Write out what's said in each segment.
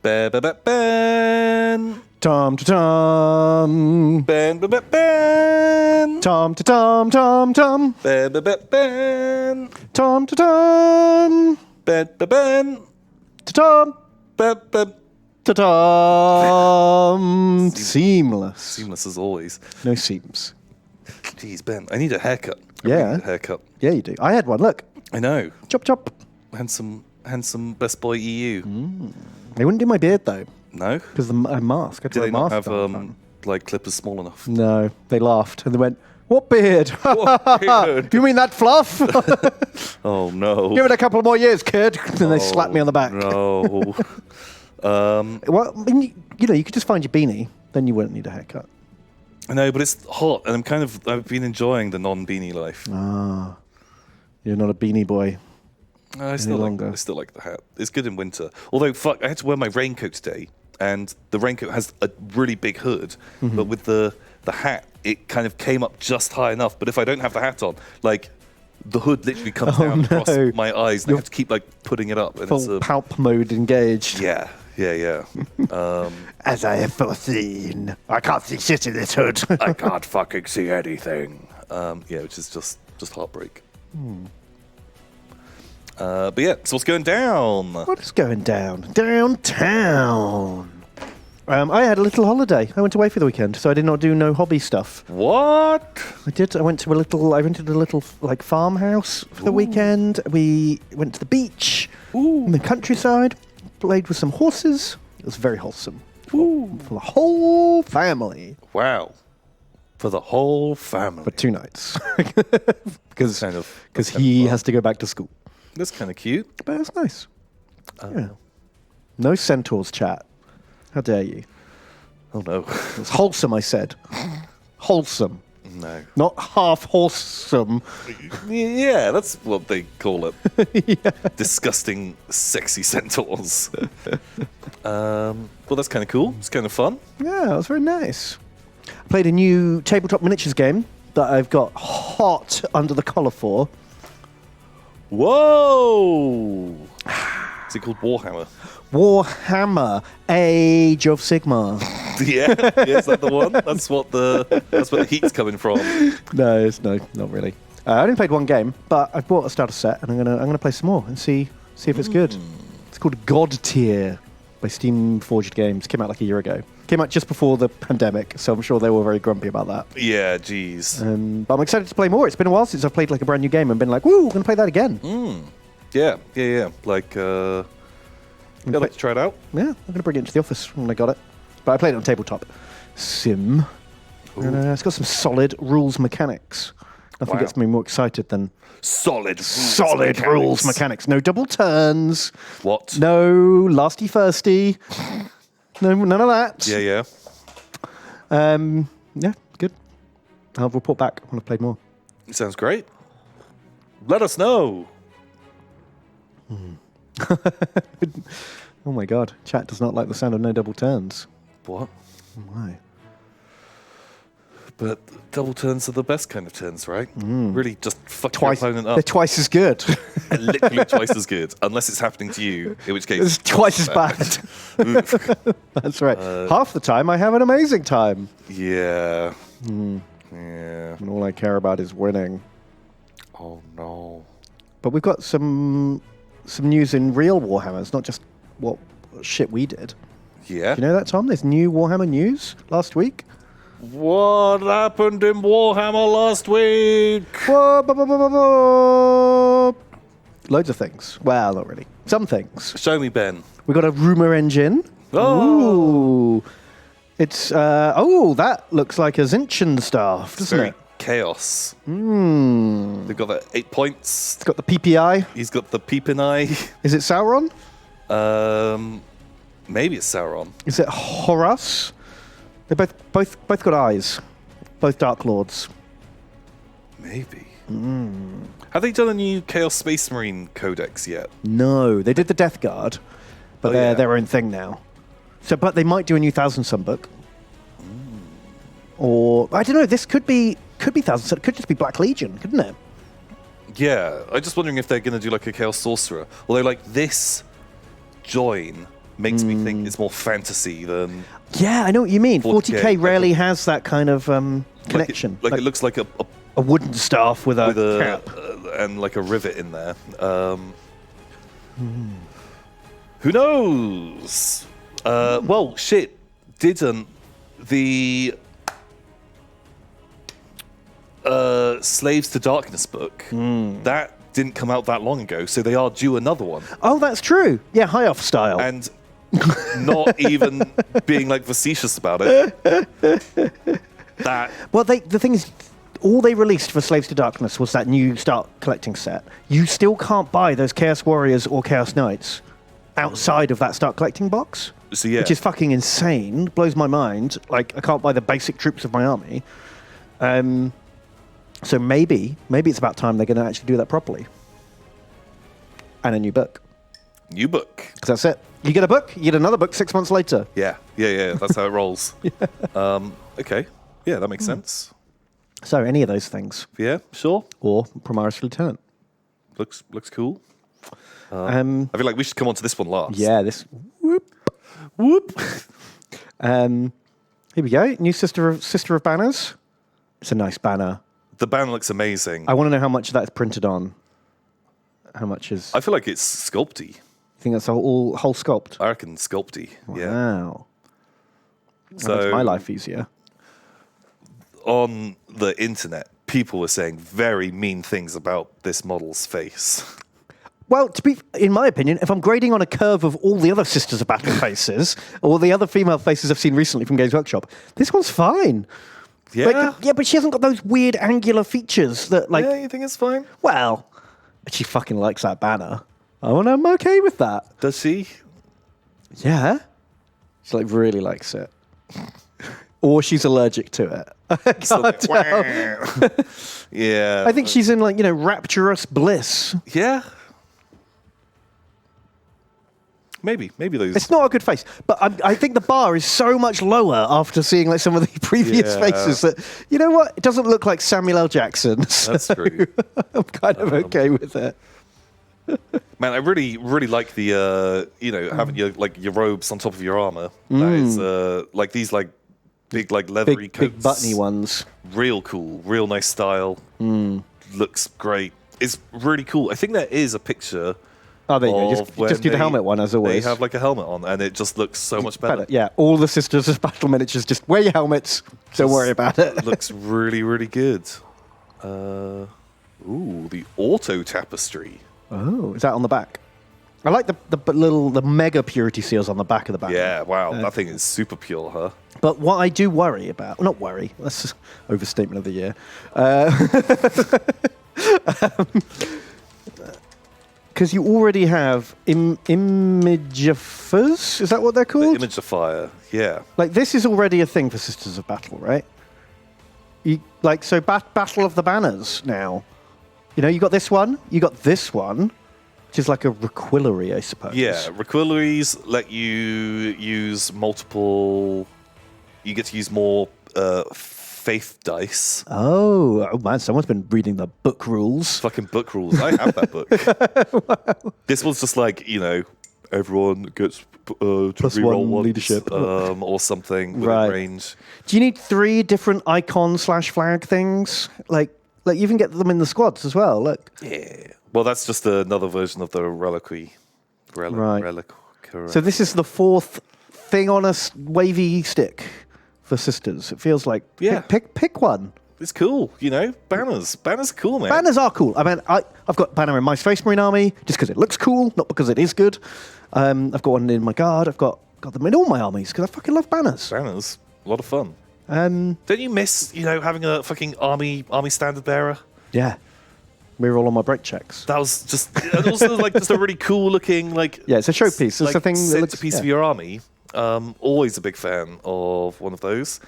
Ben. Tom to Tom. Ben. Ben. Tom to Tom. Tom Tom. Ben. Tom to Tom. Ben. To Tom. Ben. To Tom. Seamless. Seamless as always. No seams. Jeez, Ben, I need a haircut. I Yeah. really need a haircut. Yeah, you do. I had one. Look. I know. Chop chop. Handsome Best Boy EU. They wouldn't do my beard though, No? because the mask. I had to Do wear they a not mask have all the time. like clippers small enough? No, they laughed and they went, "What beard? What beard? You mean that fluff? Oh no. Give it a couple more years, kid." And they slapped me on the back. No. Well, I mean, you know, you could just find your beanie, then you wouldn't need a haircut. I know, but it's hot, and I've been enjoying the non-beanie life. Ah, you're not a beanie boy. I still longer. like the hat. It's good in winter. Although, fuck, I had to wear my raincoat today, and the raincoat has a really big hood, but with the hat, it kind of came up just high enough. But if I don't have the hat on, like, the hood literally comes down across my eyes, and I have to keep, like, putting it up. And it's Full palp mode engaged. Yeah. As I have foreseen, I can't see shit in this hood. I can't fucking see anything. Which is just heartbreak. But yeah, so what's going down? What is going down? Downtown. I had a little holiday. I went away for the weekend, so I did not do no hobby stuff. What? I did. I rented a little like farmhouse for the weekend. We went to the beach in the countryside, played with some horses. It was very wholesome. For the whole family. Wow. For the whole family. For 2 nights. Because That's he has to go back to school. That's kind of cute. But it's nice. Yeah. No centaurs, chat. How dare you? Oh no. It's wholesome, I said. Wholesome. No. Not half wholesome. Yeah, that's what they call it. Disgusting, sexy centaurs. Well, that's kind of cool. It's kind of fun. Yeah, it was very nice. I played a new tabletop miniatures game that I've got hot under the collar for. Whoa! Is it called Warhammer? Warhammer Age of Sigmar. Yeah, is that the one? That's where the heat's coming from. No, not really. I only played one game, but I've bought a starter set, and I'm gonna play some more and see if it's good. It's called God Tier by Steam Forged Games. Came out like a year ago. Came out just before the pandemic, so I'm sure they were very grumpy about that. Yeah, jeez. But I'm excited to play more. It's been a while since I've played like a brand new game and been like, "Woo, I'm gonna play that again." Yeah. Like, I'd like to try it out. Yeah, I'm going to bring it into the office when I got it. But I played it on tabletop sim. And it's got some solid rules mechanics. Nothing gets me more excited than Solid rules mechanics. No double turns. What? No lasty firsty. No, none of that. Yeah. Yeah, good. I'll report back when I've played more. It sounds great. Let us know. Oh my god, chat does not like the sound of no double turns. What? Why? But double turns are the best kind of turns, right? Really just fuck your opponent up. They're twice as good. Literally twice as good. Unless it's happening to you, in which case... It's twice as bad. That's right. Half the time I have an amazing time. Yeah. Yeah. And all I care about is winning. Oh no. But we've got some news in real Warhammer. It's not just what shit we did. Yeah. Do you know that, Tom? There's new Warhammer news last week. What happened in Warhammer last week? Loads of things. Well, not really. Some things. Show me, Ben. We got a rumor engine. Oh. Ooh. It's that looks like a Zinchen staff, doesn't it? Chaos. They've got the 8 points. It's got the PPI. He's got the peeping eye. Is it Sauron? Maybe it's Sauron. Is it Horus? They both got eyes. Both Dark Lords. Maybe. Have they done a new Chaos Space Marine Codex yet? No, they did the Death Guard, but they're their own thing now. So, but they might do a new Thousand Sun book. Or I don't know. This could be Thousand Sun. It could just be Black Legion, couldn't it? Yeah, I'm just wondering if they're going to do like a Chaos Sorcerer. Although like this join makes me think it's more fantasy than Yeah, I know what you mean. 40K like rarely has that kind of connection. Like it looks like a wooden staff with a cap. And like a rivet in there. Who knows? Well, shit. Didn't the Slaves to Darkness book that didn't come out that long ago, so they are due another one. Oh, that's true. Yeah, high off style. And not even being like facetious about it. Well, the thing is, all they released for Slaves to Darkness was that new Start Collecting set. You still can't buy those Chaos Warriors or Chaos Knights outside of that Start Collecting box. So, yeah. Which is fucking insane. Blows my mind. Like, I can't buy the basic troops of my army. So maybe it's about time they're going to actually do that properly. And a new book. New book. Because that's it. You get a book, you get another book 6 months later. Yeah. That's how it rolls. Okay. Yeah, that makes sense. So any of those things. Yeah, sure. Or Primaris Lieutenant. Looks cool. I feel like we should come on to this one last. Yeah, this... Whoop. Here we go. New Sister of Banners. It's a nice banner. The banner looks amazing. I want to know how much that's printed on. How much is... I feel like it's sculpty. You think that's a whole sculpt? I reckon sculpty. Yeah. Wow. So that makes my life easier. On the internet, people were saying very mean things about this model's face. Well, in my opinion, if I'm grading on a curve of all the other Sisters of Battle faces, or the other female faces I've seen recently from Games Workshop, this one's fine. Yeah? But she hasn't got those weird angular features that, like... Yeah, you think it's fine? Well, she fucking likes that banner. Oh, and I'm okay with that. Does she? Yeah. She, like, really likes it. Or she's allergic to it. I can't tell. Yeah. I think she's in, like, rapturous bliss. Yeah. Maybe those. It's not a good face, but I think the bar is so much lower after seeing like some of the previous faces that, you know what? It doesn't look like Samuel L. Jackson. That's true. I'm kind of okay with it. Man, I really like the having your robes on top of your armor. That is like these like big like leathery coats, big buttony ones. Real cool, real nice style. Looks great. It's really cool. I think there is a picture. Oh, there you go. Just do the helmet one, as always. They have like a helmet on, and it just looks so much better. Yeah, all the Sisters of Battle miniatures, just wear your helmets. Don't worry about it. Looks really, really good. The auto tapestry. Oh, is that on the back? I like the mega purity seals on the back of the banner. Yeah, wow, that thing is super pure, huh? But what I do worry about, not worry, that's just overstatement of the year. Because you already have imagifiers, is that what they're called? The imagifier, yeah. Like, this is already a thing for Sisters of Battle, right? Battle of the Banners now. You got this one, you got this one, which is like a requillary, I suppose. Yeah, requillaries let you use multiple... You get to use more faith dice. Oh man, someone's been reading the book rules. Fucking book rules. I have that book. Wow. This was just like, everyone gets to reroll one leadership or something with right. range. Do you need 3 different icon/flag things? Like you even get them in the squads as well. Look. Yeah. Well, that's just another version of the reliquary. Right. So this is the 4th thing on a wavy stick for Sisters. It feels like pick one. It's cool, Banners are cool, man. Banners are cool. I mean, I've got banner in my Space Marine army just because it looks cool, not because it is good. I've got one in my guard. I've got them in all my armies because I fucking love banners. Banners, a lot of fun. Don't you miss, having a fucking army standard bearer? Yeah. Reroll on my break checks. That was just, and also like just a really cool looking Yeah, it's a showpiece. It's a thing that looks centerpiece of your army. Always a big fan of one of those,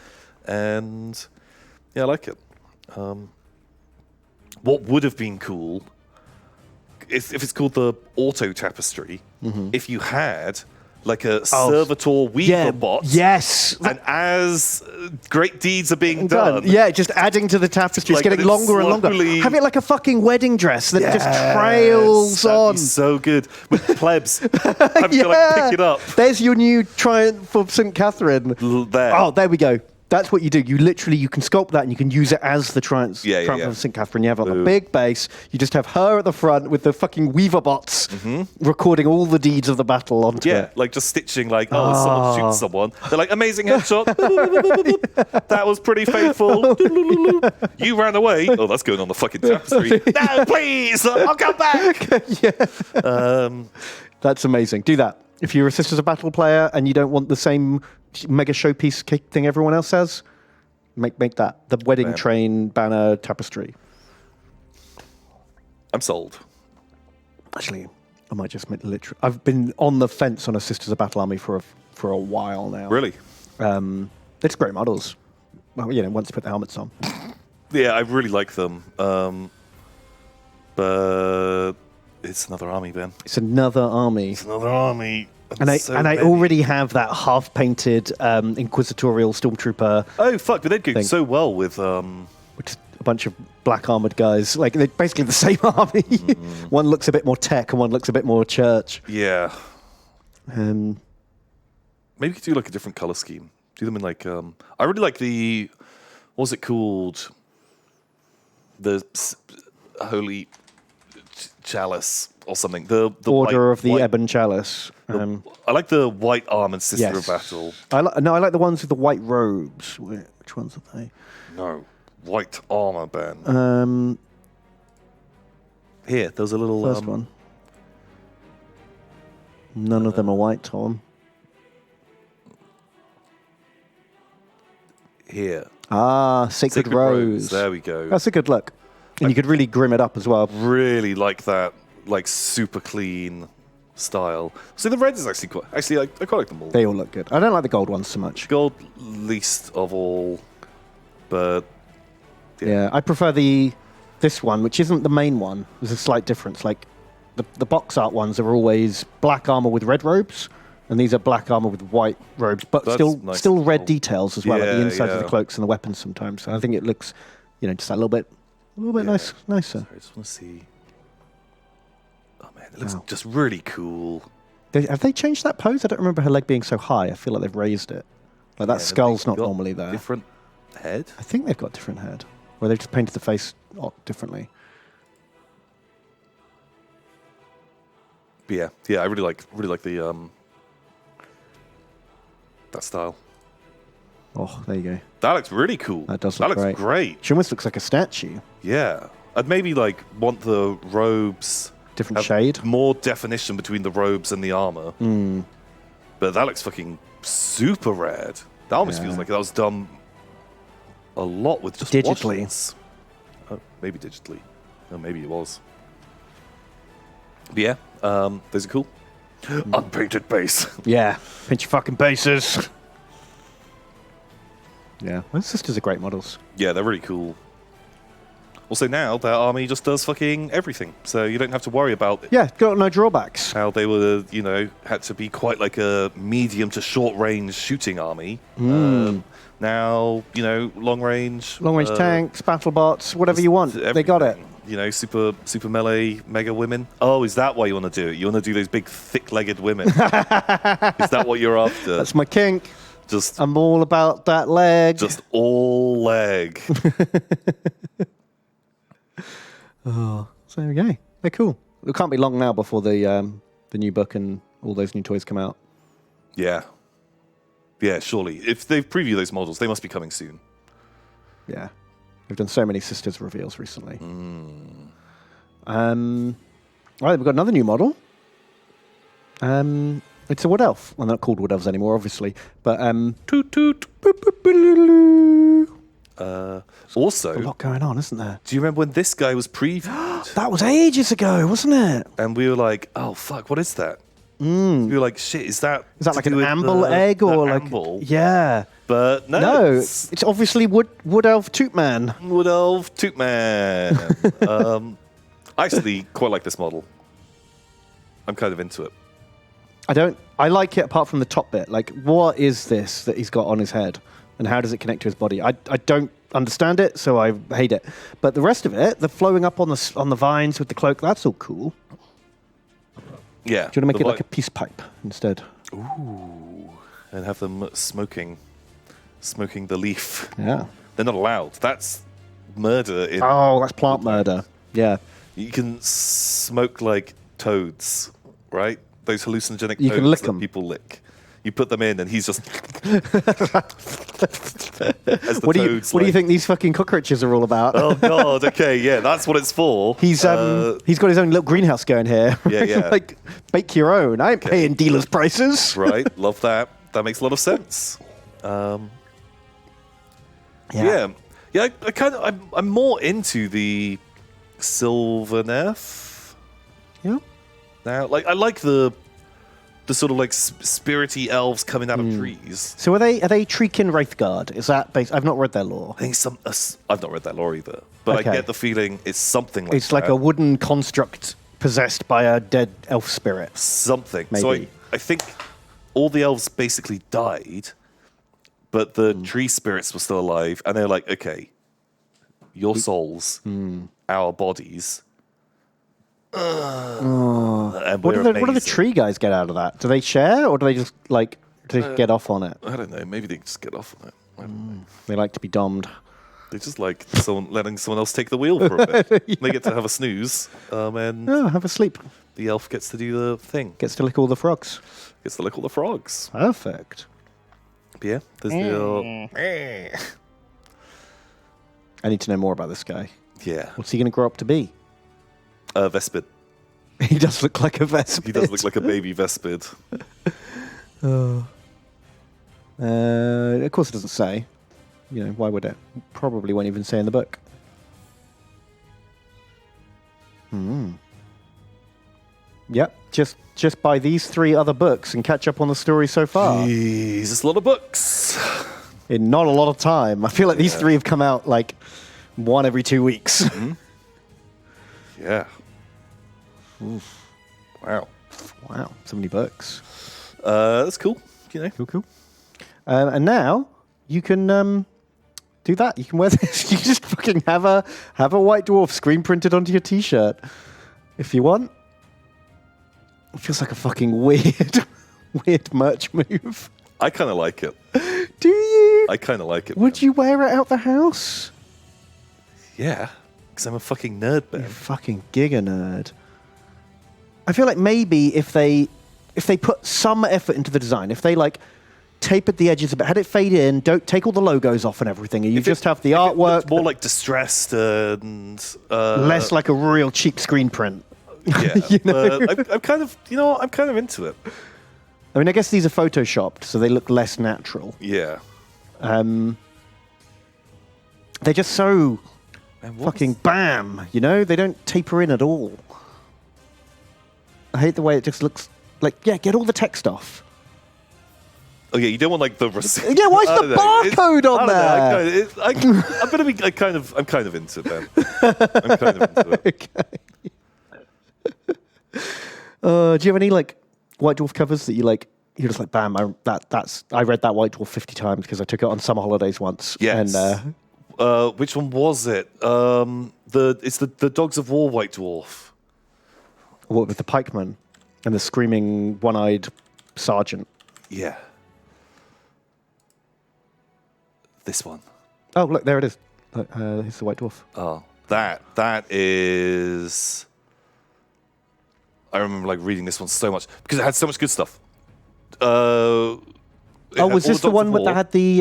and yeah, I like it. What would have been cool if it's called the auto tapestry, if you had like a servitor weaver bot. Yes. And as great deeds are being done. Yeah, just adding to the tapestry. Like, it's getting longer and longer. slowly- Have it like a fucking wedding dress that just trails that'd on. be so good. With plebs having to like pick it up. There's your new triumph of St. Catherine. There. Oh, there we go. That's what you do. You can sculpt that and you can use it as the triumph of St. Catherine. You have on the big base. You just have her at the front with the fucking weaver bots recording all the deeds of the battle onto it. Like just stitching like, someone shoots someone. They're like, amazing headshot. That was pretty faithful. You ran away. Oh, that's going on the fucking tapestry. No, please, I'll come back. That's amazing. Do that. If you're a Sisters of Battle player and you don't want the same mega showpiece thing everyone else has, make that. The wedding train banner tapestry. I'm sold. Actually, I might just make literally. I've been on the fence on a Sisters of Battle army for a while now. Really? It's great models. Well, once you put the helmets on. Yeah, I really like them. But it's another army, Ben. It's another army. It's another army. And I already have that half-painted Inquisitorial Stormtrooper. Oh, fuck, but they'd go so well with... Which is a bunch of black armored guys. Like, they're basically the same army. One looks a bit more tech and one looks a bit more church. Yeah. Maybe you could do, like, a different color scheme. Do them in, like... I really like the... What was it called? The Holy Chalice or something. The Order of the Ebon Chalice. I like the white armored Sister of Battle. I like the ones with the white robes. Which ones are they? No, white armor, Ben. Here, there's a little first one. None of them are white, Tom. Here. Sacred Rose. There we go. That's a good look. And you could really grim it up as well. Really like that, like super clean style. So the red is actually quite. Actually, I quite like them all. They all look good. I don't like the gold ones so much. Gold least of all, but yeah, I prefer this one, which isn't the main one. There's a slight difference. Like the box art ones are always black armor with red robes, and these are black armor with white robes, but That's still nice. red details as well at the inside of the cloaks and the weapons sometimes. So I think it looks, just a little bit nicer. Sorry, I just want to see. Oh man, it looks just really cool. Have they changed that pose? I don't remember her leg being so high. I feel like they've raised it. Like that skull's not normally there. Different head? I think they've got different head. Or they've just painted the face differently. But yeah, I really like the that style. Oh, there you go. That looks really cool. That does look great. That looks great. She almost looks like a statue. Yeah. I'd maybe want the robes different shade, more definition between the robes and the armor. But that looks fucking super rad. That almost feels like that was done a lot with just digitally. washes. Oh, maybe digitally. Oh, maybe it was. But yeah, those are cool. Unpainted base. Yeah, paint your fucking bases. Yeah, those sisters are great models. Yeah, they're really cool. Also now, their army just does fucking everything, so you don't have to worry about it. Yeah, got no drawbacks. How they were, had to be quite like a medium to short range shooting army. Now, long range. Long range tanks, battle bots, whatever you want. They got it. Super melee, mega women. Oh, is that why you want to do it? You want to do those big, thick-legged women? Is that what you're after? That's my kink. I'm all about that leg. Just all leg. Oh, so there we go. They're cool. It can't be long now before the new book and all those new toys come out. Yeah. Yeah, surely. If they've previewed those models, they must be coming soon. Yeah. They've done so many Sisters reveals recently. All right, we've got another new model. It's a Wood Elf. Well, they're not called Wood Elves anymore, obviously. But, toot toot. Also, a lot going on, isn't there? Do you remember when this guy was previewed? That was ages ago, wasn't it? And we were like, oh, fuck, what is that? We were like, shit, is that like an amble egg or like amble? Yeah. But no. It's obviously Wood Elf Tootman. Wood Elf Tootman. I actually quite like this model. I'm kind of into it. I like it apart from the top bit. Like, what is this that he's got on his head? And how does it connect to his body? I don't understand it, so I hate it. But the rest of it, the flowing up on the vines with the cloak, that's all cool. Yeah. Do you want to make it like a peace pipe instead? Ooh. And have them smoking the leaf. Yeah. They're not allowed. That's murder. Oh, that's plant murder. Yeah. You can smoke like toads, right? Those hallucinogenic You toads can lick that them. people lick. You put them in, and he's just. What do you think these fucking cockroaches are all about? Oh God! Okay, yeah, that's what it's for. He's got his own little greenhouse going here. Yeah. Like, bake your own. I ain't paying dealers' prices. Right, love that. That makes a lot of sense. Yeah. I'm more into the Sylvaneth. Yeah. Now, like, I like the sort of like spirity elves coming out of trees. So are they Treekin Wraithguard? Is that based? I've not read their lore. I think I've not read that lore either, but Okay. I get the feeling it's something like that. It's like a wooden construct possessed by a dead elf spirit. Something. Maybe. So I think all the elves basically died, but the tree spirits were still alive, and they're like, okay, your souls, our bodies. And What we're do the amazing. tree guys get out of that? Do they share, or do they just like get off on it? I don't know. Maybe they just get off on it. I don't know. They like to be dommed. They just like letting someone else take the wheel for a bit. They get to have a snooze, and Oh, have a sleep. the elf gets to do the thing. Gets to lick all the frogs. Gets to lick all the frogs. Perfect. But yeah, there's the. I need to know more about this guy. Yeah, What's he going to grow up to be? Vespid. He does look like a Vespid. He does look like a baby Vespid. Of course, it doesn't say. You know, why would it? Probably won't even say in the book. Yep, just buy these 3 other books and catch up on the story so far. Jesus, a lot of books. In not a lot of time. I feel like these 3 have come out like one every 2 weeks. Yeah. Oof. Wow. Wow, so many books. That's cool. You know. Cool. And now you can do that. You can wear this. You can just fucking have a white dwarf screen printed onto your t-shirt if you want. It feels like a fucking weird merch move. I kind of like it. Do you? I kind of like it. Would you wear it out the house? Yeah, because I'm a fucking nerd, You man. fucking giga nerd. I feel like maybe if they put some effort into the design, if they like tapered the edges a bit, had it fade in, don't take all the logos off and everything, and you just have the artwork, It's more like distressed and less like a real cheap screen print. Yeah, you know? but I'm kind of into it. I mean, I guess these are photoshopped, so they look less natural. Yeah. They're just so Man, fucking bam, you know? They don't taper in at all. I hate the way it just looks like, yeah, get all the text off. Oh yeah, you don't want like the receipt. Yeah, why's the barcode on there? I'm kind of into it, man. I'm kind of into it. Okay. Do you have any like White Dwarf covers that you're just like, bam, I read that White Dwarf 50 times because I took it on summer holidays once. Yes. And which one was it? It's the Dogs of War White Dwarf. what with the pikeman and the screaming one-eyed sergeant. Yeah. This one. Oh, look, there it is. It's the White Dwarf. Oh, that is. I remember like reading this one so much because it had so much good stuff. Was this the one that had the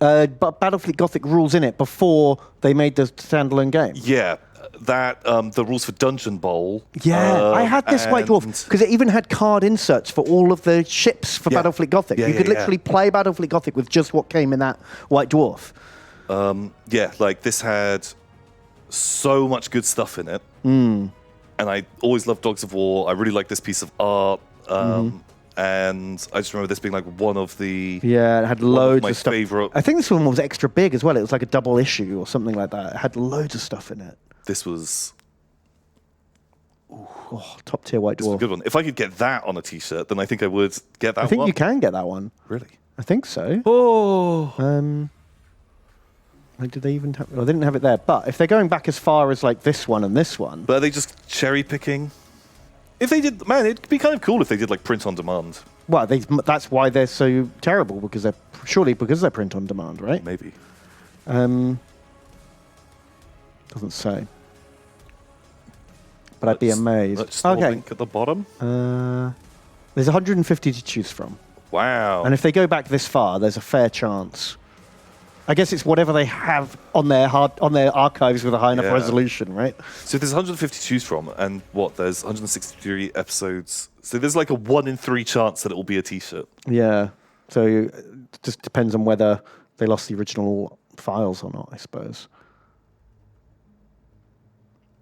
Battlefleet Gothic rules in it before they made the standalone game? Yeah, that the rules for Dungeon Bowl. Yeah, I had this White Dwarf and- because it even had card inserts for all of the ships for Yeah. Battlefleet Gothic. Yeah, You yeah, could yeah. literally play Battlefleet Gothic with just what came in that White Dwarf. Yeah, like this had so much good stuff in it. And I always loved Dogs of War. I really like this piece of art. And I just remember this being like one of the Yeah, it had one of loads my of stuff. favorite. I think this one was extra big as well. It was like a double issue or something like that. It had loads of stuff in it. This was Oh, top tier White It's a Dwarf. good one. If I could get that on a t-shirt, then I think I would get that I think one. you can get that one. Really? I think so. Oh. Like, did they even have? Well, they didn't have it there. But if they're going back as far as like this one and this one, But are they just cherry picking? If they did, man, it'd be kind of cool if they did like print on demand. well, that's why they're so terrible because they're print on demand, right? Maybe. Doesn't say. But I'd be amazed. Let's link at the bottom. There's 150 to choose from, Wow. and if they go back this far, there's a fair chance. I guess it's whatever they have on their archives with a high enough Yeah. resolution, right? So if there's 150 to choose from, and there's 163 episodes. So there's like a 1 in 3 chance that it will be a t-shirt. Yeah. So it just depends on whether they lost the original files or not, I suppose.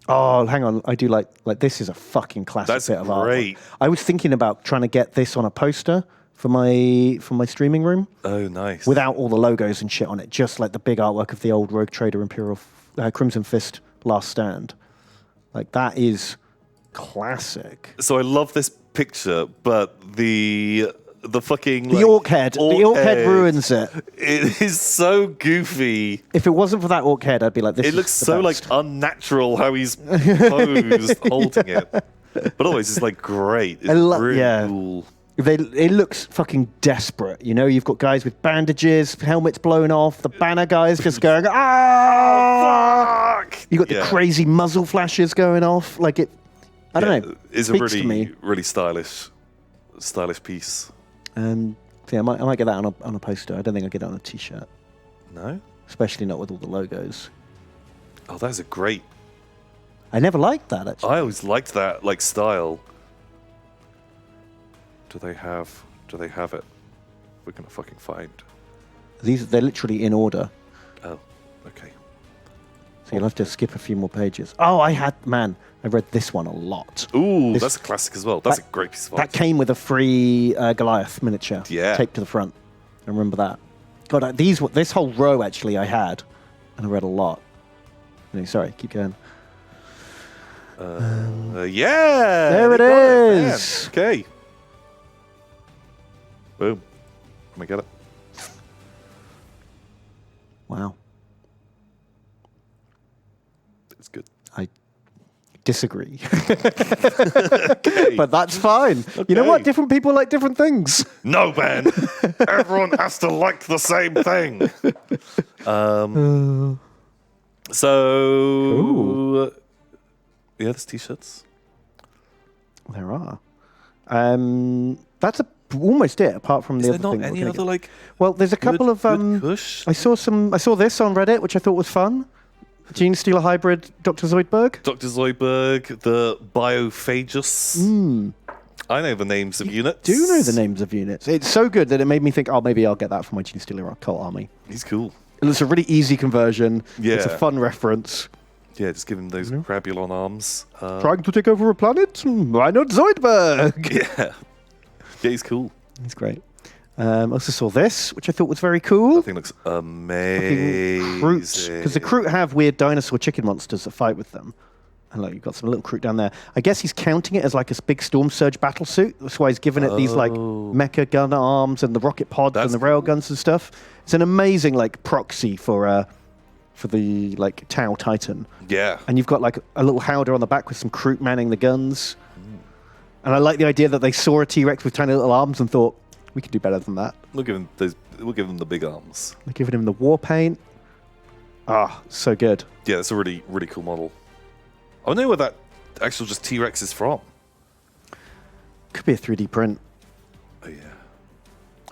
Oh, hang on. I do like this is a fucking classic That's bit of art. great. I was thinking about trying to get this on a poster for my streaming room Oh, nice. without all the logos and shit on it, just like the big artwork of the old Rogue Trader Imperial Crimson Fist Last Stand. Like that is classic. So I love this picture, but the fucking The orc head. The orc head ruins it. It is so goofy. If it wasn't for that orc head, I'd be like, this It is looks the so like best. unnatural how he's posed holding it. But otherwise, it's like great. It's really yeah. cool. It looks fucking desperate. You know, you've got guys with bandages, helmets blown off, the banner guys just going, ah! Fuck! You got the crazy muzzle flashes going off. Like it, I don't know. It's a speaks to me. really stylish piece. So yeah, I might get that on a poster. I don't think I'll get it on a t-shirt, No? especially not with all the logos. Oh, that's a great. I never liked that actually. I always liked that like style. Do they have it? We're gonna fucking find. They're literally in order, Oh, okay. so you'll have to skip a few more pages. Oh, I read this one a lot. Ooh, that's a classic as well. That's a great piece of art. That came with a free Goliath miniature taped to the front. I remember that. God, this whole row actually I had, and I read a lot. No, sorry, keep going. Yeah. There it they got man. is. Okay. Boom. Can I get it? Wow, It's good. I disagree, but that's fine. You know what? Okay. Different people like different things. No, Ben. Everyone has to like the same thing. So, yeah, there's t-shirts. There are. That's almost it. Apart from Is the there other not thing. any other like? Well, there's a couple of. good push? I saw this on Reddit, which I thought was fun. Gene Stealer hybrid, Dr. Zoidberg. Dr. Zoidberg, the Biophagus. I know the names of units. Do know the names of units. It's so good that it made me think, oh, maybe I'll get that for my Gene Stealer cult army. He's cool. It's a really easy conversion. Yeah. It's a fun reference. Yeah, just give him those Crabulon arms. Trying to take over a planet? Why not Zoidberg? Yeah. Yeah, he's cool. He's great. I also saw this, which I thought was very cool. That thing looks amazing. Because the Kroot have weird dinosaur chicken monsters that fight with them. And look, you've got some little Kroot down there. I guess he's counting it as like a big Storm Surge battle suit. That's why he's given it these like mecha gun arms and the rocket pods and the rail guns and stuff. It's an amazing like proxy for the like Tau Titan. Yeah. And you've got like a little howdah on the back with some Kroot manning the guns. And I like the idea that they saw a T-Rex with tiny little arms and thought, we could do better than that. We'll give him the big arms. They're giving him the war paint. Ah, so good. Yeah, that's a really, really cool model. I don't know where that actual just T-Rex is from. Could be a 3D print. Oh, yeah.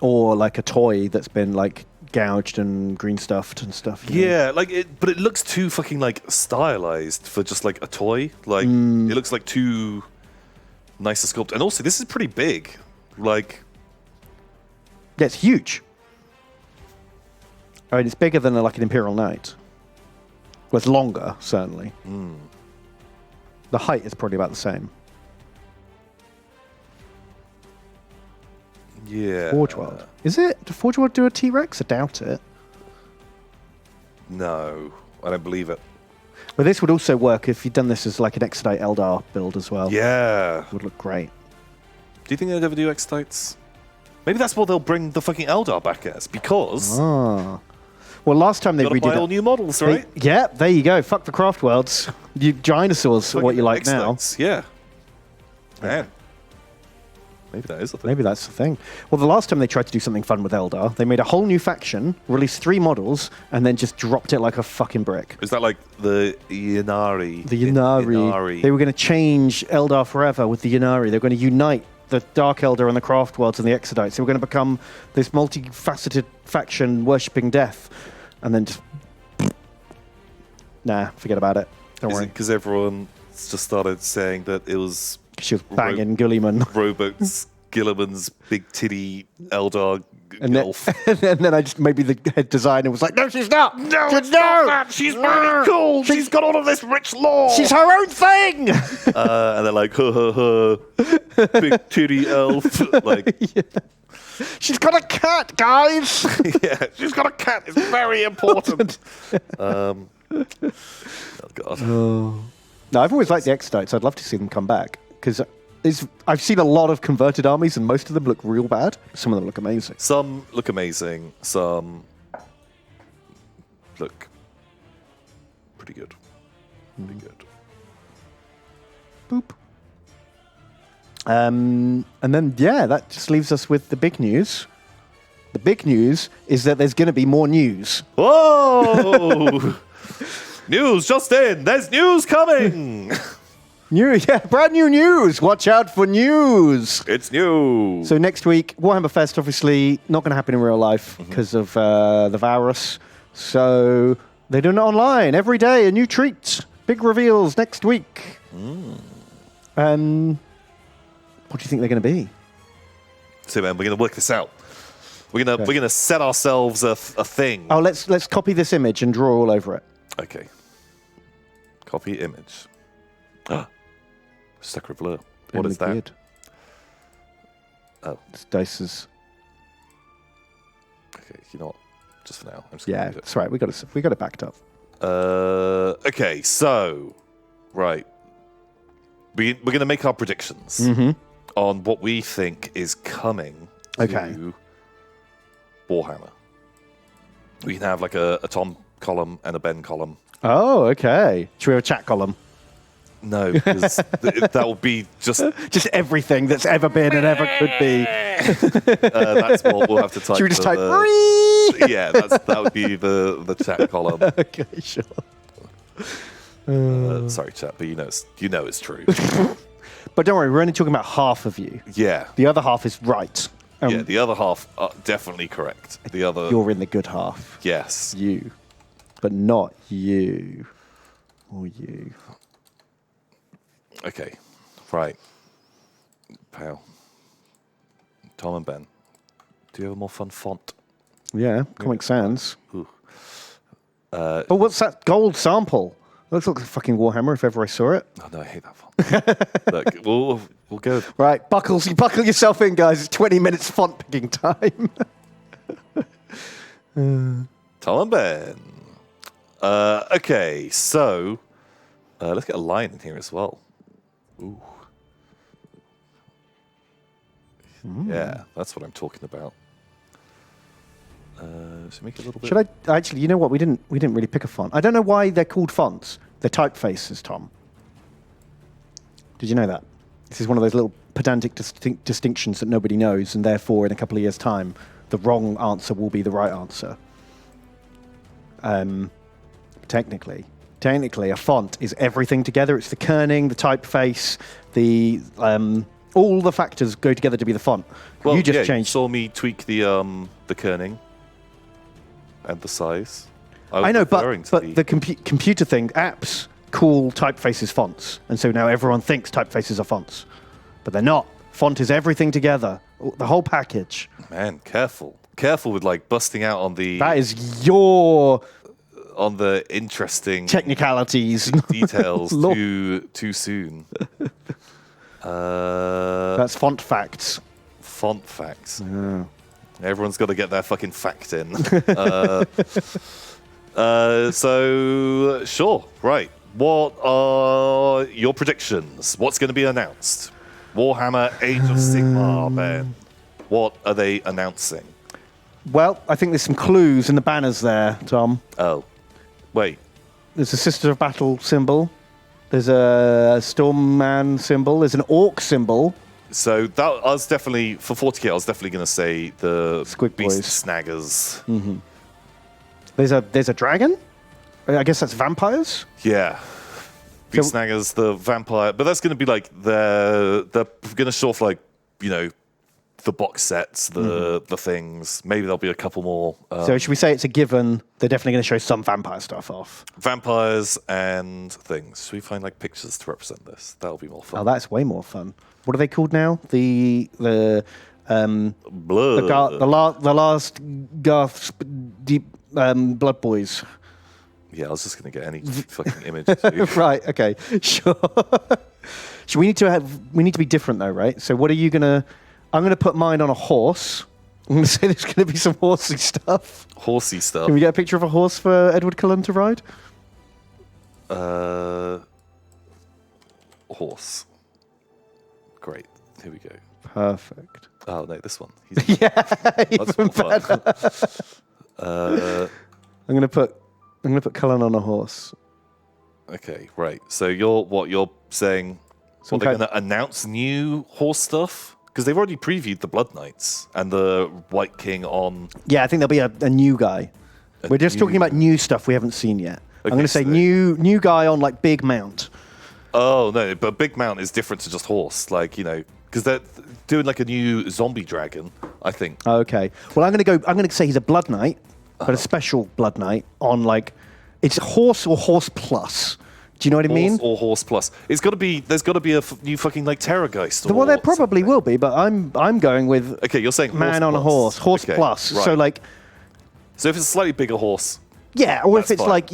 Or like a toy that's been like gouged and green stuffed and stuff. you know? Yeah, like but it looks too fucking like stylized for just like a toy. Like it looks like too nice to sculpt. And also, this is pretty big. Like, Yeah, it's huge. I mean, it's bigger than like an Imperial Knight. Well, it's longer, certainly. The height is probably about the same. yeah. Forge World. Is it? Did Forge World do a T-Rex? I doubt it. No, I don't believe it. But this would also work if you'd done this as like an Exodite Eldar build as well. Yeah. It would look great. Do you think they'll ever do Exodites? Maybe that's what they'll bring the fucking Eldar back as, because Ah. Well, last time they gotta buy all redid new models, right? yeah, there you go. Fuck the craft worlds. You dinosaurs are what you like now. Exodites, yeah. Man. Maybe that is the thing. Maybe that's the thing. Well, the last time they tried to do something fun with Eldar, they made a whole new faction, released 3 models, and then just dropped it like a fucking brick. Is that like the Yanari? The Yanari. They were going to change Eldar forever with the Yanari. They were going to unite the Dark Eldar and the Craft Worlds and the Exodites. They were going to become this multifaceted faction worshipping death. And then just... Nah, forget about it. Don't Is worry. it because everyone just started saying that it was She was banging Gulliman. Robots, Gilliman's big titty Eldar And then, elf? and then I just maybe the head designer was like, "No, she's not. No, it's not that. She's really cool. She's got all of this rich lore. She's her own thing." And they're like, ha ha ha, big titty elf. Like, Yeah. She's got a cat, guys. yeah, she's got a cat. It's very important. Oh god. No, I've always liked the Exodites. I'd love to see them come back because I've seen a lot of converted armies, and most of them look real bad. Some of them look amazing. Some look amazing. Some look pretty good. Pretty good. Boop. And then, yeah, that just leaves us with the big news. The big news is that there's going to be more news. Whoa! News just in. There's news coming. Brand new news. Watch out for news. It's new. So next week, Warhammer Fest, obviously not going to happen in real life because of the virus. So they're doing it online every day. A new treat. Big reveals next week. What do you think they're going to be? So, man, we're going to work this out. We're gonna set ourselves a thing. Oh, let's copy this image and draw all over it. Okay. Copy image. Sacre bleu. What is that? Weird. Oh, It's Dice's. okay. You know what? Just for now. I'm just Yeah, gonna do that's right. We got it backed up. it. Okay. So, right. We're gonna make our predictions on what we think is coming to Warhammer. We can have like a Tom column and a Ben column. Oh, okay. Should we have a chat column? No, because that will be just everything that's ever been and ever could be. that's what we'll have to type. Should we just type? Yeah, that would be the chat column. Okay, sure. Sorry, chat, but you know it's true. But don't worry, we're only talking about half of you. Yeah, The other half is right. yeah. The other half are definitely correct. The other, You're in the good half. yes. You. But not you. Or you. Okay, right. Pal, Tom and Ben, do you have a more fun font? Yeah, Comic Sans. Ooh. Oh, what's that gold sample? It looks like a fucking Warhammer if ever I saw it. Oh no, I hate that font. Look, we'll go. Right, buckle yourself in, guys. It's 20 minutes font picking time. Tom and Ben. Okay, so let's get a line in here as well. Ooh. Yeah, that's what I'm talking about. So make it a little bit. Should I actually? You know what? We didn't really pick a font. I don't know why they're called fonts. They're typefaces, Tom. Did you know that? This is one of those little pedantic distinctions that nobody knows, and therefore, in a couple of years' time, the wrong answer will be the right answer. Technically, a font is everything together. It's the kerning, the typeface, the all the factors go together to be the font. Well, you just yeah, changed. You saw me tweak the kerning and the size. I know, but the the computer thing, apps call typefaces fonts, and so now everyone thinks typefaces are fonts, but they're not. Font is everything together, the whole package. Man, careful with like busting out on the. That is your on the interesting technicalities details too soon. That's font facts. Font facts. Yeah. Everyone's got to get their fucking fact in. So sure, right. What are your predictions? What's going to be announced? Warhammer Age of Sigmar, Ben. What are they announcing? Well, I think there's some clues in the banners there, Tom. Oh, wait. There's a Sister of Battle symbol. There's a Stormman symbol. There's an Orc symbol. So that I was definitely for 40k. I was definitely going to say the Squig Beast Boys. Snaggers. There's a dragon. I guess that's vampires. Yeah, Beast So- Snaggers, the vampire. But that's going to be like they're going to show off like the box sets, the things. Maybe there'll be a couple more So should we say it's a given? They're definitely going to show some vampire stuff off. vampires and things. Should we find like pictures to represent this? That'll be more Oh, fun. that's way more fun. What are they called now? The Blood. the last Garth's deep Blood Boys. Yeah, I was just going to get any fucking image. Too. Right. Okay. Sure. So we need to be different though, right? So what are you gonna? I'm gonna put mine on a horse. I'm gonna say there's gonna be some horsey stuff. Horsey stuff. Can we get a picture of a horse for Edward Cullen to ride? Horse. Great. Here we go. Perfect. Oh no, this one. That's Even more fun. I'm gonna put Cullen on a horse. Okay, right. So you're saying? Some They're kind- going to announce new horse stuff because they've already previewed the Blood Knights and the White King on. Yeah, I think there'll be a new guy. We're just talking about new stuff we haven't seen yet. I'm Okay, gonna say so- new guy on like big mount. Oh no, but Big Mount is different to just horse. Like because they're doing like a new zombie dragon. I think. Okay. Well, I'm gonna say he's a Blood Knight, but a special Blood Knight on like it's horse or horse plus. Do you know what I mean? Horse or horse plus. It's got to be. There's got to be a new fucking like Terrorgeist. Well, there or probably something. will be, but I'm going with Okay, you're saying man on a plus. horse Okay, plus. right. So like, So if it's a slightly bigger horse, yeah, or if That's it's fine. like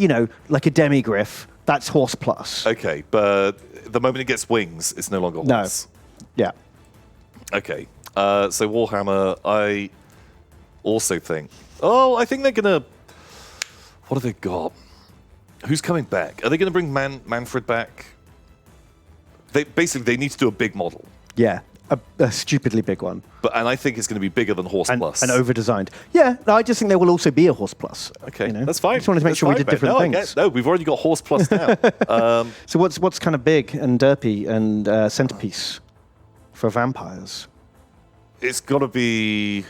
like a demigriff, that's horse plus. okay. But the moment it gets wings, it's no longer No. horse. Yeah. Okay. So Warhammer, I also think. Oh, I think they're gonna. What have they got? Who's coming back? Are they going to bring Manfred back? They need to do a big model, Yeah. A stupidly big one and I think it's going to be bigger than Horse and Plus. over designed. Yeah, no, I just think there will also be a horse plus. Okay, you know? that's fine. I just wanted to make That's sure we fine, did Ben. different no, things. No, we've already got Horse Plus now. So what's kind of big and derpy and centerpiece for vampires? It's got to be.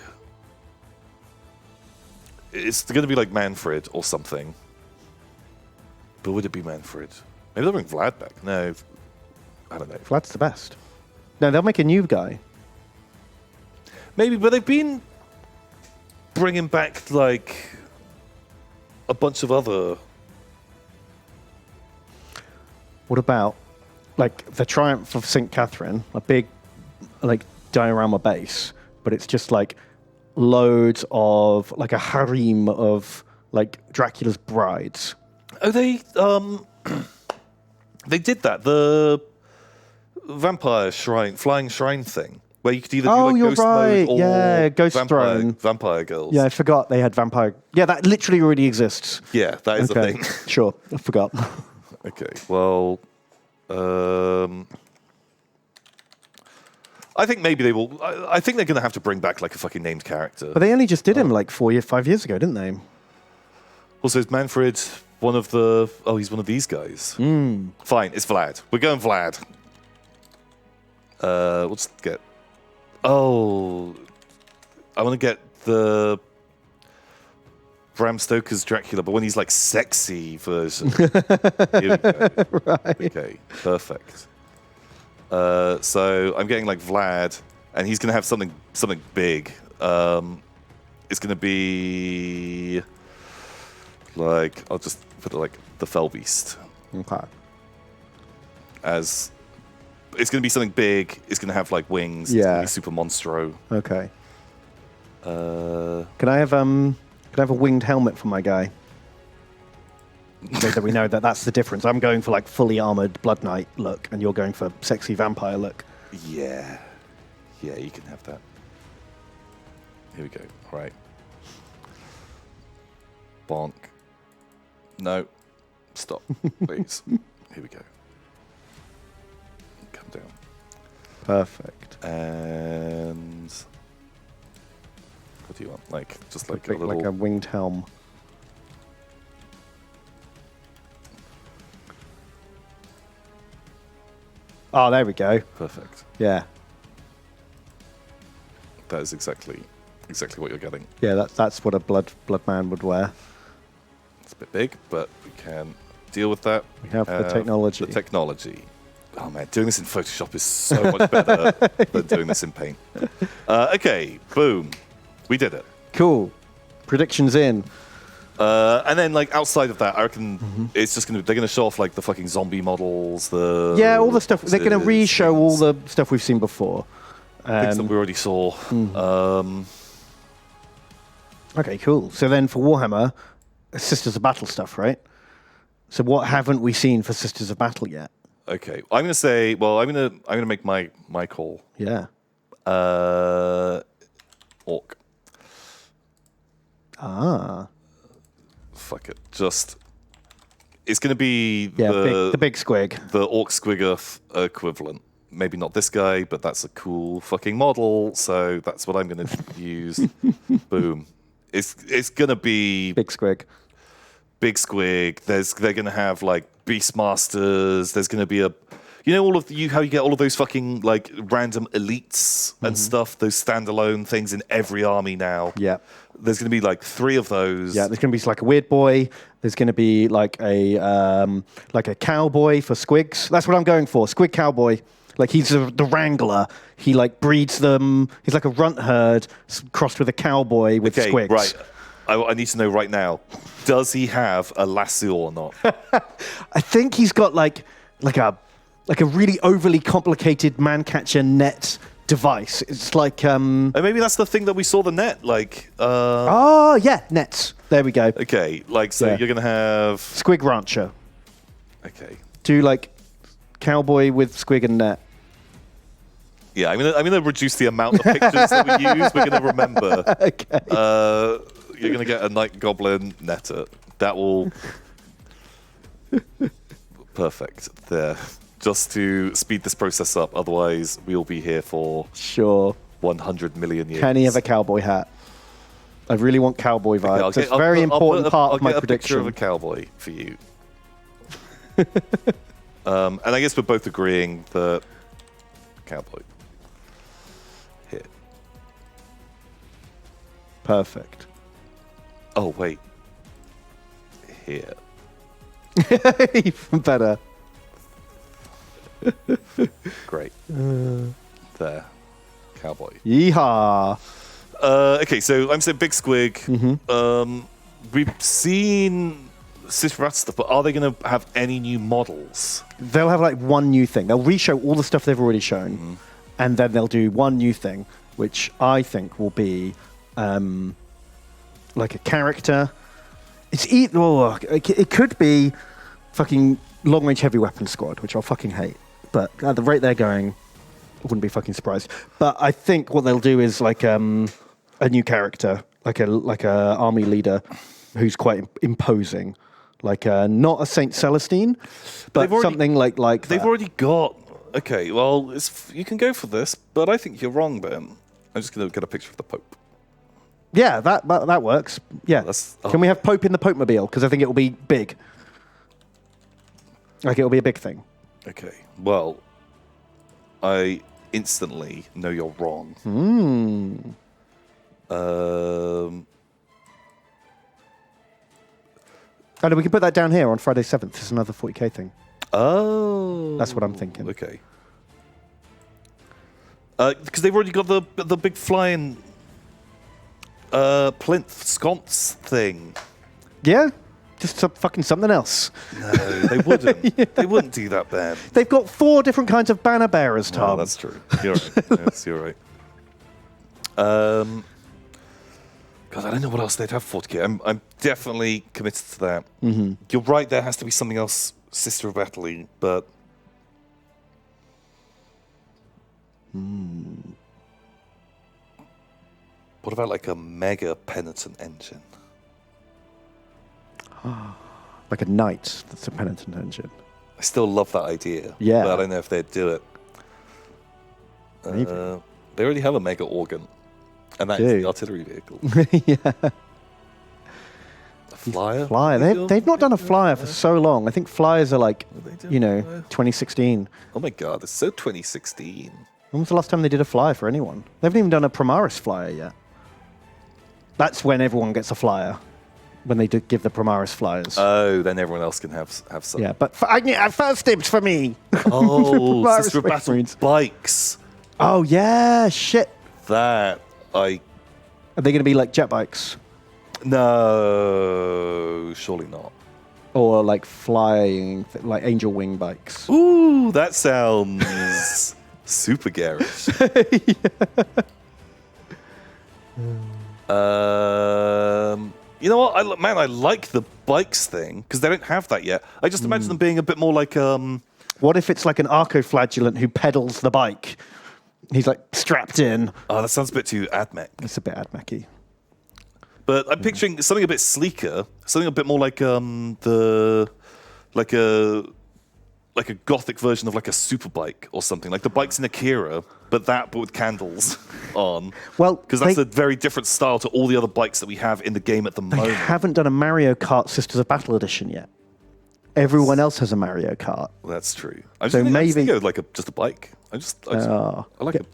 It's going to be like Manfred or something. But would it be Manfred? Maybe they'll bring Vlad back. No, I don't know. Vlad's the best. No, they'll make a new guy. Maybe, but they've been bringing back like a bunch of other. What about like the Triumph of St. Catherine, a big like diorama base, but it's just like loads of like a harem of like Dracula's brides. Oh, they did that. The vampire shrine, flying shrine thing, where you could either Oh, do like you're ghost right. mode or Yeah, Ghost vampire, Throne. vampire girls. Yeah, I forgot they had vampire. Yeah, that literally already exists. Yeah, that is a Okay, thing. sure, I forgot. Okay, well, I think maybe they will. I think they're going to have to bring back like a fucking named character. But they only just did him like 5 years ago, didn't they? Also, is Manfred one of the? Oh, he's one of these guys. Fine, it's Vlad. We're going Vlad. We'll just get. Oh, I want to get the Bram Stoker's Dracula, but when he's like sexy version. Here we go. Right. Okay, perfect. So I'm getting like Vlad, and he's going to have something big. It's going to be like I'll just put it like the Fell Beast Okay. as it's going to be something big. It's going to have like wings. It's going Yeah. to be super monstro. Okay. Can I have a winged helmet for my guy? So that we know that that's the difference. I'm going for like fully armored Blood Knight look, and you're going for sexy vampire look. Yeah, you can have that. Here we go. All right. Bonk. No. Stop, please. Here we go. Come down. Perfect. And what do you want? Like just like a Big, little like a winged helm. Oh, there we go. perfect. Yeah. That is exactly what you're getting. Yeah, that's what a blood man would wear. It's a bit big, but we can deal with that. We have the technology. The technology. Oh man, doing this in Photoshop is so much better than doing this in Paint. Okay, boom, we did it. Cool. Predictions in. And then, like outside of that, I reckon it's just they're gonna show off like the fucking zombie models, Yeah, all the stuff. They're going to re-show all the stuff we've seen before. things that we already saw. Okay, cool. So then for Warhammer, Sisters of Battle stuff, right? So what haven't we seen for Sisters of Battle yet? Okay, I'm gonna say. Well, I'm gonna make my call. Yeah. Orc. Ah. Fuck it. Just. It's gonna be Yeah, the big squig. the Orc Squiggoth equivalent. Maybe not this guy, but that's a cool fucking model. So that's what I'm gonna use. Boom. It's gonna be Big squig. big squig. They're gonna have like Beastmasters. There's gonna be all of how you get all of those fucking like random elites and stuff. Those standalone things in every army now. Yeah. There's gonna be like 3 of those. Yeah, there's going to be like a weird boy. There's going to be like a cowboy for squigs. That's what I'm going for. Squig cowboy. Like he's the wrangler. He like breeds them. He's like a runt herd crossed with a cowboy with Okay, squigs. right. I need to know right now. Does he have a lasso or not? I think he's got like a really overly complicated man catcher net device. It's like And maybe that's the thing that we saw the net. Like, oh yeah, nets. There we go. okay, like so Yeah. you're gonna have. Squig rancher. Okay. Do like cowboy with squig and net. Yeah, I'm gonna reduce the amount of pictures that we use. We're gonna remember. Okay. You're gonna get a night goblin netter. That will perfect there. Just to speed this process up. Otherwise, we'll be here for Sure. 100 million years. Can he have a cowboy hat? I really want cowboy vibes. It's a very important part of my prediction. I'll get a picture of a cowboy for you. And I guess we're both agreeing that cowboy. Here. Perfect. Oh, wait. Here. Even better. Great. There. Cowboy. Yeehaw. Okay, so I'm saying big squig. We've seen Sister Rat stuff, but are they going to have any new models? They'll have like one new thing. They'll re-show all the stuff they've already shown, and then they'll do one new thing, which I think will be like a character. It could be fucking long-range heavy weapons squad, which I'll fucking hate. But at the rate they're going, I wouldn't be fucking surprised. But I think what they'll do is like a new character, like a army leader who's quite imposing, like not a Saint Celestine, but something like They've that. already got. Okay, well, you can go for this, but I think you're wrong, Ben. I'm just going to get a picture of the Pope. Yeah, that works. Yeah. Can we have Pope in the Pope-mobile? Because I think it will be big. Like it'll be a big thing. Okay, well, I instantly know you're wrong. Oh, no, we can put that down here on Friday 7th. It's another 40k thing. Oh. That's what I'm thinking. Okay. Because they've already got the big flying plinth sconce thing. Yeah? Just fucking something else. No, they wouldn't. Yeah. They wouldn't do that, Ben. They've got 4 different kinds of banner bearers, Tom. Oh, that's true. You're right. Yes, you're right. God, I don't know what else they'd have 40k. I'm definitely committed to that. You're right, there has to be something else Sister of Battle-y, but... What about like a mega penitent engine? Like a knight that's a penitent engine. I still love that idea. Yeah. But I don't know if they'd do it. Maybe. They already have a mega organ. And that is the artillery vehicle. Yeah. A flyer? They've not done a flyer for so long. I think flyers are like, 2016. Oh my god, it's so 2016. When was the last time they did a flyer for anyone? They haven't even done a Primaris flyer yet. That's when everyone gets a flyer. When they do give the Primaris flyers. Oh, then everyone else can have some. Yeah, but first dibs for me. Oh, Primaris Sister of Space Battle Marines. bikes. Oh, yeah, shit. That, Are they going to be like jet bikes? No, surely not. Or like flying, like angel wing bikes? Ooh, that sounds super garish. You know what? I like the bikes thing because they don't have that yet. I just imagine them being a bit more like. What if it's like an arco-flagellant who pedals the bike? He's like strapped in. Oh, that sounds a bit too AdMech. It's a bit AdMech-y. But I'm picturing something a bit sleeker, something a bit more like like a gothic version of like a superbike or something, like the bikes in Akira, but with candles on. Well, because that's a very different style to all the other bikes that we have in the game at the moment. They haven't done a Mario Kart Sisters of Battle edition yet. Everyone else has a Mario Kart. Well, that's true. I So just maybe- think of like just a bike. I like it.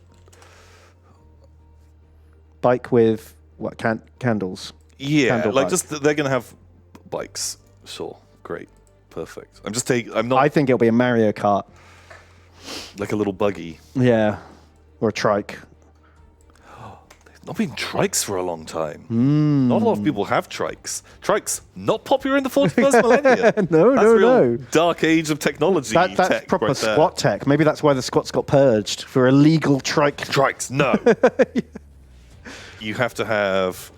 Bike with what? Candles. Yeah, Candle like bike. just they're gonna have bikes. Sure, great, perfect. I'm not I think it'll be a Mario Kart. like a little buggy. Yeah, or a trike. Not been trikes for a long time. Hmm. Not a lot of people have trikes. Trikes not popular in the 41st millennium. No, That's no, real no. Dark age of technology. That's tech proper right there. squat tech. Maybe that's why the squats got purged for illegal trike. Trikes, no. You have to have,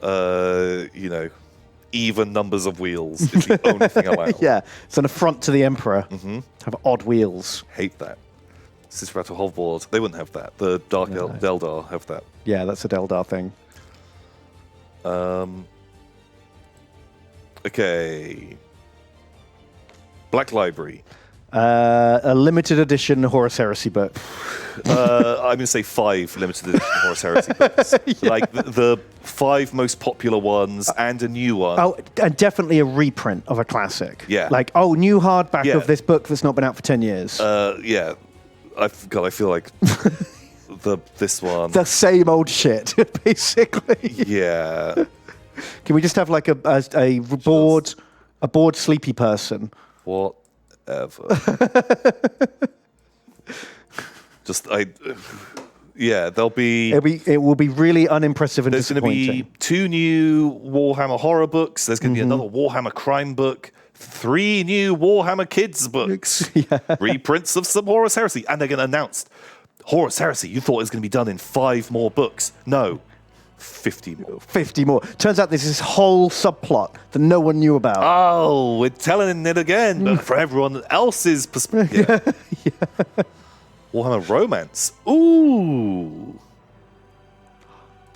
even numbers of wheels. It's the only thing allowed. Yeah, it's an affront to the Emperor. Have odd wheels. Hate that. Sister Battle hoverboard, they wouldn't have that. The Dark Eldar have that. Yeah, that's a Deldar thing. Okay. Black Library. A limited edition Horus Heresy book. I'm going to say 5 limited edition Horus Heresy books. Like the 5 most popular ones and a new one. Oh, and definitely a reprint of a classic. Yeah. Like, new hardback Yeah. of this book that's not been out for 10 years. Yeah. I feel like this one. The same old shit, basically. Yeah. Can we just have like a bored sleepy person? Whatever. There'll be. It will be really unimpressive and There's going to disappointing. be 2 new Warhammer horror books. There's going to be another Warhammer crime book. 3 new Warhammer Kids books. Reprints of some Horus Heresy. And they're going to announce Horus Heresy. You thought it was going to be done in 5 more books. No. 50 more. 50 more. Turns out there's this whole subplot that no one knew about. Oh, we're telling it again, but for everyone else's perspective. Yeah. Warhammer Romance. Ooh.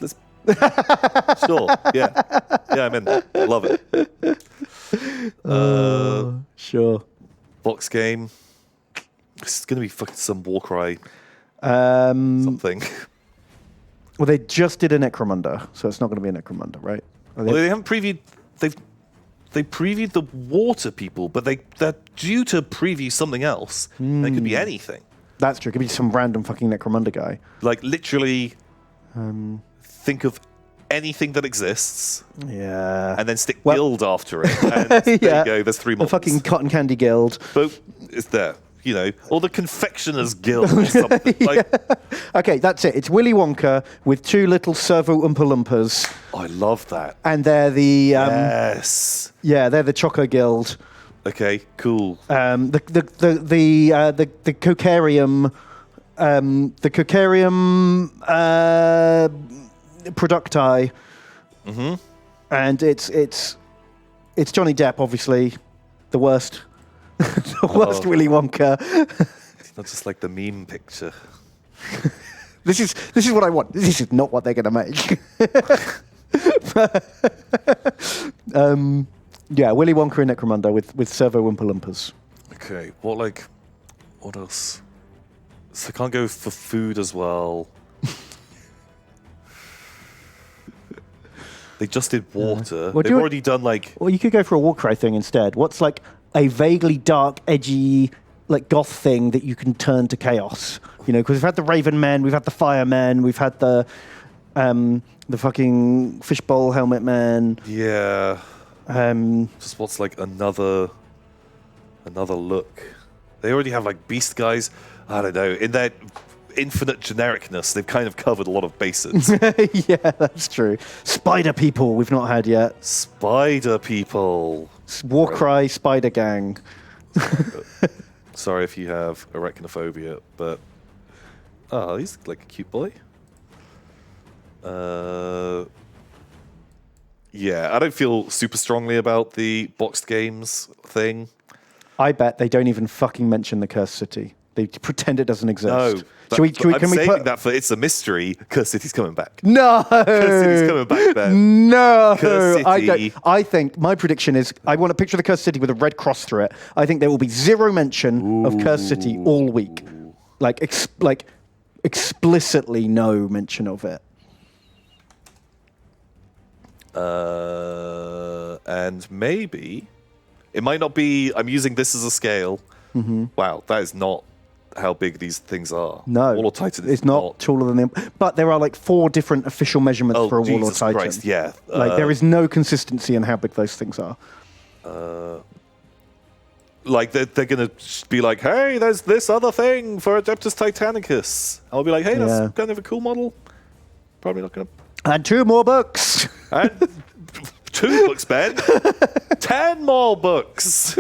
Let's. Sure. Yeah. Yeah, I'm in there. Love it. Sure. Box game. It's going to be fucking some Warcry something. Well, they just did a Necromunda, so it's not going to be a Necromunda, right? Well, they haven't previewed. They previewed the water people, but they're due to preview something else. It could be anything. That's true. It could be some random fucking Necromunda guy. Like literally, think of anything that exists, and then stick guild after it. And there you go. There's 3 more. The fucking Cotton Candy Guild. But it's there. Or the Confectioner's Guild or something. Okay, that's it. It's Willy Wonka with 2 little servo Oompa Loompas. I love that. And they're the... yes. Yeah, they're the Choco Guild. Okay, cool. The Cocarium... the Cocarium... Producti. And it's Johnny Depp, obviously. The worst... the worst Willy Wonka. It's not just like the meme picture. This is what I want. This is not what they're going to make. Yeah, Willy Wonka and Necromunda with Servo Oompa Loompas. Okay, what else? So I can't go for food as well. They just did water. Well, They've already done like... Well, you could go for a Warcry thing instead. What's like a vaguely dark, edgy, like goth thing that you can turn to chaos? You know, because we've had the Raven Men, we've had the Firemen, we've had the fucking fishbowl helmet man. Yeah. Just what's like another look. They already have like beast guys. I don't know. In their infinite genericness, they've kind of covered a lot of bases. Yeah, that's true. Spider people we've not had yet. Spider people. Warcry Spider Gang. Sorry if you have arachnophobia, but he's like a cute boy. Yeah, I don't feel super strongly about the boxed games thing. I bet they don't even fucking mention the Cursed City. They pretend it doesn't exist. No. I'm saving that for It's a Mystery. Cursed City's coming back. No! Cursed City's coming back, Ben. No! Cursed City. I think, my prediction is, I want a picture of the Cursed City with a red cross through it. I think there will be zero mention of Cursed City all week. Like explicitly no mention of it. And maybe... It might not be... I'm using this as a scale. Mm-hmm. Wow, that is not how big these things are. No. Warlord Titan is it's not taller than them. But there are like 4 different official measurements for a Warlord Jesus Titan. Christ, yeah. Like there is no consistency in how big those things are. Like they're going to be like, hey, there's this other thing for Adeptus Titanicus. I'll be like, hey, that's kind of a cool model. Probably not going to... And 2 more books. And 2 books, Ben. 10 more books.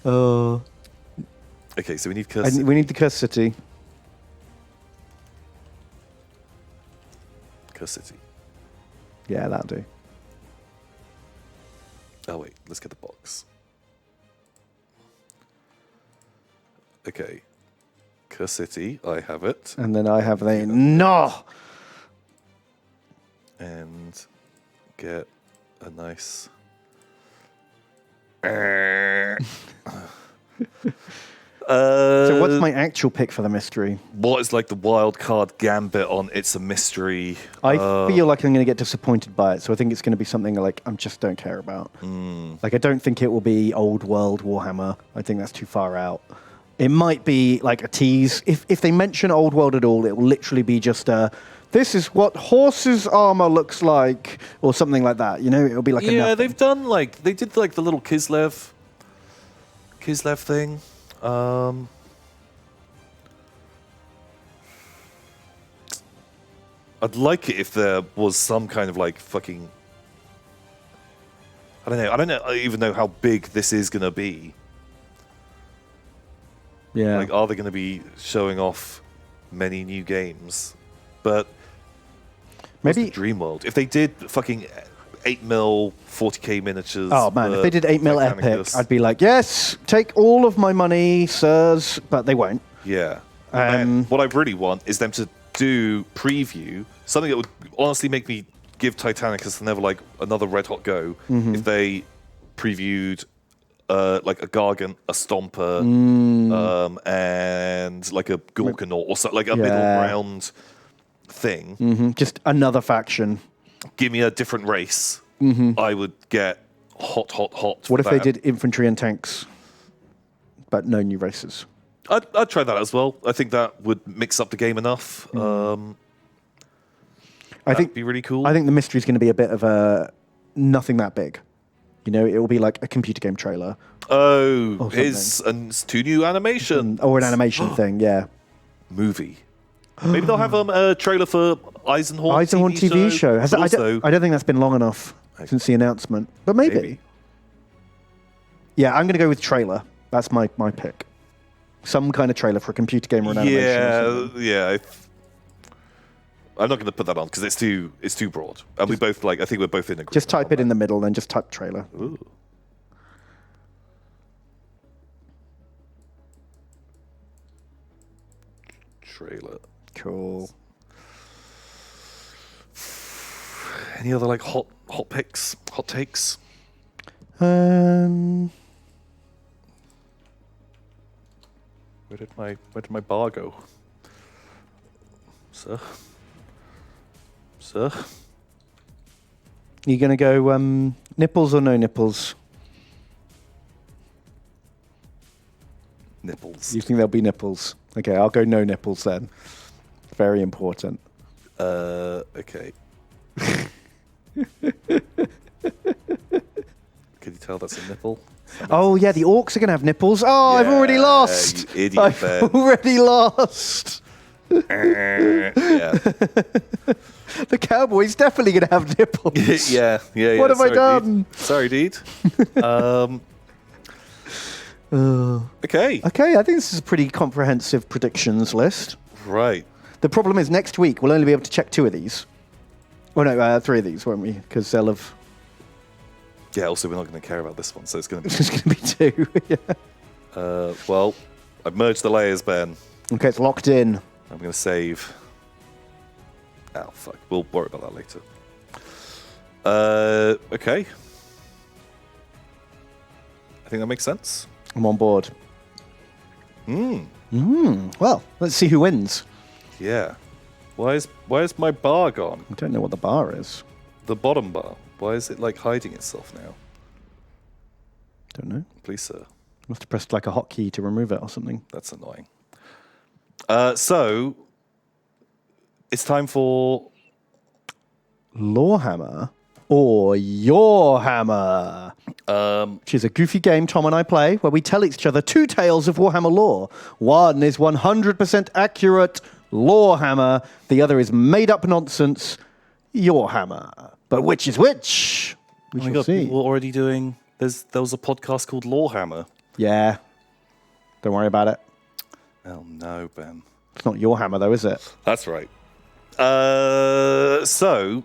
Oh. Okay, so we need Cursed City. We need the Cursed City. Cursed City. Yeah, that'll do. Oh, wait. Let's get the box. Okay. Cursed City. I have it. And then I have the... No! And get a nice... So what's my actual pick for the mystery? What is like the wild card gambit on It's a Mystery? I feel like I'm going to get disappointed by it, so I think it's going to be something like I just don't care about. Like I don't think it will be old world Warhammer. I think that's too far out. It might be like a tease. If they mention old world at all, it will literally be just this is what horse's armor looks like, or something like that. You know, it'll be like they've done like they did like the little Kislev thing. I'd like it if there was some kind of like fucking... I don't even know how big this is going to be. Yeah. Like, are they going to be showing off many new games? But maybe the dream world. If they did fucking 8mm 40k miniatures. Oh man, if they did 8mm epic, I'd be like, yes, take all of my money, sirs. But they won't. Yeah. And what I really want is them to do preview, something that would honestly make me give Titanicus another red hot go. If they previewed like a Gargant, a Stomper, and like a Gorkanaut, or so, like a middle ground thing. Just another faction. Give me a different race. I would get hot. What if they did infantry and tanks, but no new races? I'd try that as well. I think that would mix up the game enough. I think it'd be really cool. I think the mystery is going to be a bit of a nothing that big. You know, it will be like a computer game trailer. Oh, it's 2 new animations. Or an animation thing, yeah. Movie. Maybe they'll have a trailer for Eisenhorn TV show. I don't think that's been long enough since the announcement. But maybe. Yeah, I'm going to go with trailer. That's my pick. Some kind of trailer for a computer game or an animation. Yeah. I'm not going to put that on because it's too broad. And we both I think we're both in agreement. Just type it in the middle and just type trailer. Ooh. Trailer. Cool. Any other hot picks, hot takes? Where did my bar go? Sir? You going to go nipples or no nipples? Nipples. You think there'll be nipples? Okay, I'll go no nipples then. Very important. Okay. Can you tell that's a nipple? Oh, yeah, the orcs are going to have nipples. Oh, I've already lost. You idiot, I've Ben. already lost. Yeah. The cowboy's definitely going to have nipples. yeah. What have I Sorry, done? Dude. Sorry, dude. Okay. Okay, I think this is a pretty comprehensive predictions list. Right. The problem is next week we'll only be able to check 2 of these. Well, no, 3 of these, won't we? Because they'll have... Yeah, also, we're not going to care about this one, so it's going to be... It's going to be 2, yeah. Well, I've merged the layers, Ben. Okay, it's locked in. I'm going to save... Oh, fuck. We'll worry about that later. Okay. I think that makes sense. I'm on board. Well, let's see who wins. Yeah. Why is my bar gone? I don't know what the bar is. The bottom bar. Why is it, like, hiding itself now? Don't know. Please, sir. Must have pressed like a hotkey to remove it or something. That's annoying. So, it's time for... Lorehammer or Your Hammer, which is a goofy game Tom and I play where we tell each other 2 tales of Warhammer lore. One is 100% accurate Lorehammer. The other is made-up nonsense Your Hammer. But which is which? We shall see. People are already doing... There was a podcast called Lorehammer. Yeah. Don't worry about it. Oh, no, Ben. It's not Your Hammer, though, is it? That's right. So,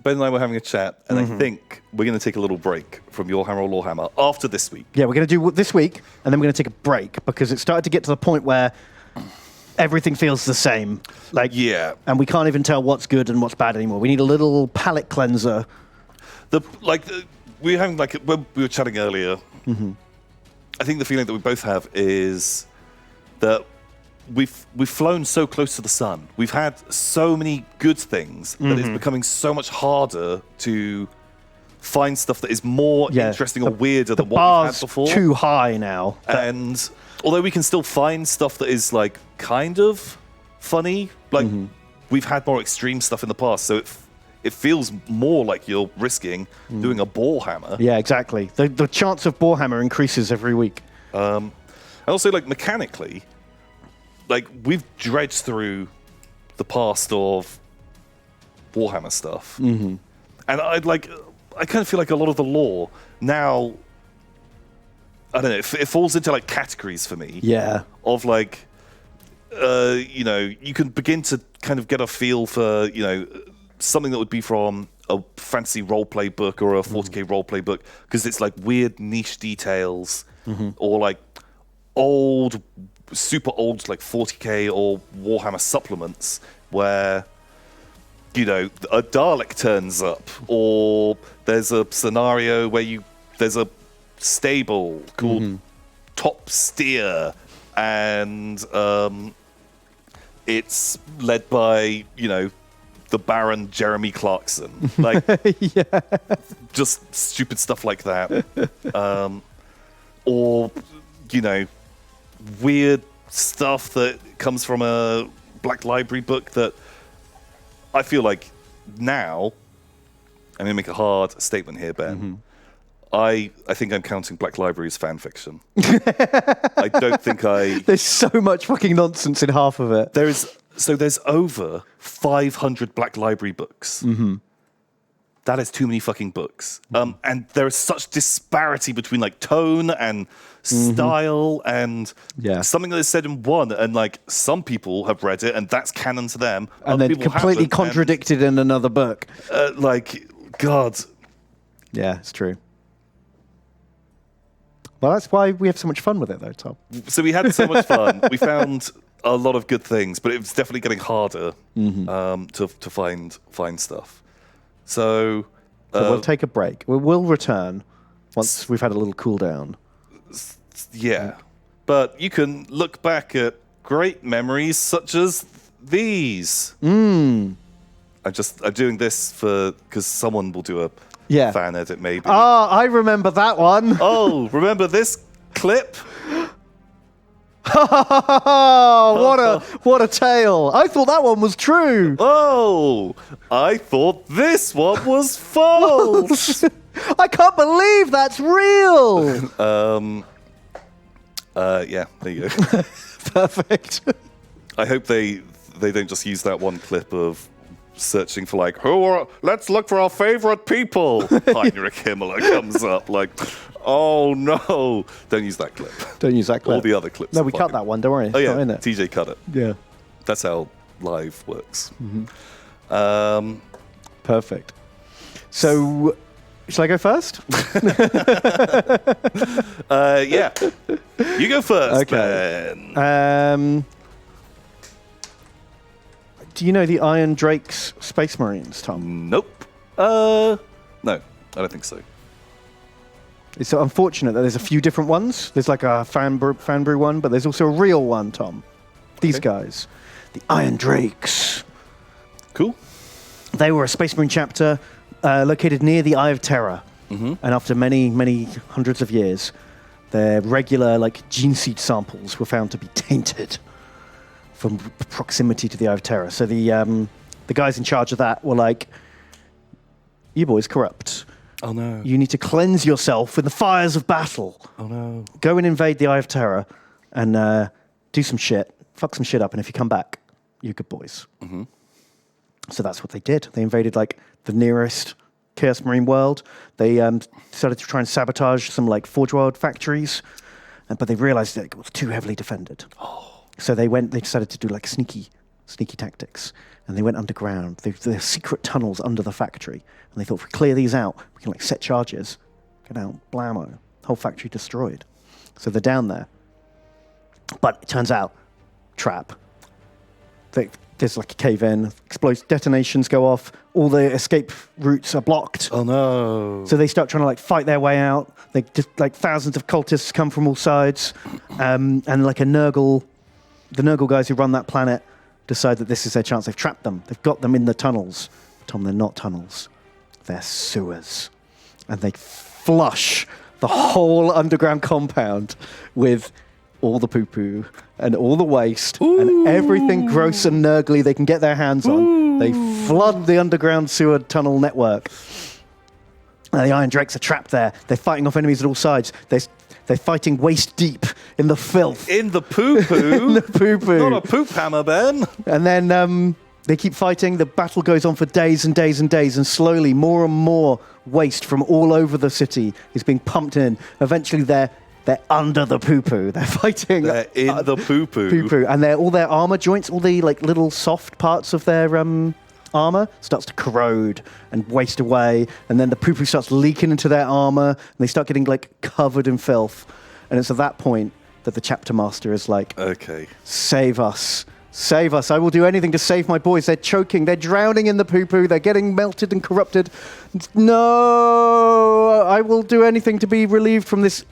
Ben and I were having a chat, and I think we're going to take a little break from Your Hammer or Lorehammer after this week. Yeah, we're going to do this week, and then we're going to take a break because it started to get to the point where everything feels the same. Like, Yeah. and we can't even tell what's good and what's bad anymore. We need a little palate cleanser. We were having, like, when we were chatting earlier, I think the feeling that we both have is that we've flown so close to the sun. We've had so many good things that it's becoming so much harder to find stuff that is more interesting or weirder than what we've had before. The bar's too high now. And although we can still find stuff that is, like, kind of funny, like, we've had more extreme stuff in the past, so it feels more like you're risking doing a bore hammer. Yeah, exactly. The chance of bore hammer increases every week. And also, like, mechanically, like, we've dredged through the past of Warhammer stuff. And I kind of feel like a lot of the lore now, I don't know, it falls into, like, categories for me. Yeah. Of, like, you can begin to kind of get a feel for, something that would be from a fantasy roleplay book or a 40k roleplay book, because it's, like, weird niche details or, like, super old, like 40k or Warhammer supplements where, a Dalek turns up, or there's a scenario where there's a stable called Top Steer, and it's led by, the Baron Jeremy Clarkson. Like, just stupid stuff like that. Or, weird stuff that comes from a Black Library book that I feel like now, I'm going to make a hard statement here, Ben. I think I'm counting Black Library as fan fiction. I don't think There's so much fucking nonsense in half of it. There's over 500 Black Library books. That is too many fucking books. And there is such disparity between, like, tone and style and something that is said in one, and, like, some people have read it and that's canon to them. And then completely contradicted in another book. God. Yeah, it's true. Well, that's why we have so much fun with it, though, Tom. So we had so much fun. We found a lot of good things, but it was definitely getting harder to find stuff. So we'll take a break. We'll return once we've had a little cool down. Yeah. But you can look back at great memories such as these. I'm doing this because someone will do a fan edit maybe. I remember that one. Oh, remember this clip? What a tale. I thought that one was true. Oh, I thought this one was false. I can't believe that's real. Yeah, there you go. Perfect. I hope they don't just use that one clip of searching for like, let's look for our favorite people. Heinrich Himmler comes up like, oh no. Don't use that clip. Don't use that clip. All the other clips. No, we cut that one, don't worry. Oh yeah, not in it. TJ cut it. Yeah. That's how live works. Perfect. So, shall I go first? Yeah. You go first, Okay. Ben. Do you know the Iron Drake's Space Marines, Tom? Nope. No, I don't think so. It's unfortunate that there's a few different ones. There's like a fan brew one, but there's also a real one, Tom. These guys. The Iron Drakes. Cool. They were a Space Marine chapter located near the Eye of Terror. And after many, many hundreds of years, their regular gene seed samples were found to be tainted from proximity to the Eye of Terror. So the guys in charge of that were like, you boys corrupt. Oh no. You need to cleanse yourself in the fires of battle. Oh no. Go and invade the Eye of Terror and do some shit. Fuck some shit up, and if you come back, you're good boys. So that's what they did. They invaded the nearest Chaos Marine world. They started to try and sabotage some Forge World factories, but they realized that it was too heavily defended. So they decided to do sneaky tactics, and they went underground. There's secret tunnels under the factory, and they thought, if we clear these out, we can set charges, get out, blammo, whole factory destroyed. So they're down there. But it turns out, trap. There's a cave in, explodes, detonations go off, all the escape routes are blocked. Oh no. So they start trying to fight their way out. They just thousands of cultists come from all sides, and the Nurgle guys who run that planet decide that this is their chance. They've trapped them. They've got them in the tunnels. Tom, they're not tunnels. They're sewers. And they flush the whole underground compound with all the poo-poo and all the waste and everything gross and nurgly they can get their hands on. They flood the underground sewer tunnel network. And the Iron Drakes are trapped there. They're fighting off enemies at all sides. They're fighting waist deep in the filth. In the poo-poo? In the poo-poo. Not a poop hammer, Ben. And then they keep fighting. The battle goes on for days and days and days, and slowly more and more waste from all over the city is being pumped in. Eventually they're under the poo-poo. They're fighting. They're in the poo-poo. Poo-poo. And all their armor joints, all the little soft parts of their armor starts to corrode and waste away. And then the poo-poo starts leaking into their armor, and they start getting covered in filth. And it's at that point that the chapter master is like, okay, save us. Save us. I will do anything to save my boys. They're choking. They're drowning in the poo-poo. They're getting melted and corrupted. No! I will do anything to be relieved from this,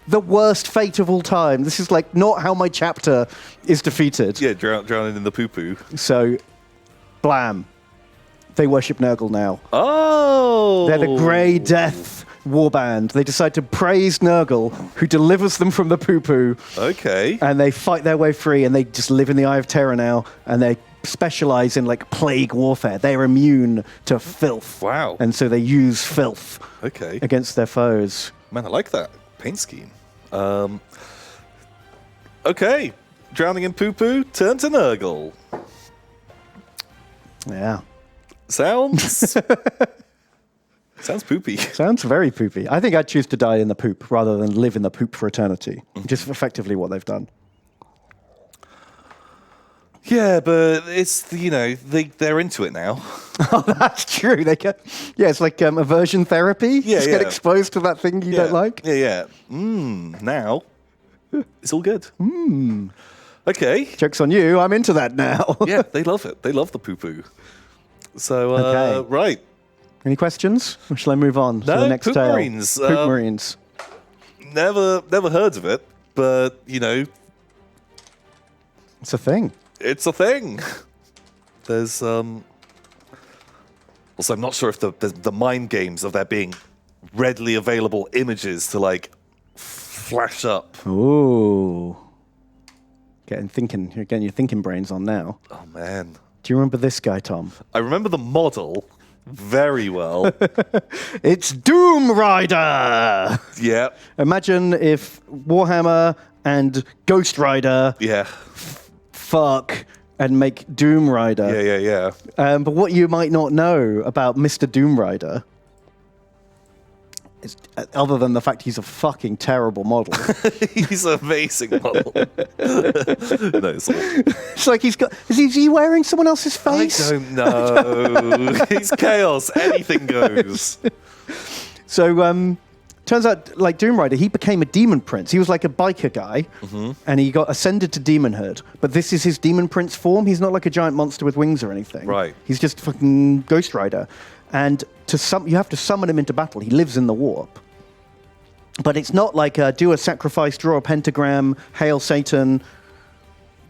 the worst fate of all time. This is not how my chapter is defeated. Yeah, drowning in the poo-poo. So, blam. They worship Nurgle now. Oh! They're the Grey Death warband. They decide to praise Nurgle, who delivers them from the poo-poo. Okay. And they fight their way free, and they just live in the Eye of Terror now, and they specialize in plague warfare. They're immune to filth. Wow. And so they use filth against their foes. Man, I like that paint scheme. Okay. Drowning in poo-poo, turn to Nurgle. Yeah. Sounds poopy. Sounds very poopy. I think I'd choose to die in the poop rather than live in the poop for eternity, which is effectively what they've done. Yeah, but it's, they're into it now. Oh, that's true. It's like aversion therapy. Just get exposed to that thing you don't like. Yeah. Now, it's all good. Okay. Joke's on you. I'm into that now. Yeah, they love it. They love the poo-poo. So, right. Any questions? Or shall I move on to the next Poop tale? Marines. Poop Marines. Never heard of it, but, It's a thing. it's a thing. There's, also, I'm not sure if the mind games of there being readily available images to, like, flash up. Ooh. You're getting your thinking brains on now. Oh, man. Do you remember this guy, Tom? I remember the model very well. It's Doom Rider! Yeah. Imagine if Warhammer and Ghost Rider Yeah. fuck and make Doom Rider. Yeah. But what you might not know about Mr. Doom Rider is, other than the fact he's a fucking terrible model. He's an amazing model. No, it's awful. It's like is he wearing someone else's I face? don't know. He's chaos. Anything goes. So, turns out, like Doom Rider, he became a demon prince. He was like a biker guy, and he got ascended to demonhood. But this is his demon prince form. He's not like a giant monster with wings or anything. Right. He's just fucking Ghost Rider. And you have to summon him into battle. He lives in the warp. But it's not like do a sacrifice, draw a pentagram, hail Satan,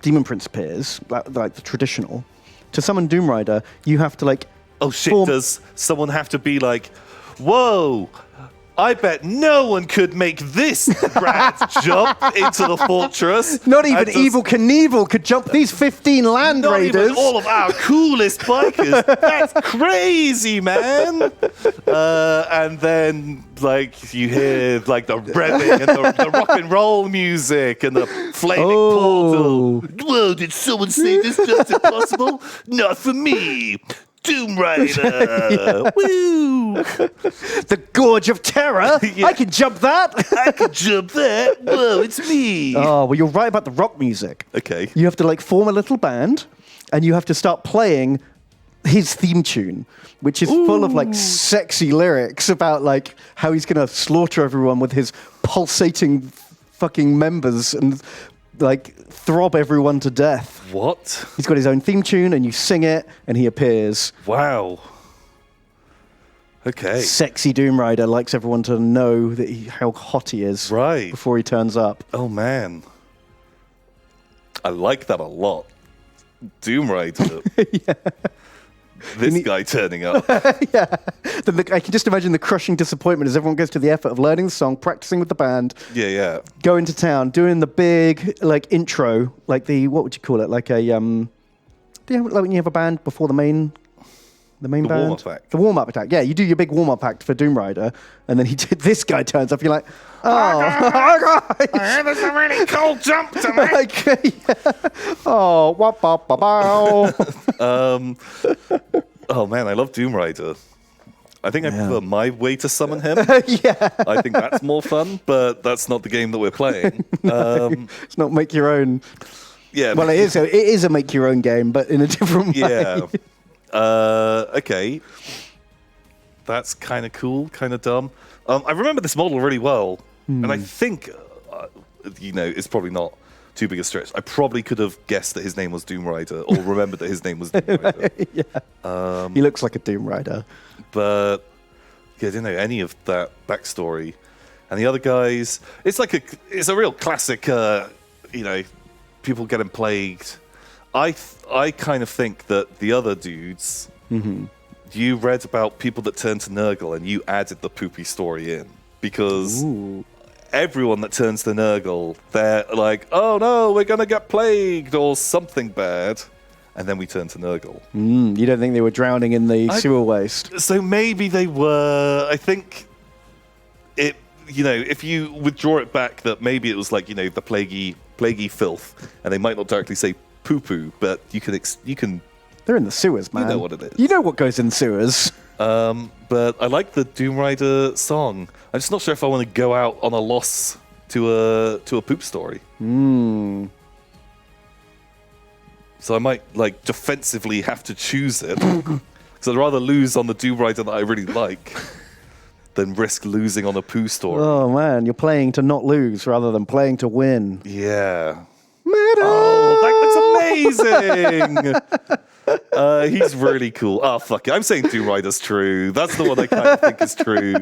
demon prince appears, like the traditional. To summon Doom Rider, you have to like... Oh shit, does someone have to be like, whoa, I bet no one could make this rat jump into the fortress. Not even Evil Knievel could jump these 15 land Not raiders. even all of our coolest bikers. That's crazy, man. And then, like, you hear, like, the revving and the rock and roll music and the flaming portal. Whoa, did someone say this just impossible? Not for me. Doom Rider! Woo! The Gorge of Terror? Yeah. I can jump that! I can jump that! Whoa, it's me! Oh, well, you're right about the rock music. Okay. You have to, like, form a little band, and you have to start playing his theme tune, which is full of, like, sexy lyrics about, like, how he's going to slaughter everyone with his pulsating fucking members and, like, throb everyone to death. What? He's got his own theme tune, and you sing it, and he appears. Wow. Okay. Sexy Doom Rider likes everyone to know that how hot he is Right. before he turns up. Oh, man. I like that a lot. Doom Rider. Yeah. This guy turning up. Yeah. I can just imagine the crushing disappointment as everyone goes to the effort of learning the song, practicing with the band, Yeah. going to town, doing the big, like, intro, like what would you call it? Like a, do you have, like when you have a band before the main band? warm-up act. The warm-up act. Yeah, you do your big warm-up act for Doom Rider, and then this guy turns up, you're like, oh, There's a really cool jump to me. like, yeah. Oh, wop, bop, ba, bow. Oh, man, I love Doom Rider. I think I prefer my way to summon him. Yeah. I think that's more fun, but that's not the game that we're playing. It's not make your own. Yeah. Well, it is a make your own game, but in a different way. Yeah. Okay. That's kind of cool, kind of dumb. I remember this model really well, and I think, it's probably not too big a stretch. I probably could have guessed that his name was Doom Rider, or remembered that his name was Doom Rider. Yeah. He looks like a Doom Rider. But yeah, I didn't know any of that backstory. And the other guys, it's a real classic. People getting plagued. I kind of think that the other dudes, you read about people that turned to Nurgle, and you added the poopy story in because everyone that turns to Nurgle, they're like, oh no, we're gonna get plagued or something bad. And then we turn to Nurgle. You don't think they were drowning in the sewer waste? So maybe they were. I think it. If you withdraw it back, that maybe it was like the plaguey filth, and they might not directly say poo poo, but you can. They're in the sewers, man. You know what it is. You know what goes in sewers. But I like the Doom Rider song. I'm just not sure if I want to go out on a loss to a poop story. So I might defensively have to choose it. Because I'd rather lose on the Doom Rider that I really like than risk losing on a poo story. Oh man, you're playing to not lose rather than playing to win. Yeah. Man Oh, that looks amazing. He's really cool. Oh, fuck it. I'm saying Doom Rider's true. That's the one I kind of think is true.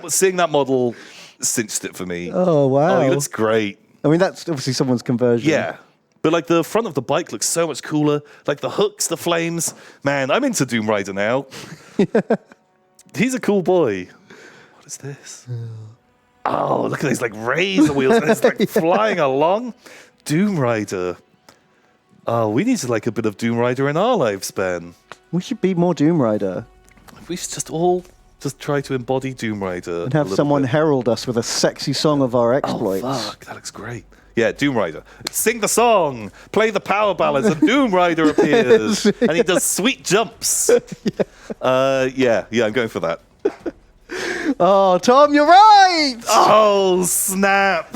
Seeing that model cinched it for me. Oh, wow. Oh, he looks great. I mean, that's obviously someone's conversion. Yeah. But like the front of the bike looks so much cooler. Like the hooks, the flames. Man, I'm into Doom Rider now. He's a cool boy. What is this? Oh, look at these like razor wheels. And it's like flying along. Doom Rider. Oh, we need like a bit of Doom Rider in our lives, Ben. We should be more Doom Rider. We should just all try to embody Doom Rider. And have someone herald us with a sexy song of our exploits. Oh, fuck. That looks great. Yeah, Doom Rider. Sing the song, play the power ballads, and Doom Rider appears. And he does sweet jumps. Yeah, I'm going for that. Oh, Tom, you're right! Oh, snap.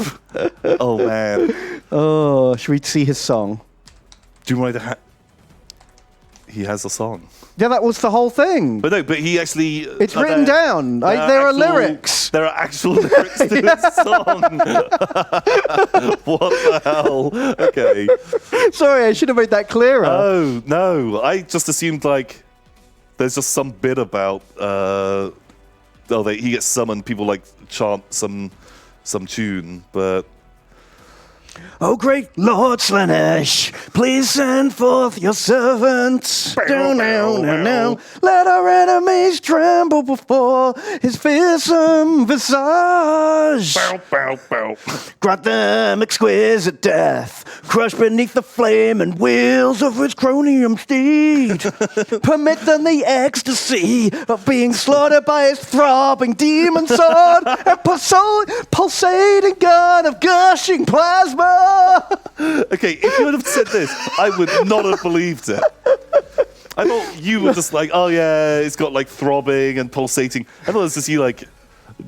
Oh, man. Oh, should we see his song? Doom Rider he has a song. Yeah, that was the whole thing. But no, but he actually... It's written down. There are lyrics. There are actual lyrics to his song. What the hell? Okay. Sorry, I should have made that clearer. Oh, no. I just assumed, like, there's just some bit about... he gets summoned, people, like, chant some tune, but... Oh, great Lord Slanesh, please send forth your servants. Let our enemies tremble before his fearsome visage. Grant them exquisite death, crushed beneath the flame and wheels of his chromium steed. Permit them the ecstasy of being slaughtered by his throbbing demon sword and pulsating gun of gushing plasma. Okay, if you would have said this, I would not have believed it. I thought you were just like, oh yeah, it's got like throbbing and pulsating. I thought it was just you like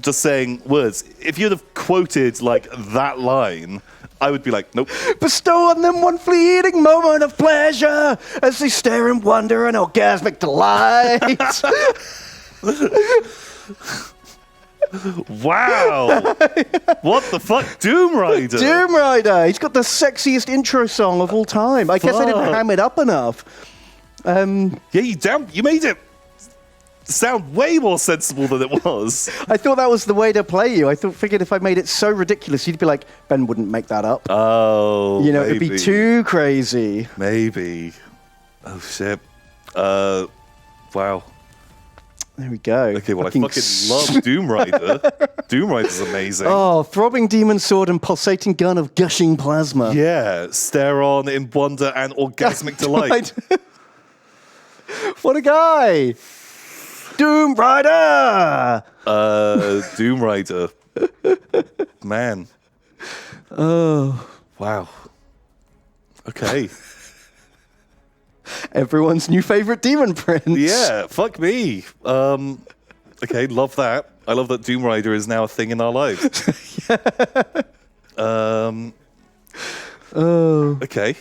just saying words. If you'd have quoted like that line, I would be like, nope. Bestow on them one fleeting moment of pleasure as they stare in wonder and orgasmic delight. Wow. What the fuck? Doom Rider. Doom Rider. He's got the sexiest intro song of all time. I guess I didn't ham it up enough. Yeah, you made it sound way more sensible than it was. I thought that was the way to play you. Figured if I made it so ridiculous, you'd be like, Ben wouldn't make that up. Oh, maybe. It'd be too crazy. Maybe. Oh, shit. Wow. There we go. Okay, well, I fucking love Doom Rider. Doom Rider's amazing. Oh, throbbing demon sword and pulsating gun of gushing plasma. Yeah, stare on in wonder and orgasmic delight. What a guy! Doom Rider! Doom Rider. Man. Oh. Wow. Okay. Everyone's new favorite demon prince. Yeah, fuck me. Okay, love that. I love that Doom Rider is now a thing in our lives. Okay.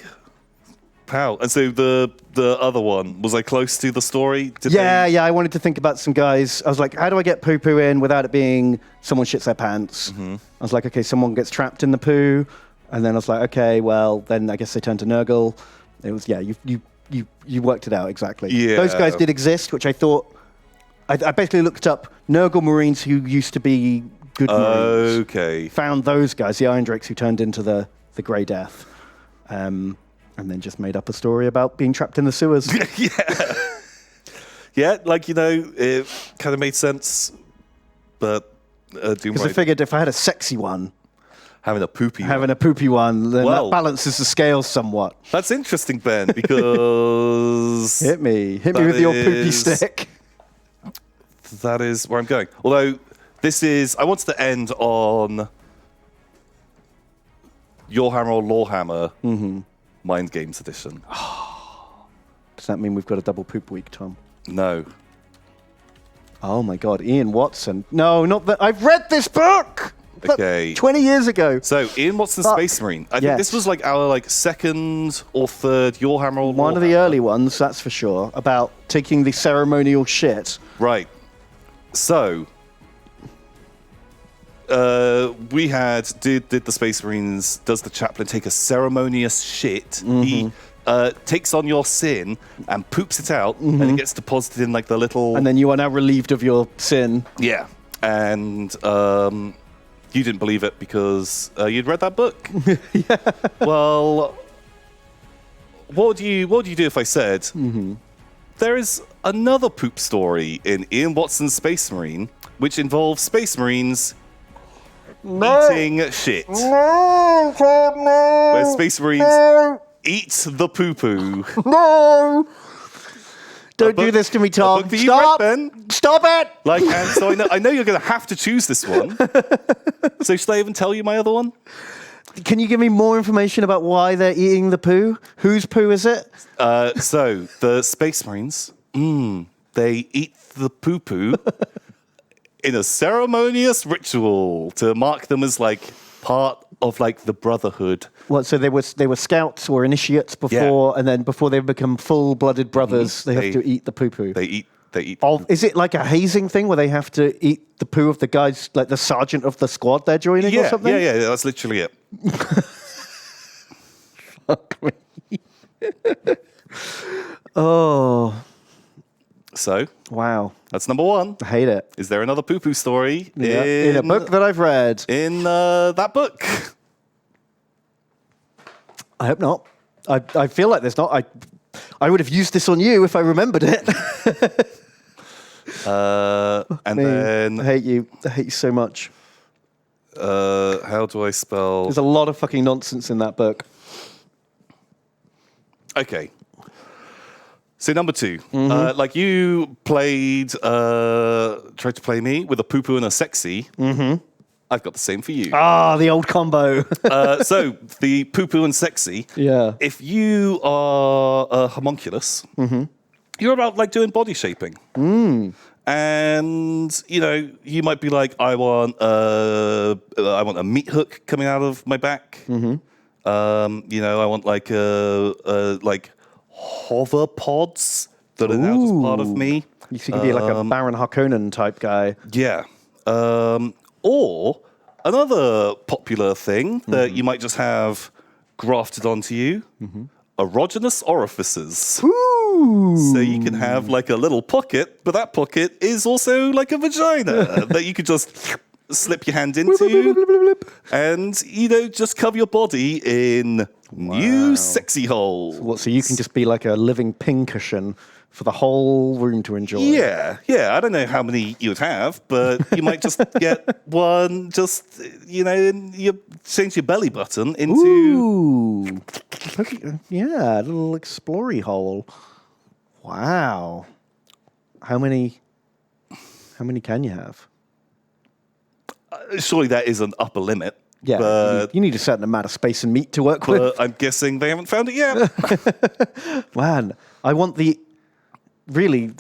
Pow. And so the other one, was I close to the story? Yeah, I wanted to think about some guys. I was like, how do I get poo-poo in without it being someone shits their pants? Mm-hmm. I was like, okay, someone gets trapped in the poo. And then I was like, okay, well, then I guess they turn to Nurgle. It was, you worked it out exactly. Yeah. Those guys did exist, which I thought... I basically looked up Nurgle Marines who used to be good Marines. Okay. Found those guys, the Iron Drakes who turned into the Grey Death. And then just made up a story about being trapped in the sewers. Yeah. Yeah, like, it kind of made sense. But Doom Rider... Because I figured if I had a sexy one... Having a poopy one, then that balances the scales somewhat. That's interesting, Ben, because... Hit me with your poopy stick. That is where I'm going. Although, I wanted to end on Your Hammer or Lorehammer Mind Games Edition. Does that mean we've got a double poop week, Tom? No. Oh my God, Ian Watson. No, not that. I've read this book! Okay. 20 years ago. So, Ian Watson, Space Marine. I think this was like our second or third Your Hammer or Lorehammer. One of the early ones, that's for sure, about taking the ceremonial shit. Right. So, we did the Space Marines, does the chaplain take a ceremonious shit? He takes on your sin and poops it out, and it gets deposited in like the little... And then you are now relieved of your sin. Yeah. And you didn't believe it because you'd read that book. Yeah. Well, what would you do if I said, there is another poop story in Ian Watson's Space Marine, which involves Space Marines eating shit. No, Tom, no. Where Space Marines eat the poo-poo. No! Don't do this to me, Tom. That you Stop! read, Ben. Stop it! Like, and so I know you're going to have to choose this one. So should I even tell you my other one? Can you give me more information about why they're eating the poo? Whose poo is it? So the Space Marines, they eat the poo-poo in a ceremonious ritual to mark them as like part of like the Brotherhood. What? So they were scouts or initiates before, and then before they become full-blooded brothers, they have to eat the poo-poo. They eat. Is it like a hazing thing where they have to eat the poo of the guys, like the sergeant of the squad they're joining or something? Yeah, that's literally it. Fuck me. Oh. So, wow. That's number one. I hate it. Is there another poo-poo story In a book that I've read? In that book? I hope not. I feel like there's not. I would have used this on you if I remembered it. Then I hate you. I hate you so much. how do I spell? There's a lot of fucking nonsense in that book. Okay. So number two, like you tried to play me with a poo-poo and a sexy. I've got the same for you. Ah, the old combo. So the poo-poo and sexy. Yeah. If you are a homunculus, you're about like doing body shaping. And you might be like, I want a meat hook coming out of my back. I want like hover pods that are now just part of me. You could be like a Baron Harkonnen type guy. Yeah. Or another popular thing that you might just have grafted onto you, erogenous orifices. Ooh. So you can have like a little pocket, but that pocket is also like a vagina that you could just slip your hand into and, just cover your body in new sexy holes. What, so you can just be like a living pincushion for the whole room to enjoy. Yeah. I don't know how many you would have, but you might just get one, and you change your belly button into... Ooh. Yeah, a little explory hole. Wow. How many can you have? Surely that is an upper limit. Yeah, but, you need a certain amount of space and meat to work with. But I'm guessing they haven't found it yet. Man, I want the do you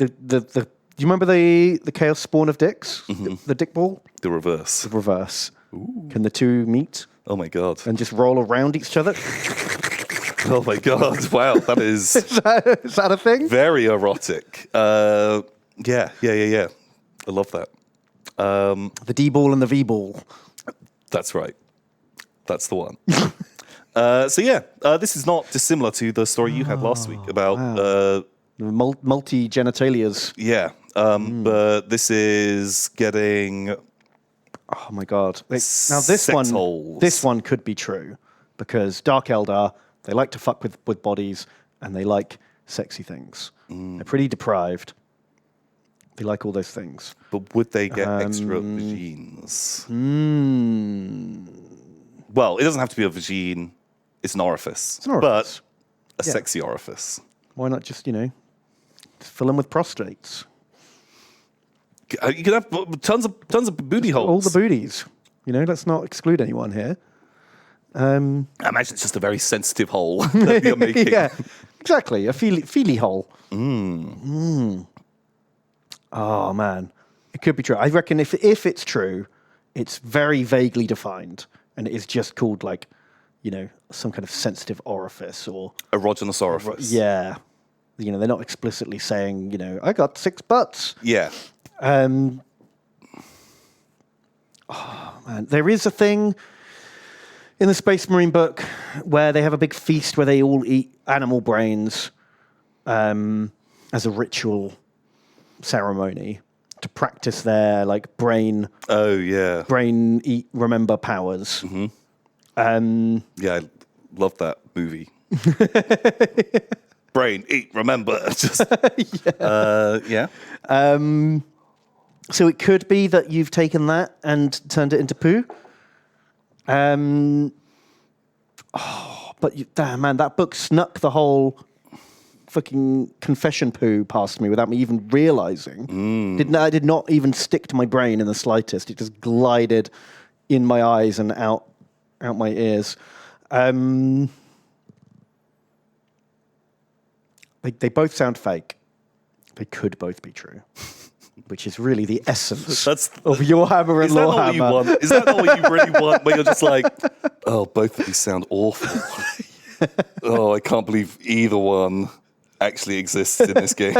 remember the Chaos Spawn of Dicks? The dick ball? The reverse. The reverse. Ooh. Can the two meet? Oh my god. And just roll around each other? Oh my god. Wow, that is... Is that a thing? Very erotic. Yeah. I love that. The D ball and the V ball. That's right. That's the one. This is not dissimilar to the story you had last week about... multi-genitalias. Yeah, but this is getting... Oh my god! Now holes. This one could be true because Dark Eldar, they like to fuck with bodies and they like sexy things. They're pretty deprived. They like all those things. But would they get extra vagines? Well, it doesn't have to be a vagine. It's an orifice. It's an orifice. But a sexy orifice. Why not just fill them with prostrates? You could have tons of booty holes. All the booties. Let's not exclude anyone here. I imagine it's just a very sensitive hole that you're making. Yeah, exactly. A feely hole. Oh, man. It could be true. I reckon if it's true, it's very vaguely defined. And it is just called, some kind of sensitive orifice or... Erogenous orifice. Yeah. They're not explicitly saying, I got 6 butts. Yeah. Oh, And there is a thing in the Space Marine book where they have a big feast where they all eat animal brains as a ritual ceremony to practice their like brain eat remember powers. Yeah, I love that movie. Brain eat remember. Just yeah. So it could be that you've taken that and turned it into poo. But damn man, that book snuck the whole fucking confession poo past me without me even realizing. I did not even stick to my brain in the slightest. It just glided in my eyes and out my ears. They both sound fake. They could both be true, which is really the essence of Warhammer and Lorehammer. Is that not what you really want? Where you're just like, oh, both of these sound awful. Oh, I can't believe either one actually exists in this game.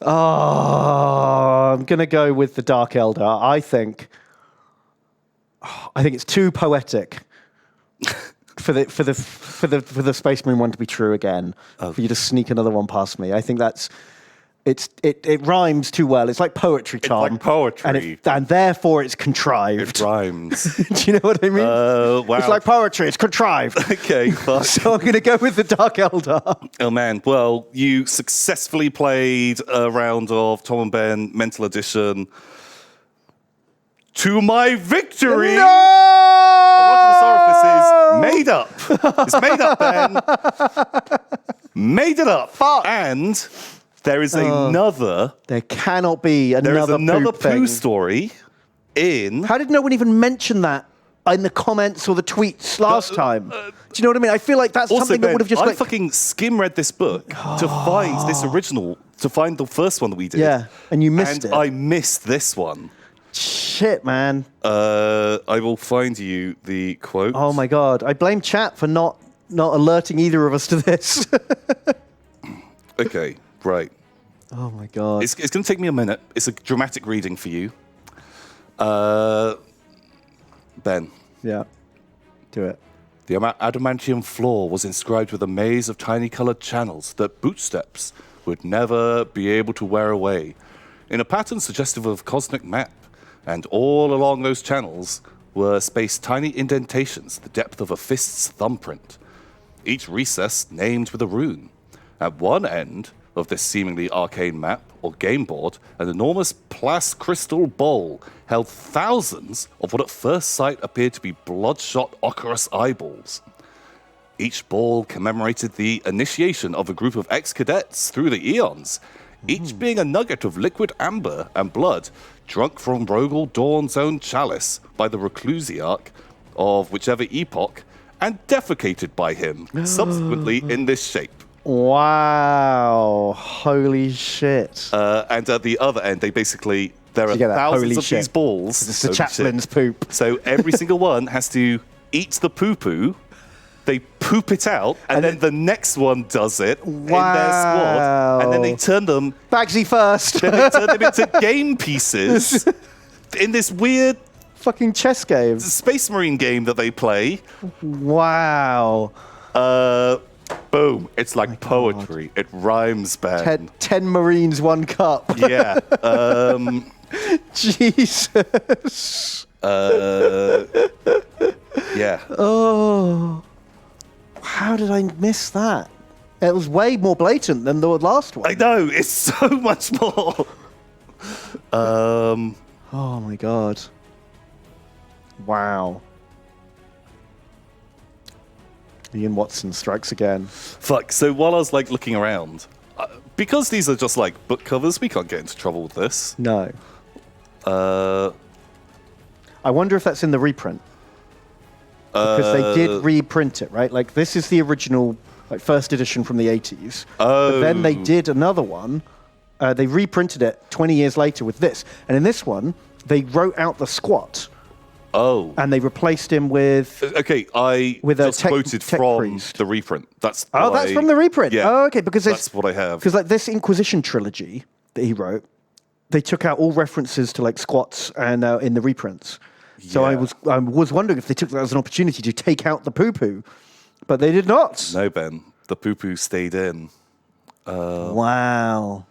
I'm gonna go with the Dark Elder. I think it's too poetic for the Space Marine one to be true again. For you to sneak another one past me, I think it rhymes too well. It's like poetry, Tom. It's like poetry, and therefore it's contrived. It rhymes. Do you know what I mean? Wow. It's like poetry. It's contrived. Okay, fuck. So I'm going to go with the Dark Elder. Oh man, well, you successfully played a round of Tom and Ben Mental Edition. To my victory! No! Erogenous Orifice is made up. It's made up, Ben. Made it up. Fuck. And there is another... There cannot be another There is another poop poo thing. story in... How did no one even mention that in the comments or the tweets last time? Do you know what I mean? I feel like that's Also, something that Ben, would have just I like... fucking skim-read this book to find this original, to find the first one that we did. Yeah, and you missed it. I missed this one. Shit, man. I will find you the quote. Oh my God. I blame chat for not alerting either of us to this. Okay, right. Oh my God. It's going to take me a minute. It's a dramatic reading for you. Ben. Yeah. Do it. The adamantium floor was inscribed with a maze of tiny colored channels that bootsteps would never be able to wear away, in a pattern suggestive of cosmic map. And all along those channels were spaced tiny indentations the depth of a fist's thumbprint, each recess named with a rune. At one end of this seemingly arcane map or game board, an enormous plas crystal bowl held thousands of what at first sight appeared to be bloodshot ochreous eyeballs. Each ball commemorated the initiation of a group of ex-cadets through the eons, each being a nugget of liquid amber and blood drunk from Rogel Dawn's own chalice by the Reclusiarch of whichever epoch and defecated by him, subsequently in this shape. Wow. Holy shit. And at the other end, there are thousands of these balls. It's the chaplain's poop. So every single one has to eat the poo-poo. They poop it out, and then the next one does it in their squad, and then they turn them... Bagsy first. Then they turn them into game pieces in this weird... Fucking chess game. Space Marine game that they play. Wow. Boom. It's like poetry. God. It rhymes, Ben. 10 Marines, 1 cup. Yeah. Jesus. Yeah. Oh. How did I miss that? It was way more blatant than the last one. I know. It's so much more. Oh my God. Wow. Ian Watson strikes again. Fuck. So while I was like looking around, because these are just like book covers, we can't get into trouble with this. No. I wonder if that's in the reprint. Because they did reprint it, right? Like, this is the original, like, first edition from the 80s. Oh. But then they did another one. They reprinted it 20 years later with this. And in this one, they wrote out the squat. Oh. And they replaced him with... Okay, I with just quoted tech from priest. the reprint. That's from the reprint? Yeah. Oh, okay, because that's what I have. Because, like, this Inquisition trilogy that he wrote, they took out all references to like squats and in the reprints. So Yeah. I was wondering if they took that as an opportunity to take out the poo-poo, but they did not. No, Ben. The poo-poo stayed in. Wow.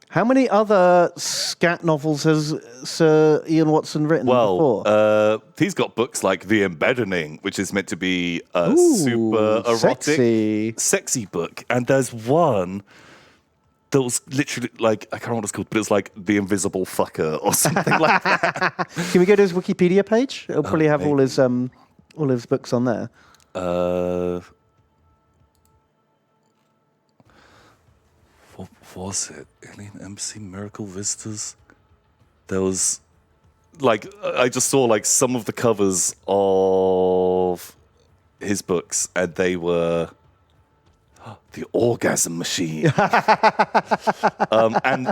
How many other scat novels has Sir Ian Watson written before? Well, he's got books like The Embedding, which is meant to be a super erotic, sexy book. And there's one that was literally like, I can't remember what it's called, but it was like The Invisible Fucker or something like that. Can we go to his Wikipedia page? It'll probably have all his books on there. What was it? Alien Embassy, Miracle Visitors? There was, like, I just saw like some of the covers of his books, and they were The Orgasm Machine. And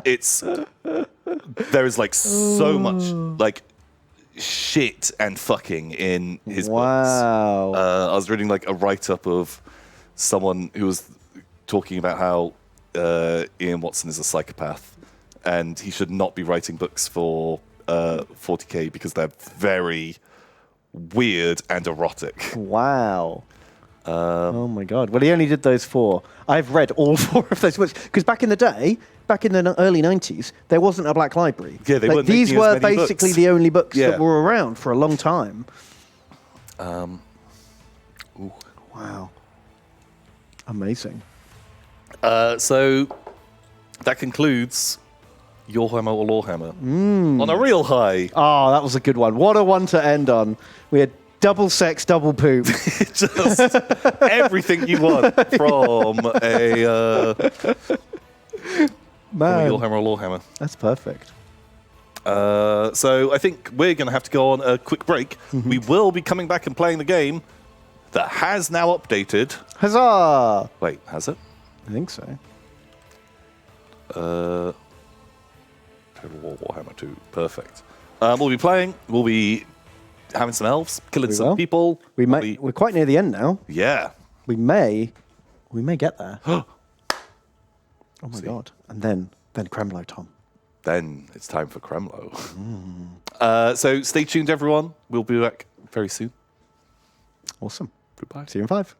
there is like so much like shit and fucking in his books. Wow. I was reading like a write-up of someone who was talking about how Ian Watson is a psychopath and he should not be writing books for 40k because they're very weird and erotic. Wow. Oh my God. Well, he only did those 4. I've read all 4 of those books. Because back in the day, back in the early 90s, there wasn't a black library. Yeah, they weren't these making as were many basically books. the only books Yeah. that were around for a long time. Ooh. Wow. Amazing. So that concludes Your Hammer or Lorehammer on a real high. Oh, that was a good one. What a one to end on. We had double sex, double poop. Just everything you want from a Man, Your Hammer or Lorehammer. that's perfect. So I think we're going to have to go on a quick break. We will be coming back and playing the game that has now updated. Huzzah! Wait, has it? I think so. Total War Warhammer 2. Perfect. We'll be playing. We'll be having some elves, killing some will. people. We're quite near the end now. Yeah. We may get there. Oh my God. And then Kremlo, Tom. Then it's time for Kremlo. So stay tuned, everyone. We'll be back very soon. Awesome. Goodbye. See you in 5.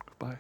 Goodbye.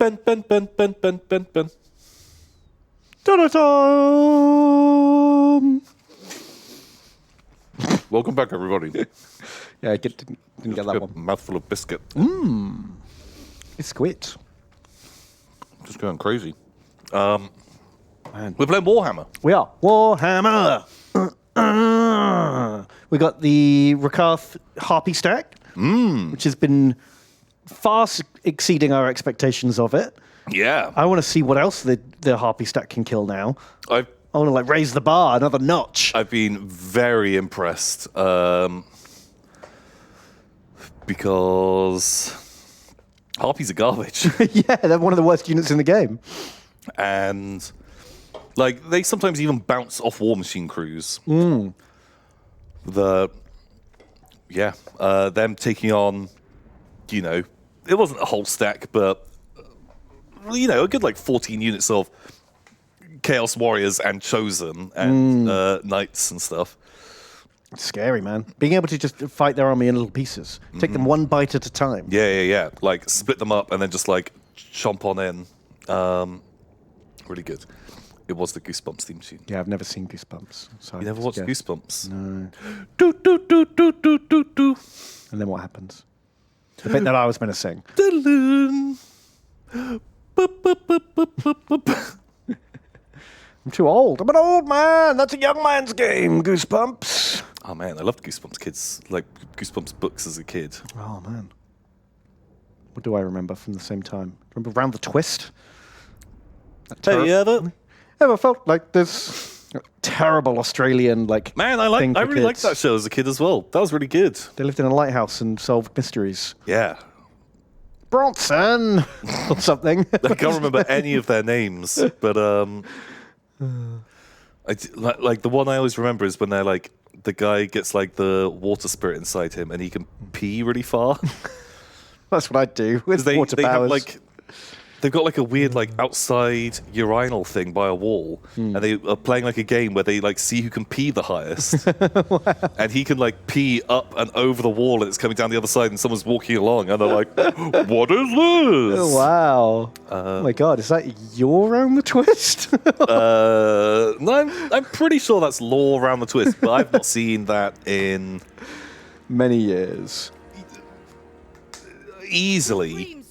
Ben. Ta-da-dum! Welcome back, everybody. Yeah, I didn't get that one. Mouthful of biscuit. It's squid. Just going crazy. Man. We're playing Warhammer. We are. Warhammer! We got the Rakath Harpy stack, which has been far exceeding our expectations of it. Yeah. I want to see what else the Harpy stack can kill now. I've I want to raise the bar another notch. been very impressed because Harpies are garbage. Yeah, they're one of the worst units in the game. And like they sometimes even bounce off War Machine crews. Them taking on, it wasn't a whole stack, but a good 14 units of Chaos Warriors and Chosen and Knights and stuff. It's scary, man. Being able to just fight their army in little pieces. Take them one bite at a time. Yeah. Like split them up and then just chomp on in. Really good. It was the Goosebumps theme tune. Yeah, I've never seen Goosebumps. So You never watched Goosebumps? No. Do, do, do, do, do, do, do. And then what happens? The bit that I was meant to sing. Dun. Bup, bup, bup, bup, bup, bup. I'm too old. I'm an old man. That's a young man's game, Goosebumps. Oh man, I loved Goosebumps kids. Like Goosebumps books as a kid. Oh, man. What do I remember from the same time? Remember Round the Twist? Ever felt like this terrible Australian Man, I thing for really liked kids? that show as a kid as well. That was really good. They lived in a lighthouse and solved mysteries. Yeah. Bronson or something. I can't remember any of their names, but the one I always remember is when they're the guy gets the water spirit inside him and he can pee really far. That's what I'd do with water powers. They've got a weird outside urinal thing by a wall, and they are playing a game where they see who can pee the highest. Wow. And he can pee up and over the wall, and it's coming down the other side, and someone's walking along, and they're like, "What is this?" Oh, wow! Oh my god, is that your Round the Twist? No, I'm pretty sure that's lore around the twist, but I've not seen that in many years. Easily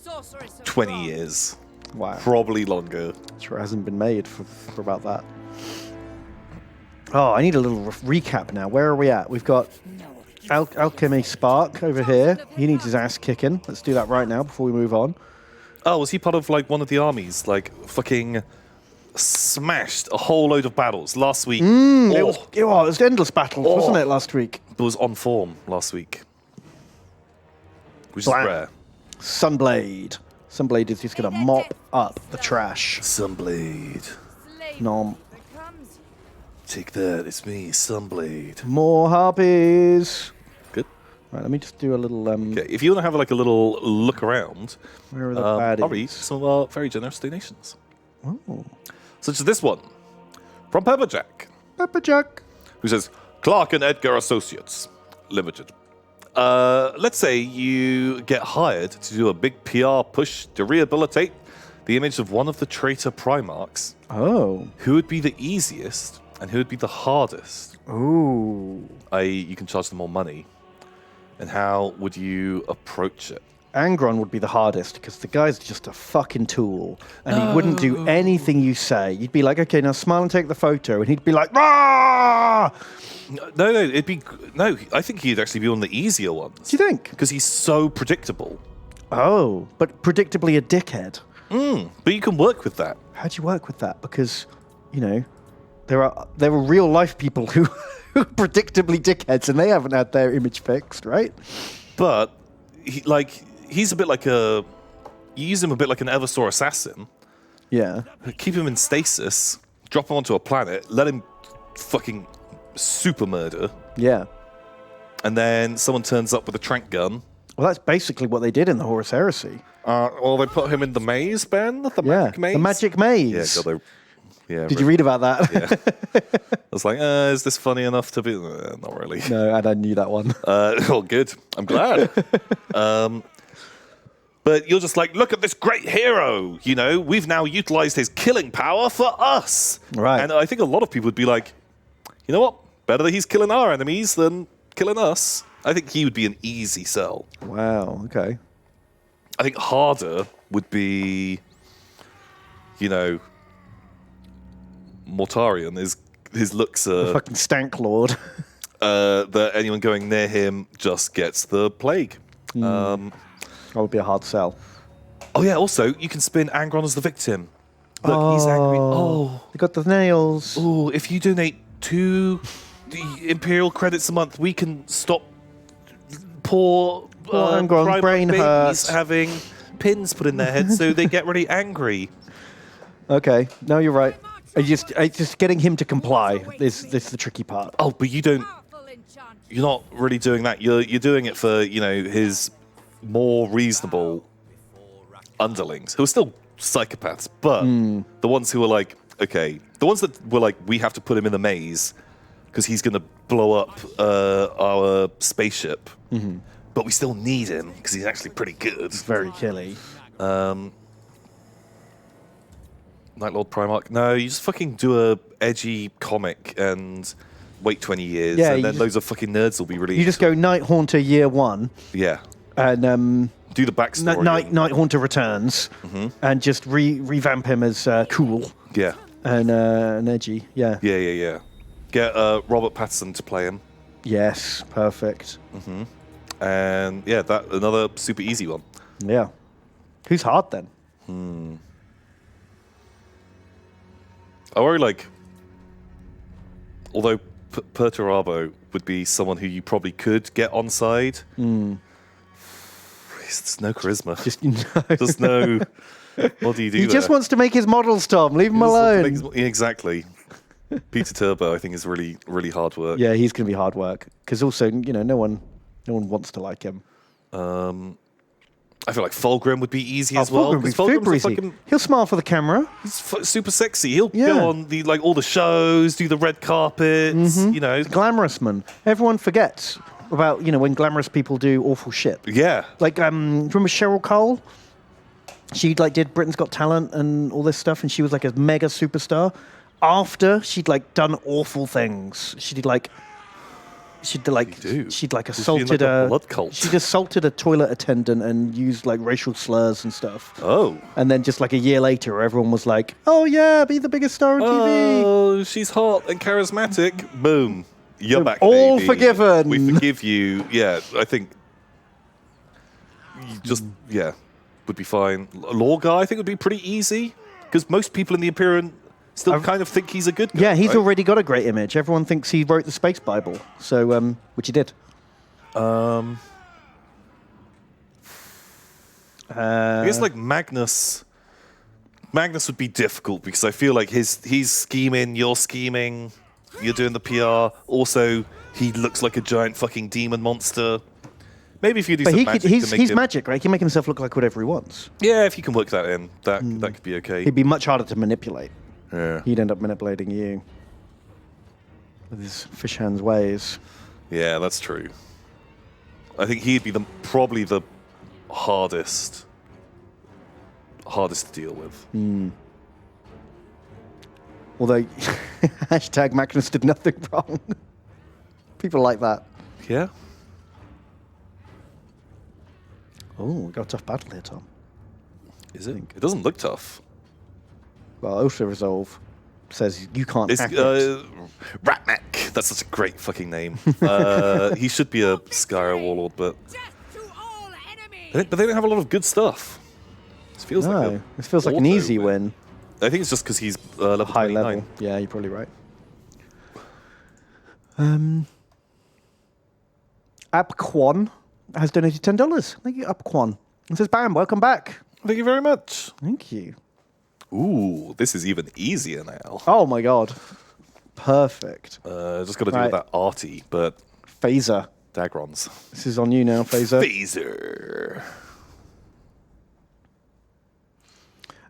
20 years. Wow. Probably longer. Sure hasn't been made for about that. Oh, I need a little recap now. Where are we at? We've got Alchemy Spark over here. He needs his ass kicking. Let's do that right now before we move on. Oh, was he part of one of the armies? Fucking smashed a whole load of battles last week. It was endless battles, wasn't it, last week? It was on form last week. Which is rare. Sunblade. Sunblade is just going to mop up the trash. Sunblade. Nom. Take that, it's me, Sunblade. More harpies. Good. Right, let me just do a little... Okay, if you want to have a little look around, where are the baddies? I'll read some of our very generous donations. Oh. Such as this one, from Pepperjack. Pepperjack. Who says, Clark and Edgar Associates, Limited. Let's say you get hired to do a big PR push to rehabilitate the image of one of the traitor Primarchs. Oh. Who would be the easiest and who would be the hardest? Ooh. You can charge them more money. And how would you approach it? Angron would be the hardest because the guy's just a fucking tool and he wouldn't do anything you say. You'd be like, okay, now smile and take the photo. And he'd be like, "Rah!" No, I think he'd actually be one of the easier ones. Do you think? Because he's so predictable. Oh, but predictably a dickhead. But you can work with that. How do you work with that? Because, there are real life people who are predictably dickheads and they haven't had their image fixed, right? But he's a bit you use him a bit like an Eversor assassin. Yeah. Keep him in stasis, drop him onto a planet, let him fucking super murder. Yeah. And then someone turns up with a trank gun. Well, that's basically what they did in the Horus Heresy. They put him in the maze, Ben? Magic maze? The magic maze. Yeah, God, Did you read about that? Yeah. I was like, is this funny enough to be? Not really. No, and I knew that one. Good. I'm glad. But you're just like, look at this great hero. You know, we've now utilized his killing power for us. Right. And I think a lot of people would be like, you know what? Better that he's killing our enemies than killing us. I think he would be an easy sell. Wow. Okay. I think harder would be, you know, Mortarion. His looks are Fucking stank lord. that anyone going near him just gets the plague. That would be a hard sell. Oh yeah, also you can spin Angron as the victim. Look, he's angry. Oh, They got the nails. oh, if you donate 2 Imperial credits a month, we can stop poor Angron, Primarch brain babies hurt. having pins put in their heads so they get really angry. Okay. No, you're right. Just getting him to comply is the tricky part. Oh, but you're not really doing that. You're doing it for, you know, his more reasonable underlings who are still psychopaths, but the ones who are like, okay, the ones that were like, we have to put him in the maze because he's going to blow up our spaceship, but we still need him because he's actually pretty good. Very killy. Night Lord Primarch. No, you just fucking do a edgy comic and wait 20 years, Yeah, and then you loads of fucking nerds will be released. You just go Night Haunter Year 1, Yeah. and Do the backstory. Night Haunter Returns, and just revamp him as cool Yeah. and edgy. Yeah. Yeah. Get Robert Pattinson to play him. Yes. Perfect. And yeah, that another super easy one. Yeah. Who's hard then? I worry, like, although Perturabo would be someone who you probably could get on side, there's no charisma. Just no. What do you do? He just wants to make his models, Tom. Leave him alone. Exactly. Peter Turbo, I think, is really, really hard work. Yeah, he's going to be hard work because also, you know, no one wants to like him. I feel like Fulgrim would be easy as well. Fulgrim would be 'cause super Fulgrim's a easy. fucking- He'll smile for the camera. He's super sexy. He'll Yeah. go on the all the shows, do the red carpets. You know, Glamorous man. Everyone forgets about, you know, when glamorous people do awful shit. yeah. Like, remember Cheryl Cole? She like did Britain's Got Talent and all this stuff, and she was like a mega superstar. After she'd like done awful things, she'd like do? she'd like Was she in, assaulted like, a a blood cult? She'd assaulted a toilet attendant and used like racial slurs and stuff. Oh. And then just like a year later, everyone was like, "Oh yeah, be the biggest star on TV." Oh, she's hot and charismatic. Boom. You're back, All baby. forgiven. We forgive you. Yeah, I think you just, would be fine. Law guy, I think, would be pretty easy because most people in the Imperium still kind of think he's a good guy. Yeah, he's right? already got a great image. Everyone thinks he wrote the Space Bible, so which he did. I guess like Magnus. Magnus would be difficult because I feel like he's scheming, you're scheming, you're doing the PR. Also, he looks like a giant fucking demon monster. Maybe if you do But some magic to make he's him, magic, right? He can make himself look like whatever he wants. Yeah, if you can work that in, that could be okay. He'd be much harder to manipulate. Yeah. He'd end up manipulating you with his fish hands ways. Yeah, that's true. I think he'd be probably the hardest to deal with. Although hashtag Magnus did nothing wrong. People like that. Yeah. Oh, we got a tough battle here, Tom. Is it? It doesn't look tough. Well, Ultra Resolve says you can't It's hack it. Ratnak. That's such a great fucking name. He should be a Skyra warlord, but they don't have a lot of good stuff. This feels like This feels like an auto easy win. I think it's just because he's level High 29. level. Yeah, you're probably right. Apquan has donated $10. Thank you, Apquan. It says, "Bam, welcome back." Thank you very much. Thank you. Ooh, this is even easier now. Oh my god. Perfect. Just got to do Right. with that arty, but Phaser. Dagrons. This is on you now, Phaser. Phaser.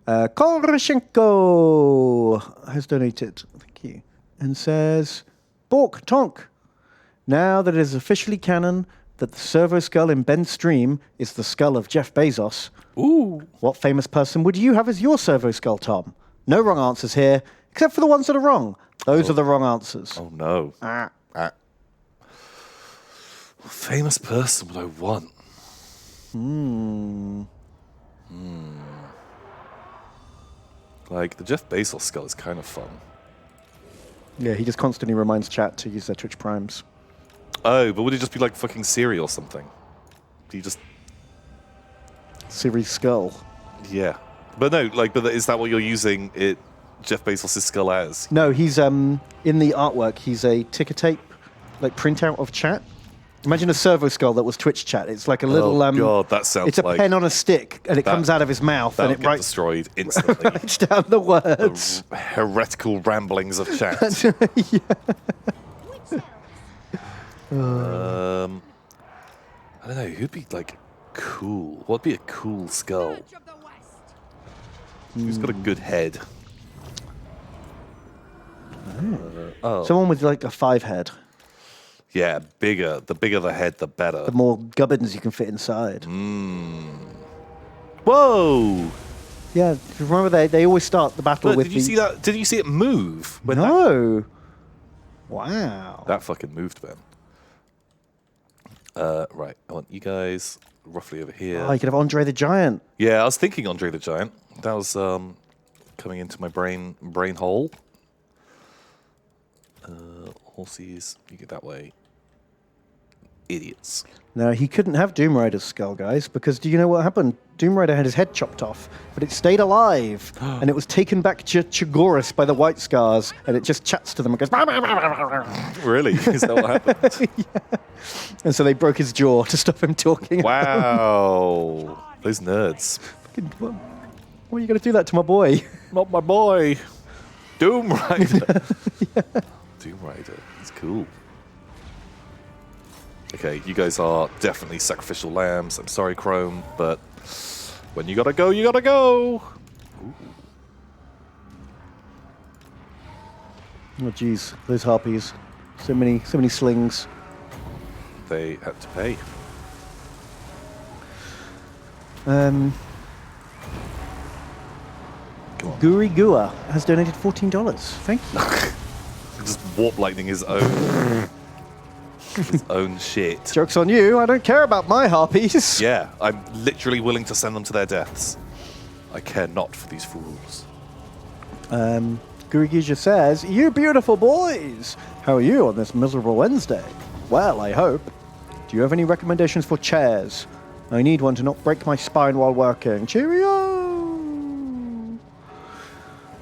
Koroshenko has donated. Thank you. And says, "Bork Tonk. Now that it is officially canon, that the servo skull in Ben's stream is the skull of Jeff Bezos. Ooh. What famous person would you have as your servo skull, Tom? No wrong answers here, except for the ones that are wrong. Those are the wrong answers. Oh, no. What famous person would I want? Like, the Jeff Bezos skull is kind of fun. Yeah, he just constantly reminds chat to use their Twitch Primes. Oh, but would it just be like fucking Siri or something? Do you just... Siri's skull. Yeah. But no, like, but is that what you're using it, Jeff Bezos' skull as? No, he's, in the artwork, he's a ticker tape, like, printout of chat. Imagine a servo skull that was Twitch chat. It's like a little... Oh, God, that sounds it's a like... pen on a stick, and it comes out of his mouth, and it get destroyed instantly. writes down the words. The heretical ramblings of chat. I don't know, who'd be, like, cool? What'd be a cool skull? Who's got a good head? Someone with, like, a 5 head. Yeah, bigger. The bigger the head, the better. The more gubbins you can fit inside. Whoa! Yeah, remember they always start the battle Look, with did you see that? Did you see it move? When No. Wow. That fucking moved, Ben. Right, I want you guys roughly over here. Oh, you could have Andre the Giant. Yeah, I was thinking Andre the Giant. That was coming into my brain hole. Horsies, you get that way. Idiots. No, he couldn't have Doom Rider's skull, guys, because do you know what happened? Doom Rider had his head chopped off, but it stayed alive, and it was taken back to Chagoris by the White Scars, and it just chats to them and goes... Really? Is that what happened? Yeah. And so they broke his jaw to stop him talking. Wow. Those nerds. What are you going to do that to my boy? Not my boy. Doom Rider. Doom Rider. It's cool. Okay, you guys are definitely sacrificial lambs. I'm sorry, Chrome, but when you gotta go, you gotta go. Ooh. Oh, jeez, those harpies. So many slings. They had to pay. Guri Gua has donated $14. Thank you. Just warp lightning his own shit. Joke's on you. I don't care about my harpies. Yeah, I'm literally willing to send them to their deaths. I care not for these fools. Guri Gija says, "You beautiful boys! How are you on this miserable Wednesday? Well, I hope. Do you have any recommendations for chairs? I need one to not break my spine while working. Cheerio!"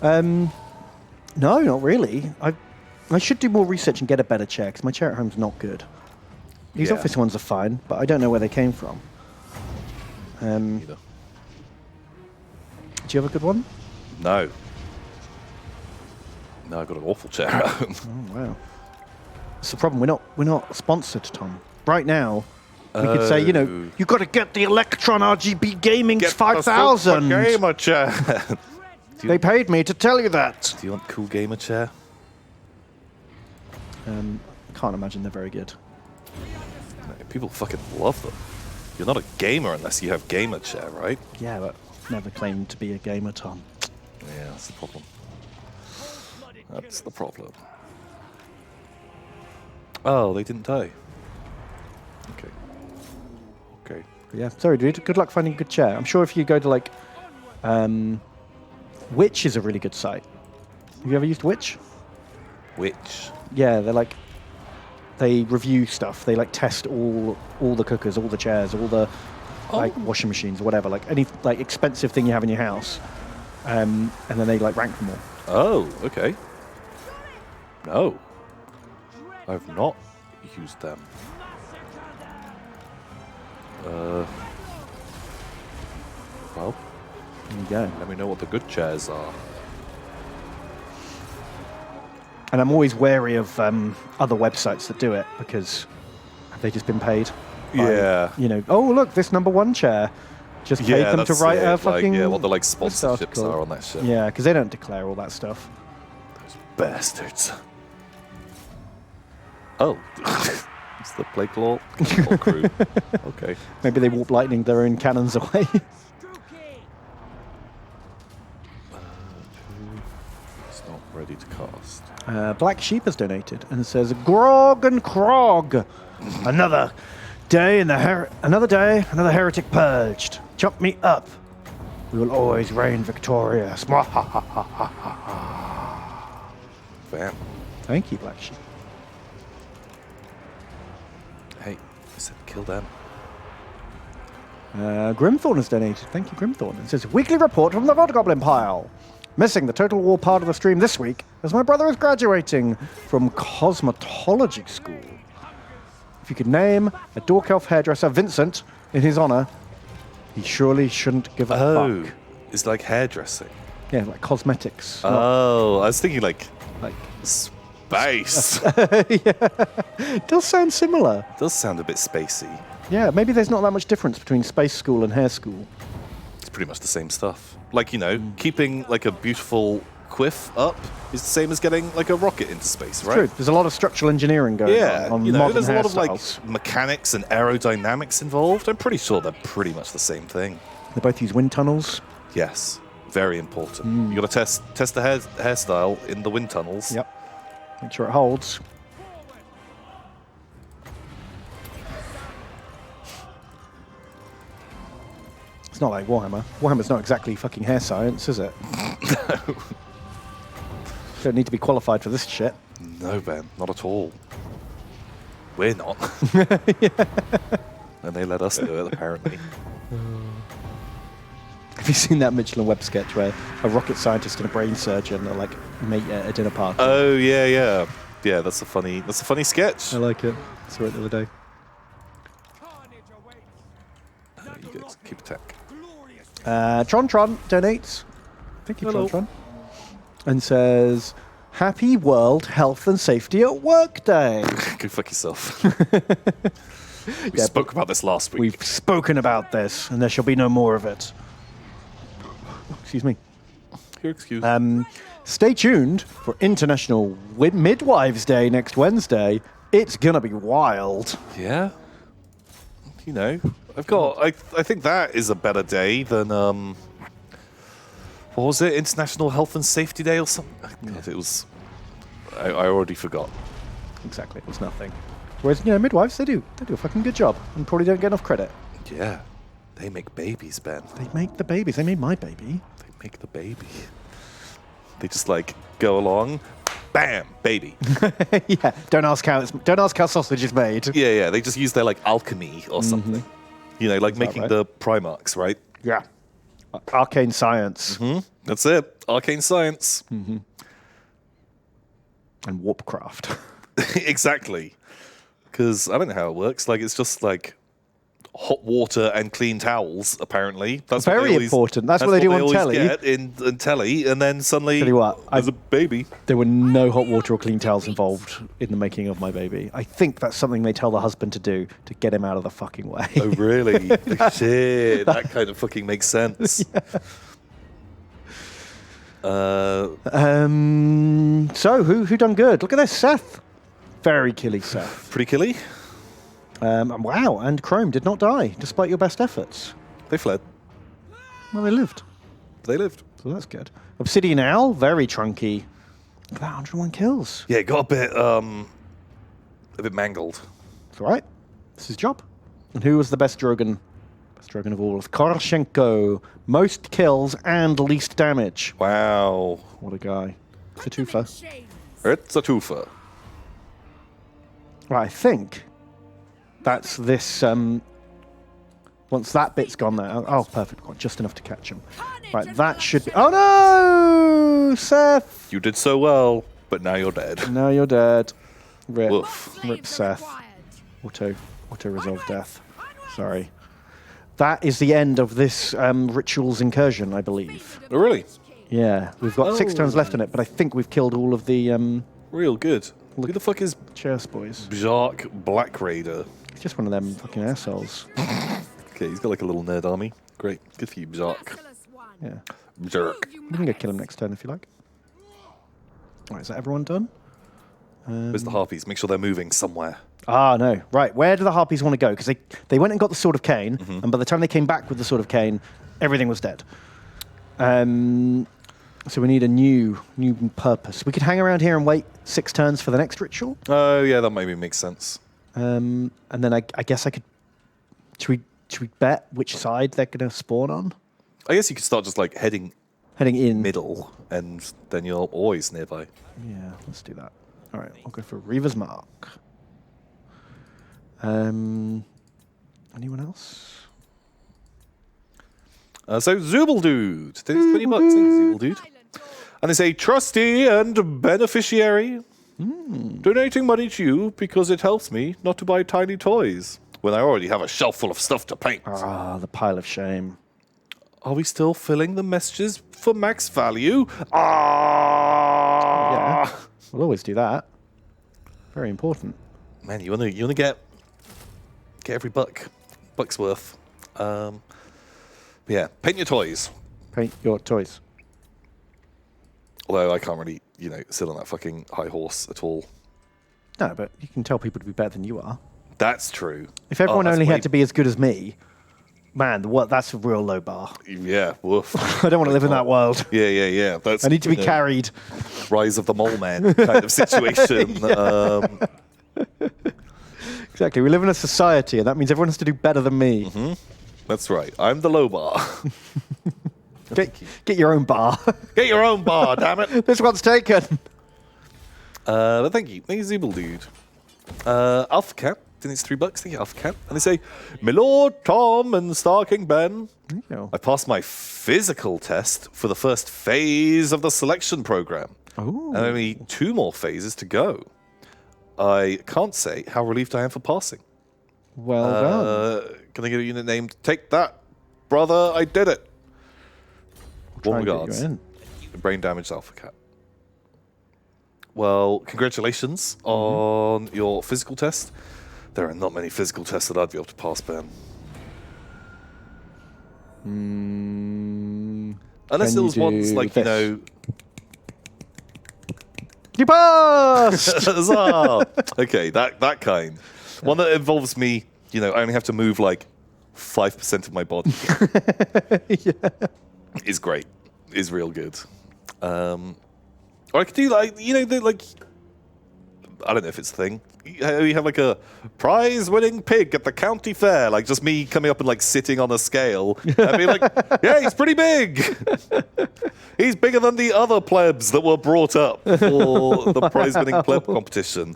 No, not really. I should do more research and get a better chair, because my chair at home's not good. These Yeah. office ones are fine, but I don't know where they came from. Either. Do you have a good one? No. No, I've got an awful chair at home. Oh, wow. That's the problem. We're not sponsored, Tom. Right now, we could say, you got to get the Electron RGB Gaming 5000. Gamer chair. They paid me to tell you that. Do you want cool gamer chair? Can't imagine they're very good. People fucking love them. You're not a gamer unless you have gamer chair, right? Yeah, but never claimed to be a gamer, Tom. Yeah, that's the problem. That's the problem. Oh, they didn't die. Okay. Okay. But yeah, sorry, dude. Good luck finding a good chair. I'm sure if you go to like, Witch is a really good site. Have you ever used Witch? Which? Yeah, they review stuff. They like test all the cookers, all the chairs, all the like washing machines or whatever, like any like expensive thing you have in your house, and then they like rank them all. Oh, okay. No, I've not used them. Well, There you go. let me know what the good chairs are. And I'm always wary of other websites that do it because have they just been paid? Yeah. Oh look, this #1 chair. Just paid them to that's write it. a fucking. Like, what the like this sponsorships article. are on that shit. Yeah, because they don't declare all that stuff. Bastards. Oh. It's the plague claw crew. Okay. Maybe they warp lightning their own cannons away. It's not ready to cast. Black Sheep has donated and says, "Grog and Krog, another day another day, another heretic purged. Chop me up. We will always reign victorious." Bam. Thank you, Black Sheep. Hey, I said kill them. Grimthorn has donated. Thank you, Grimthorn. It says, "Weekly report from the Vodgoblin pile. Missing the Total War part of the stream this week as my brother is graduating from cosmetology school. If you could name a Dork Elf hairdresser Vincent in his honor, he surely shouldn't give a fuck." It's like hairdressing. Yeah, like cosmetics. Oh, I was thinking like Like, space. it does sound similar. Does sound a bit spacey. Yeah, maybe there's not that much difference between space school and hair school. It's pretty much the same stuff. Like, keeping like a beautiful quiff up is the same as getting like a rocket into space, right? True. There's a lot of structural engineering going on modern there's a lot of hairstyles. like mechanics and aerodynamics involved. I'm pretty sure they're pretty much the same thing. They both use wind tunnels. Yes, very important. You got to test the hairstyle in the wind tunnels. Yep. Make sure it holds. It's not like Warhammer. Warhammer's not exactly fucking hair science, is it? No. Don't need to be qualified for this shit. No, Ben, not at all. We're not. And they let us do it, apparently. Have you seen that Mitchell and Webb sketch where a rocket scientist and a brain surgeon are like mate at a dinner party? Oh yeah. Yeah, that's a funny sketch. I like it. Saw it the other day. You guys keep attack. Tron donates. Thank you, Hello. Tron. And says, "Happy World Health and Safety at Work Day." Go fuck yourself. We spoke about this last week. We've spoken about this, and there shall be no more of it. Excuse me. Your excuse. Stay tuned for International Midwives Day next Wednesday. It's gonna be wild. Yeah. I've got. I think that is a better day than what was it? International Health and Safety Day or something? God, it was. I already forgot. Exactly, it was nothing. Whereas, midwives, they do a fucking good job and probably don't get enough credit. Yeah. They make babies, Ben. They make the babies. They made my baby. They make the baby. They just like go along, bam, baby. Yeah. Don't ask how sausage is made. Yeah. They just use their like alchemy or something. Like making right. the Primarchs, right? Yeah. Arcane science. That's it. Arcane science. And warpcraft. Exactly. Because I don't know how it works. Like it's just like hot water and clean towels. Apparently, that's Very what they always, important. That's what they do on always telly. Get in telly, and then suddenly Tell you what, there's a baby. There were no hot water or clean towels involved in the making of my baby. I think that's something they tell the husband to do to get him out of the fucking way. Oh really? Shit, that kind of fucking makes sense. So who done good? Look at this, Seth. Very killy, Seth. Pretty killy. Wow, and Chrome did not die despite your best efforts. They fled. Well, they lived, They lived. so that's good. Obsidian Owl, very trunky. Look at that, 101 kills. Yeah, it got a bit mangled. It's all right. It's his job. And who was the best Drogon? Best Drogon of all. Koroshenko. Most kills and least damage. Wow. What a guy. It's a twofer. It's a twofer. Right, I think that's this. Once that bit's gone there. Oh, perfect. Got just enough to catch him. Right, that should be. Oh no! Seth! You did so well, but now you're dead. Now you're dead. Rip. Woof. Rip Seth. Auto resolve death. Sorry. That is the end of this rituals incursion, I believe. Oh, really? Yeah, we've got 6 turns left in it, but I think we've killed all of the Real good. Who the fuck is Chairs boys. Bjark Black Raider? He's just one of them fucking assholes. Okay, he's got like a little nerd army. Great. Good for you, Bjark. Yeah. Bjark. We can go kill him next turn if you like. Alright, is that everyone done? Where's the harpies? Make sure they're moving somewhere. Ah, no. Right. Where do the harpies want to go? Because they went and got the Sword of Cain, and by the time they came back with the Sword of Cain, everything was dead. So we need a new purpose. We could hang around here and wait 6 turns for the next ritual. Oh, yeah, that maybe makes sense. And then I guess I could... Should we bet which side they're going to spawn on? I guess you could start just like heading in. middle, and then you're always nearby. Yeah, let's do that. All right, I'll go for Reaver's Mark. Anyone else? So Zooble Dude, thanks 20 bucks, thank you, Zooble Dude. And they say trusty and beneficiary, donating money to you because it helps me not to buy tiny toys when I already have a shelf full of stuff to paint. Ah, the pile of shame. Are we still filling the messages for max value? Ah, Yeah, we'll always do that. Very important. Man, you wanna get every buck's worth. But yeah, paint your toys. Paint your toys. Although I can't really, sit on that fucking high horse at all. No, but you can tell people to be better than you are. That's true. If everyone that's only way- had to be as good as me, man, that's a real low bar. Yeah, woof. I don't want to live in that world. Yeah. That's I need to be carried. Rise of the Mole Man kind of situation. Exactly. We live in a society, and that means everyone has to do better than me. That's right. I'm the low bar. Get your own bar. Get your own bar, damn it. This one's taken. But thank you. Thank you, Zooble Dude. Alpha Cat. I think it's $3. Thank you, Alpha Cat. And they say, My Lord Tom and Star King Ben, There you go. I passed my physical test for the first phase of the selection program. Ooh. And only 2 more phases to go. I can't say how relieved I am for passing. Well done. Can I get a unit named Take That, brother? I did it. Try Warm and get you regards. in. Brain damaged Alpha Cat. Well, congratulations on your physical test. There are not many physical tests that I'd be able to pass, Ben. Unless Can it you was ones do like, this? You passed! Huzzah! Okay, that kind. One that involves me, I only have to move like 5% of my body. Is great. Is real good. Or I could do like, I don't know if it's a thing. You have like a prize-winning pig at the county fair, like just me coming up and like sitting on a scale and being like, yeah, he's pretty big. He's bigger than the other plebs that were brought up for the prize-winning pleb competition.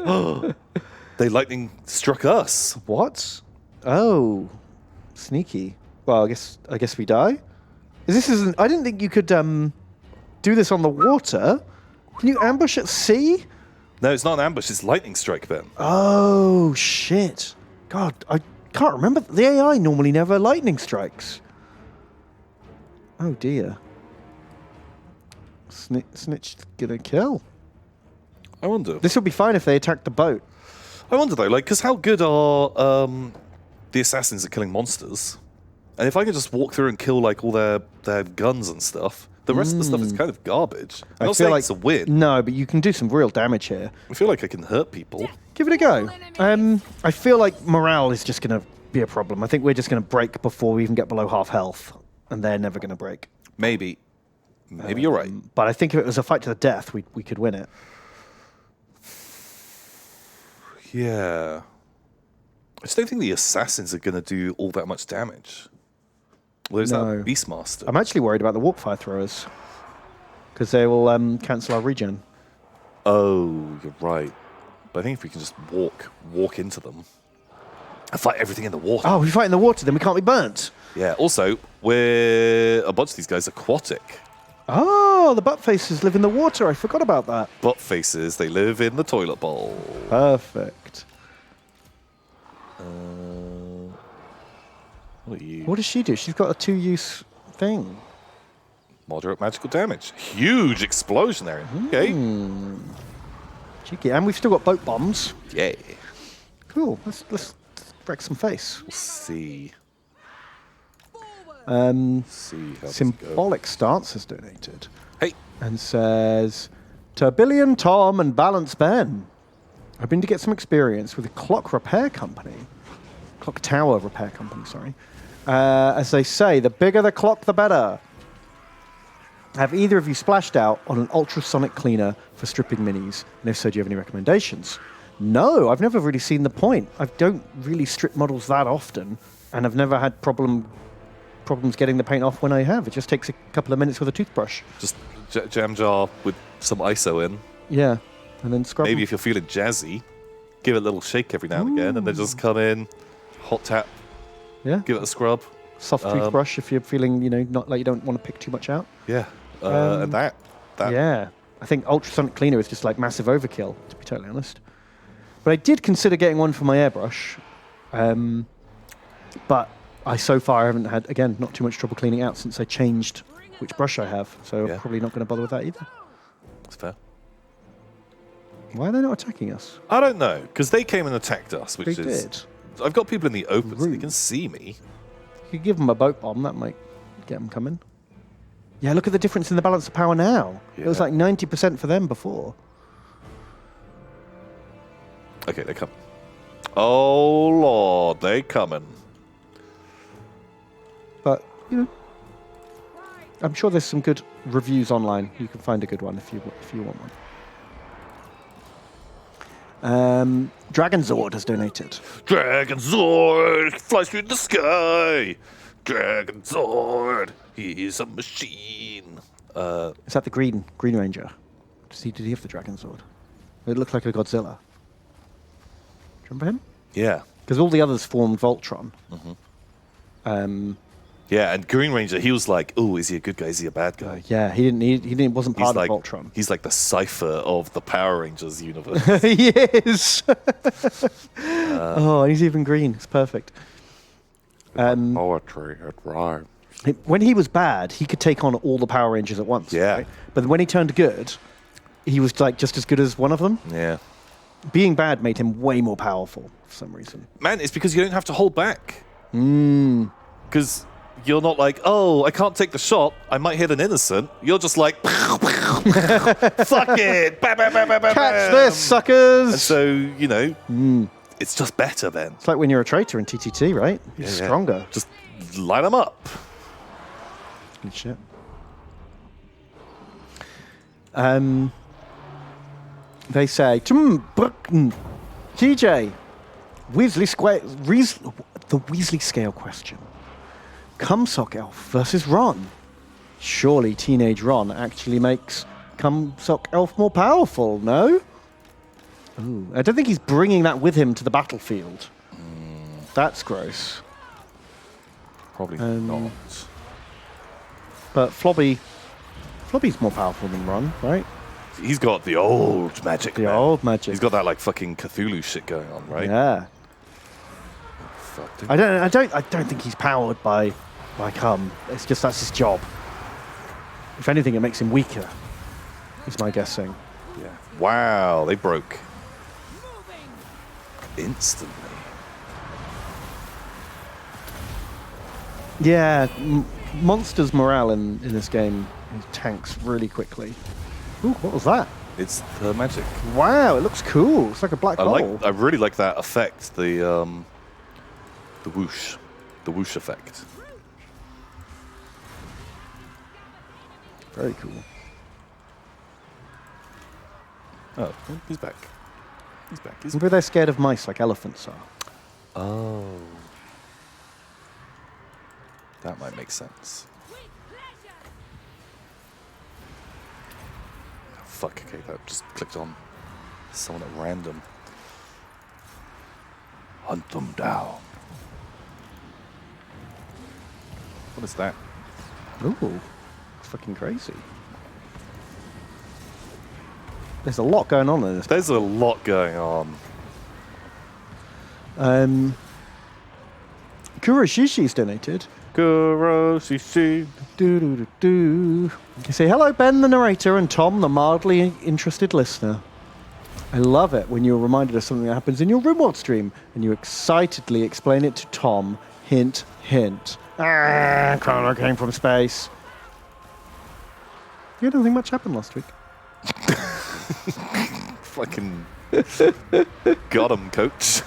They lightning struck us. What? Oh, sneaky. Well, I guess we die. I didn't think you could do this on the water. Can you ambush at sea? No, it's not an ambush. It's lightning strike, Ben. Oh shit! God, I can't remember. The AI normally never lightning strikes. Oh dear. Snitch gonna kill. I wonder. This would be fine if they attacked the boat. I wonder though, because how good are the assassins at killing monsters? And if I can just walk through and kill like all their guns and stuff, the rest of the stuff is kind of garbage. I'm not saying it's a win. No, but you can do some real damage here. I feel like I can hurt people. Give it a go. I feel like morale is just going to be a problem. I think we're just going to break before we even get below half health, and they're never going to break. Maybe you're right. But I think if it was a fight to the death, we could win it. Yeah. I just don't think the assassins are going to do all that much damage. Well, there's No. that Beastmaster. I'm actually worried about the warp fire throwers because they will cancel our regen. Oh, you're right. But I think if we can just walk into them and fight everything in the water. Oh, if we fight in the water, then we can't be burnt. Yeah. Also, a bunch of these guys are aquatic. Oh, the butt faces live in the water. I forgot about that. Butt faces, they live in the toilet bowl. Perfect. What are you? What does she do? She's got a 2-use thing. Moderate magical damage. Huge explosion there. Okay. Cheeky. And we've still got boat bombs. Yeah. Cool. Let's wreck some face. We'll see. See how this goes. Symbolic Stance has donated Hey. and says, Turbillion Tom and Balance Ben. hoping to get some experience with a clock repair company. Clock tower repair company, sorry. As they say, the bigger the clock, the better. Have either of you splashed out on an ultrasonic cleaner for stripping minis? And if so, do you have any recommendations? No, I've never really seen the point. I don't really strip models that often, and I've never had problems getting the paint off when I have. It just takes a couple of minutes with a toothbrush. Just jam jar with some ISO in. Yeah, and then scrub Maybe them. if you're feeling jazzy, give it a little shake every now and again, and then just come in, hot tap, Yeah, give it a scrub. soft toothbrush if you're feeling, not like you don't want to pick too much out. Yeah, and that. Yeah, I think ultrasonic cleaner is just like massive overkill, to be totally honest. But I did consider getting one for my airbrush, but so far haven't had, again, not too much trouble cleaning out since I changed which brush I have, so I'm probably not going to bother with that either. That's fair. Why are they not attacking us? I don't know, because they came and attacked us, which They is... did. I've got people in the open, so they Rude. can see me. You could give them a boat bomb, that might get them coming. Yeah, look at the difference in the balance of power now. It was Yeah. like 90% for them before. Okay, they're coming. Oh, Lord, they coming. But, I'm sure there's some good reviews online. You can find a good one if you want one. Dragon Zord has donated. Dragon Zord flies through the sky. Dragon Zord, he's a machine. Is that the Green Ranger? Did he have the Dragon Zord? It looked like a Godzilla. Do you remember him? Yeah. Because all the others formed Voltron. Yeah, and Green Ranger, he was like, oh, is he a good guy? Is he a bad guy? Yeah, he wasn't part like of Voltron. He's like the cipher of the Power Rangers universe. He is. Oh, and he's even green. It's perfect. Poetry, it rhymes. When he was bad, he could take on all the Power Rangers at once. Yeah. Right? But when he turned good, he was like just as good as one of them. Yeah. Being bad made him way more powerful for some reason. Man, it's because you don't have to hold back. Because you're not like, oh, I can't take the shot. I might hit an innocent. You're just like, fuck it. Bam, bam, bam, bam, bam, Catch this, suckers! And so, it's just better then. It's like when you're a traitor in TTT, right? You're stronger. Just line them up. Good shit. They say, TJ, the Weasley scale question. Cumsock Elf versus Ron. Surely teenage Ron actually makes Cumsock Elf more powerful, no? Ooh, I don't think he's bringing that with him to the battlefield. That's gross. Probably not. But Flobby's more powerful than Ron, right? He's got the old magic. The man. old magic. He's got that like fucking Cthulhu shit going on, right? Yeah. Fuck, dude. I don't think he's powered by Cum. It's just that's his job. If anything, it makes him weaker. Is my guessing. Yeah. Wow, they broke instantly. Yeah, monsters' morale in this game tanks really quickly. Ooh, what was that? It's the magic. Wow, it looks cool. It's like a black hole. I really like that effect. The whoosh, effect. Very cool. Oh, he's back. He's back. Maybe they're scared of mice like elephants are. Oh, that might make sense. Fuck, okay, that just clicked on someone at random. Hunt them down. What is that? Ooh, it's fucking crazy. There's a lot going on in this. There's a lot going on. Kuroshishi's donated. Kuroshishi. You say, hello, Ben, the narrator, and Tom, the mildly interested listener. I love it when you're reminded of something that happens in your RimWorld stream, and you excitedly explain it to Tom. Hint, hint. Connor came from space. You don't think much happened last week? Fucking got him, coach.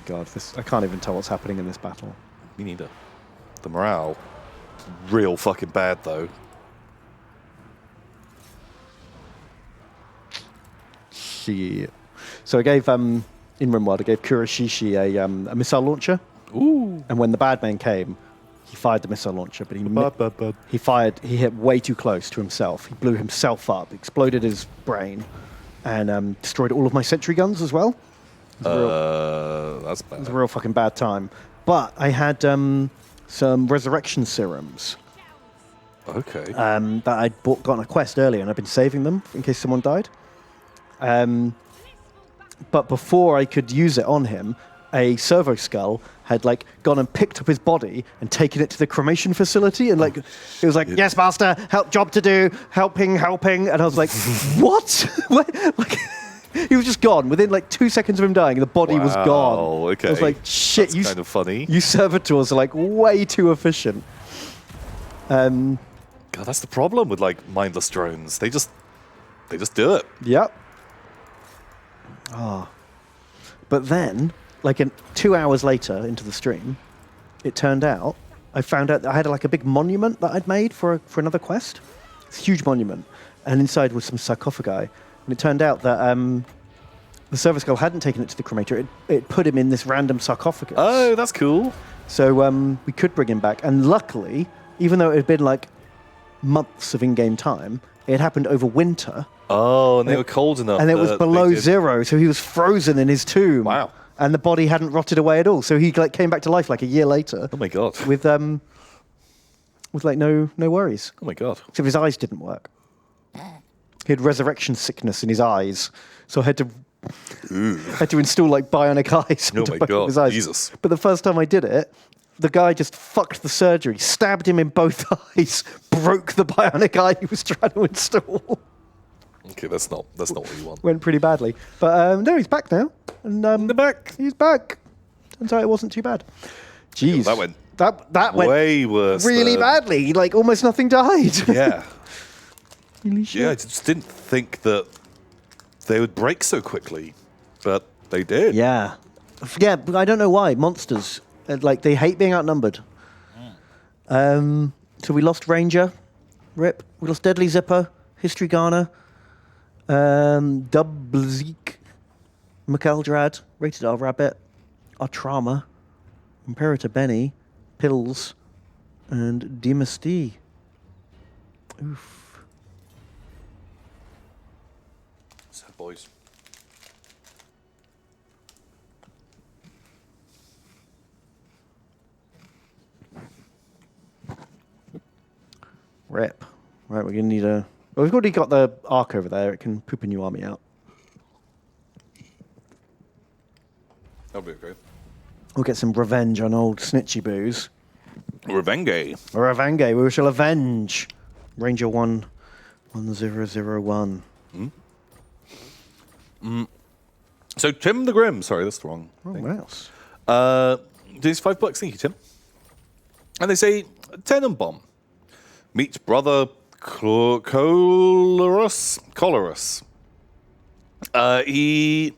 God, I can't even tell what's happening in this battle. Me neither. The morale, real fucking bad though. Shit. So I gave in RimWorld, I gave Kuroshishi a missile launcher. Ooh. And when the bad man came, he fired the missile launcher, but Bad. he hit way too close to himself. He blew himself up, exploded his brain, and destroyed all of my sentry guns as well. That's bad. It was a real fucking bad time. But I had some resurrection serums Okay. that I'd gotten a quest earlier, and I've been saving them in case someone died. But before I could use it on him, a servo skull had gone and picked up his body and taken it to the cremation facility, and it was like, "Yes, master, job to do, helping," and I was like, "What?" He was just gone within 2 seconds of him dying. The body was gone. Okay. I was like, "Shit, That's kind of funny. You servitors are way too efficient." God, that's the problem with mindless drones. They just do it. Yep. But then, 2 hours later into the stream, it turned out I found out that I had a big monument that I'd made for another quest. It's a huge monument, and inside was some sarcophagi. And it turned out that the service girl hadn't taken it to the cremator. It put him in this random sarcophagus. Oh, that's cool. So we could bring him back. And luckily, even though it had been months of in-game time, it happened over winter. Oh, and they were cold enough. And it was below zero, so he was frozen in his tomb. Wow. And the body hadn't rotted away at all. So he came back to life a year later. Oh my god. With no worries. Oh my god. Except his eyes didn't work. He had resurrection sickness in his eyes, so I had to install bionic eyes Oh into my both god, of his eyes. Jesus. But the first time I did it, the guy just fucked the surgery, stabbed him in both eyes, broke the bionic eye he was trying to install. Okay, that's not what you want. Went pretty badly, but no, he's back now, and They're back. he's back. Turns out it wasn't too bad. Jeez, That went that went way worse. really badly. Almost nothing died. Yeah. Holy shit. Yeah, I just didn't think that they would break so quickly, but they did. Yeah, but I don't know why. Monsters, they hate being outnumbered. So we lost Ranger, rip. We lost Deadly Zipper, History Garner, Dubzik, McEldrad, Rated R Rabbit, Artrama, Imperator Benny, Pills, and Demus D. Oof. Sad boys. Rip. Right, we're going to need a... Well, we've already got the Ark over there. It can poop a new army out. That'll be okay. We'll get some revenge on old Snitchy Boos. Revenge. Revenge. We shall avenge. Ranger 11001. So Tim the Grim. Sorry, that's the wrong thing. Mouse. These $5. Thank you, Tim. And they say, Tenenbaum. Meet brother Colorus. He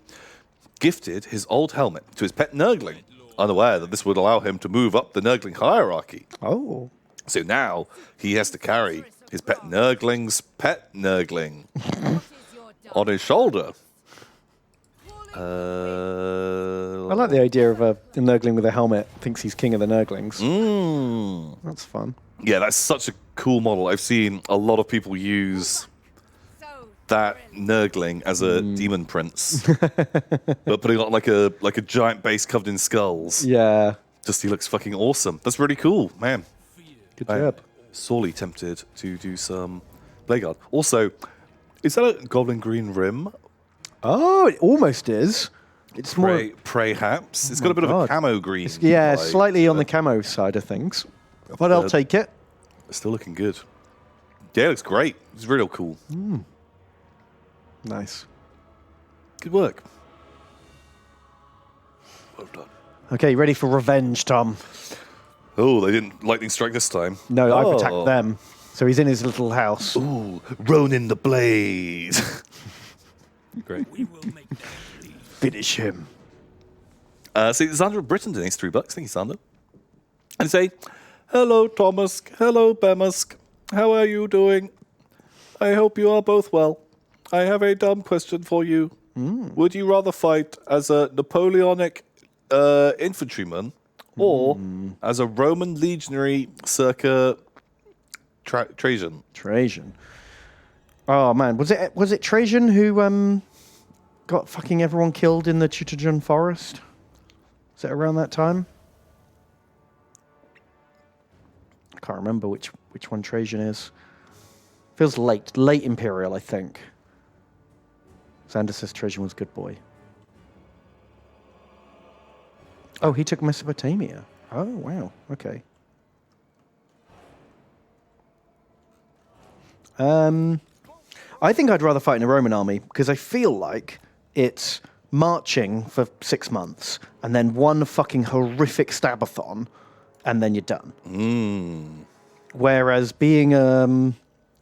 gifted his old helmet to his pet Nurgling, unaware that this would allow him to move up the Nurgling hierarchy. Oh. So now he has to carry his pet Nurgling's pet Nurgling on his shoulder. I like the idea of a Nurgling with a helmet thinks he's king of the Nurglings. That's fun. Yeah, that's such a cool model. I've seen a lot of people use that Nurgling as a demon prince, but putting on like a giant base covered in skulls. Yeah. Just he looks fucking awesome. That's really cool, man. Good job. Sorely tempted to do some Bladeguard. Also, is that a Goblin Green Rim? Oh, it almost is. It's more... Perhaps. It's got a bit of a camo green. Yeah, vibe slightly to on the it. camo side of things. But I'll take it. It's still looking good. Yeah, it looks great. It's real cool. Nice. Good work. Well done. Okay, ready for revenge, Tom? Oh, they didn't lightning strike this time. No, I've attacked them. So he's in his little house. Ooh, Ronin the Blade. Great. Finish him. See, Xander of Britain donates $3. Thank you, Xander. And say, hello, Thomas. Hello, Bemusk. How are you doing? I hope you are both well. I have a dumb question for you. Would you rather fight as a Napoleonic infantryman or as a Roman legionary circa Trajan? Trajan. Oh man, was it Trajan who got fucking everyone killed in the Teutoburg forest? Was it around that time? I can't remember which one Trajan is. Feels late Imperial, I think. Xander says Trajan was a good boy. Oh, he took Mesopotamia. Oh, wow. Okay. I think I'd rather fight in a Roman army because I feel like it's marching for 6 months and then one fucking horrific stabathon and then you're done. Whereas being a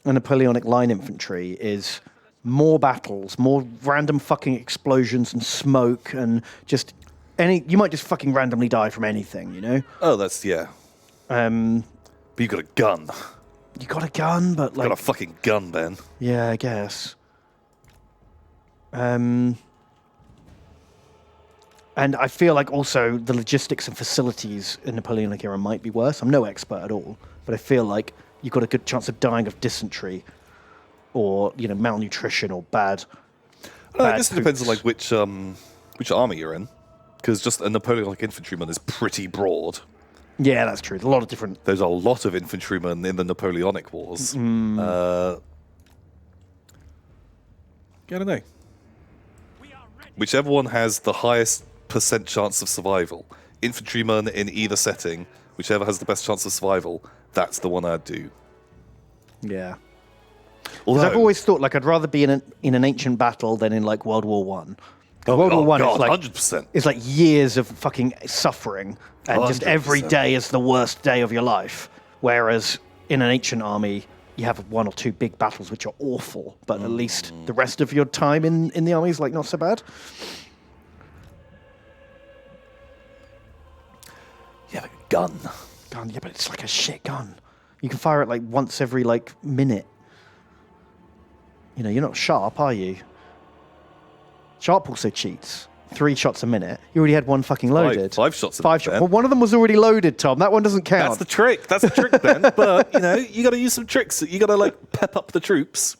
Napoleonic line infantry is more battles, more random fucking explosions and smoke and just you might just fucking randomly die from anything, you know? Oh, that's, yeah. But you got a gun. You got a gun, but like... Got a fucking gun, Ben. Yeah, I guess. And I feel like also the logistics and facilities in Napoleonic era might be worse. I'm no expert at all, but I feel like you've got a good chance of dying of dysentery or, you know, malnutrition or bad I guess it depends on like which army you're in. Because just a Napoleonic infantryman is pretty broad. Yeah, that's true. There's a lot of different... There's a lot of infantrymen in the Napoleonic Wars. I don't know. Whichever one has the highest % chance of survival. Infantryman in either setting, whichever has the best chance of survival, that's the one I'd do. Yeah. Although, Because I've always thought like I'd rather be in an ancient battle than in like World War One. World War One is like 100%. It's like years of fucking suffering, and just every 100%. day is the worst day of your life. Whereas in an ancient army, you have 1 or 2 big battles which are awful, but at least the rest of your time in the army is like not so bad. Yeah, like a gun. Gun, yeah, but it's like a shit gun. You can fire it like once every like minute. You know, you're not Sharp, are you? Sharp also cheats. 3 shots a minute. You already had one fucking loaded. 5 shots a minute. 5 shots. Well, one of them was already loaded, Tom. That one doesn't count. That's the trick. That's the trick, Ben. But, you know, you got to use some tricks. You got to, like, pep up the troops.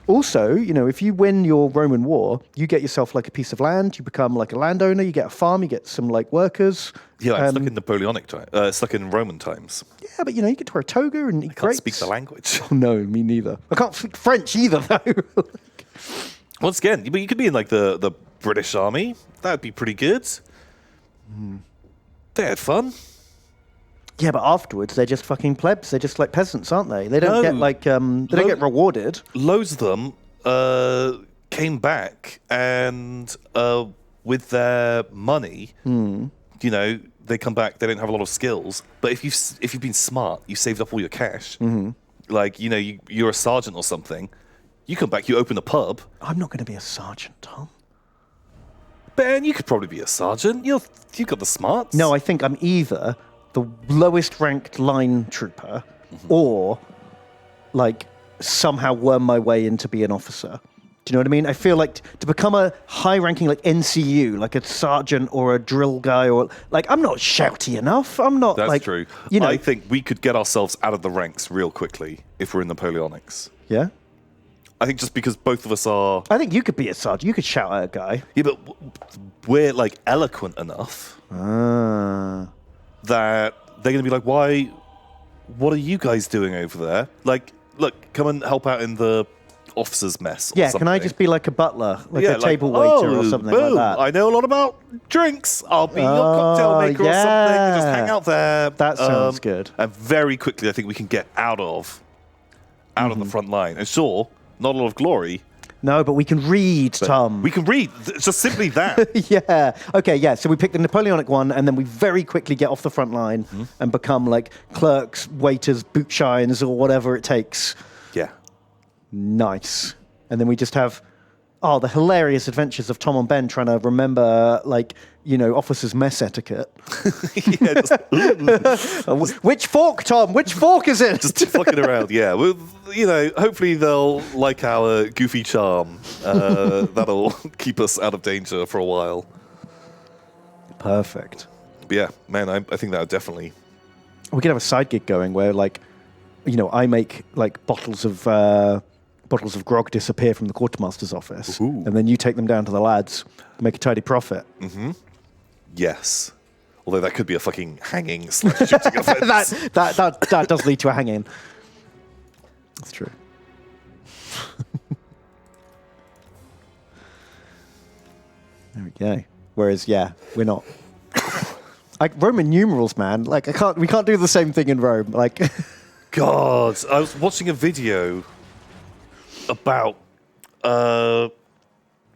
Also, you know, if you win your Roman war, you get yourself, like, a piece of land. You become, like, a landowner. You get a farm. You get some, like, workers. Yeah, it's like in Napoleonic time. It's like in Roman times. Yeah, but, you know, you get to wear a toga and eat Can't grapes. speak the language. Oh, no, me neither. I can't speak French either, though. Once again, you could be in, like, the British Army. That would be pretty good. They had fun. Yeah, but afterwards, they're just fucking plebs. They're just like peasants, aren't they? They don't get like, they don't get rewarded. Loads of them came back and with their money, you know, they come back, they don't have a lot of skills. But if you've been smart, you saved up all your cash, like, you know, you're a sergeant or something, you come back, you open a pub. I'm not going to be a sergeant, Tom. Ben, you could probably be a sergeant. You've got the smarts. No, I think I'm either the lowest ranked line trooper or like somehow worm my way into be an officer. Do you know what I mean? I feel like to become a high ranking like NCU, like a sergeant or a drill guy, or like I'm not shouty enough. I'm not. That's like, true. You know, I think we could get ourselves out of the ranks real quickly if we're in Napoleonics. Yeah. I think just because both of us are... I think you could be a sergeant. You could shout at a guy. Yeah, but we're, like, eloquent enough that they're going to be like, what are you guys doing over there? Like, look, come and help out in the officers' mess or something. Can I just be like a butler, like a table waiter or something boom, like that? I know a lot about drinks. I'll be your cocktail maker or something. Just hang out there. That sounds good. And very quickly, I think we can get out of the front line. And sure... Not a lot of glory, No, but we can read, Tom. We can read. It's just simply that. Yeah. Okay, yeah. So we pick the Napoleonic one, and then we very quickly get off the front line and become like clerks, waiters, boot shines, or whatever it takes. Yeah. Nice. And then we just have, the hilarious adventures of Tom and Ben trying to remember, like, officers' mess etiquette. Which fork, Tom? Which fork is it? Just fucking around, yeah. Well, hopefully they'll like our goofy charm. That'll keep us out of danger for a while. Perfect. But yeah, man, I think that would definitely... We could have a side gig going where, like, I make, like, bottles of grog disappear from the quartermaster's office, Ooh. and then you take them down to the lads and make a tidy profit. Mm-hmm. Yes. Although that could be a fucking hanging / shooting offense. that does lead to a hanging. That's true. There we go. Whereas, yeah, we're not. Like Roman numerals, man. Like we can't do the same thing in Rome. Like, God, I was watching a video about, God,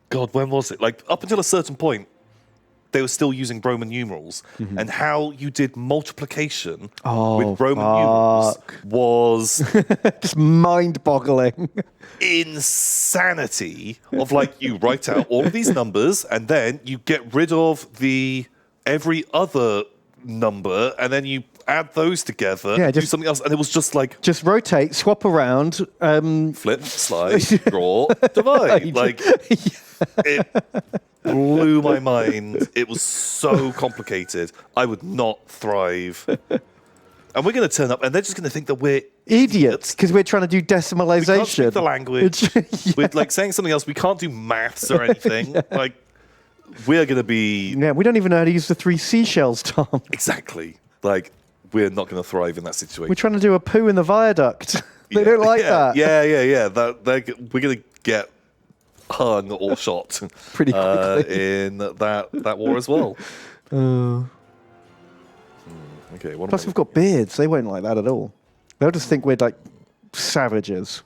when was it? Like, up until a certain point, they were still using Roman numerals, and how you did multiplication with Roman numerals was just mind-boggling. Insanity of, like, you write out all of these numbers, and then you get rid of every other number, and then you add those together, do something else, and it was just like... Just rotate, swap around. Flip, slide, draw, divide. Like, it blew my mind. It was so complicated. I would not thrive. And we're going to turn up, and they're just going to think that we're idiots because we're trying to do decimalization. We can't speak the language. We're, like, saying something else. We can't do maths or anything. Like, we're going to be... Yeah, we don't even know how to use the 3 seashells, Tom. Exactly. Like, we're not going to thrive in that situation. We're trying to do a poo in the viaduct. They don't like that. Yeah. We're going to get hung or shot pretty quickly in that war as well. Okay. Plus, we've got beards. They won't like that at all. They'll just think we're like savages.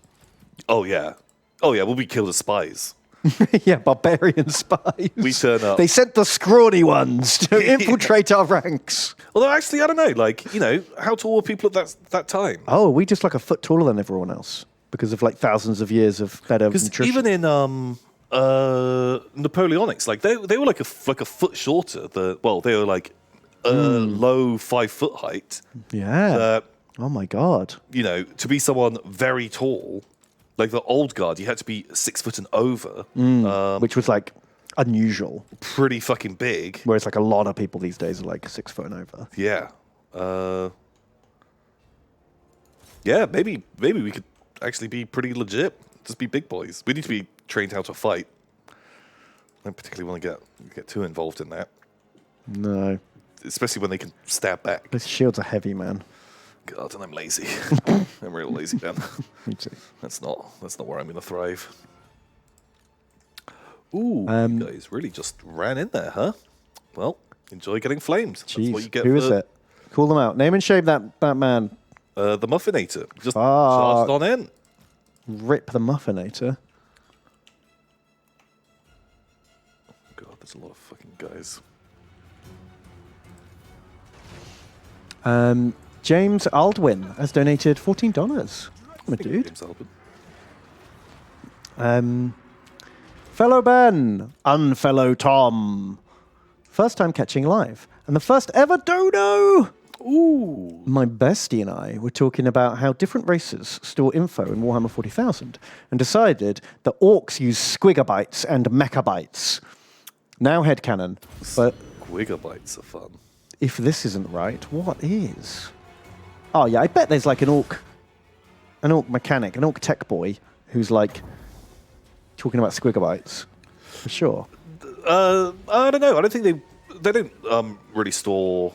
Oh yeah. We'll be killed as spies. Yeah, barbarian spies. We turn up. They sent the scrawny ones to infiltrate our ranks. Although, actually, I don't know. Like, how tall were people at that time? Oh, we just like a foot taller than everyone else because of like thousands of years of better nutrition. Even in Napoleonics, like they were like a foot shorter. They were like low 5 foot height. Yeah. Oh my God. To be someone very tall. Like the old guard, you had to be 6 foot and over. Which was like unusual. Pretty fucking big. Whereas like a lot of people these days are like 6 foot and over. Yeah. Yeah, maybe we could actually be pretty legit. Just be big boys. We need to be trained how to fight. I don't particularly want to get too involved in that. No. Especially when they can stab back. Those shields are heavy, man. God, and I'm lazy. I'm real lazy, man. Me too. That's not where I'm going to thrive. Ooh, you guys really just ran in there, huh? Well, enjoy getting flamed. Jeez. That's what you get. Who is it? Call them out. Name and shame that man. The Muffinator. Just charged on in. Rip the Muffinator. God, there's a lot of fucking guys. James Aldwin has donated $14. My dude. James Aldwin. Fellow Ben, unfellow Tom. First time catching live. And the first ever dono. Ooh. My bestie and I were talking about how different races store info in Warhammer 40,000 and decided that orcs use squigabytes and mechabytes. Now headcanon. But Squigabytes are fun. If this isn't right, what is? Oh yeah, I bet there's like an orc mechanic, an orc tech boy who's like talking about squigabytes. For sure. I don't know. I don't think they don't really store.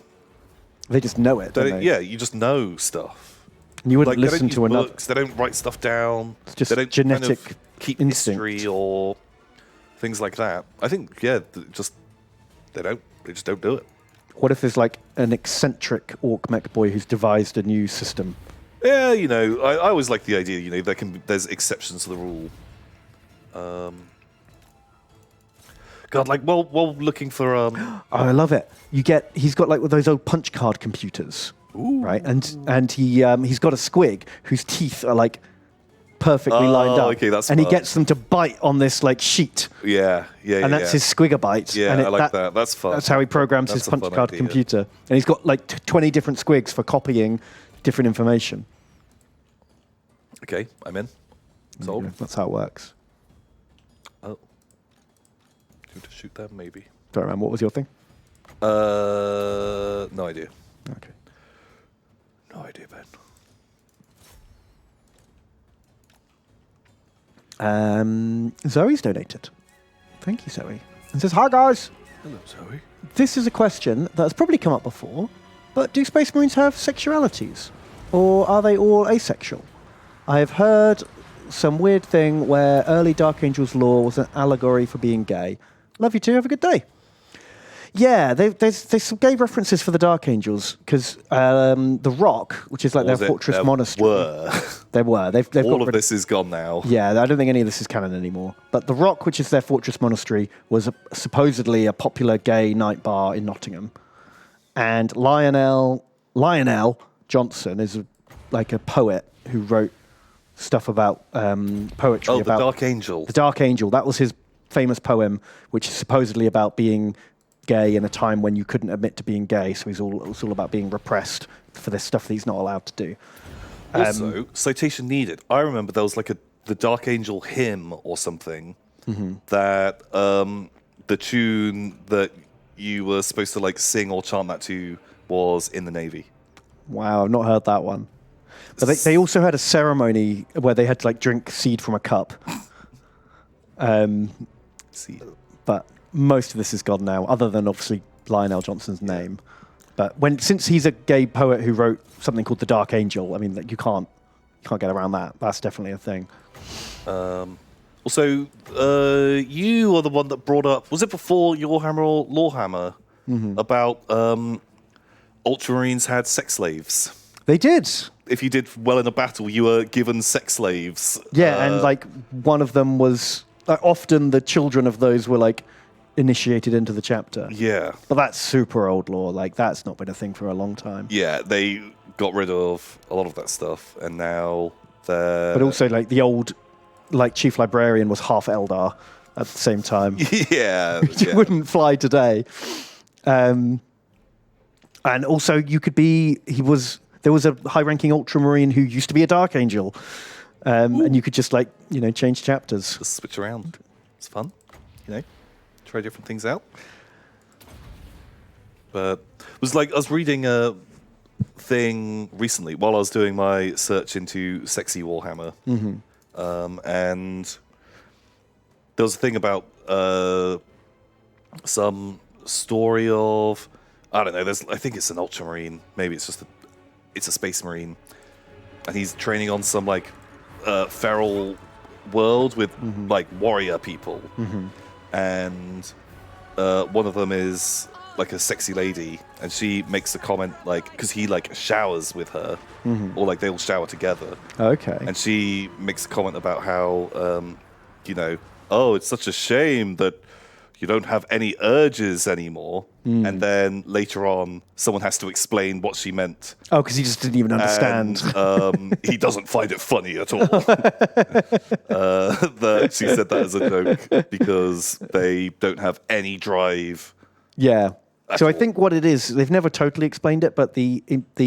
They just know it. Don't they? Yeah, you just know stuff. You wouldn't listen to another. Books, they don't write stuff down. It's just they don't genetic kind of keep instinct. history or things like that. I think they just don't do it. What if there's like an eccentric orc mech boy who's devised a new system? Yeah, I always like the idea. There's exceptions to the rule. God, like while looking for Oh, I love it. He's got like those old punch card computers, right? And he's got a squig whose teeth are like perfectly lined up. Okay, that's and he fun. gets them to bite on this like sheet. yeah, And that's his squigabyte. Yeah, and I like that. That's fun. That's how he programs That's his a punch fun card idea. computer. And he's got like 20 different squigs for copying different information. Okay, I'm in. Sold. Yeah, that's how it works. Oh, do to shoot them maybe. Don't remember, what was your thing? No idea. Okay. No idea, Ben. Zoe's donated. Thank you, Zoe. And says, hi guys. Hello, Zoe. This is a question that has probably come up before, but do Space Marines have sexualities? Or are they all asexual? I have heard some weird thing where early Dark Angels lore was an allegory for being gay. Love you too, have a good day. Yeah, there's some gay references for the Dark Angels, because the Rock, which is like their fortress monastery. There were. They've All got of this is gone now. Yeah, I don't think any of this is canon anymore. But the Rock, which is their fortress monastery, was supposedly a popular gay night bar in Nottingham. And Lionel Johnson is like a poet who wrote stuff about poetry. Oh, about the Dark Angel. The Dark Angel. That was his famous poem, which is supposedly about being gay in a time when you couldn't admit to being gay. So it's all about being repressed for this stuff that he's not allowed to do. Also, citation needed. I remember there was like the Dark Angel hymn or something that the tune that you were supposed to like sing or chant that to was in the Navy. Wow, I've not heard that one. But they also had a ceremony where they had to like drink seed from a cup. See. But most of this is gone now, other than obviously Lionel Johnson's name. But since he's a gay poet who wrote something called the Dark Angel, I mean, like, you can't get around that. That's definitely a thing. Also, you are the one that brought up, was it before Warhammer or Lorehammer, about Ultramarines had sex slaves? They did. If you did well in a battle, you were given sex slaves. Yeah, and like one of them was, often the children of those were like initiated into the chapter. Yeah. But that's super old lore. Like, that's not been a thing for a long time. Yeah, they got rid of a lot of that stuff, and now they're... But also, like, the old, like, chief librarian was half Eldar at the same time. Yeah. It wouldn't fly today. And also, you could be... There was a high-ranking Ultramarine who used to be a Dark Angel. And you could just, like, change chapters. Just switch around. It's fun, try different things out. But it was like, I was reading a thing recently while I was doing my search into sexy Warhammer. And there was a thing about some story of, I don't know, I think it's an Ultramarine, maybe it's a Space Marine, and he's training on some like feral world with like warrior people, and one of them is like a sexy lady, and she makes a comment like, because he like showers with her, or like they all shower together. Okay. And she makes a comment about how oh, it's such a shame that you don't have any urges anymore. And then later on, someone has to explain what she meant. Oh, because he just didn't even understand. And he doesn't find it funny at all. That she said that as a joke because they don't have any drive. Yeah. So I all. think what it is, they've never totally explained it, but the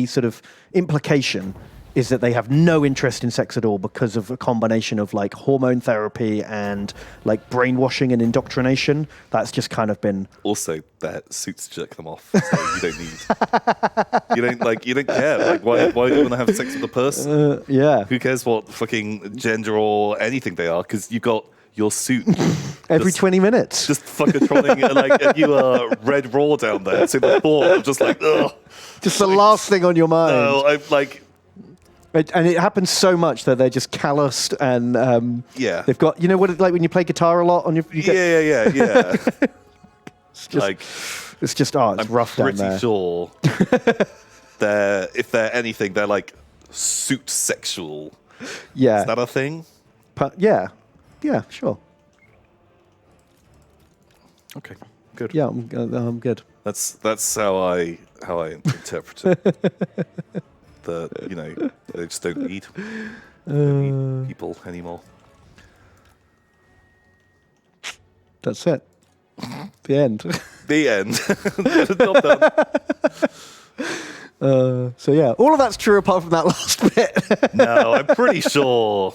sort of implication is that they have no interest in sex at all because of a combination of like hormone therapy and like brainwashing and indoctrination. That's just kind of been... Also, their suits jerk them off, so you don't need... you don't care. Like, why do you want to have sex with a person? Yeah. Who cares what fucking gender or anything they are? Because you got your suit... Every 20 minutes. Just fucking trolling and you are red raw down there. So the thought of just like, ugh. Just the last thing on your mind. No, I'm like... And it happens so much that they're just calloused and Yeah. they've got, what it's like when you play guitar a lot on your... Yeah. It's just, like, it's just, it's rough down there. Pretty sure if they're anything, they're like suit sexual. Yeah. Is that a thing? Yeah, sure. Okay, good. Yeah, I'm good. That's how I interpret it. That they just don't need people anymore. That's it. The end. The end. Job done. So yeah, all of that's true apart from that last bit. No, I'm pretty sure.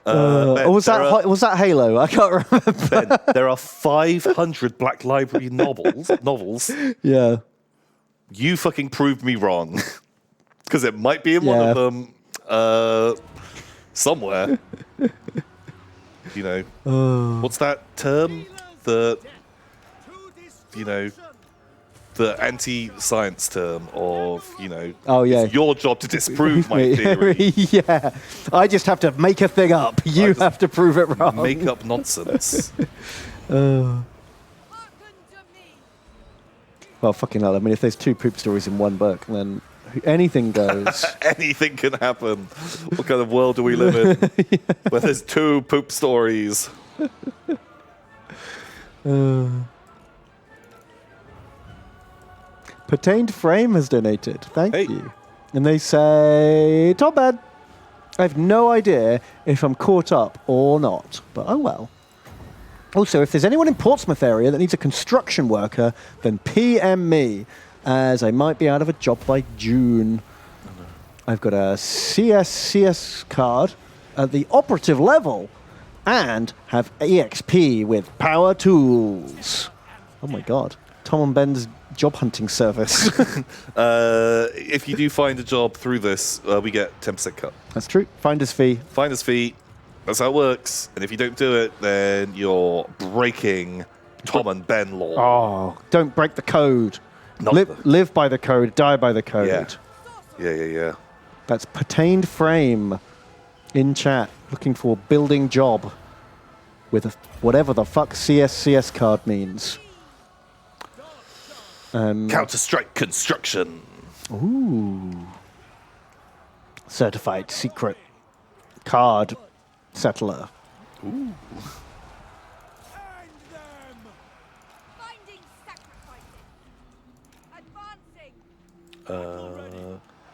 Ben, was that Halo? I can't remember. Ben, there are 500 Black Library novels. Yeah. You fucking proved me wrong. Because it might be in one of them somewhere. What's that term? The anti-science term of, Oh, yeah. it's your job to disprove my theory. Yeah. I just have to make a thing up. You have to prove it wrong. Make up nonsense. Well, fucking hell. I mean, if there's 2 poop stories in one book, then anything goes. Anything can happen. What kind of world do we live in? Where there's 2 poop stories. Pertained Frame has donated. Thank you. And they say, Tom Ben, I have no idea if I'm caught up or not, but oh well. Also, if there's anyone in Portsmouth area that needs a construction worker, then PM me, as I might be out of a job by June. I've got a CSCS card at the operative level and have EXP with power tools. Oh my god. Tom and Ben's job hunting service. If you do find a job through this, we get 10% cut. That's true. Finder's fee. Finder's fee. That's how it works. And if you don't do it, then you're breaking Tom and Ben law. Oh, don't break the code. Live by the code, die by the code. Yeah. That's Pertained Frame in chat, looking for building job with whatever the fuck CSCS card means. Counter-Strike construction. Ooh. Certified secret card settler. Ooh.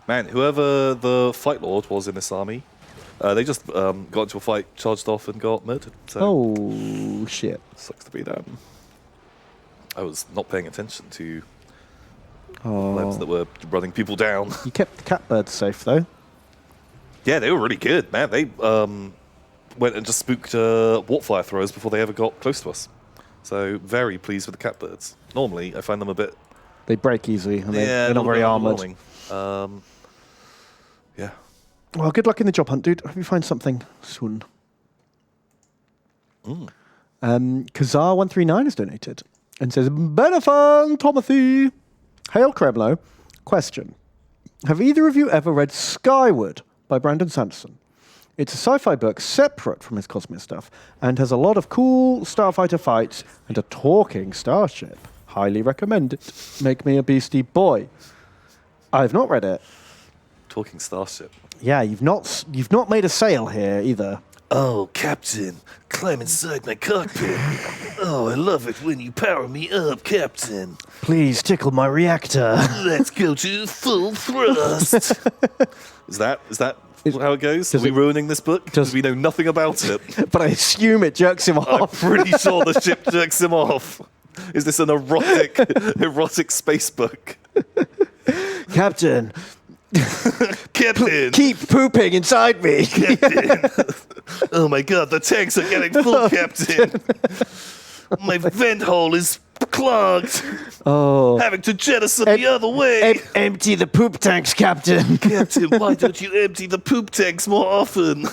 Man, whoever the Fight Lord was in this army, they just got into a fight, charged off, and got murdered. So Oh, shit. sucks to be them. I was not paying attention to Oh. labs that were running people down. You kept the catbirds safe, though. Yeah, they were really good, man. They went and just spooked warpfire throwers before they ever got close to us. So very pleased with the catbirds. Normally, I find them a bit... They break easily, and Yeah, they're a not little very bit armoured. underwhelming. Yeah. Well, good luck in the job hunt, dude. Hope you find something soon. Kazar139 has donated and says, Benefan Tomothy. Hail Kremlo. Question. Have either of you ever read Skyward by Brandon Sanderson? It's a sci-fi book separate from his cosmic stuff and has a lot of cool starfighter fights and a talking starship. Highly recommend it. Make me a beastie boy. I've not read it. Talking starship. Yeah, you've not made a sale here either. Oh, Captain, climb inside my cockpit. Oh, I love it when you power me up, Captain. Please tickle my reactor. Let's go to full thrust. Is that how it goes? Are we ruining this book? Because we know nothing about it. But I assume it jerks him I'm off. pretty sure the ship jerks him off. Is this an erotic space book? Captain, Captain! keep pooping inside me. Captain! Oh my god, the tanks are getting full, Captain! My vent hole is clogged. Oh, Having to jettison the other way. empty the poop tanks, Captain. Captain, why don't you empty the poop tanks more often?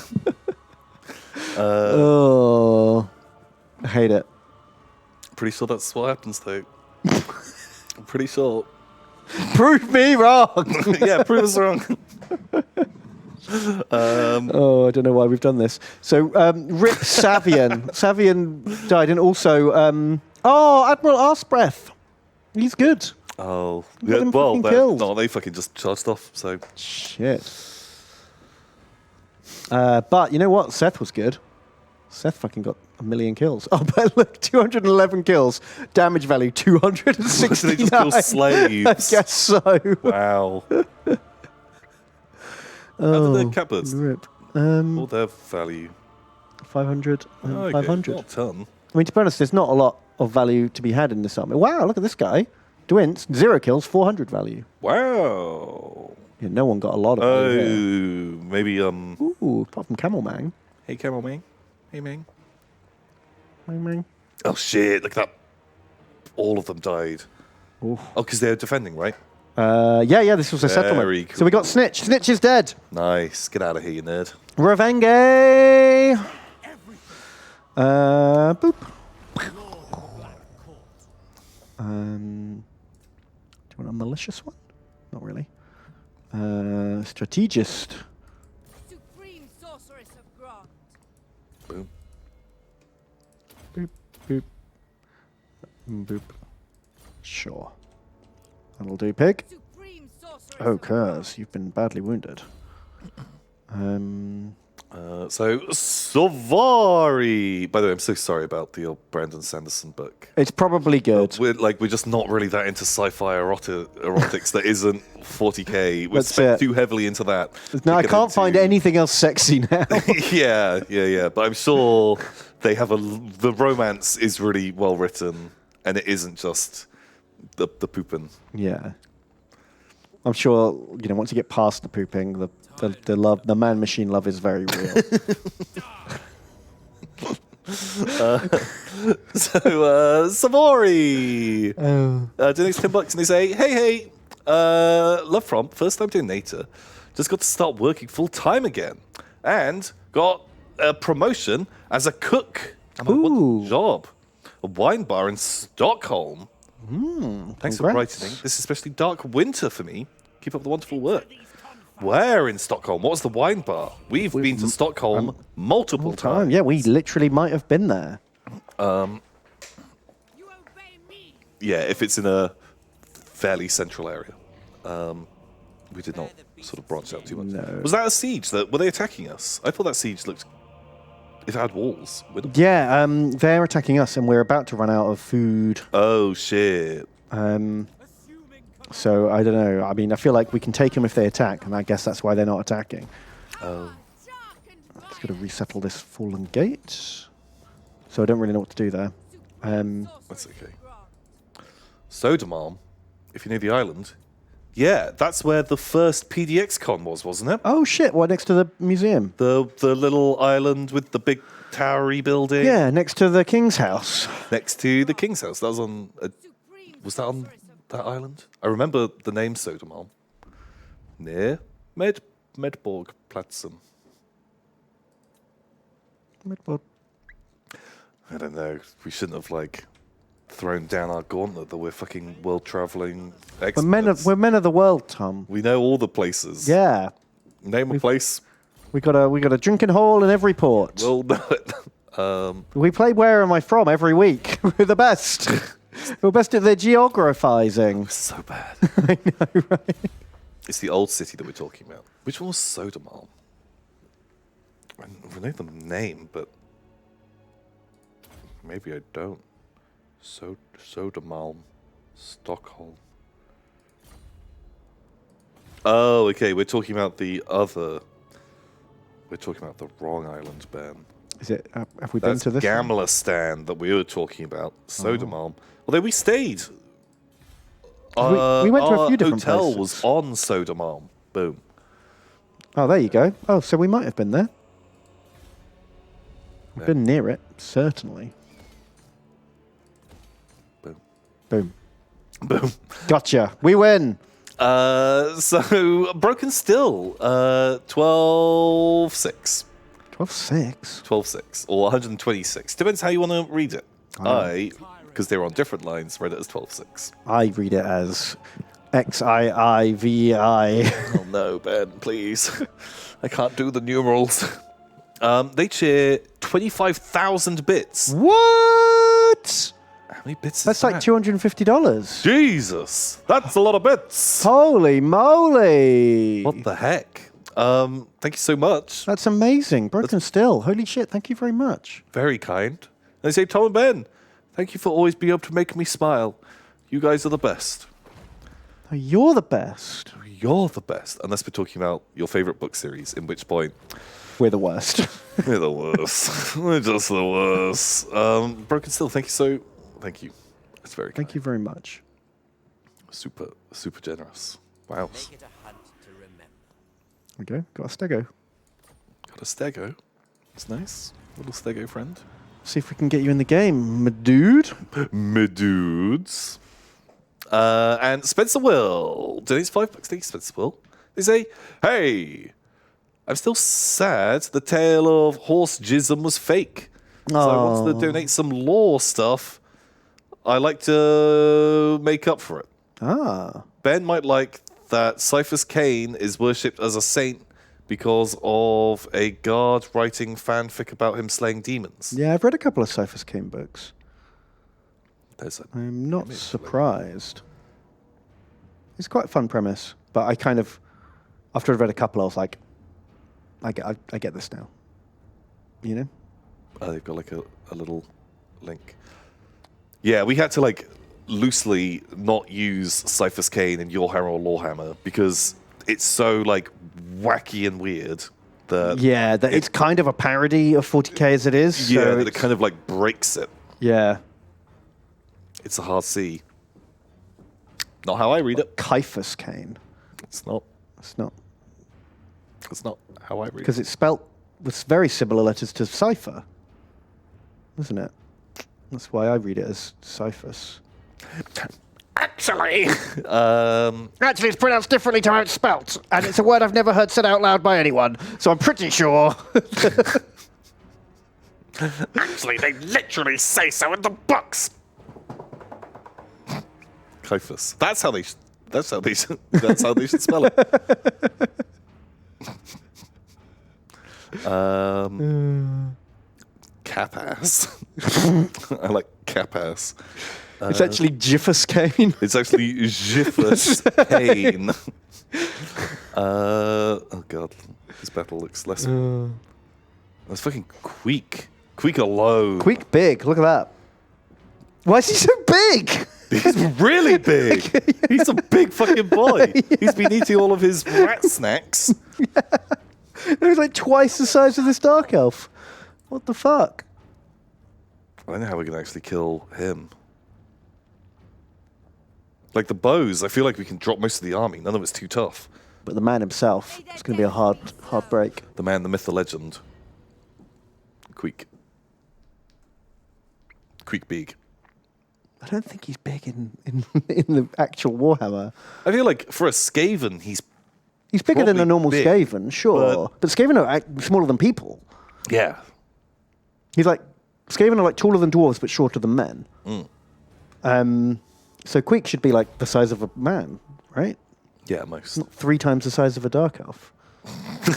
Oh, I hate it. Pretty sure that's what happens, though. I'm pretty sure. Prove me wrong. Yeah, prove us wrong. Oh, I don't know why we've done this. So, Rip Savian. Savian died, and also, Admiral Arsbreath. He's good. Oh, Got yeah, him well, fucking killed. no, they fucking just charged off, so. Shit. But you know what? Seth was good. Seth fucking got a million kills. Oh, but look, 211 kills. Damage value 269. So they just kill slaves. I guess so. Wow. How did their cat burst? Rip. All their value. 500 and Okay, 500. not a ton. I mean, to be honest, there's not a lot of value to be had in this army. Wow, look at this guy. Dwints, 0 kills, 400 value. Wow. Yeah, no one got a lot of Oh, value here. maybe Ooh, apart from Camel Man. Hey, Camel Man. Hey, man. Mang, mang. Oh shit! Look at that. All of them died. Oof. Oh, because they're defending, right? Yeah, this was a Very settlement. cool. So we got Snitch. Snitch is dead. Nice. Get out of here, you nerd. Revenge. Boop. Do you want a malicious one? Not really. Strategist. Supreme sorceress of Grant. Boom. Boop, boop. Boop. Sure. That'll do, pig. Supreme sorceress Oh, of Grant. Curse, you've been badly wounded. So, Savari. By the way, I'm so sorry about the old Brandon Sanderson book. It's probably good. We're just not really that into sci-fi erotics that isn't 40k. We've That's spent it. too heavily into that. No, to I get can't find into- anything else sexy now. yeah. But I'm sure they have the romance is really well written, and it isn't just the pooping. Yeah. I'm sure, once you get past the pooping, the love, the man-machine love is very real. Savari Oh. donates $10 and they say, hey, love from first time donator, just got to start working full time again, and got a promotion as a cook. And I want Ooh. a job, a wine bar in Stockholm. Thanks for congrats. brightening this especially dark winter for me. Keep up the wonderful work. Where in Stockholm? What was the wine bar? We've been to Stockholm multiple times. Yeah, we literally might have been there. You obey me. Yeah, if it's in a fairly central area. We did not sort of branch out too much. No. Was that a siege? Were they attacking us? I thought that siege looked... It had walls. Yeah, they're attacking us, and we're about to run out of food. Oh, shit. So I don't know. I mean, I feel like we can take them if they attack, and I guess that's why they're not attacking. Dark and Just got to resettle this fallen gate. So I don't really know what to do there. That's okay. Sodermalm, if you know the island. Yeah, that's where the first PDX con was, wasn't it? Oh shit! What, next to the museum? The little island with the big towery building. Yeah, next to the king's house. Next to the king's house. That was on... supreme Was that on sorceress of that island? I remember the name Sodermalm. Near Medborg Platzen. I don't know. We shouldn't have thrown down our gauntlet that we're fucking world traveling experts. We're men of the world, Tom. We know all the places. Yeah, Name a place. we got a drinking hole in every port. We'll know it. We play Where Am I From every week. We're the best. We're best at the geographizing. So bad. I know, right? It's the old city that we're talking about. Which one was Sodermalm? I know the name, but maybe I don't. Sodermalm, Stockholm. Oh, okay. We're talking about the other. We're talking about the wrong island, Ben. Is it? Have we been That's to this? one? Gamlastan that we were talking about. Sodermalm. Although we stayed. We went to a our few different hotel places. was on Sodermalm. Boom. Oh, there you go. Oh, so we might have been there. We've been near it, certainly. Boom. Boom. Boom. Gotcha. We win. So Broken Still, 12-6. 12-6. 12-6 or 126. Depends how you want to read it. Because they were on different lines, read it as 12-6. I read it as XIIVI. Oh no, Ben, please. I can't do the numerals. They cheer 25,000 bits. What? How many bits That's is like that? $250. Jesus, that's a lot of bits. Holy moly. What the heck? Thank you so much. That's amazing. Broken Still. Holy shit, thank you very much. Very kind. They say, Tom and Ben, thank you for always being able to make me smile. You guys are the best. Oh, you're the best. You're the best. Unless we're talking about your favorite book series, in which point We're the worst. we're the worst. We're just the worst. Broken Still, thank you. Thank you. That's very kind. Thank you very much. Super, super generous. Wow. Make it a hunt to remember. Okay, got a stego. Got a stego. It's nice. Little stego friend. See if we can get you in the game, my dude. Me dudes. And Spencer Will donates $5. Thank you, Spencer Will. They say, hey, I'm still sad the tale of horse jism was fake. So I wanted to donate some lore stuff. I like to make up for it. Ah. Ben might like that Cyphus Cain is worshipped as a saint because of a guard writing fanfic about him slaying demons. Yeah, I've read a couple of Cyphus King books. There's a I'm not surprised. It's quite a fun premise, but I kind of, after I've read a couple, I was like, I get this now. You know? they've got like a little link. Yeah, we had to like loosely not use Cyphus Cain and Warhammer or Lorehammer because it's so like wacky and weird that Yeah, it's kind of a parody of 40k as it is. yeah, so that it it's- kind of like breaks it. Yeah. It's a hard C. Not how I read it. Cyphus Cain. It's not. It's not. It's not how I read Because it. it's spelt with very similar letters to cipher, isn't it? That's why I read it as Cyphus. Actually, Actually, it's pronounced differently to how it's spelt, and it's a word I've never heard said out loud by anyone, so I'm pretty sure. actually, they literally say so in the books. Cyphus. That's how they. That's how they should spell it. Capass. I like capass. It's actually Jiffus Cain. It's actually Jiffus Cain. Oh god, this battle looks less. That's fucking Queek. Queek alone. Quick big, look at that. Why is he so big? He's really big. He's a big fucking boy. He's been eating all of his rat snacks. He's like twice the size of this dark elf. What the fuck? I don't know how we're gonna actually kill him. Like the bows, I feel like we can drop most of the army. None of it's too tough. But the man himself, it's going to be a hard break. The man, the myth, the legend. Queek. Queek big. I don't think he's big in the actual Warhammer. I feel like for a Skaven, he's bigger than probably a normal big, Skaven, sure. But Skaven are smaller than people. yeah. He's like, Skaven are like taller than dwarves, but shorter than men. So Queek should be like the size of a man, right? Yeah, most. 3 times the size of a dark elf.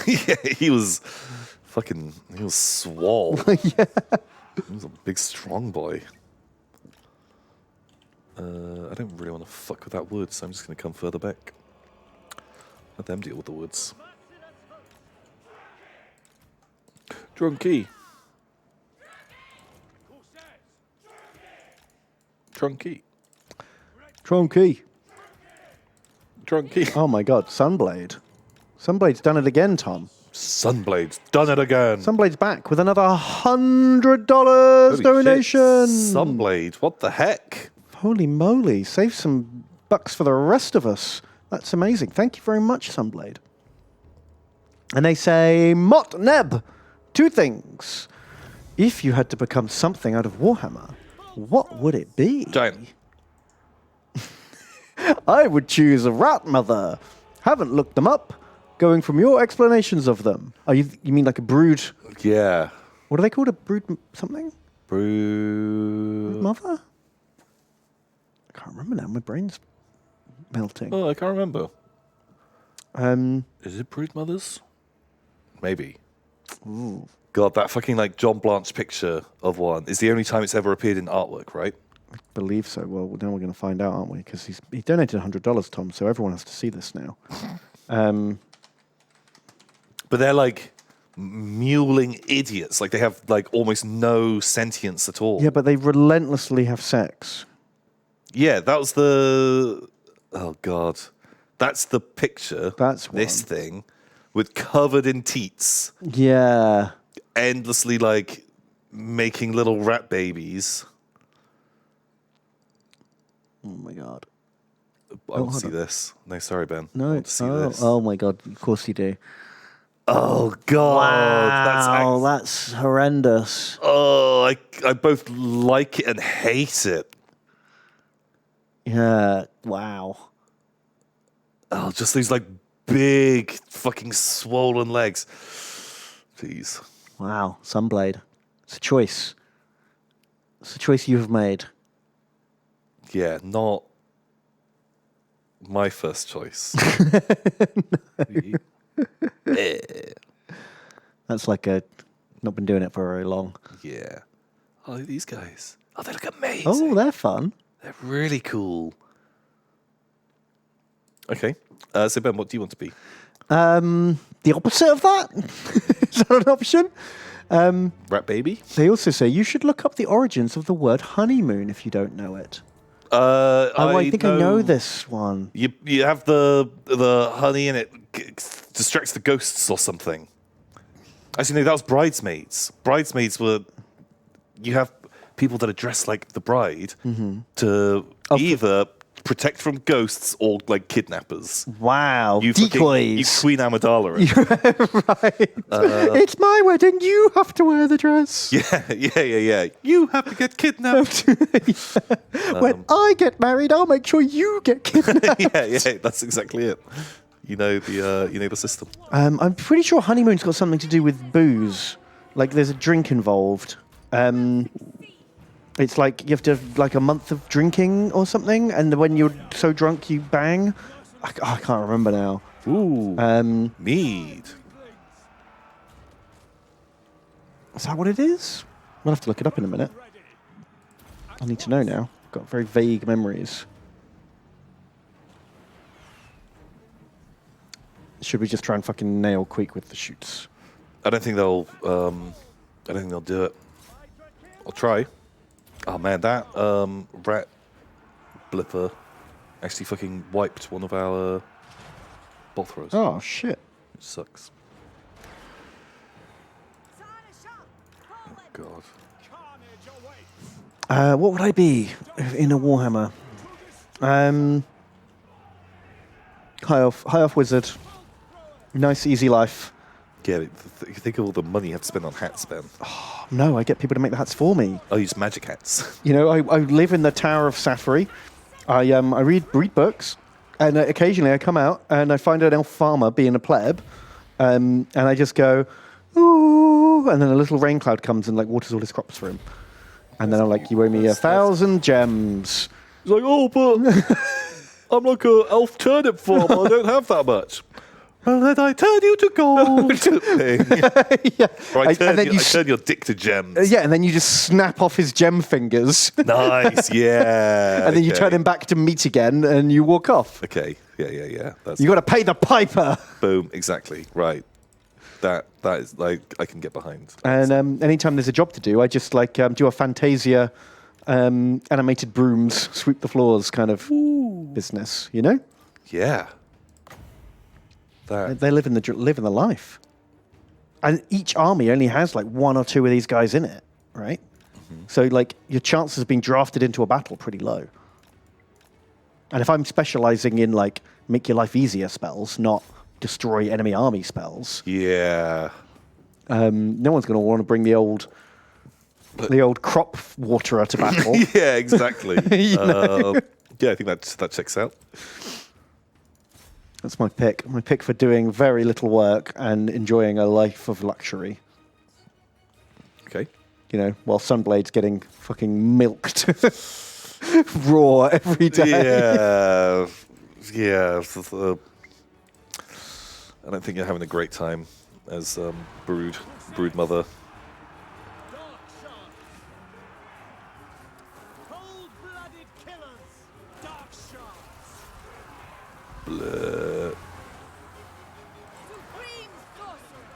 Yeah, he was swole. Yeah. He was a big, strong boy. I don't really want to fuck with that wood, so I'm just going to come further back. Let them deal with the woods. Drunky. Drunky. Tronky. Drunky. Oh my god, Sunblade. Sunblade's done it again, Tom. Sunblade's done it again. Sunblade's back with another $100 Holy shit, donation. Sunblade, what the heck? Holy moly, save some bucks for the rest of us. That's amazing. Thank you very much, Sunblade. And they say, Mott Neb, 2 things. If you had to become something out of Warhammer, what would it be? Giant. I would choose a rat mother. Haven't looked them up. Going from your explanations of them. Oh, you mean like a brood? Yeah. What are they called? A brood something? Brew. Mother? I can't remember now. My brain's melting. Oh, I can't remember. Is it Brood Mothers? Maybe. Ooh. God, that fucking like John Blanche picture of one is the only time it's ever appeared in artwork, right? I believe so. Well, now we're going to find out, aren't we? Because he donated $100, Tom, so everyone has to see this now. but they're like mewling idiots. Like they have like almost no sentience at all. Yeah, but they relentlessly have sex. Yeah, that was the. Oh God, that's the picture. That's this one. thing with covered in teats, Yeah. endlessly like making little rat babies. Oh my god. I want to hold see on. this. No, sorry, Ben. I No. want to see Oh, this. oh my god. Of course you do. Oh God, Wow, that's horrendous. Oh, I both like it and hate it. Yeah. Wow. Oh, just these like big fucking swollen legs. Jeez. Wow. Sunblade. It's a choice. It's a choice you have made. Yeah, not my first choice. That's like a not been doing it for very long. Yeah. Oh, these guys. Oh, they look amazing. Oh, they're fun. They're really cool. Okay. So, Ben, what do you want to be? The opposite of that? Is that an option? Rat baby? They also say you should look up the origins of the word honeymoon if you don't know it. I think I know this one. You have the honey and it distracts the ghosts or something. Actually, no, that was bridesmaids. Bridesmaids were... You have people that are dressed like the bride to either protect from ghosts or like kidnappers. Wow, You decoys. Queen Amidala. Right. It's my wedding. You have to wear the dress. Yeah. You have to get kidnapped. When I get married, I'll make sure you get kidnapped. yeah, that's exactly it. You know the system. I'm pretty sure honeymoon's got something to do with booze. Like there's a drink involved. It's like you have to have like a month of drinking or something, and when you're so drunk you bang. I can't remember now. Ooh. Mead. Is that what it is? We'll have to look it up in a minute. I need to know now. I've got very vague memories. Should we just try and fucking nail Queek with the shoots? I don't think they'll do it. I'll try. Oh man, that rat blipper actually fucking wiped one of our ball throws. Oh shit. It sucks. Oh god. What would I be in a Warhammer? High off wizard. Nice, easy life. Yeah, think of all the money you have to spend on hats, Ben. No, I get people to make the hats for me. I use magic hats. You know, I live in the Tower of Safari. I read books, and occasionally I come out and I find an elf farmer being a pleb, and I just go, ooh, and then a little rain cloud comes and like waters all his crops for him. And then I'm like, you owe me 1,000 gems. He's like, oh, but I'm like a elf turnip farmer. I don't have that much. Well, then I turn you to gold. Yeah. Or I turn then I turn your dick to gems. Yeah, and then you just snap off his gem fingers. Nice, yeah. And then you turn him back to meat again and you walk off. Okay, yeah. That's You got to pay the piper. boom, exactly, right. That is like I can get behind. And anytime there's a job to do, I just like do a Fantasia animated brooms, sweep the floors kind of business, you know? Yeah. That. They live in the life. And each army only has like one or two of these guys in it, right? Mm-hmm. So like your chances of being drafted into a battle are pretty low. And if I'm specializing in like make your life easier spells, not destroy enemy army spells, Yeah. no one's going to want to bring the old crop waterer to battle. Yeah, exactly. Yeah, I think that checks out. That's my pick. My pick for doing very little work and enjoying a life of luxury. Okay. You know, while Sunblade's getting fucking milked raw every day. Yeah. I don't think you're having a great time as brood mother. Cold-blooded killers, dark shards. Bleh. Supreme sorcerer.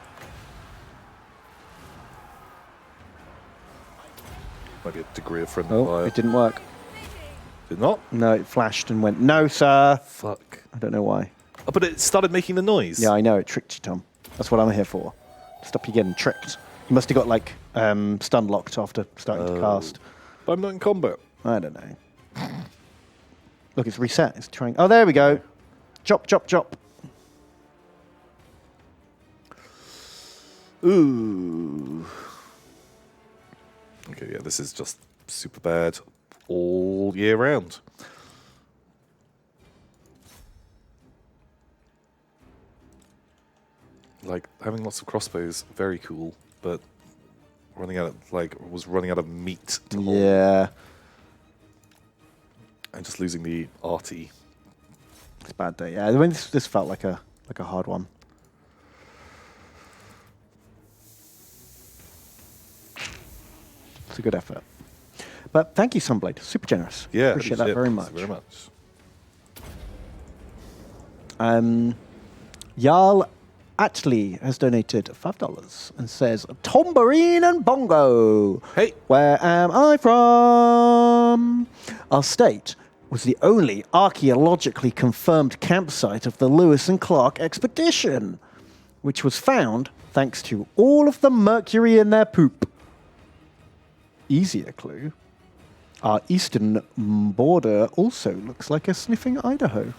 Maybe a degree of friendly Oh, fire. it didn't work. Did not? No, it flashed and went, no, sir. Fuck. I don't know why. Oh, but it started making the noise. Yeah, I know. It tricked you, Tom. That's what I'm here for. Stop you getting tricked. You must have got, like, stun locked after starting to cast. But I'm not in combat. I don't know. Look, it's reset. It's trying. Oh, there we go. Chop, chop, chop. Ooh. Okay, yeah, this is just super bad all year round. Like, having lots of crossbows, very cool, but running out of, was running out of meat to hold. Yeah. And just losing the arty. It's a bad day. Yeah, I mean, this felt like a hard one. It's a good effort. But thank you, Sunblade. Super generous. Yeah, Appreciate that very much. Very much. Jarl Atlee has donated $5 and says, Tambourine and Bongo. Hey. Where am I from? Our state was the only archaeologically confirmed campsite of the Lewis and Clark expedition, which was found thanks to all of the mercury in their poop. Easier clue. Our eastern border also looks like a sniffing Idaho.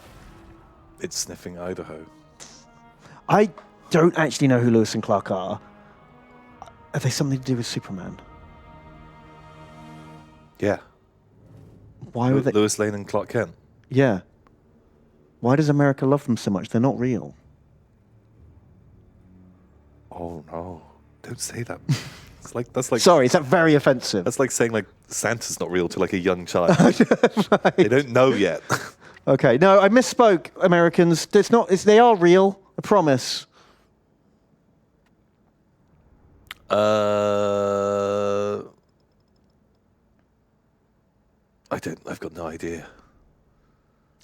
It's sniffing Idaho. I don't actually know who Lewis and Clark are. Are they something to do with Superman? Yeah. Why would they? Lewis Lane and Clark Kent. Yeah. Why does America love them so much? They're not real. Oh no! Don't say that. That's like. Sorry, is that very offensive? That's like saying like Santa's not real to like a young child. They don't know yet. Okay, no, I misspoke, Americans. It's not. They are real. I promise. I've got no idea.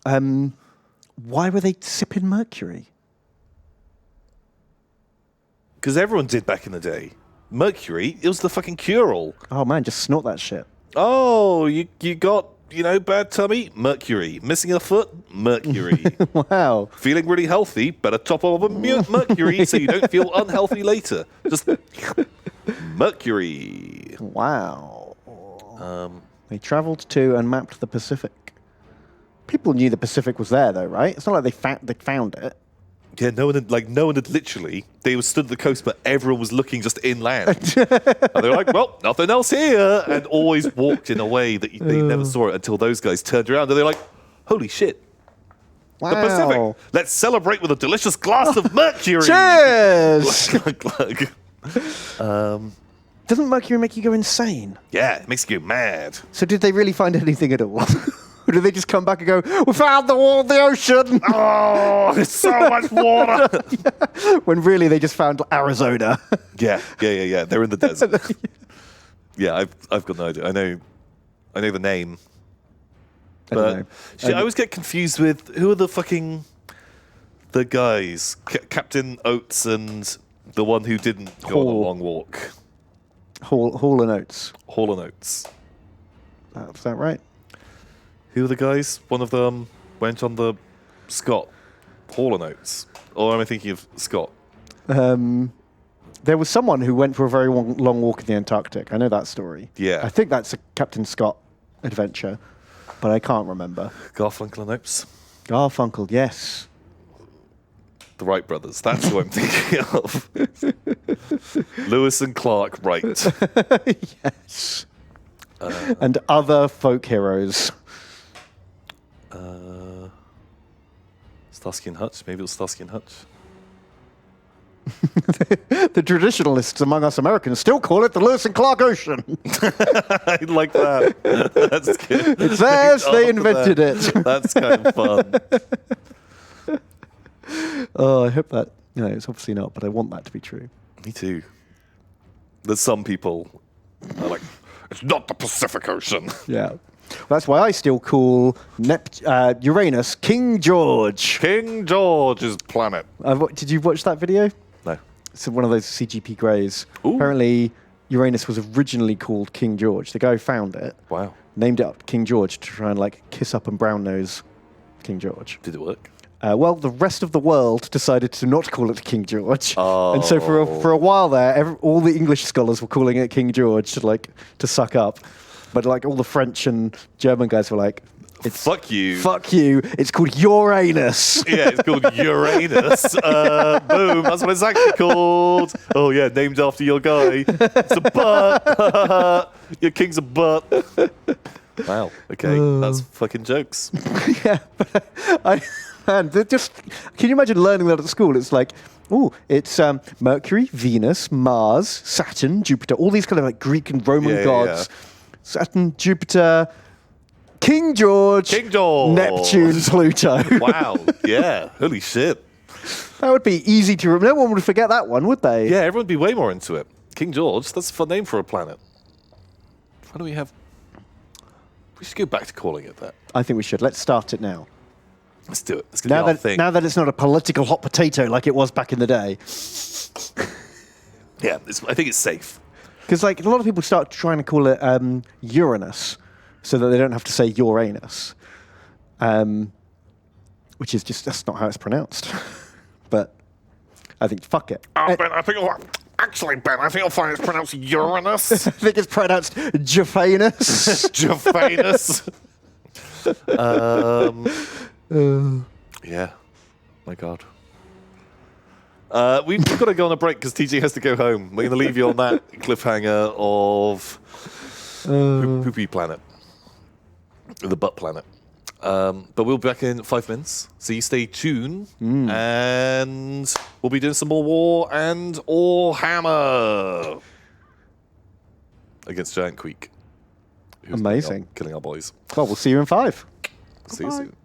Why were they sipping mercury? Because everyone did back in the day. Mercury, it was the fucking cure-all. Oh man, just snort that shit. Oh, you got, bad tummy? Mercury. Missing a foot? Mercury. Wow. Feeling really healthy? Better top up on mercury so you don't feel unhealthy later. Just mercury. Wow. They travelled to and mapped the Pacific. People knew the Pacific was there, though, right? It's not like they found it. Yeah, no one had literally. They were stood at the coast, but everyone was looking just inland. And they were like, "Well, nothing else here," and always walked in a way that they never saw it until those guys turned around and they're like, "Holy shit, Wow. the Pacific! Let's celebrate with a delicious glass of mercury." Cheers! Glug, glug. Doesn't mercury make you go insane? Yeah, it makes you go mad. So did they really find anything at all? Or did they just come back and go, "We found the ocean"? Oh, there's so much water. When really they just found Arizona. Yeah. They're in the desert. Yeah, I've got no idea. I know the name. I don't know. Shit, I always get confused with who are the guys, Captain Oates and the one who didn't go on a Hall. long walk. Hall and Oates. Hall and Oates. Is that right? Who are the guys? One of them went on the Scott. Hall and Oates. Or am I thinking of Scott? There was someone who went for a very long walk in the Antarctic. I know that story. Yeah. I think that's a Captain Scott adventure, but I can't remember. Garfunkel and Oates. Garfunkel, yes. The Wright brothers. That's who I'm thinking of. Lewis and Clark Wright. Yes. And other folk heroes. Starsky and Hutch. Maybe it was Starsky and Hutch. The traditionalists among us Americans still call it the Lewis and Clark Ocean. I like that. That's good. It's theirs, they After invented that. it. That's kind of fun. Oh, I hope that... No, it's obviously not, but I want that to be true. Me too. There's some people are like, it's not the Pacific Ocean. Yeah. That's why I still call Uranus King George. King George's planet. Did you watch that video? No. It's one of those CGP greys. Ooh. Apparently, Uranus was originally called King George. The guy who found it Wow. named it up King George to try and like kiss up and brown nose King George. Did it work? Well, the rest of the world decided to not call it King George, Oh. and so for a while there, all the English scholars were calling it King George to suck up, but like all the French and German guys were like, "It's Fuck you. fuck you. It's called Uranus." Yeah, it's called Uranus. Boom, that's what it's actually called. Oh yeah, named after your guy. It's a butt. Your king's a butt. Wow. Okay, that's fucking jokes. Yeah, but can you imagine learning that at school? It's like, it's Mercury, Venus, Mars, Saturn, Jupiter, all these kind of like Greek and Roman Yeah, gods. Saturn, Jupiter, King George, Neptune, Pluto. Wow. Yeah. Holy shit. That would be easy to remember. No one would forget that one, would they? Yeah, everyone would be way more into it. King George, that's a fun name for a planet. Why do we have... We should go back to calling it that. I think we should. Let's start it now. Let's do it. It's going to be our thing. Now that it's not a political hot potato like it was back in the day. Yeah, I think it's safe. Because like a lot of people start trying to call it Uranus, so that they don't have to say Uranus, which is just that's not how it's pronounced. But I think fuck it. Ben, I think you'll find it's pronounced Uranus. I think it's pronounced Japhanus. Japhanus. Yeah. My God. We've got to go on a break because TJ has to go home. We're going to leave you on that cliffhanger of Poopy Planet. The Butt Planet. But we'll be back in 5 minutes. So you stay tuned. And we'll be doing some more War and Warhammer against Giant Queek. who's Amazing. Killing our boys. Well, we'll see you in 5. See you soon.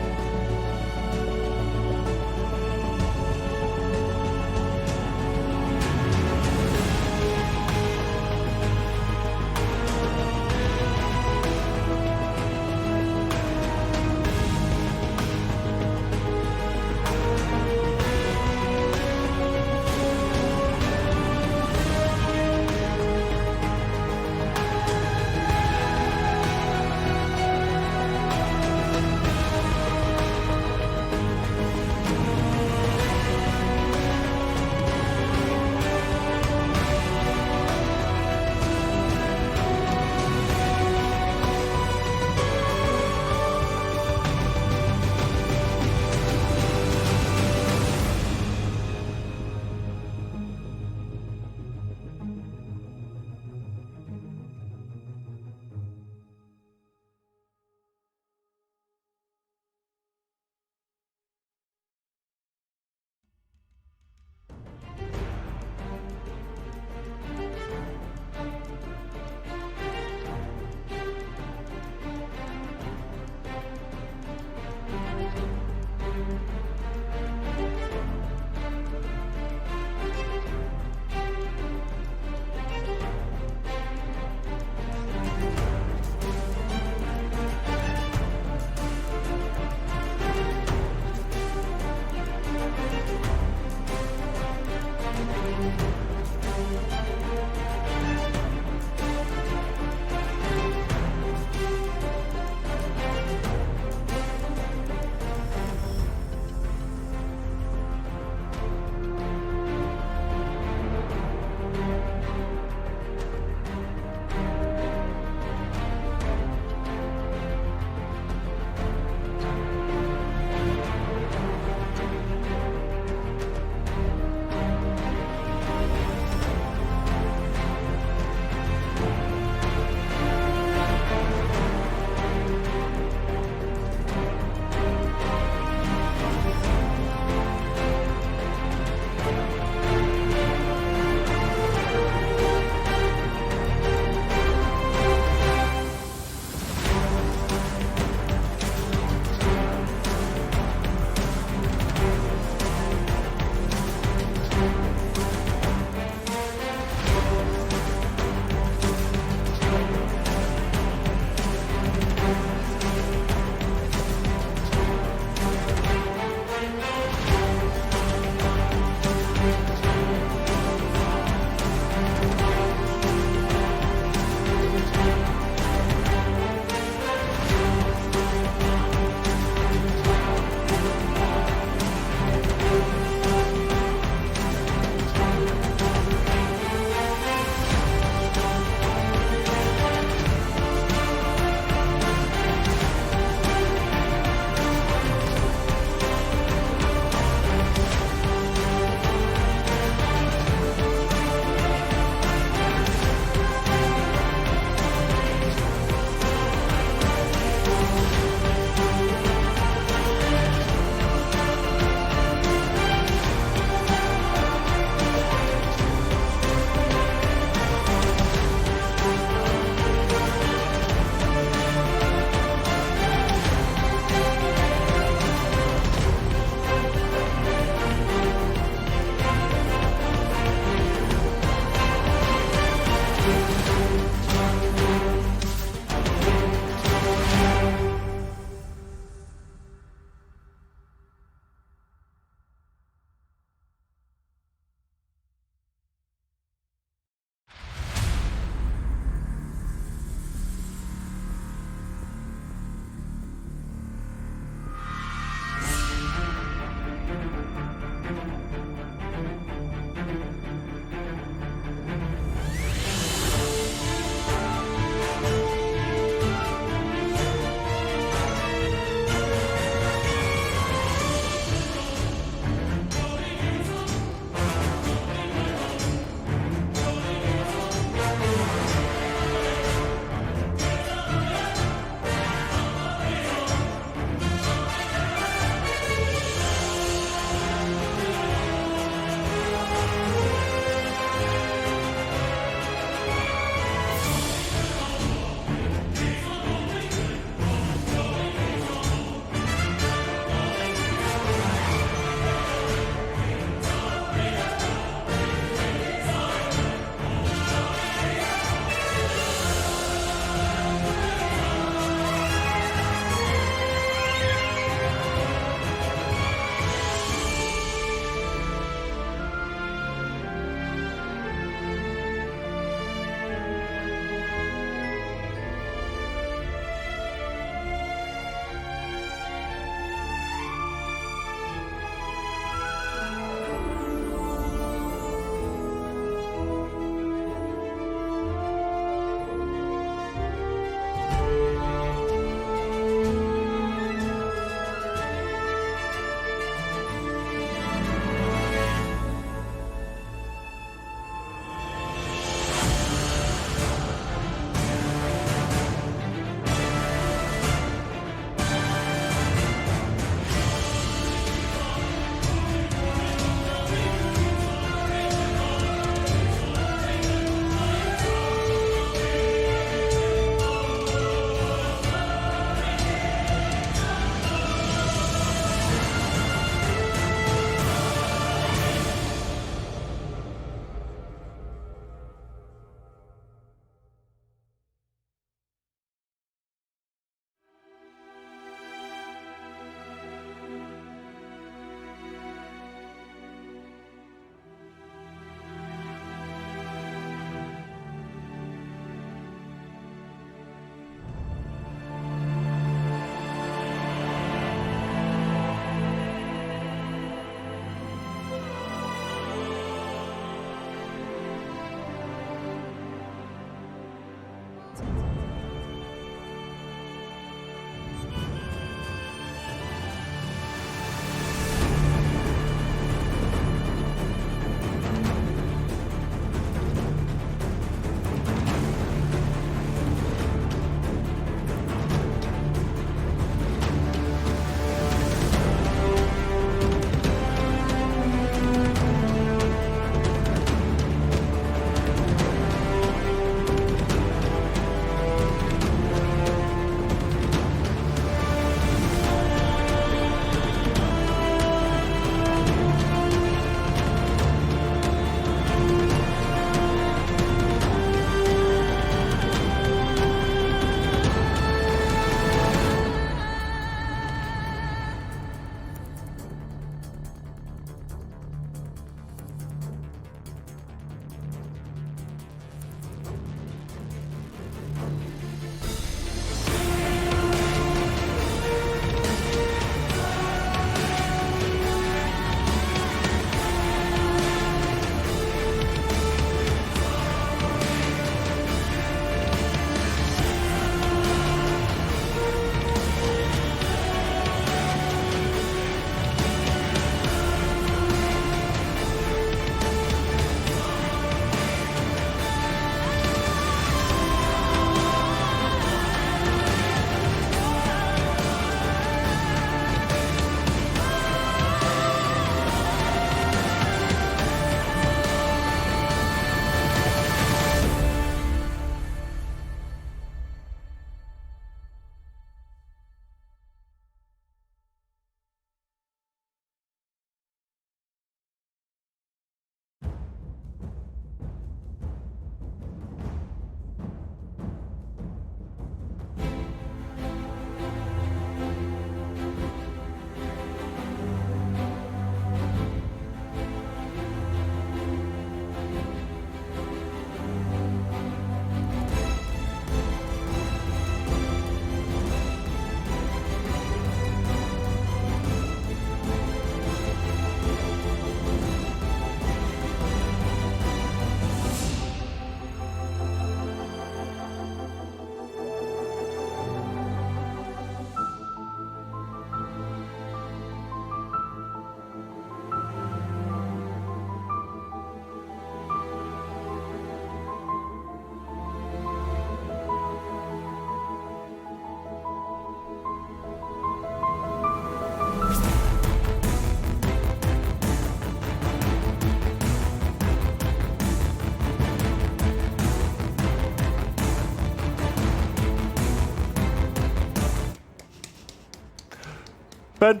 Tom,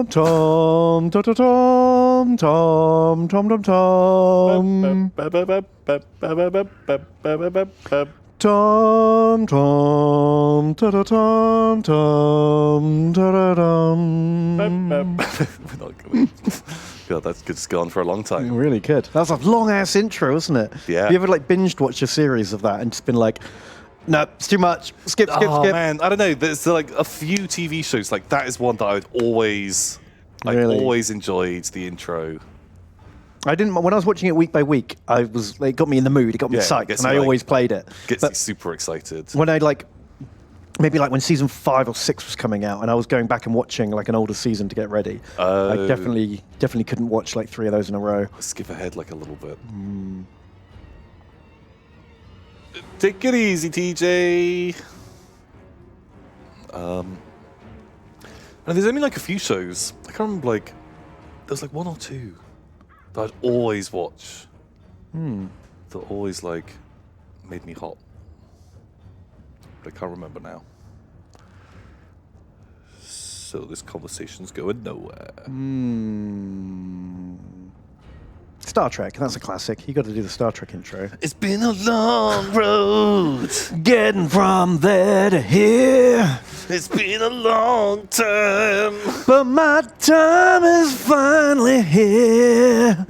tom, tom, tom, tom, tom, tom, tom. Tom, tom, ta ta tom, tom, ta da dum. We're not going. God, that's just gone for a long time. Really good. That was a long ass intro, wasn't it? Yeah. Have you ever like binged watched a series of that and just been like, no, it's too much. Skip, skip, Oh skip. man, I don't know. There's like a few TV shows like that is one that I always enjoyed the intro. I didn't. When I was watching it week by week, it got me in the mood. It got me Yeah, psyched, gets and you, I like- always played it. Gets But me super excited. when I maybe when season 5 or 6 was coming out, and I was going back and watching like an older season to get ready, I Oh. definitely couldn't watch like 3 of those in a row. Skip ahead like a little bit. Take it easy, TJ. And there's only like a few shows. I can't remember, like there's like 1 or 2 that I'd always watch. That always like made me hot. But I can't remember now. So this conversation's going nowhere. Star Trek, that's a classic. You got to do the Star Trek intro. It's been a long road. Getting from there to here, It's been a long time. but my time is finally here.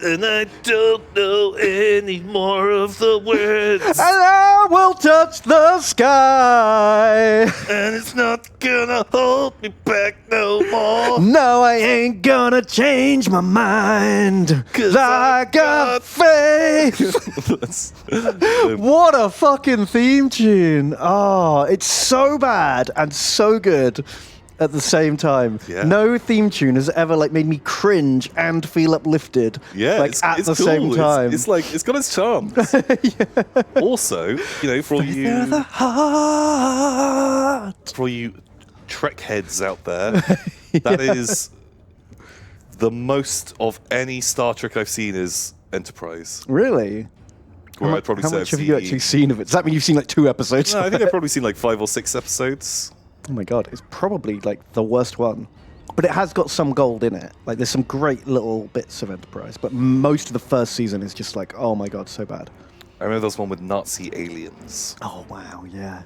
And I don't know any more of the words. And I will touch the sky. And it's not gonna hold me back no more. No, I ain't gonna change my mind. 'Cause I I got faith. What a fucking theme tune. Oh, it's so bad and so good at the same time. Yeah. No theme tune has ever like made me cringe and feel uplifted. Yeah, like it's at the cool. same time. It's like it's got its charms. Also, you know, for all They're the you heart. for all you Trek heads out there, that is the most of any Star Trek I've seen is Enterprise. Really? Where I'd probably How say much I've have you seen- actually seen of it? Does that mean you've seen like 2 episodes? No, I of think it? I've probably seen like 5 or 6 episodes. Oh my god, it's probably like the worst one. But it has got some gold in it. Like there's some great little bits of Enterprise, but most of the first season is just like, oh my god, so bad. I remember there was one with Nazi aliens. Oh wow, yeah.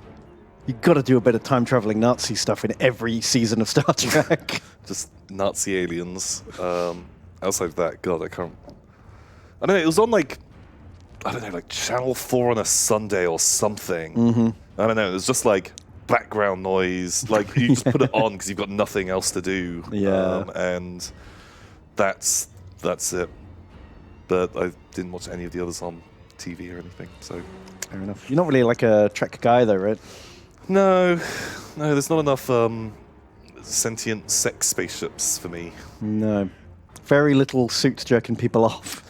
You've got to do a bit of time traveling Nazi stuff in every season of Star Trek. Just Nazi aliens. Outside of that, God, I can't. I don't know. It was on like, I don't know, like Channel 4 on a Sunday or something. I don't know. It was just like background noise. Like you just put it on because you've got nothing else to do. Yeah. And that's it. But I didn't watch any of the others on TV or anything. So Fair enough. You're not really like a Trek guy though, right? no, there's not enough sentient sex spaceships for me. No. Very little suits jerking people off.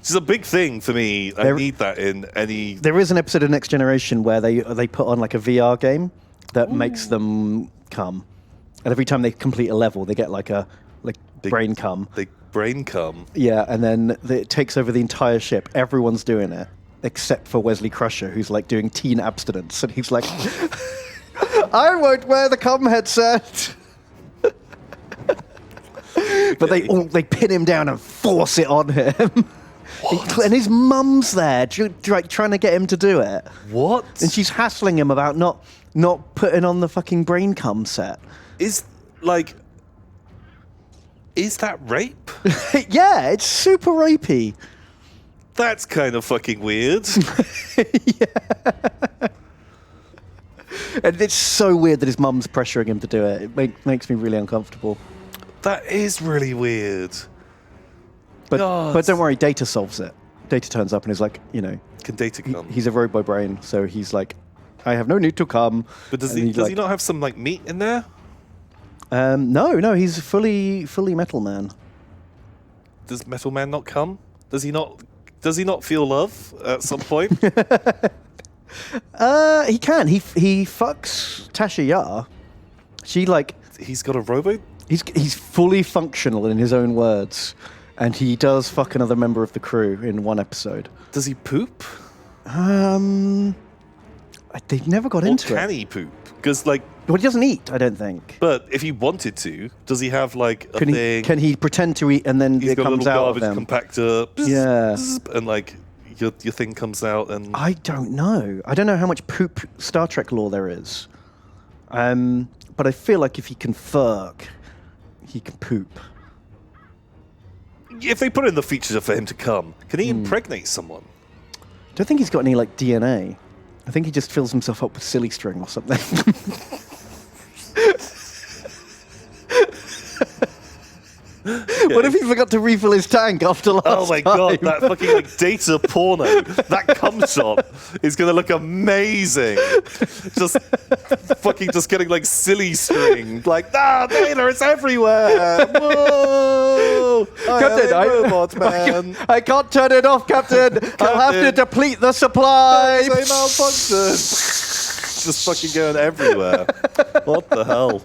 Which is a big thing for me. I There- need that in any. There is an episode of Next Generation where they put on like a VR game that makes them cum. And every time they complete a level, they get like brain cum. They brain cum. Yeah, and then it takes over the entire ship. Everyone's doing it, except for Wesley Crusher, who's like doing teen abstinence. And he's like, I won't wear the cum headset. But they pin him down and force it on him. And his mum's there, trying to get him to do it. What? And she's hassling him about not putting on the fucking brain cum set. Is that rape? Yeah, it's super rapey. That's kind of fucking weird. And it's so weird that his mum's pressuring him to do it. It makes me really uncomfortable. That is really weird. But God. but don't worry, Data solves it. Data turns up and is like, Can data cum? he's a robo brain, so he's like, I have no need to come. But does And he not have some like meat in there? No, he's fully metal man. Does Metal Man not come? Does he not feel love at some point? He can. He fucks Tasha Yar. She like He's got a robot. he's fully functional in his own words. and he does fuck another member of the crew in one episode. Does he poop? They've never got Or into can it. he poop? Because, like, Well, he doesn't eat, I don't think. but if he wanted to, does he have, like, a Can thing? Can he pretend to eat and then He's it got a comes little out of garbage him? compactor. Bzz, Yeah. bzz, and, like, your thing comes out and... I don't know. I don't know how much poop Star Trek lore there is. But I feel like if he can furk, he can poop. If they put in the feature for him to come, can Hmm. he impregnate someone? Don't think he's got any like DNA. I think he just fills himself up with silly string or something. What if he forgot to refill his tank after last time? Oh my god, that fucking like data porno, that cum shot is gonna look amazing. Just fucking just getting like silly string. Like, data, it's everywhere. Whoa! Captain, I am a robot, man. I can't turn it off, Captain. I'll have to Captain. deplete the supply. They malfunction. Just fucking going everywhere. What the hell?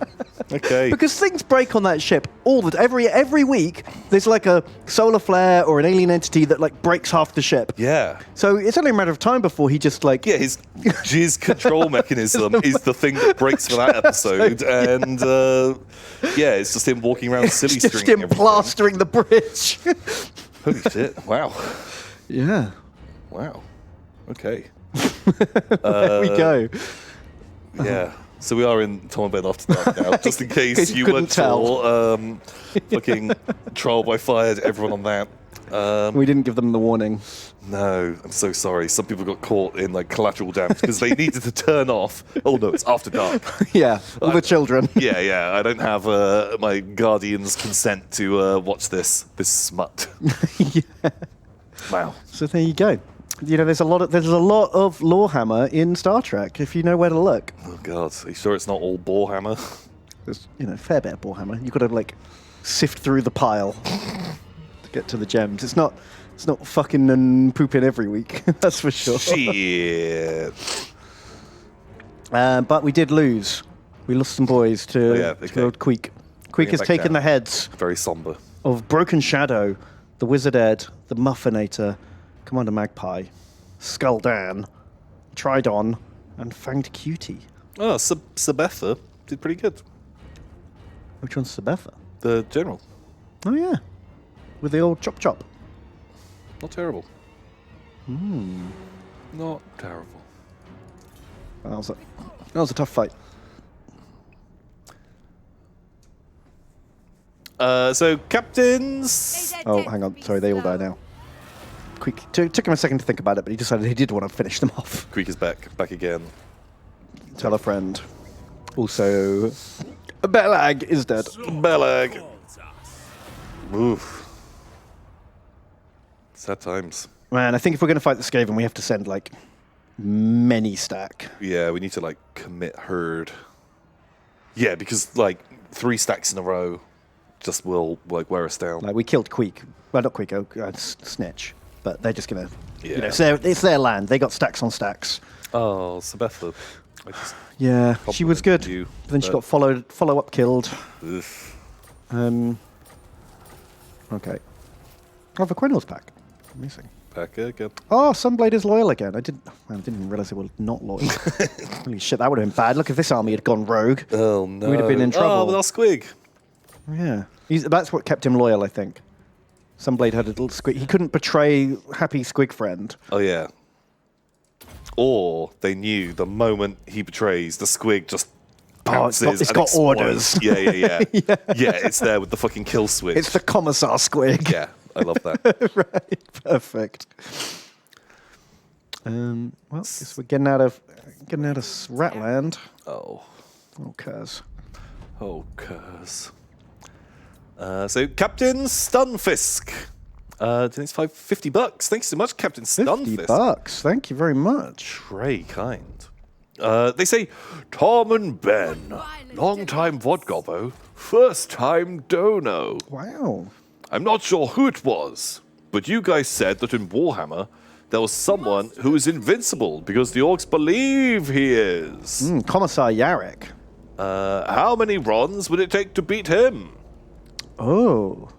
Okay. Because things break on that ship all the every week. There's like a solar flare or an alien entity that like breaks half the ship. Yeah. So it's only a matter of time before he just like Yeah, his jizz control mechanism is the thing that breaks for that episode, and yeah, it's just him walking around silly just stringing him everything. plastering the bridge. Holy shit! Wow, Yeah. wow. Okay. There we go. Yeah. So we are in Tom and Ben After Dark now, just in case you couldn't weren't tell. sure. Fucking trial by fire to everyone on that. We didn't give them the warning. No, I'm so sorry. Some people got caught in like collateral damage because they needed to turn off. Oh no, it's After Dark. Yeah, all the children. Yeah, yeah. I don't have my guardian's consent to watch this smut. Yeah. Wow. So there you go. You know, there's a lot of Lorehammer in Star Trek if you know where to look. Oh god. Are you sure it's not all Borehammer? There's a fair bit of Warhammer. You've got to like sift through the pile to get to the gems. It's not fucking and pooping every week. That's for sure. Shit. But we did lose. We lost some boys to, yeah, to okay. old Queek. Bring Queek it has back taken down. the heads Very somber. of Broken Shadow, the Wizard Ed, the Muffinator, Commander Magpie, Skull Dan, Tridon, and Fanged Cutie. Oh, Sabetha did pretty good. Which one's Sabetha? The general. Oh yeah, with the old chop chop. Not terrible. Not terrible. That was a tough fight. So captains. Oh, hang on. Sorry, they all die now. Quick, took him a second to think about it, but he decided he did want to finish them off. Creek is back again. Tell a friend. Also, Belag is dead. Belag. Oof. Sad times. Man, I think if we're going to fight the Skaven, we have to send like many stack. Yeah, we need to like commit herd. Yeah, because like 3 stacks in a row just will like wear us down. Like we killed Queek. Well, not Queek, Snitch. But they're just going to, Yeah. it's their land. They got stacks on stacks. Oh, Sabetha. I just, Yeah, she was good. Complimented you, But then she but- got follow up killed. oof. Okay. Oh, the Quenel's back. Amazing. Back again. Oh, Sunblade is loyal again. I didn't realize they were not loyal. Holy shit, that would have been bad. Look, if this army had gone rogue. Oh no. We'd have been in trouble. Oh, with our squig. Yeah. That's what kept him loyal, I think. Sunblade had a little squig. He couldn't betray happy squig friend. Oh yeah. Or they knew the moment he betrays, the squig just pounces. it's and got explodes. orders. Yeah. Yeah, it's there with the fucking kill switch. It's the Commissar squig. Yeah, I love that. Right. Perfect. Well, guess we're getting out of Ratland. Oh. Oh, cuz. Oh, curse. So, Captain Stunfisk. It's $50. Thanks so much, Captain Stunfisk. $50. Thank you very much. Very kind. They say, Tom and Ben, long time Vodgobbo, first time Dono. Wow. I'm not sure who it was, but you guys said that in Warhammer there was someone who is invincible because the orcs believe he is. Commissar Yarrick. How many runs would it take to beat him? Oh.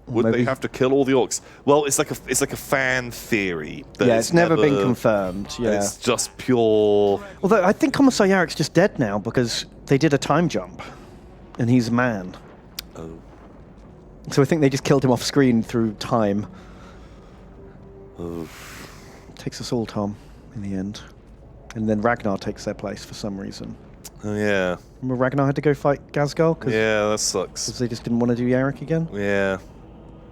Would Maybe. they have to kill all the orcs? Well, it's like a fan theory. That Yeah, it's never been confirmed. Yeah. It's just pure. Although I think Commissar Yarek's just dead now because they did a time jump, and he's a man. Oh. So I think they just killed him off screen through time. Oh. Takes us all, Tom, in the end. And then Ragnar takes their place for some reason. Oh, yeah. Remember Ragnar had to go fight Ghazghkull because Yeah, that sucks. they just didn't want to do Yarek again? Yeah.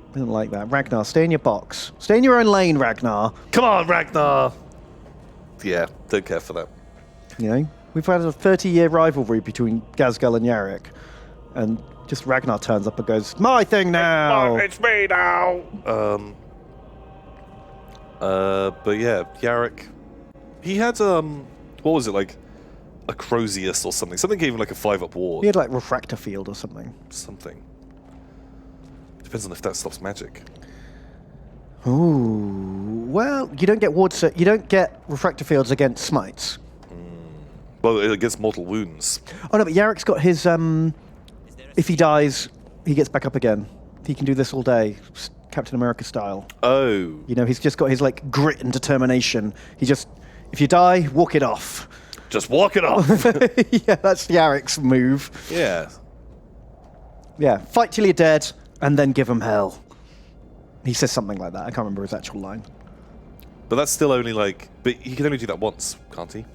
I didn't like that. Ragnar, stay in your box. Stay in your own lane, Ragnar. Come on, Ragnar. Yeah, don't care for that. You know, we've had a 30-year rivalry between Ghazghkull and Yarek, and just Ragnar turns up and goes, "My thing now." It's me now. But yeah, Yarek. He had what was it, like a Crozius or something? Something gave him like a 5-up ward. He had like Refractor Field or something. Something. Depends on if that stops magic. Ooh, well, you don't get wards. You don't get Refractor Fields against smites. Well, against mortal wounds. Oh no, but Yarek's got his. If he dies, he gets back up again. He can do this all day, Captain America style. Oh. You know, he's just got his like grit and determination. He just, if you die, walk it off. Just walk it off. Yeah, that's Yarek's move. Yeah. Yeah, fight till you're dead, and then give him hell. He says something like that. I can't remember his actual line. But that's still only like. But he can only do that once, can't he?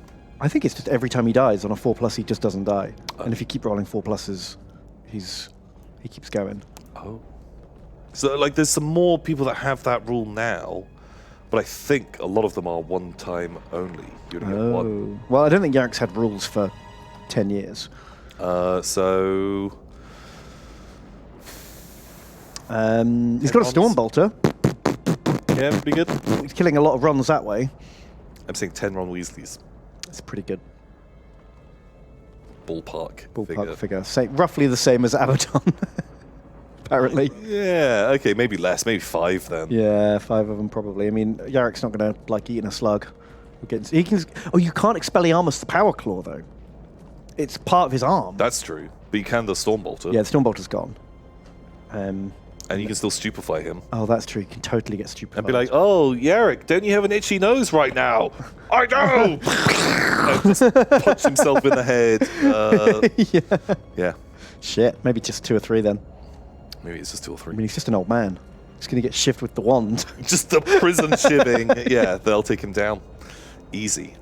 I think it's just every time he dies on a 4+, he just doesn't die. And if you keep rolling 4+, he keeps going. Oh. So, like, there's some more people that have that rule now, but I think a lot of them are one time only. You only get one. Well, I don't think Yarek's had rules for 10 years. So. He's got a Stormbolter. Yeah, pretty good. He's killing a lot of runs that way. I'm saying 10 Ron Weasleys. That's pretty good. Ballpark Figure. Roughly the same as Abaddon, apparently. Yeah, okay, maybe less, maybe 5 then. Yeah, 5 of them probably. I mean, Yarek's not going to like eating a slug. He can. Oh, you can't Expelliarmus the Power Claw though. It's part of his arm. That's true, but you can the Stormbolter. Yeah, the Stormbolter's gone. And you can still stupefy him. Oh, that's true. You can totally get stupefied. And be like, oh, Yarek, don't you have an itchy nose right now? I do! And just punch himself in the head. Yeah. Shit, maybe just 2 or 3 then. Maybe it's just 2 or 3. I mean, he's just an old man. He's going to get shivved with the wand. Just a prison shivving. Yeah, they'll take him down. Easy.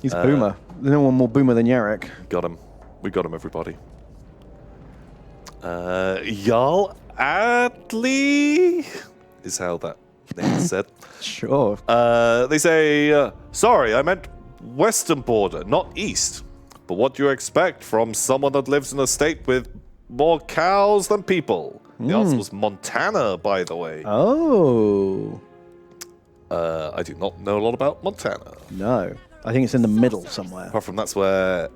He's Boomer. There's no one more Boomer than Yarek. Got him. We got him, everybody. Jarl Atli is how that name is said. Sure. They say, sorry, I meant western border, not east. But what do you expect from someone that lives in a state with more cows than people? The answer was Montana, by the way. Oh. I do not know a lot about Montana. No. I think it's in the middle somewhere. Apart from that's where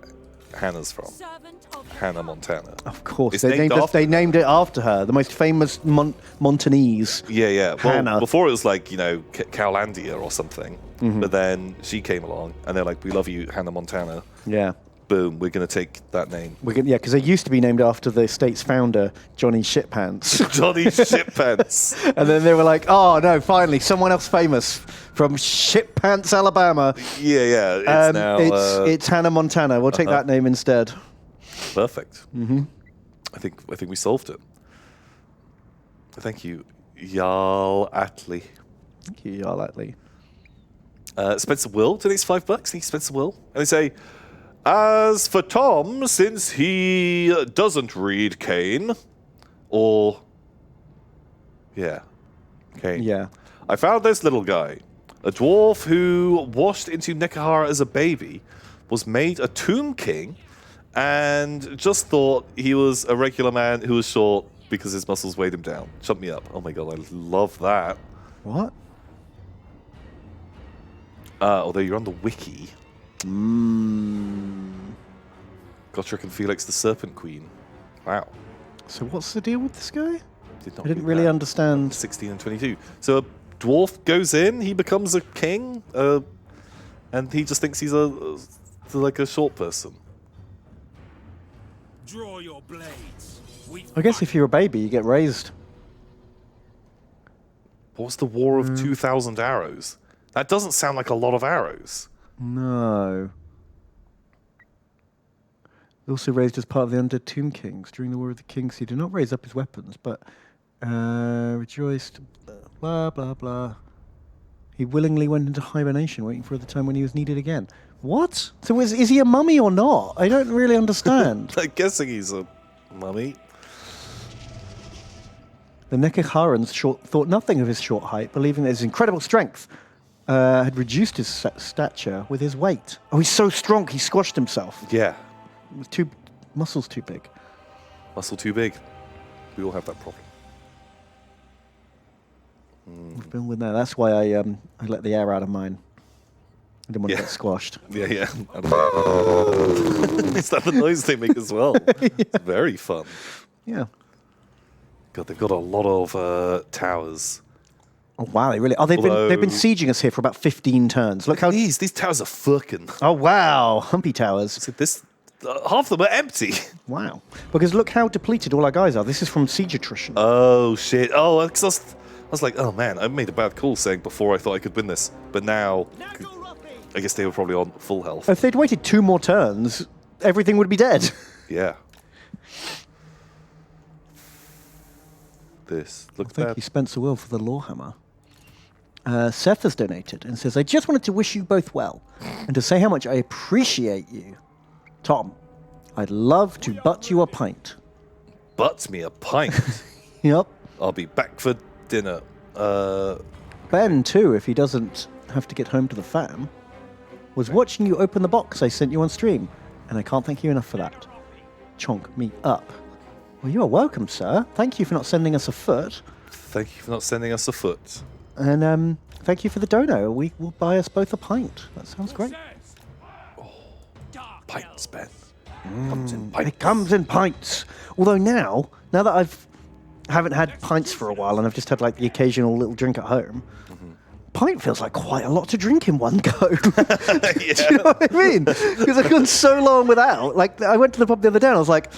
Hannah's from. Servant of Hannah Montana. Of course. It's They named named, after- it after her. The most famous Montanese. Yeah, yeah. Well, Hannah. before it was like, you know, Cowlandia or something. But then she came along and they're like, we love you, Hannah Montana. Yeah. Boom, we're going to take that name. Yeah, because they used to be named after the state's founder, Johnny Shitpants. Johnny Shitpants. And then they were like, oh, no, finally, someone else famous from Shitpants, Alabama. Yeah, yeah. It's now... it's Hannah Montana. We'll take that name instead. Perfect. I think we solved it. Thank you, Jarl Atli. Thank you, Jarl Atli. Spencer Will donates $5. Thank you, Spencer Will. And they say, as for Tom, since he doesn't read Kane, or... Yeah. Kane. Yeah. I found this little guy. A dwarf who washed into Nekahara as a baby, was made a tomb king, and just thought he was a regular man who was short because his muscles weighed him down. Shut me up. Oh my god, I love that. What? Although you're on the wiki. Gotrek and Felix the Serpent Queen. Wow. So what's the deal with this guy? Did not I didn't read really that. understand. 16 and 22. So a dwarf goes in, he becomes a king, and he just thinks he's like a short person. Draw your blades. We I guess if you're a baby, you get raised. What's the War of 2,000 arrows? That doesn't sound like a lot of arrows. No. Also raised as part of the Undead Tomb Kings. During the War of the Kings, he did not raise up his weapons, but rejoiced, blah, blah, blah. He willingly went into hibernation, waiting for the time when he was needed again. What? So is he a mummy or not? I don't really understand. I'm guessing he's a mummy. The Nekharans thought nothing of his short height, believing that his incredible strength had reduced his stature with his weight. Oh, he's so strong, he squashed himself. Yeah. With muscles too big. Muscle too big. We all have that problem. We've been with that. That's why I let the air out of mine. I didn't want to get squashed. Yeah, yeah. Is that the noise they make as well? It's very fun. Yeah. God, they've got a lot of towers. Oh wow, they really. Oh, they've been sieging us here for about 15 turns. Look how These towers are fucking. Oh wow, humpy towers. So half of them are empty. Wow. Because look how depleted all our guys are. This is from siege attrition. Oh shit! Oh, 'cause I was like, oh man, I made a bad call saying before I thought I could win this, but now I guess they were probably on full health. If they'd waited 2 more turns, everything would be dead. Yeah. This looks Thank bad. you, Spencer Will, for the Lawhammer. Seth has donated and says, I just wanted to wish you both well and to say how much I appreciate you. Tom, I'd love to butt you a pint. Butt me a pint. Yep. I'll be back for dinner. Ben, too, if he doesn't have to get home to the fam, was watching you open the box I sent you on stream, and I can't thank you enough for that. Chonk me up. Well, you are welcome, sir. Thank you for not sending us a foot. Thank you for not sending us a foot. And thank you for the dono. We will buy us both a pint. That sounds great. Pints, Ben. Comes in pints. It comes in pints. Although now that haven't had pints for a while and I've just had like the occasional little drink at home, pint feels like quite a lot to drink in one go. Do you know what I mean? Because I've gone so long without. Like I went to the pub the other day and I was like,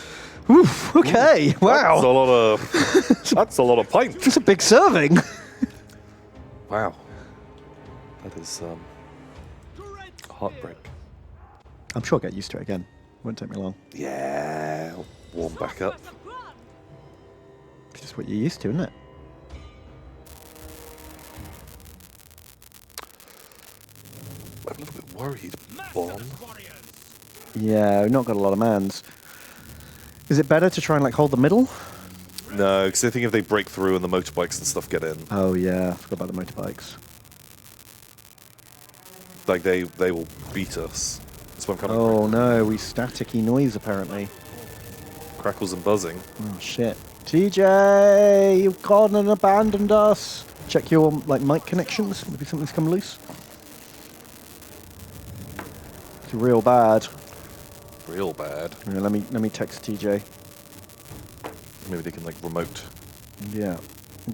oof, okay, wow. That's a lot of pints. It's a big serving. Wow. That is heartbreak. I'm sure I'll get used to it again. Won't take me long. Yeah. I'll warm back up. It's just what you're used to, isn't it? I'm a little bit worried, Bon. Yeah, we've not got a lot of mans. Is it better to try and like hold the middle? No, because I think if they break through and the motorbikes and stuff get in, Oh yeah, I forgot about the motorbikes. like they will beat us. That's what I'm coming Oh no, we staticky noise apparently. Crackles and buzzing. Oh shit. TJ, you've gone and abandoned us. Check your like mic connections. Maybe something's come loose. It's real bad. Real bad. Yeah, let me text TJ. Maybe they can like remote. Yeah.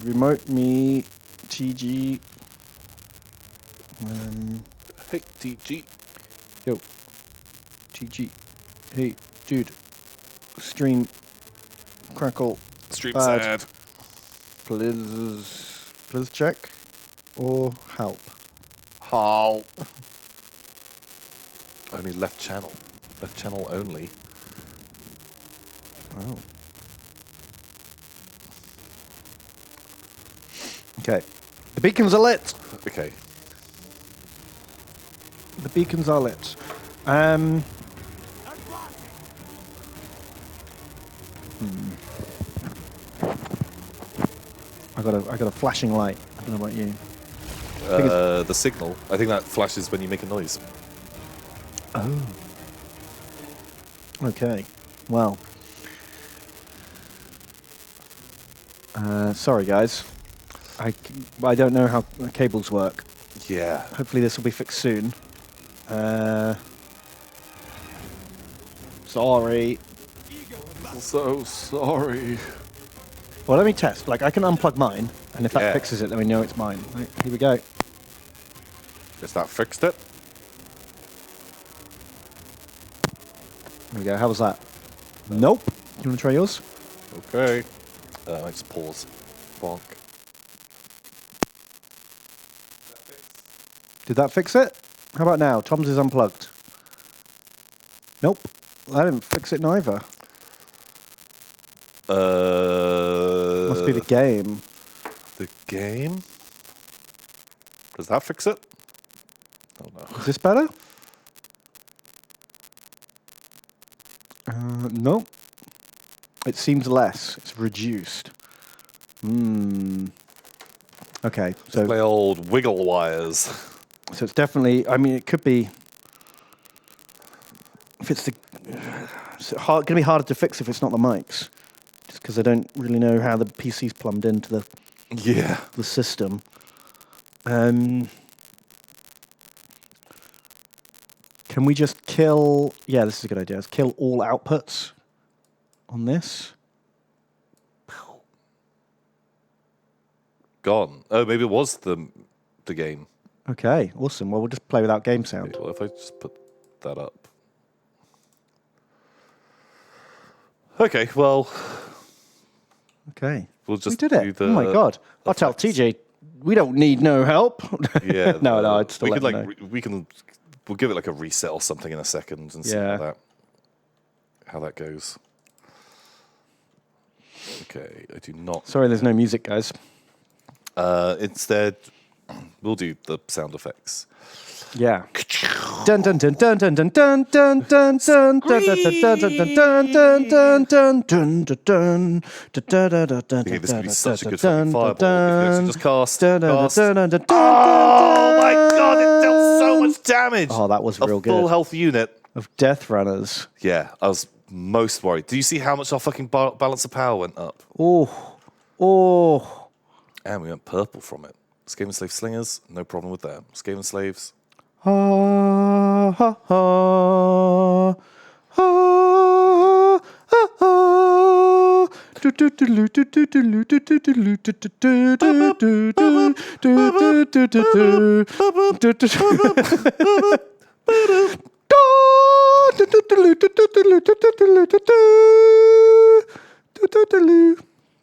Remote me TG. Hey, TG. Yo. TG. Hey, dude. Stream. Crackle. Stream Bad. sad. Please check. Or help. Help. Only left channel. Left channel only. Oh. Okay. The beacons are lit. Okay. The beacons are lit. I got a flashing light. I don't know about you. The signal. I think that flashes when you make a noise. Oh. Okay. Well. Sorry, guys. I don't know how cables work. Yeah. Hopefully this will be fixed soon. Sorry. So sorry. Well, let me test. Like, I can unplug mine, and if that Yeah. fixes it, then we know it's mine. Right, here we go. Guess that fixed it. There we go. How was that? Nope. You want to try yours? Okay. Let's pause. Bonk. Did that fix it? How about now? Tom's is unplugged. Nope. That didn't fix it neither. Must be the game. The game? Does that fix it? Oh no. Is this better? Nope. It seems less. It's reduced. Okay, so Play old wiggle wires. so it's definitely. I mean, it could be. If it's the, it's going to be harder to fix if it's not the mics, just because I don't really know how the PC's plumbed into Yeah. the system. Can we just kill? Yeah, this is a good idea. Let's kill all outputs on this. Gone. Oh, maybe it was the game. Okay, awesome. Well, we'll just play without game sound. Well, if I just put that up. Okay, well, Okay. we'll just we did do it. the Oh my god! I'll tell effects. TJ we don't need no help. Yeah. no, I'd still we let could them know. we'll give it like a reset or something in a second and see Yeah. how that goes. Okay, I do not. Sorry, there's no music, guys. Instead, we'll do the sound effects. Yeah. Dun dun dun dun dun dun dun dun dun dun dun dun dun dun dun dun dun dun. Okay, this could be such a good fucking fireball. If you just cast. Oh Oh my god, it dealt so much damage! Oh, that was real A full good. health unit. Of Death Runners. Yeah, I was most worried. Do you see how much our fucking balance of power went up? Oh. And we went purple from it. Skaven Slave Slingers, no problem with that. Skaven Slaves. Ha ha ha. Ha ha ha. Do do do do do do do do do do do do do do do do do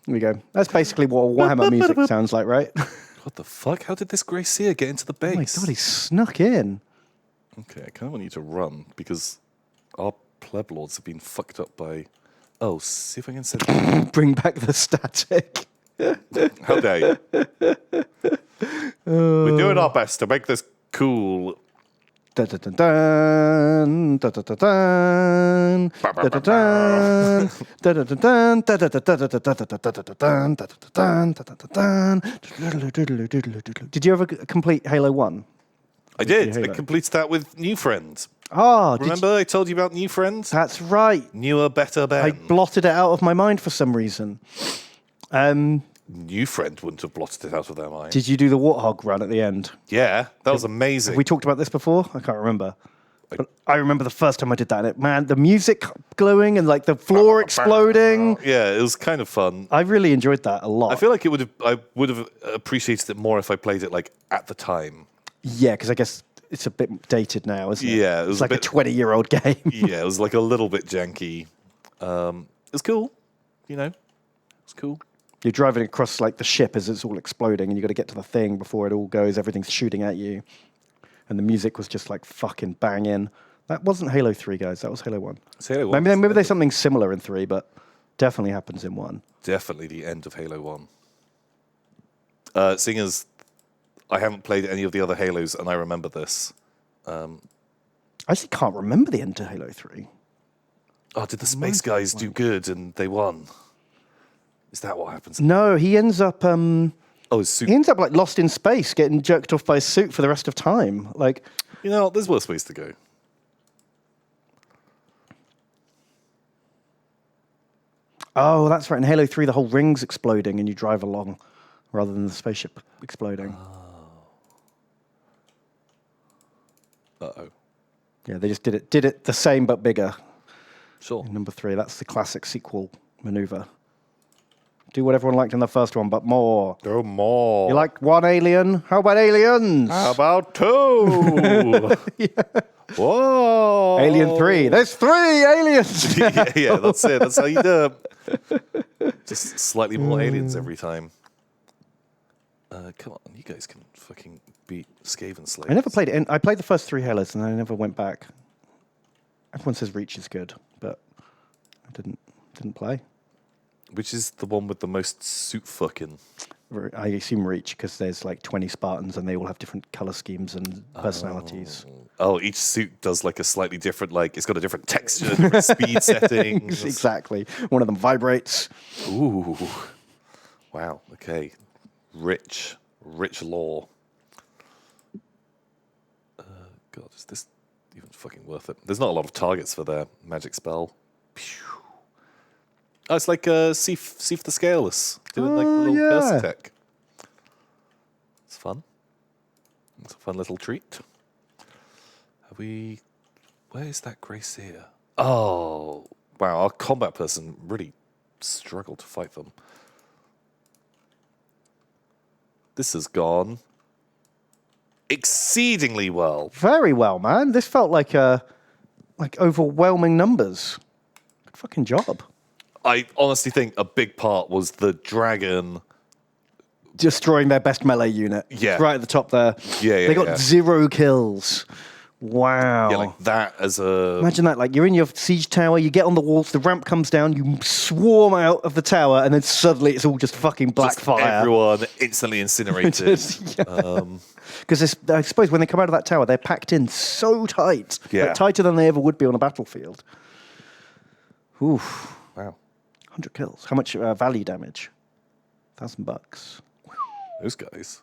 There we go. That's basically what Warhammer music sounds like, right? What the fuck? How did this Grey Seer get into the base? Oh my god, he snuck in. Okay, I kind of want you to run because our pleb lords have been fucked up by. Oh, see if I can send. Bring back the static. How dare you? We're doing our best to make this cool. Dun dun dun dun dun dun dun dun dun dun. Did you ever complete Halo 1? I did. I Halo. completed that with New Friend. Oh, Remember I told you about New Friend? That's right. Newer, better Ben. I blotted it out of my mind for some reason. New Friend wouldn't have blotted it out of their mind. Did you do the Warthog run at the end? Yeah, that was amazing. Have we talked about this before? I can't remember. But I remember the first time I did that, and it, man, the music glowing and like the floor exploding. Yeah, it was kind of fun. I really enjoyed that a lot. I feel like I would have appreciated it more if I played it like at the time. Yeah, because I guess it's a bit dated now, isn't it? Yeah, it was it's like a a bit- 20-year-old game. Yeah, it was like a little bit janky. It was cool, you know. It's cool. You're driving across like the ship as it's all exploding, and you got to get to the thing before it all goes. Everything's shooting at you, and the music was just like fucking banging. That wasn't Halo 3, guys. That was Halo 1. It's Halo 1. Maybe there's something similar in 3, but definitely happens in 1. Definitely the end of Halo 1. Seeing as I haven't played any of the other Halos, and I remember this. I actually can't remember the end to Halo 3. Oh, did the space guys do good and they won? Is that what happens? No, he ends up Oh, it's he super. ends up like lost in space, getting jerked off by a suit for the rest of time. Like, You know, there's worse ways to go. oh, that's right. In Halo 3, the whole ring's exploding and you drive along rather than the spaceship exploding. Uh-oh. Yeah, they just did it the same but bigger. Sure. In number 3, that's the classic sequel maneuver. Do what everyone liked in the first one, but more. There more. You like one alien? How about aliens? How about two? Whoa. Alien 3. There's 3 aliens. yeah, that's it. That's how you do it. Just slightly more aliens every time. Come on, you guys can fucking beat Skaven Slaves. I never played it. I played the first 3 Halos, and I never went back. Everyone says Reach is good, but I didn't play. Which is the one with the most suit fucking? I assume Reach because there's like 20 Spartans, and they all have different color schemes and personalities. Oh, each suit does like a slightly different, like it's got a different texture, different speed settings. Exactly. One of them vibrates. Ooh, wow. Okay, rich lore. God, is this even fucking worth it? There's not a lot of targets for their magic spell. Pew. Oh, it's like Seif the Scaleless doing like a little curse tech. It's fun. It's a fun little treat. Where is that Gracia? Oh, wow. Our combat person really struggled to fight them. This has gone exceedingly well. Very well, man. This felt like overwhelming numbers. Good fucking job. I honestly think a big part was the dragon. Destroying their best melee unit. Yeah. Right at the top there. Yeah, They got 0 kills. Wow. Yeah, like that as a... Imagine that, like you're in your siege tower, you get on the walls, the ramp comes down, you swarm out of the tower, and then suddenly it's all just fucking black just fire. everyone instantly incinerated. Because I suppose when they come out of that tower, they're packed in so tight. Yeah. Like, tighter than they ever would be on a battlefield. Oof. Wow. 100 kills. How much value damage? $1,000. Those guys.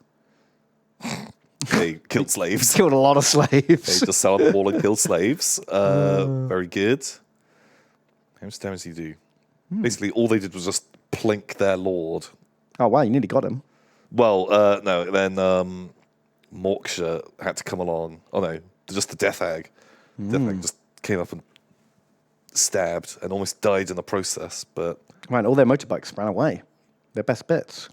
They killed slaves. Killed a lot of They slaves. just sell them all and kill slaves. Very good. How much damage do you do? Basically, all they did was just plink their lord. Oh, wow, you nearly got him. Well, no, then Morksha had to come along. Oh, no, just the Death Hag. Death Hag just came up and stabbed and almost died in the process, but... Man, all their motorbikes ran away. Their best bits.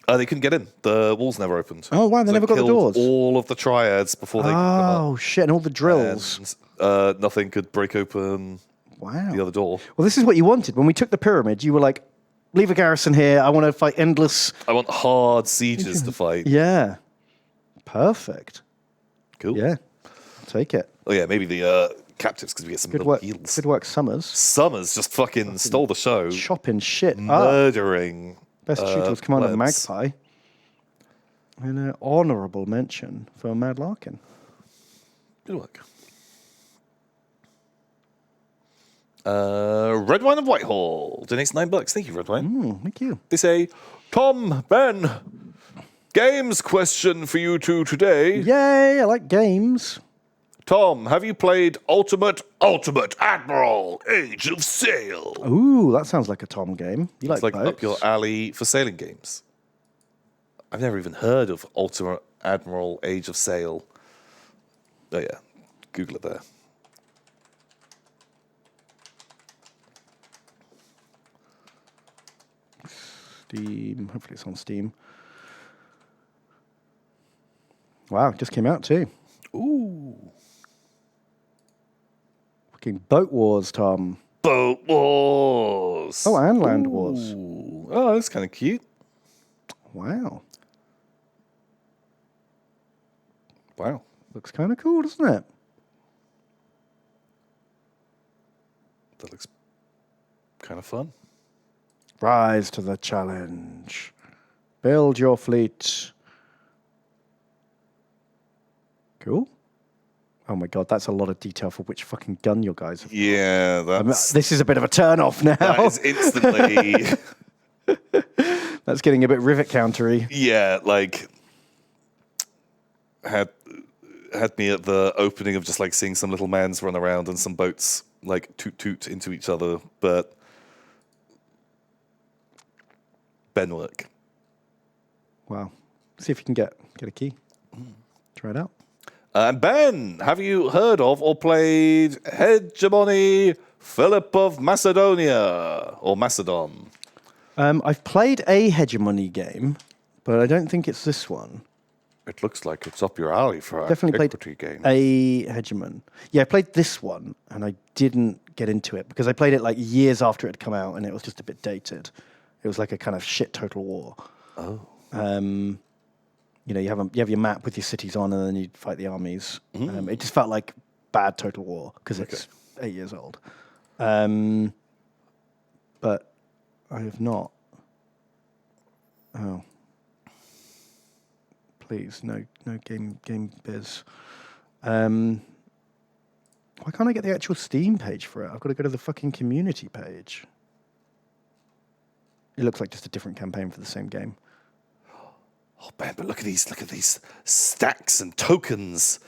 They couldn't get in. The walls never opened. Oh, wow, they So never got the killed doors. all of the triads before they could come up. Oh, shit, and all the drills. And nothing could break open Wow. the other door. Well, this is what you wanted. When we took the pyramid, you were like, leave a garrison here. I want to fight endless. I want hard sieges to fight. Yeah. Perfect. Cool. Yeah. I'll take it. Oh, yeah, maybe the captives because we get some Good little work. heals. Good work, Summers. Summers just fucking stole the show. Chopping shit up. Murdering. Best shooter was Commander plebs. Magpie. And an honourable mention for Mad Larkin. Good work. Red Wine of Whitehall donates $9. Thank you, Red Wine. Thank you. They say, Tom, Ben, games question for you two today. Yay, I like games. Tom, have you played Ultimate Admiral Age of Sail? Ooh, that sounds like a Tom game. You like It's like boats? up your alley for sailing games. I've never even heard of Ultimate Admiral Age of Sail. Oh yeah, Google it there. Steam. Hopefully it's on Steam. Wow, it just came out too. Ooh. Fucking Boat Wars, Tom. Boat Wars. Oh, and Land Wars. Ooh. Oh, that's kind of cute. Wow. Wow. Looks kind of cool, doesn't it? That looks kind of fun. Rise to the challenge. Build your fleet. Cool. Oh my god, that's a lot of detail for which fucking gun your guys have. Yeah, that's This is a bit of a turn off now. that is instantly. That's getting a bit rivet countery. Yeah, like had me at the opening of just like seeing some little mans run around and some boats like toot into each other, but Benwick. Wow. See if you can get a key. Try it out. And Ben, have you heard of or played Hegemony Philip of Macedonia or Macedon? I've played a Hegemony game, but I don't think it's this one. It looks like it's up your alley for a Definitely equity played game. a Hegemon. Yeah, I played this one, and I didn't get into it because I played it like years after it had come out, and it was just a bit dated. It was like a kind of shit Total War. Oh. you have your map with your cities on, and then you fight the armies. It just felt like bad Total War because it's 8 years old. But I have not. Oh, please, no game biz. Why can't I get the actual Steam page for it? I've got to go to the fucking community page. It looks like just a different campaign for the same game. Oh man, but look at these stacks and tokens.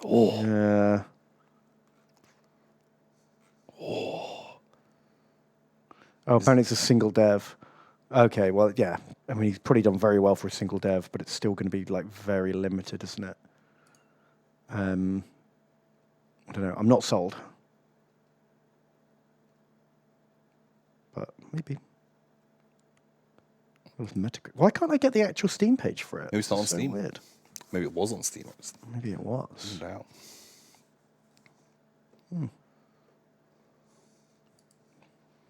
Oh. Yeah. Oh, apparently it's a single dev. Okay, well, yeah. I mean, he's probably done very well for a single dev, but it's still going to be like very limited, isn't it? I don't know. I'm not sold, but maybe. Why can't I get the actual Steam page for it? Maybe it's not on so Steam. Weird. Maybe it was on Steam. Maybe it was. No doubt.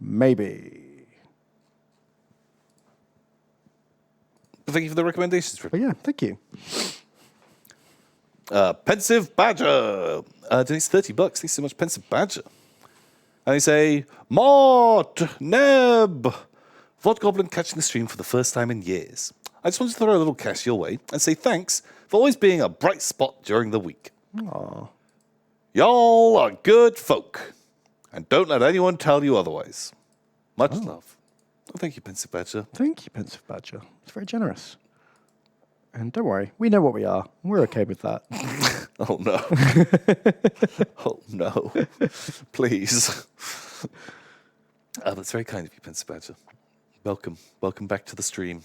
Maybe. But thank you for the recommendations. But yeah, thank you. Pensive Badger donates $30. Thanks so much, Pensive Badger. And they say, Mort Neb, Vod Goblin catching the stream for the first time in years. I just wanted to throw a little cash your way and say thanks for always being a bright spot during the week. Aww. Y'all are good folk, and don't let anyone tell you otherwise. Much love. Well, thank you, Pensive Badger. Thank you, Pensive Badger. It's very generous. And don't worry, we know what we are. We're okay with that. Oh no. Oh no. Please. That's very kind of you, Pensive Badger. Welcome. Welcome back to the stream.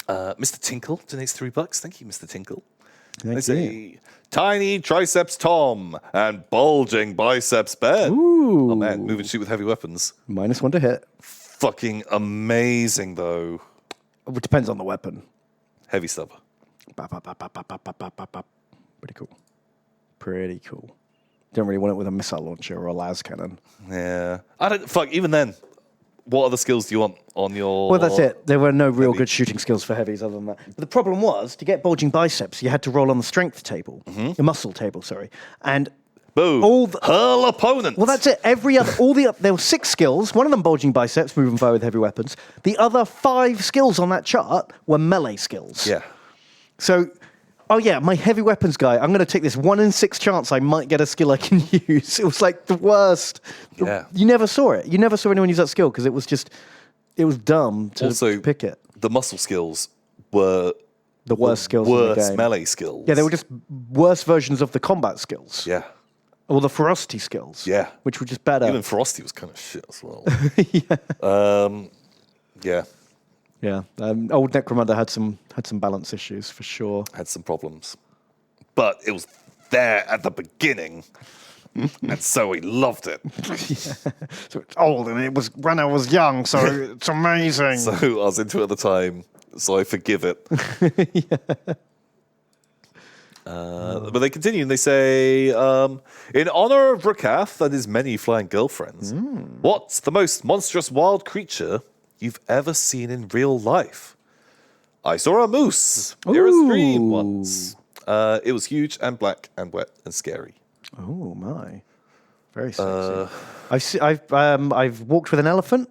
Mr. Tinkle donates $3. Thank you, Mr. Tinkle. Thank They say, Tiny Triceps Tom and Bulging Biceps Ben. Ooh. Oh man, move and shoot with heavy weapons. -1 to hit. Fucking amazing though. It depends on the weapon. Heavy stubber. Bap, bap, bap, bap, bap, bap, bap, bap, bap. Pretty cool. Pretty cool. Don't really want it with a missile launcher or a las cannon. Yeah. I don't fuck even then. What other skills do you want on your Well, that's it. There were no real heavy? good shooting skills for heavies other than that. But the problem was, to get bulging biceps, you had to roll on the strength table. The muscle table, sorry. And Boom. Hurl opponent. well, that's it. There were 6 skills. One of them bulging biceps, moving forward with heavy weapons. The other 5 skills on that chart were melee skills. Yeah. So, oh yeah, my heavy weapons guy, I'm going to take this 1 in 6 chance I might get a skill I can use. It was like the worst. Yeah. You never saw it. You never saw anyone use that skill because it was dumb to Also, pick it. The muscle skills were The worst skills in the worse game. melee skills. Yeah, they were just worse versions of the combat skills. Yeah. Or the ferocity skills. Yeah. Which were just better. Even Frosty was kind of shit as well. Yeah. Yeah. Old Necromunda had some balance issues for sure. Had some problems. But it was there at the beginning. And so we loved it. So it's old and it was when I was young, so it's amazing. So I was into it at the time. So I forgive it. But they continue and they say, in honor of Rakath and his many flying girlfriends, what's the most monstrous wild creature you've ever seen in real life? I saw a moose near a stream once. It was huge and black and wet and scary. Oh my, very sexy. I've walked with an elephant.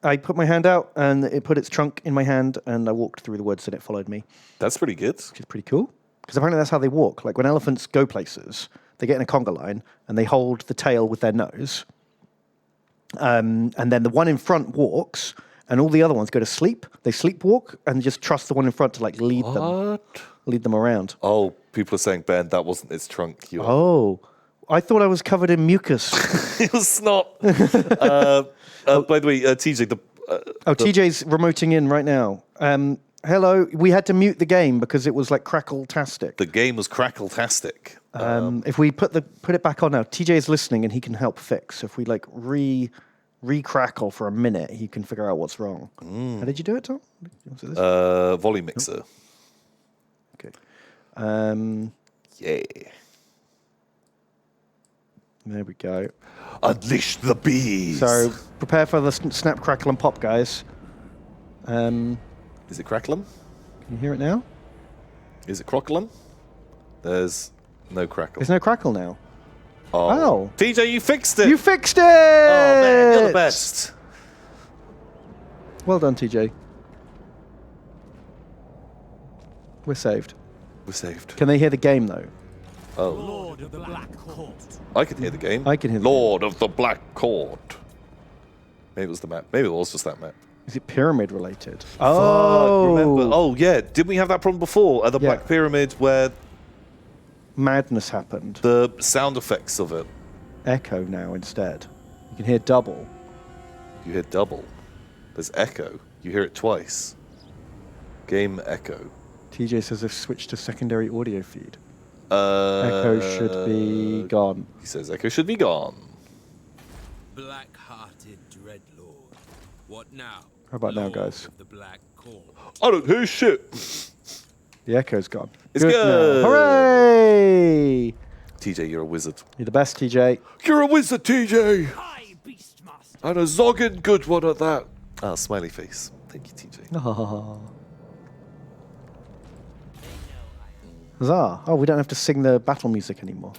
I put my hand out and it put its trunk in my hand, and I walked through the woods and it followed me, That's pretty good. which is pretty cool. Because apparently that's how they walk. Like when elephants go places, they get in a conga line and they hold the tail with their nose, and then the one in front walks, and all the other ones go to sleep. They sleepwalk and just trust the one in front to like lead them around. Oh, people are saying, Ben, that wasn't its trunk. You Oh, I thought I was covered in mucus. It was not. By the way, TJ, TJ's remoting in right now. Hello, we had to mute the game because it was like crackle-tastic. the game was crackle-tastic. If we put it back on now, TJ is listening and he can help fix. If we like re-crackle for a minute, he can figure out what's wrong. How did you do it, Tom? Was it this? Volume mixer. Okay. Yeah. There we go. Unleash the bees. So prepare for the snap, crackle, and pop, guys. Is it crackling? Can you hear it now? Is it crockling? There's no crackle. There's no crackle now. Oh. Oh. TJ, you fixed it! You fixed it! Oh, man, you're the best. Well done, TJ. We're saved. We're saved. Can they hear the game, though? Oh. Lord of the Black Court. I can hear the game. I can hear the Lord of the Black Court. Maybe it was the map. Maybe it was just that map. Is it pyramid related? Fuck, remember? Oh, yeah. Didn't we have that problem before at the Yeah. Black Pyramid where Madness happened. the sound effects of it, Echo now instead. You can hear double. you hear double. There's echo. You hear it twice. Game echo. TJ says they've switched to secondary audio feed. Uh, Echo should be gone. He says echo should be gone. Black-hearted dreadlord. What now? How about now, Lord guys? of the Black Court. I don't hear shit. The echo's gone. It's now. good. Hooray! TJ, you're a wizard. You're the best, TJ. You're a wizard, TJ. High Beastmaster. And a zogging good one at that. Ah, smiley face. Thank you, TJ. Oh. Huzzah. Oh, we don't have to sing the battle music anymore.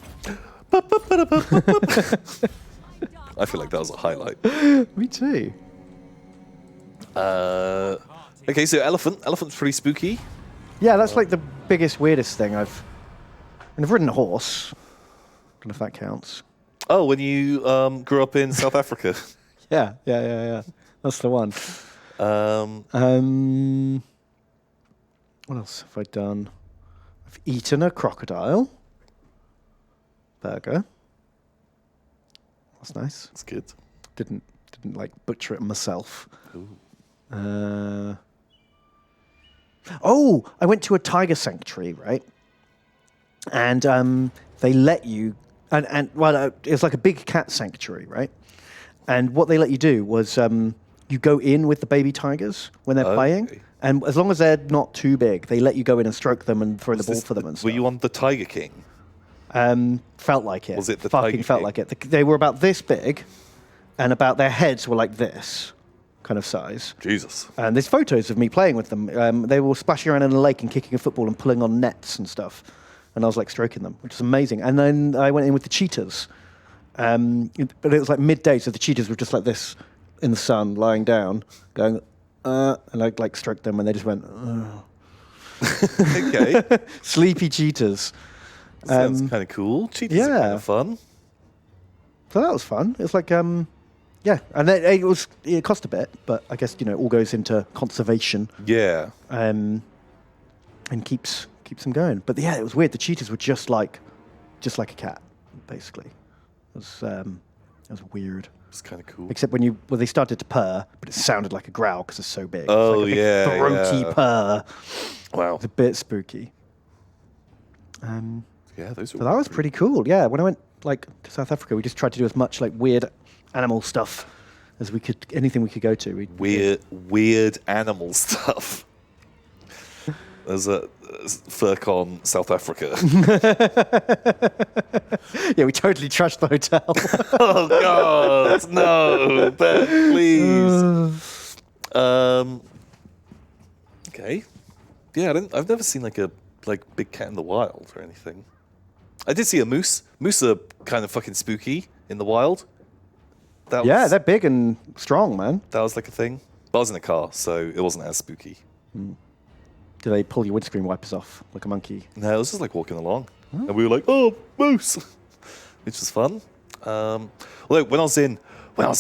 I feel like that was a highlight. Me too. Okay, so elephant. Elephant's pretty spooky. Yeah, that's like the biggest, weirdest thing I've ridden a horse. Don't know if that counts. Oh, when you grew up in South Africa. Yeah. That's the one. What else have I done? I've eaten a crocodile burger. That's nice. That's good. Didn't like butcher it myself. I went to a tiger sanctuary, right? And they let you, it's like a big cat sanctuary, right? And what they let you do was you go in with the baby tigers when they're playing, Okay. and as long as they're not too big, they let you go in and stroke them and throw the ball This- for them and stuff. Were you on the Tiger King? Felt like it. Was it the fucking Tiger felt King? like it? They were about this big, and about their heads were like this kind of size. Jesus. And there's photos of me playing with them. They were splashing around in the lake and kicking a football and pulling on nets and stuff. And I was like stroking them, which was amazing. And then I went in with the cheetahs. But it was like midday, so the cheetahs were just like this in the sun, lying down, going, and I like stroked them, and they just went, Okay. sleepy cheetahs. Sounds kind of cool. Cheetahs are yeah. kind of fun. So that was fun. It was like, yeah, and it cost a bit, but I guess all goes into conservation. Yeah. And keeps them going. But yeah, it was weird. The cheetahs were just like a cat, basically. It was weird. It's kind of cool. Except when they started to purr, but it sounded like a growl because it's so big. Oh, it's like a big yeah, throaty yeah. purr. Wow. It's a bit spooky. Yeah, those are So that was pretty cool. Yeah, when I went to South Africa, we just tried to do as much like weird animal stuff as we could, anything we could go to. weird animal stuff. There's a Furcon, South Africa. Yeah, we totally trashed the hotel. Oh God, no, Ben, please. Okay. Yeah, I've never seen like a big cat in the wild or anything. I did see a moose. Moose are kind of fucking spooky in the wild. That Yeah, was, they're big and strong, man. that was like a thing. But I was in a car, so it wasn't as spooky. Do they pull your windscreen wipers off like a monkey? No, it was just like walking along, and we were like, "Oh, moose," which was fun. Although when I was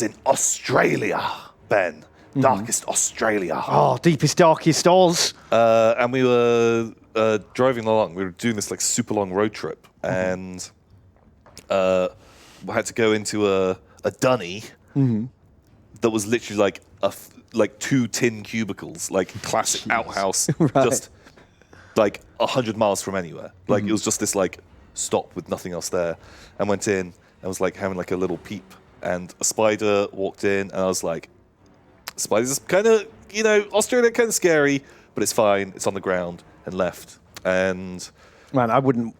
in Australia, Ben, darkest Australia, Oh, deepest, darkest Oz. and we were driving along. We were doing this like super long road trip, and we had to go into a dunny that was literally like two tin cubicles, like classic outhouse, Right. just like 100 miles from anywhere. Like it was just this like stop with nothing else there, and went in and was like having like a little peep, and a spider walked in, and I was like, spiders kind of, Australia kind of scary, but it's fine. It's on the ground, and left. And Man,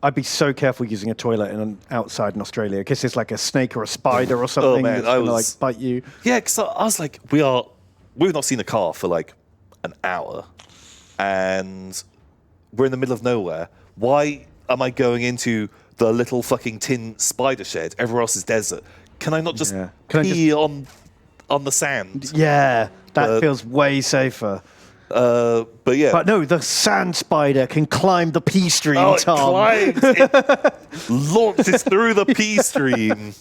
I'd be so careful using a toilet outside in Australia because it's like a snake or a spider or something man, that's I going to was- bite you. yeah, because I was like, we've not seen a car for like an hour. and we're in the middle of nowhere. Why am I going into the little fucking tin spider shed? Everywhere else is desert. Can I not just Yeah. Can I pee on the sand? Yeah, that feels way safer. But yeah. But no, the sand spider can climb the pea stream, Oh, it Tom. climbs. It launches through the pea stream.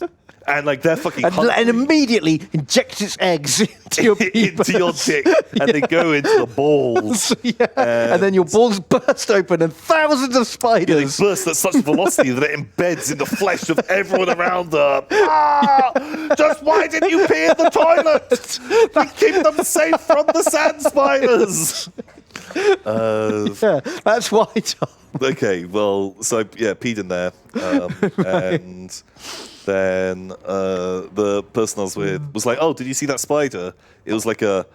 And like they're fucking And hungry. immediately injects its eggs into your into your dick, and they go into the balls. and then your balls burst open and thousands of They spiders. burst at such velocity that it embeds in the flesh of everyone around them. Ah! Just why didn't you pee in the toilet? We keep them safe from the sand spiders. Yeah, that's why, Tom. Okay, well, so yeah, peed in there, and then the person I was with was like, "Oh, did you see that spider? It was like a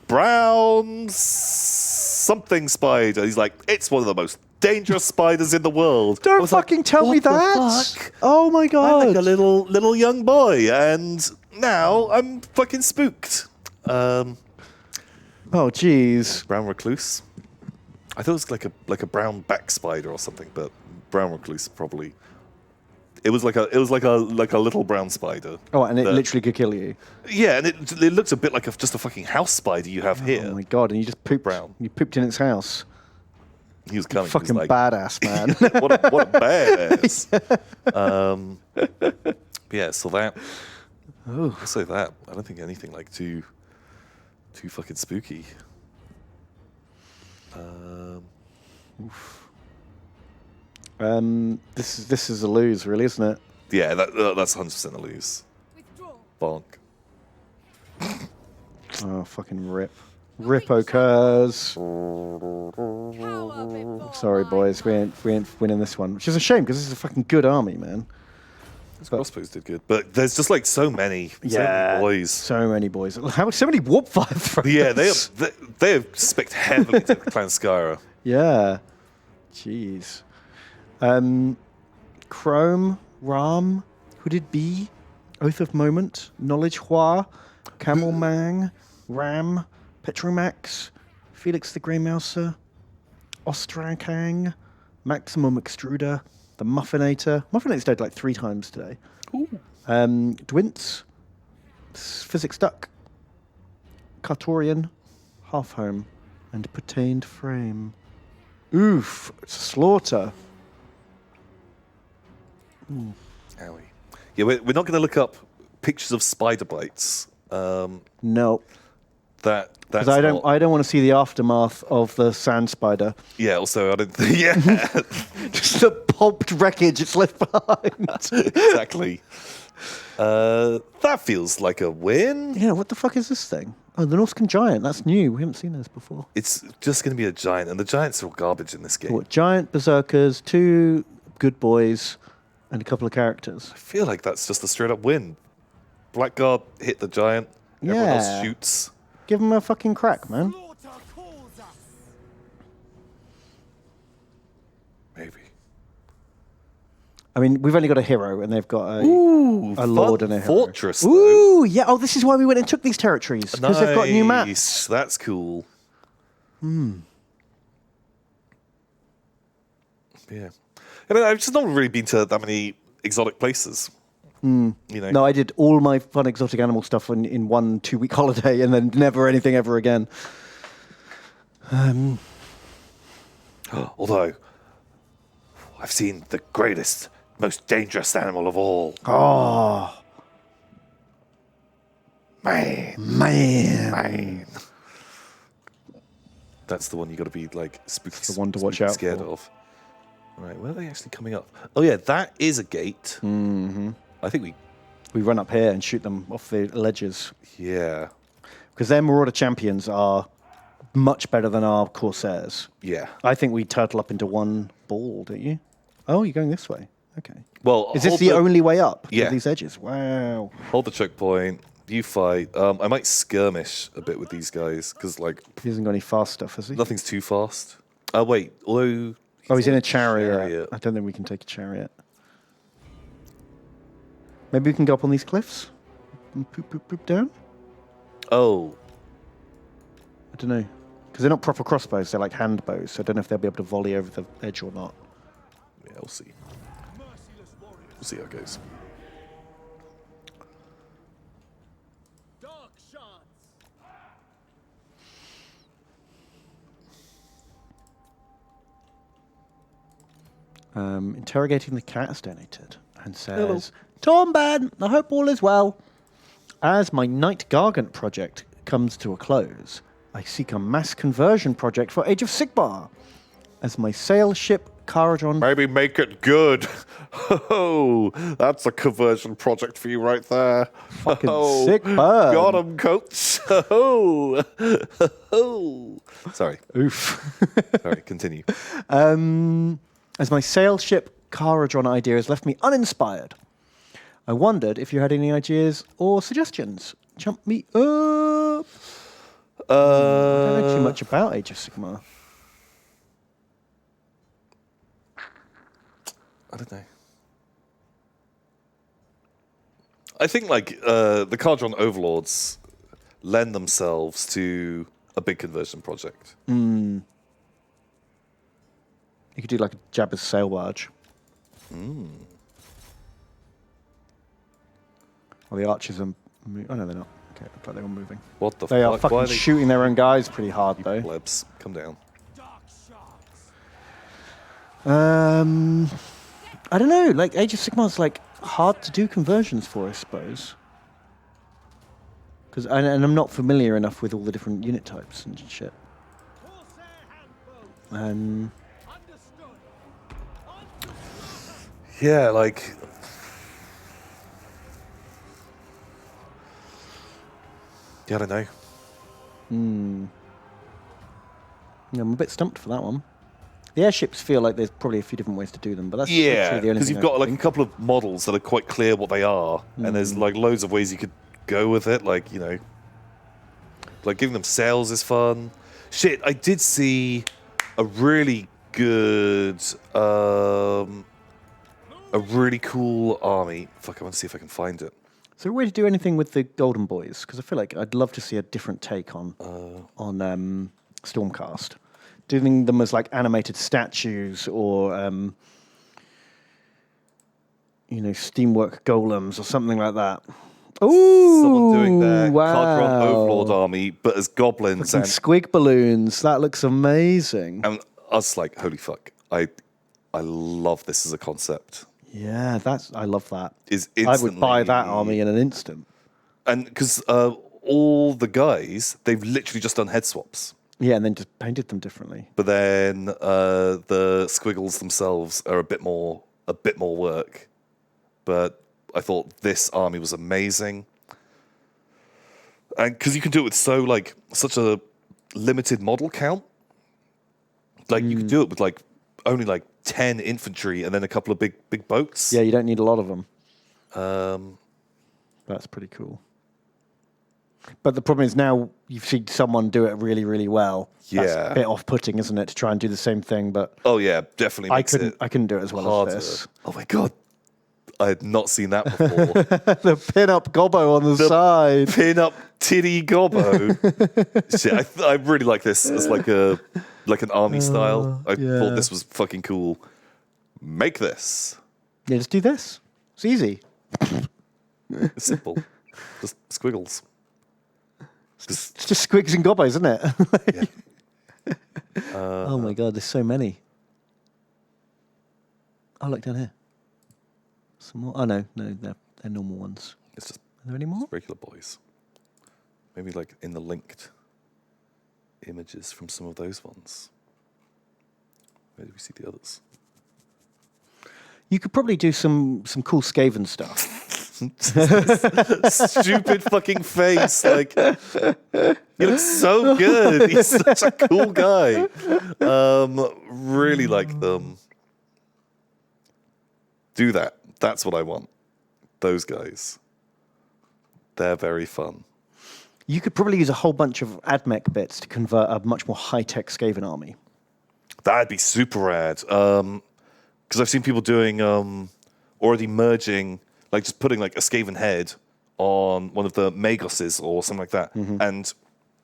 brown something spider." He's like, "It's one of the most dangerous spiders in the world." I Don't was like, fucking tell me "What the that. fuck? Oh my I'm god. like a little young boy, and now I'm fucking spooked." Oh jeez. Brown recluse. I thought it was like a brown back spider or something, but brown recluse probably. It was like a little brown spider. Oh, and it that- literally could kill you. Yeah, and it looks a bit like just a fucking house spider you have here. Oh my god! And you just pooped. Brown. You pooped in its house. He was coming. Fucking he was like, badass, man. what a badass. Yeah, so that. I'll say that. I don't think anything like too fucking spooky. This is a lose, really, isn't it? Yeah, that's 100% a lose. Withdraw. Bonk. Oh, fucking rip. Rip occurs. Cower before Sorry, my boys, we ain't winning this one, which is a shame because this is a fucking good army, man. Those crossbows did good, but there's just like so many boys. So many boys. So many warp fire throws. Yeah, they have spec heavily to Clan Skyra. Yeah. Jeez. Chrome, Ram, Hooded Bee, Oath of Moment, Knowledge Hua, Camel Mang, Ram, Petromax, Felix the Grey Mouser, Ostrakang, Maximum Extruder, the Muffinator. Muffinator's died like 3 times today. Dwints, Physics Duck, Cartorian, Half Home, and Pertained Frame. Oof, it's a slaughter. Owie. Yeah, we're not going to look up pictures of spider bites. No, That's because I don't not- want to see the aftermath of the sand spider. Yeah. Also, I don't. Yeah. Just the pulped wreckage it's left behind. Exactly. That feels like a win. Yeah, what the fuck is this thing? Oh, the Norscan Giant. That's new. We haven't seen this before. It's just going to be a giant, and the giants are all garbage in this game. What, giant berserkers, 2 good boys, and a couple of characters. I feel like that's just a straight up win. Blackguard hit the giant. Everyone else Yeah. shoots. Give them a fucking crack, man. Slaughter calls us. Maybe. I mean, we've only got a hero, and they've got a lord fun and a hero. fortress. Though. Ooh, yeah. Oh, this is why we went and took these territories, because they've got new maps. Nice. That's cool. Yeah. I mean, I've just not really been to that many exotic places. You know. No, I did all my fun exotic animal stuff in 1 2-week holiday, and then never anything ever again. Although, I've seen the greatest, most dangerous animal of all. Oh, Man. That's the one you got to be like spooky. the one to watch spooky out scared for. of. Right, where are they actually coming up? Oh yeah, that is a gate. Mm-hmm. I think we run up here and shoot them off the ledges. yeah. Because their Marauder champions are much better than our Corsairs. Yeah. I think we turtle up into one ball, don't you? Oh, you're going this way. Okay. Well, Is this hold the only way up Yeah. to these edges? Wow. Hold the choke point. You fight. I might skirmish a bit with these guys because like He hasn't got any fast stuff, has he? nothing's too fast. Wait, although Oh, he's in a chariot. I don't think we can take a chariot. Maybe we can go up on these cliffs and poop down? Oh, I don't know. Because they're not proper crossbows, they're like hand bows, so I don't know if they'll be able to volley over the edge or not. Yeah, we'll see. We'll see how it goes. Dark shards. Interrogating the cat has donated and says, Tormban, I hope all is well. As my Night Gargant project comes to a close, I seek a mass conversion project for Age of Sigmar. As my sail ship Caradron... Maybe make it good. Oh, that's a conversion project for you right there. Fucking sick burn. Got 'em, coats. Oh. Sorry. Oof. Sorry, continue. As my sail ship Caradron idea has left me uninspired, I wondered if you had any ideas or suggestions. Jump me up. I don't know too much about Age of Sigmar. I don't know. I think the Cardron Overlords lend themselves to a big conversion project. You could do like a Jabba's sail barge. Well, the archers are... Oh, no, they're not. Okay, look like they were moving. What the They are fuck? Why fucking shooting their own guys pretty hard, though. Plebs, come down. Dark shards. I don't know. Like, Age of Sigmar's like hard to do conversions for, I suppose. And I'm not familiar enough with all the different unit types and shit. Corsair handbow. Understood. Yeah, like... Yeah, I don't know. Yeah, I'm a bit stumped for that one. The airships feel like there's probably a few different ways to do them, but that's Yeah, literally the only because thing you've I got like a think. couple of models that are quite clear what they are, and there's like loads of ways you could go with it. Like, you know, like giving them sails is fun. Shit, I did see a really good, a really cool army. Fuck, I want to see if I can find it. Is there a way to do anything with the Golden Boys? Because I feel like I'd love to see a different take on Stormcast. Doing them as like animated statues or steamwork golems or something like that. Ooh, Someone doing their wow. Cardron Overlord army, but as goblins Fucking squig balloons. That looks amazing. and I was like, holy fuck, I love this as a concept. Yeah, I love that. Is I would buy that instantly- army in an instant. And because all the guys, they've literally just done head swaps. Yeah, and then just painted them differently. But then the squiggles themselves are a bit more work. But I thought this army was amazing. And because you can do it with such a limited model count. Like you can do it with only 10 infantry and then a couple of big boats. Yeah, you don't need a lot of them. That's pretty cool. But the problem is now you've seen someone do it really, really well. That's Yeah. a bit off-putting, isn't it, to try and do the same thing? But Oh yeah, definitely makes it I couldn't do it as well harder. as this. Oh my god. I had not seen that before. The pin-up gobbo on the side. Pin up titty gobbo. Shit, I really like this as like an army style. I yeah. thought this was fucking cool. Make this. Yeah, just do this. It's easy. It's simple. Just squiggles. It's just squigs and gobbos, isn't it? Yeah. Oh my god, there's so many. Oh, look down here. Some more. Oh no, they're normal ones. It's just Are there any more? regular boys. Maybe in the linked images from some of those ones. Where do we see the others? You could probably do some cool Skaven stuff. Stupid fucking face. He looks so good. He's such a cool guy. Really like them. Do that. That's what I want. Those guys. They're very fun. You could probably use a whole bunch of AdMech bits to convert a much more high-tech Skaven army. That'd be super rad. Because I've seen people doing already merging, just putting a Skaven head on one of the Magoses or something like that, and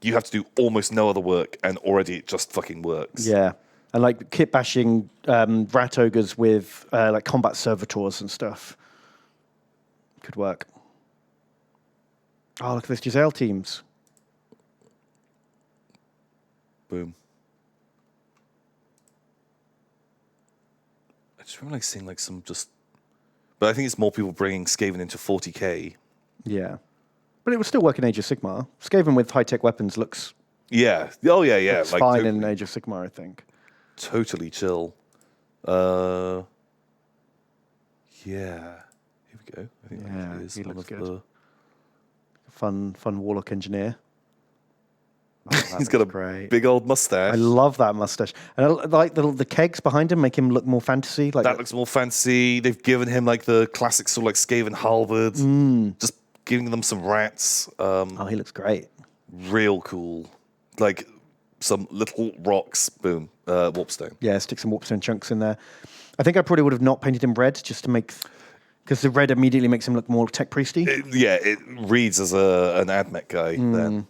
you have to do almost no other work, and already it just fucking works. Yeah. And like kit bashing rat ogres with like combat servitors and stuff could work. Oh, look at this Giselle teams. Boom. I just remember like seeing like some just, but I think it's more people bringing Skaven into 40k. Yeah. But it would still work in Age of Sigmar. Skaven with high-tech weapons looks Yeah. Oh yeah, yeah. looks Like fine totally, in Age of Sigmar, I think. totally chill. Yeah. Here we go. I think Yeah, that is he one looks of good. the. Fun warlock engineer. Oh, that He's got a looks great. big old mustache. I love that mustache, and I like the kegs behind him make him look more fantasy. Like That looks more fancy. They've given him like the classic sort of like Skaven halberd. Just giving them some rats. oh, he looks great. Real cool. Like some little rocks. Boom. Warpstone. Yeah, stick some warpstone chunks in there. I think I probably would have not painted him red just to make, because the red immediately makes him look more tech priesty. It reads as an AdMech guy then.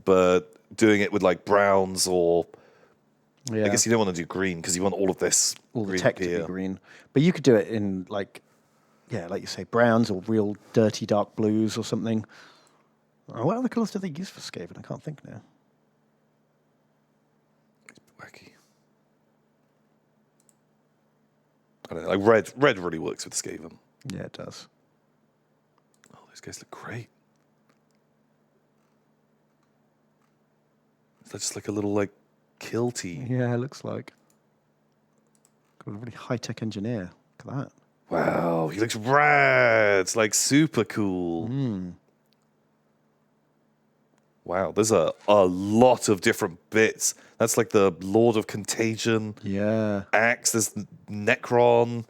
But doing it with like browns or Yeah, I guess you don't want to do green because you want all of this all the green tech up to here. be green, but you could do it in like you say, browns or real dirty dark blues or something. Oh, what other colours do they use for Skaven? I can't think now. Wacky. I don't know. Like red really works with Skaven. Yeah, it does. Oh, those guys look great. Is that just like a little like kilty? Yeah, it looks like. Got a really high-tech engineer. Look at that. Wow, he looks rad. Like super cool. Wow, there's a lot of different bits. That's like the Lord of Contagion Yeah. axe. There's Necron.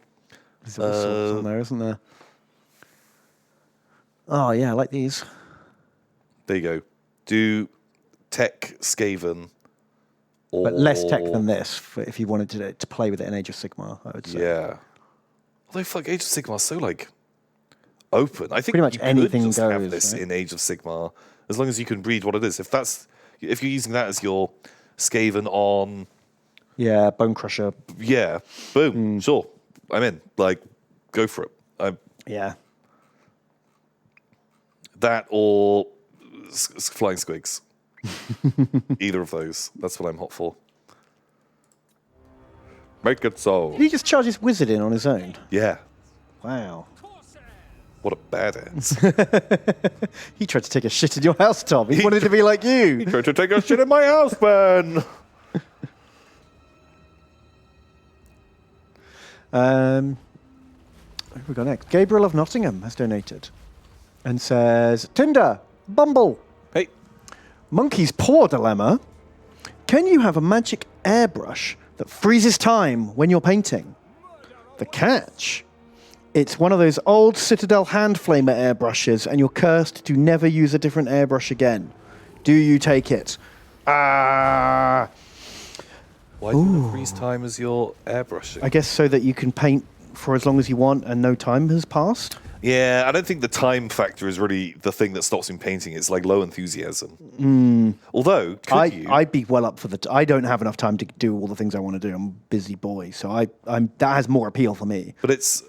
There's all sorts on there, isn't there? Oh, yeah, I like these. There you go. Do tech Skaven. Or, But less tech than this, if you wanted to play with it in Age of Sigmar, I would say. Yeah. Although, fuck, Age of Sigmar is so, like, open. I think Pretty much you anything could just have goes, this right? in Age of Sigmar, as long as you can read what it is. If you're using that as your Skaven on, Yeah, Bone Crusher. yeah, boom, sure, I'm in. Like, go for it. Yeah. That or Flying Squigs. Either of those. That's what I'm hot for. Make it so. Did he just charge his wizard in on his own? Yeah. Wow. What a badass. He tried to take a shit in your house, Tom. He wanted to be like you. Try to take a shit in my house, man. Where have we got next? Gabriel of Nottingham has donated and says, Tinder, Bumble, Hey. Monkey's Paw Dilemma. Can you have a magic airbrush that freezes time when you're painting? The catch. It's one of those old Citadel hand flamer airbrushes, and you're cursed to never use a different airbrush again. Do you take it? Why do you freeze time as your airbrushing? I guess so that you can paint for as long as you want and no time has passed. Yeah, I don't think the time factor is really the thing that stops me painting. It's like low enthusiasm. Although, could you? I'd be well up for I don't have enough time to do all the things I want to do. I'm a busy boy, so I'm that has more appeal for me. But it's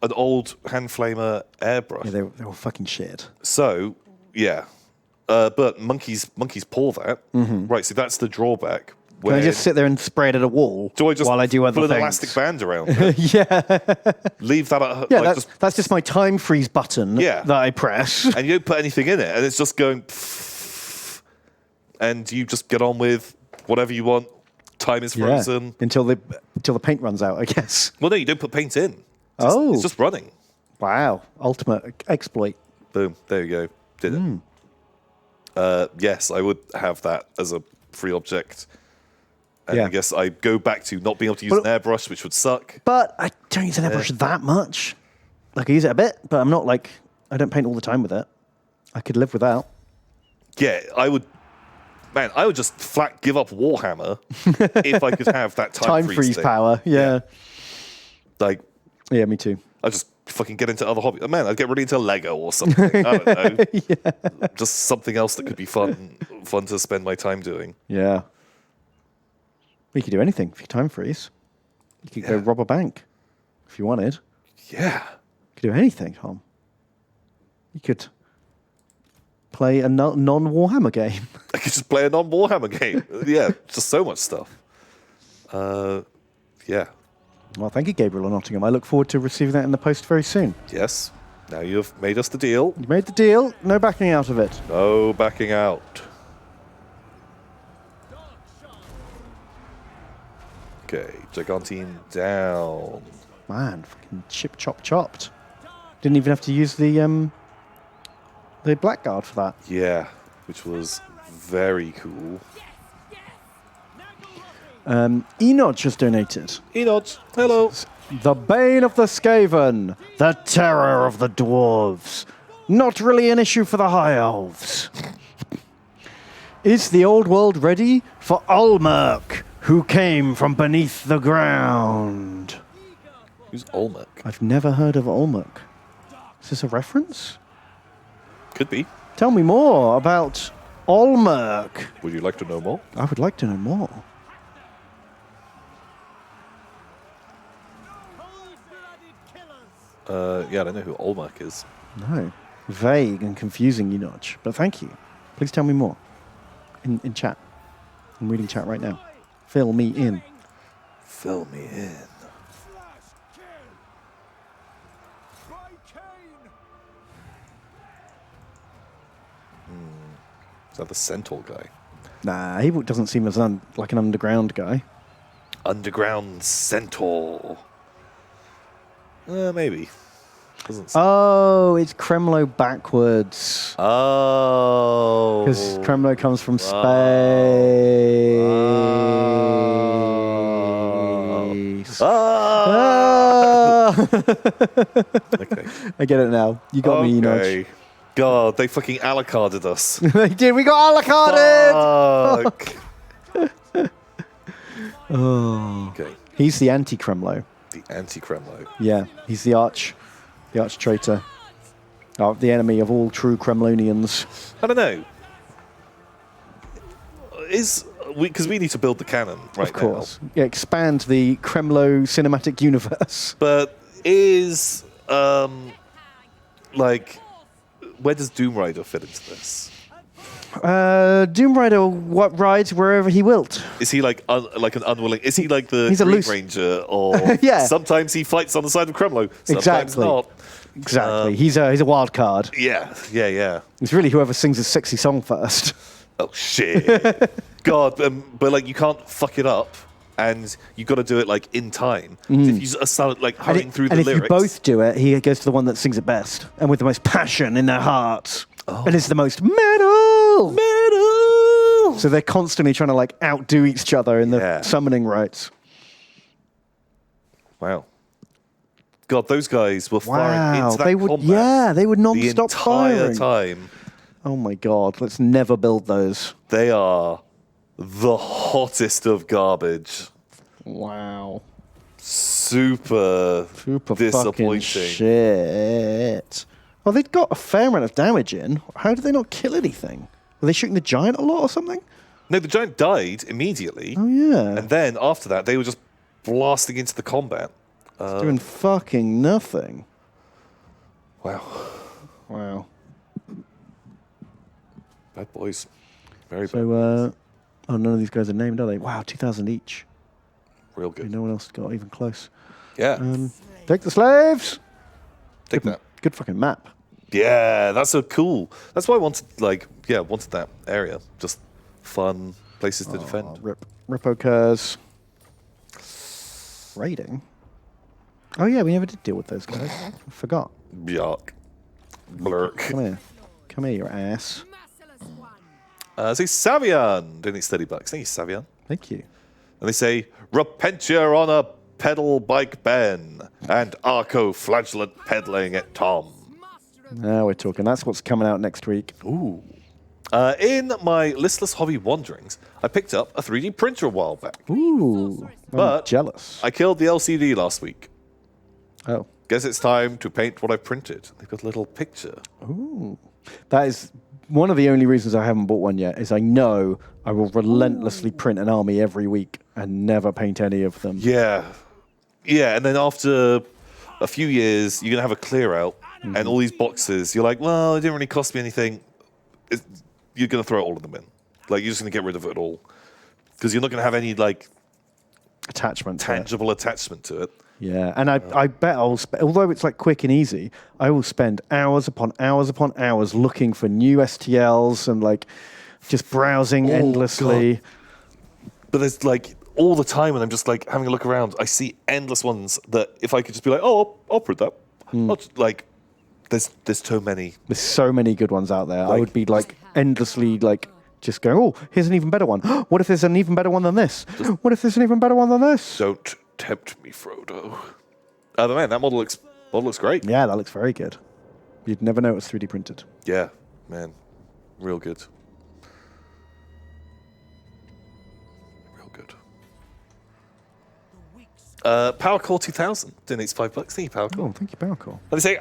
an old hand flamer airbrush. Yeah, they're all fucking shit. So, yeah. But monkeys paw that. Right, so that's the drawback. Can I just sit there and spray it at a wall Do I just while I do other put things? an elastic band around it? Yeah, Leave that at yeah. like, That's just my time freeze button Yeah. that I press. and you don't put anything in it, and it's just going, and you just get on with whatever you want. Time is Yeah, frozen. until the paint runs out, I guess. Well, no, you don't put paint in. It's just running. Wow, ultimate exploit. Boom. There you go. Did it. Yes, I would have that as a free object. And Yeah. I guess I go back to not being able to use an airbrush, which would suck. But I don't use an airbrush that much. Like I use it a bit, but I'm not like I don't paint all the time with it. I could live without. Yeah, I would. Man, I would just flat give up Warhammer if I could have that time Time freeze thing. power. Yeah. Like, Yeah, me too. I just fucking get into other hobbies. Oh, man, I'd get really into Lego or something. I don't know. Just something else that could be fun to spend my time doing. Yeah. You could do anything if your time freeze. You could go rob a bank if you wanted. Yeah. You could do anything, Tom. You could play a non-Warhammer game. I could just play a non-Warhammer game. Yeah, just so much stuff. Yeah. Well, thank you, Gabriel of Nottingham. I look forward to receiving that in the post very soon. Yes. Now you've made us the deal. You made the deal. No backing out of it. No backing out. Okay, Gigantine down. Man, fucking chip chop chopped. Didn't even have to use the blackguard for that. Yeah, which was very cool. Enoch just donated. Enoch, hello. The Bane of the Skaven, the terror of the dwarves. Not really an issue for the high elves. Is the old world ready for Ulmerk, who came from beneath the ground? Who's Olmec? I've never heard of Ulmerk. Is this a reference? Could be. Tell me more about Ulmerk. Would you like to know more? I would like to know more. Yeah, I don't know who Olmec is. No. Vague and confusing, Enoch. But thank you. Please tell me more. In chat. I'm reading chat right now. Fill me in. Fill me in. Is that the centaur guy? Nah, he doesn't seem as like an underground guy. Underground centaur. Maybe. Doesn't seem- Oh, it's Kremlo backwards. Oh. Because Kremlo comes from space. Ah! Okay. I get it now. You got me, Enoch. Okay. God, they fucking alacarded us. They did. We got alacarded. Fuck. Oh. Okay. He's the anti-Kremlo. The anti-Kremlo. Yeah, he's the arch traitor. The enemy of all true Kremlonians. I don't know. Because we need to build the canon right Of course. Yeah, expand the Kremlo cinematic universe. now. But is like, where does Doom Rider fit into this? Doom Rider rides wherever he wilt. Is he like an unwilling? Is he like the He's a Green loose- Ranger, or Yeah. sometimes he fights on the side of Kremlo, sometimes Exactly. not. Exactly. He's a wild card. Yeah. It's really whoever sings a sexy song first. Oh shit! God, but like you can't fuck it up, and you got to do it like in time. If you start like hurrying through the and if lyrics, you both do it, he goes to the one that sings it best and with the most passion in their hearts, and it's the most metal. So they're constantly trying to like outdo each other in the summoning rites. Wow. God, those guys were firing into that they would. combat Yeah, they would the non-stop entire firing. time. Oh my god! Let's never build those. They are the hottest of garbage. Wow. Super Fucking disappointing. shit. Well, they'd got a fair amount of damage in. How did they not kill anything? Were they shooting the giant a lot or something? No, the giant died immediately. Oh yeah. And then after that, they were just blasting into the combat. Doing fucking nothing. Wow. Wow. Bad boys. Very bad. So, none of these guys are named, are they? Wow, 2,000 each. Real good. No one else got even close. Yeah. Take the slaves. Take that. Good fucking map. Yeah, that's so cool. That's why I wanted, wanted that area. Just fun places to defend. Rip occurs. Raiding. Oh yeah, we never did deal with those guys. I forgot. Yuck. Blurk. Come here, your ass. Merciless one. Say Savian. Don't need steady bucks. Thank you, Savian. Thank you. And they say, Repentia on a pedal bike Ben, and Arco flagellant peddling at Tom. Now we're talking. That's what's coming out next week. Ooh. In my listless hobby wanderings, I picked up a 3D printer a while back. Ooh. I'm But jealous. I killed the LCD last week. Oh. guess it's time to paint what I printed. They've got a little picture. Ooh. That is one of the only reasons I haven't bought one yet, is I know I will relentlessly print an army every week and never paint any of them. Yeah. Yeah, and then after a few years, you're going to have a clear out, and all these boxes, you're like, well, it didn't really cost me anything. You're going to throw all of them in. Like, you're just going to get rid of it all. Because you're not going to have any, like, Attachment. to it. tangible attachment to it. Yeah, and I bet I'll although it's like quick and easy, I will spend hours upon hours upon hours looking for new STLs and like just browsing endlessly. God. But there's like all the time when I'm just like having a look around, I see endless ones that if I could just be like, oh, I'll print that. Like, there's so many. There's so many good ones out there. I Like- would be like endlessly like just going, oh, here's an even better one. What if there's an even better one than this? What if there's an even better one than this? Don't tempt me, Frodo. But man, that model looks great. Yeah, that looks very good. You'd never know it was 3D printed. Yeah, man. Real good. Real good. Power Core 2000 donates $5. Thank you, Power Core. Oh, thank you, Balcor. And they say,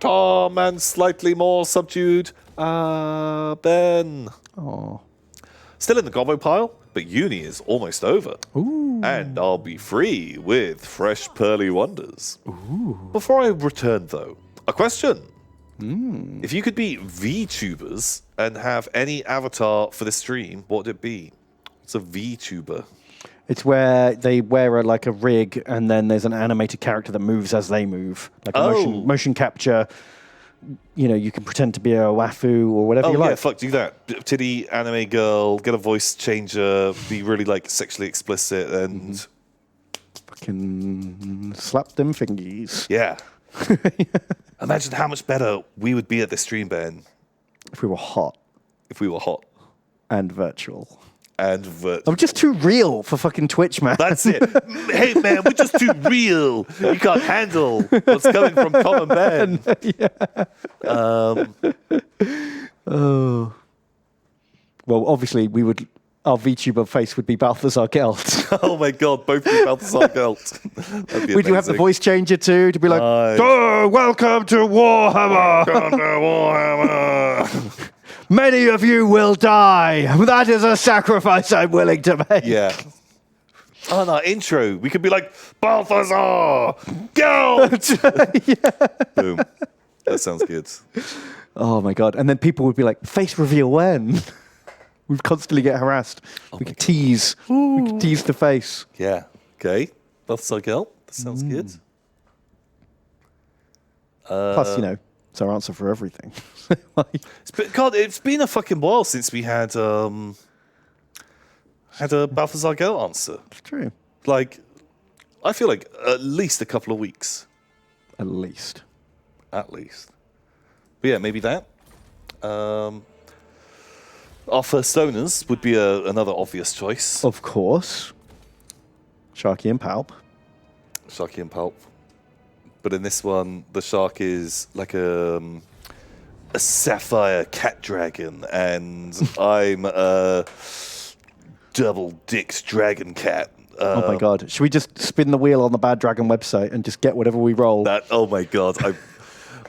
Tom, and slightly more subdued, Ben. Oh. Still in the gobbo pile, but uni is almost over. Ooh. And I'll be free with fresh pearly wonders. Ooh. Before I return, though, a question. If you could be VTubers and have any avatar for the stream, what would it be? It's a VTuber. It's where they wear like a rig, and then there's an animated character that moves as they move, like a motion capture. You know, you can pretend to be a wafu or whatever you like. Fuck, do that. Titty anime girl, get a voice changer, be really like sexually explicit, and Fucking slap them fingies. yeah. Imagine how much better we would be at this stream, Ben, If we were hot if we were hot and virtual. and I'm just too real for fucking Twitch, man. That's it. Hey, man, we're just too real. You can't handle what's coming from Tom and Ben. Oh. Well, obviously, our VTuber face would be Balthazar Gelt. Oh, my God. Both be Balthazar Gelt. That'd be We do have the amazing. voice changer too, to be like, Nice. "Oh, welcome to Warhammer. Welcome to Warhammer. Many of you will die. That is a sacrifice I'm willing to make." Yeah. On our intro, we could be like, Balthazar! Gelt! Boom. That sounds good. Oh my god! And then people would be like, "Face reveal when?" We'd constantly get harassed. We could tease. We could tease the face. Yeah. Okay. Balthazar Gelt. That sounds good. Plus, you know, it's our answer for everything. It's been a fucking while since we had a Balthazar Gelt answer. It's true. Like, I feel like at least a couple of weeks. At least. At least. But yeah, maybe that. Our first owners would be another obvious choice. Of course. Sharky and Palp. Sharky and Pulp. But in this one, the shark is like a sapphire cat dragon, and I'm a double-dicked dragon cat. Oh my god. Should we just spin the wheel on the Bad Dragon website and just get whatever we roll? Oh my god,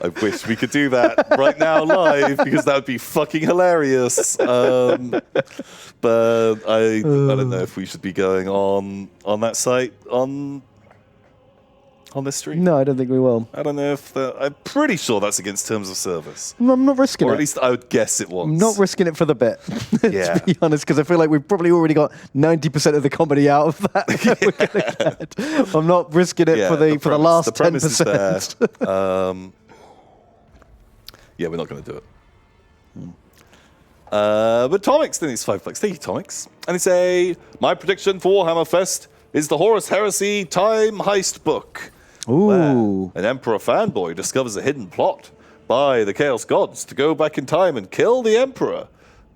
I wish we could do that right now live, because that would be fucking hilarious. But I don't know if we should be going on that site on this stream. No, I don't think we will. I don't know if I'm pretty sure that's against terms of service, I'm not risking or it. at least I would guess it was. I'm not risking it for the bit, Yeah. to be honest, because I feel like we've probably already got 90% of the comedy out of that. We're gonna get. I'm not risking it for the last the premise is 10%. there. Yeah, we're not going to do it. But Tomix, then it's $5. Thank you, Tomix. And they say, my prediction for Warhammer Fest is the Horus Heresy Time Heist book. Ooh. An Emperor fanboy discovers a hidden plot by the Chaos Gods to go back in time and kill the Emperor.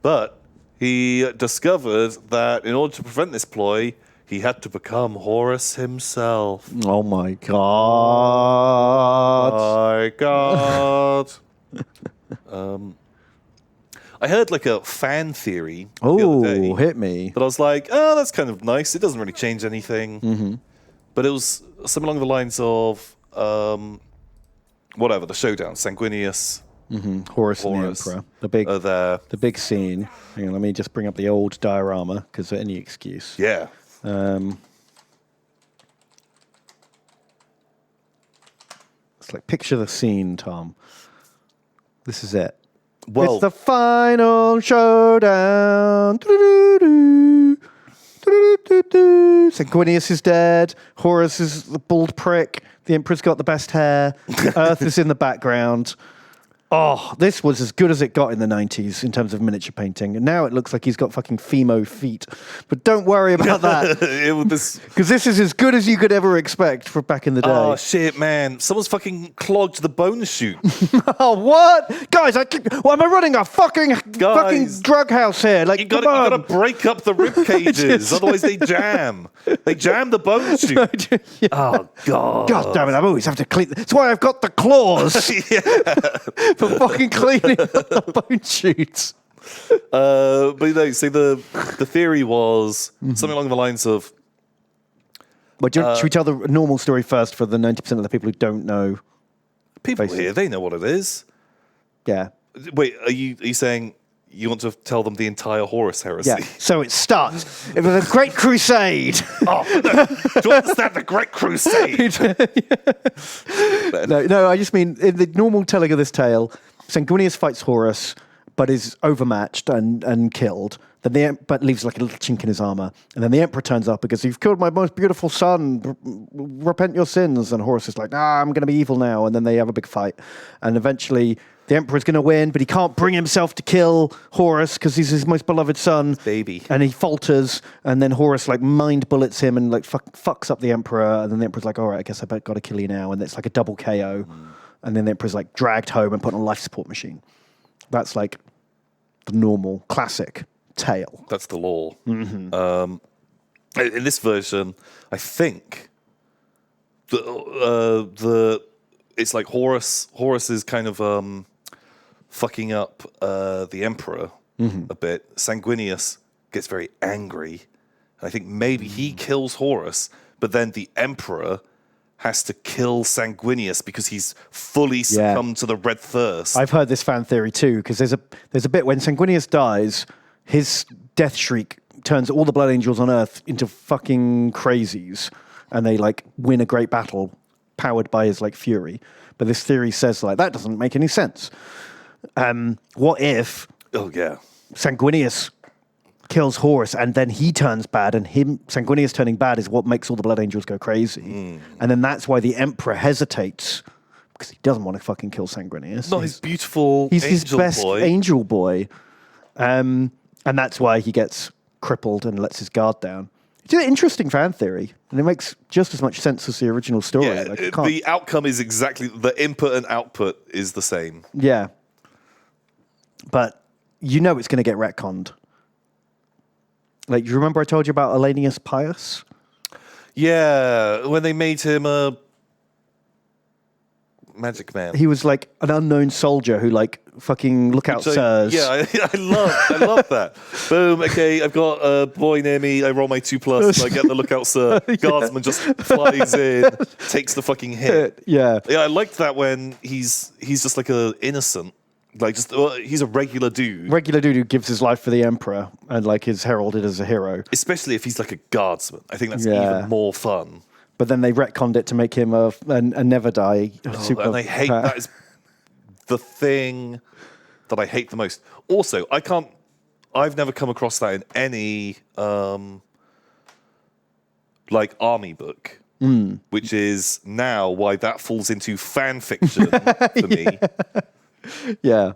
But he discovered that in order to prevent this ploy, he had to become Horus himself. Oh my god. My God. I heard like a fan theory the other day, Oh, hit me. but I was like, that's kind of nice. It doesn't really change anything. But it was something along the lines of whatever, the showdown, Sanguinius, Horus and the Horus Emperor. are there. The big scene. Hang on, let me just bring up the old diorama, because any excuse. Yeah. It's like, picture the scene, Tom. This is it. Well, It's the final showdown. Do-do-do-do. Do-do-do-do. Sanguinius is dead. Horus is the bald prick. The Emperor's got the best hair. The Earth is in the background. Oh, this was as good as it got in the 90s in terms of miniature painting. And now it looks like he's got fucking Fimo feet. But don't worry about that. Because this is as good as you could ever expect for back in the day. Oh, shit, man. Someone's fucking clogged the bone chute. Oh, what? Guys, am I running a fucking drug house here? Like, You gotta break up the rib cages, otherwise they jam. They jam the bone chute. Yeah. Oh, God. God damn it, I always have to clean. That's why I've got the claws for fucking cleaning up the bone chutes. But you know, so the theory was something along the lines of, Well, should we tell the normal story first for the 90% of the people who don't know? people Basically. here, they know what it is. Yeah. Wait, are you saying you want to tell them the entire Horus heresy? Yeah. So it starts. It was a great crusade. Oh, no. Do you understand the Great Crusade? No, I just mean in the normal telling of this tale, Sanguinius fights Horus, but is overmatched and killed. Then but leaves like a little chink in his armor. And then the Emperor turns up because you've killed my most beautiful son. Repent your sins. And Horus is like, I'm going to be evil now. And then they have a big fight. And eventually the Emperor's going to win, but he can't bring himself to kill Horus because he's his most beloved son. Baby. And he falters. And then Horus like mind bullets him and like fucks up the Emperor. And then the Emperor's like, all right, I guess I got to kill you now. And it's like a double KO. And then the Emperor's like dragged home and put on a life support machine. That's like the normal classic tale. That's the law. In this version, I think it's like Horus is kind of fucking up the Emperor a bit. Sanguinius gets very angry. I think maybe he kills Horus, but then the Emperor has to kill Sanguinius because he's fully succumbed to the red thirst. I've heard this fan theory too, because there's a bit when Sanguinius dies, his death shriek turns all the blood angels on Earth into fucking crazies, and they like win a great battle powered by his like fury. But this theory says like that doesn't make any sense. What if Sanguinius kills Horus and then he turns bad, and Sanguinius turning bad is what makes all the blood angels go crazy, and then that's why the Emperor hesitates because he doesn't want to fucking kill Sanguinius. Not his beautiful He's angel his best boy. angel boy. And that's why he gets crippled and lets his guard down. It's an interesting fan theory, and it makes just as much sense as the original story. Yeah, Like, it can't- the outcome is exactly the input and output is the same. yeah. But you know it's going to get retconned. Like, you remember I told you about Elenius Pius? Yeah, when they made him a magic man. He was like an unknown soldier who like fucking look out, sirs. Yeah, I love that. Boom. Okay, I've got a boy near me. I roll my 2+. I get the lookout, sir. Guardsman just flies in, takes the fucking hit. Yeah. Yeah, I liked that when he's just like a innocent, like he's a regular dude. Regular dude who gives his life for the Emperor and like is heralded as a hero. Especially if he's like a guardsman. I think that's Yeah. even more fun. But then they retconned it to make him a never die. And I hate that is the thing that I hate the most. Also, I've never come across that in any like army book, which is now why that falls into fan fiction for me. Yeah,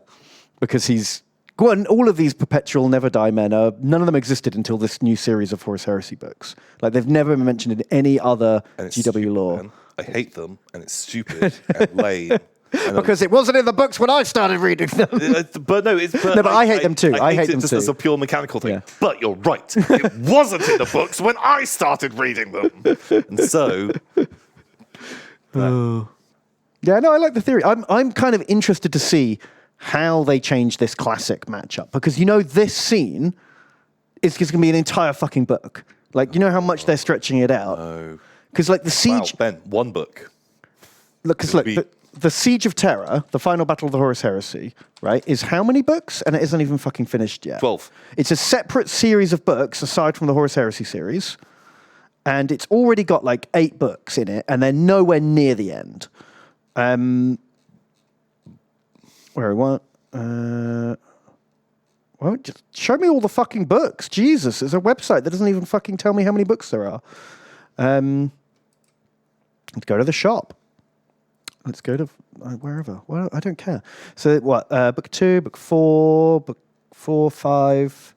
because he's... Well, and all of these perpetual never die men, none of them existed until this new series of Horus Heresy books. Like, they've never been mentioned in any other And it's GW stupid, lore. man. I hate them, and it's stupid and lame. Because it wasn't in the books when I started reading them. But no, it's No, but I hate them too. I hate it them just too. as a pure mechanical thing. Yeah. But you're right. It wasn't in the books when I started reading them. And so... Yeah, no, I like the theory. I'm kind of interested to see how they change this classic matchup, because you know this scene is going to be an entire fucking book. Like, you know how much they're stretching it out. No. Because like the Wow, siege, Ben, one book. Look, because the Siege of Terror, the final battle of the Horus Heresy, right, is how many books? And it isn't even fucking finished yet. 12. It's a separate series of books aside from the Horus Heresy series. And it's already got like 8 books in it, and they're nowhere near the end. Where what? Well, just show me all the fucking books. Jesus, there's a website that doesn't even fucking tell me how many books there are. Let's go to the shop. Let's go to wherever. Well, I don't care. So what? Book 2, book 4, book 4, 5.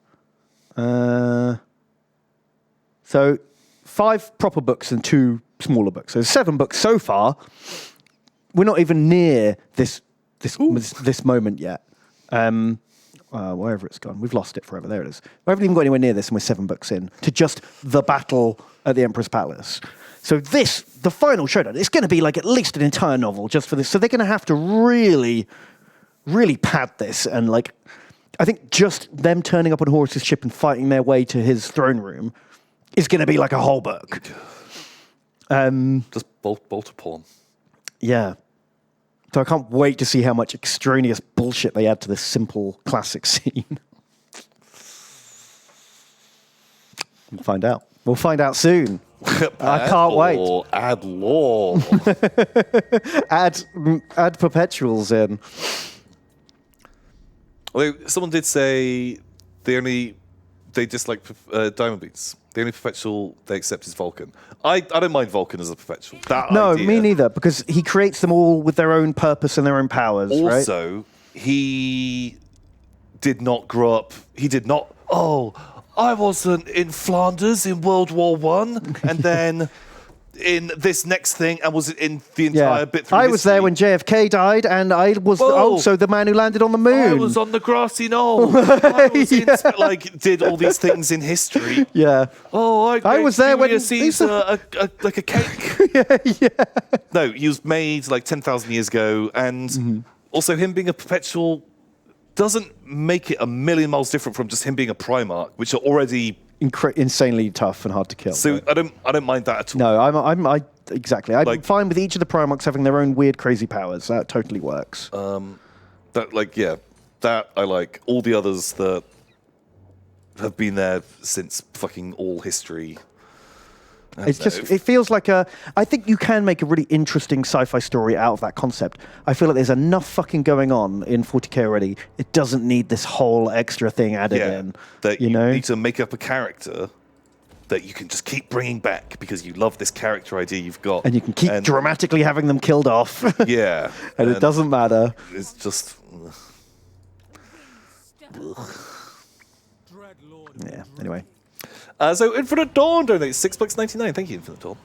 So 5 proper books and 2 smaller books. So 7 books so far. We're not even near this moment yet. Wherever it's gone. We've lost it forever. There it is. We haven't even got anywhere near this, and we're 7 books in to just the battle at the Emperor's Palace. So the final showdown, it's going to be like at least an entire novel just for this. So they're going to have to really, really pad this. And like, I think just them turning up on Horus's ship and fighting their way to his throne room is going to be like a whole book. Just bolt upon. Yeah. So I can't wait to see how much extraneous bullshit they add to this simple classic scene. We'll find out. We'll find out soon. I can't wait. Add law. add perpetuals in. Although someone did say they dislike diamond beats. The only perpetual they accept is Vulcan. I don't mind Vulcan as a perpetual. No, idea. me neither, because he creates them all with their own purpose and their own powers, right? Also, he did not grow up. He did not. Oh, I wasn't in Flanders in World War One, and then in this next thing, and was in the entire bit through I was there when JFK died, and I was also the man who landed on the moon. I was on the grassy knoll. I was did all these things in history. Yeah. Oh, I was there when Caesar like a cake. yeah. No, he was made like 10,000 years ago, and also him being a perpetual doesn't make it a million miles different from just him being a Primarch, which are already insanely tough and hard to kill. So right? I don't mind that at all. No, exactly. I'm fine with each of the Primarchs having their own weird, crazy powers. That totally works. That I like. All the others that have been there since fucking all history. It feels like I think you can make a really interesting sci-fi story out of that concept. I feel like there's enough fucking going on in 40k already. It doesn't need this whole extra thing added in. That you need to make up a character that you can just keep bringing back because you love this character idea you've got. And you can keep dramatically having them killed off. Yeah. and it doesn't matter. It's just... Yeah, anyway. So Infinite Dawn donates $6.99. Thank you, Infinite Dawn.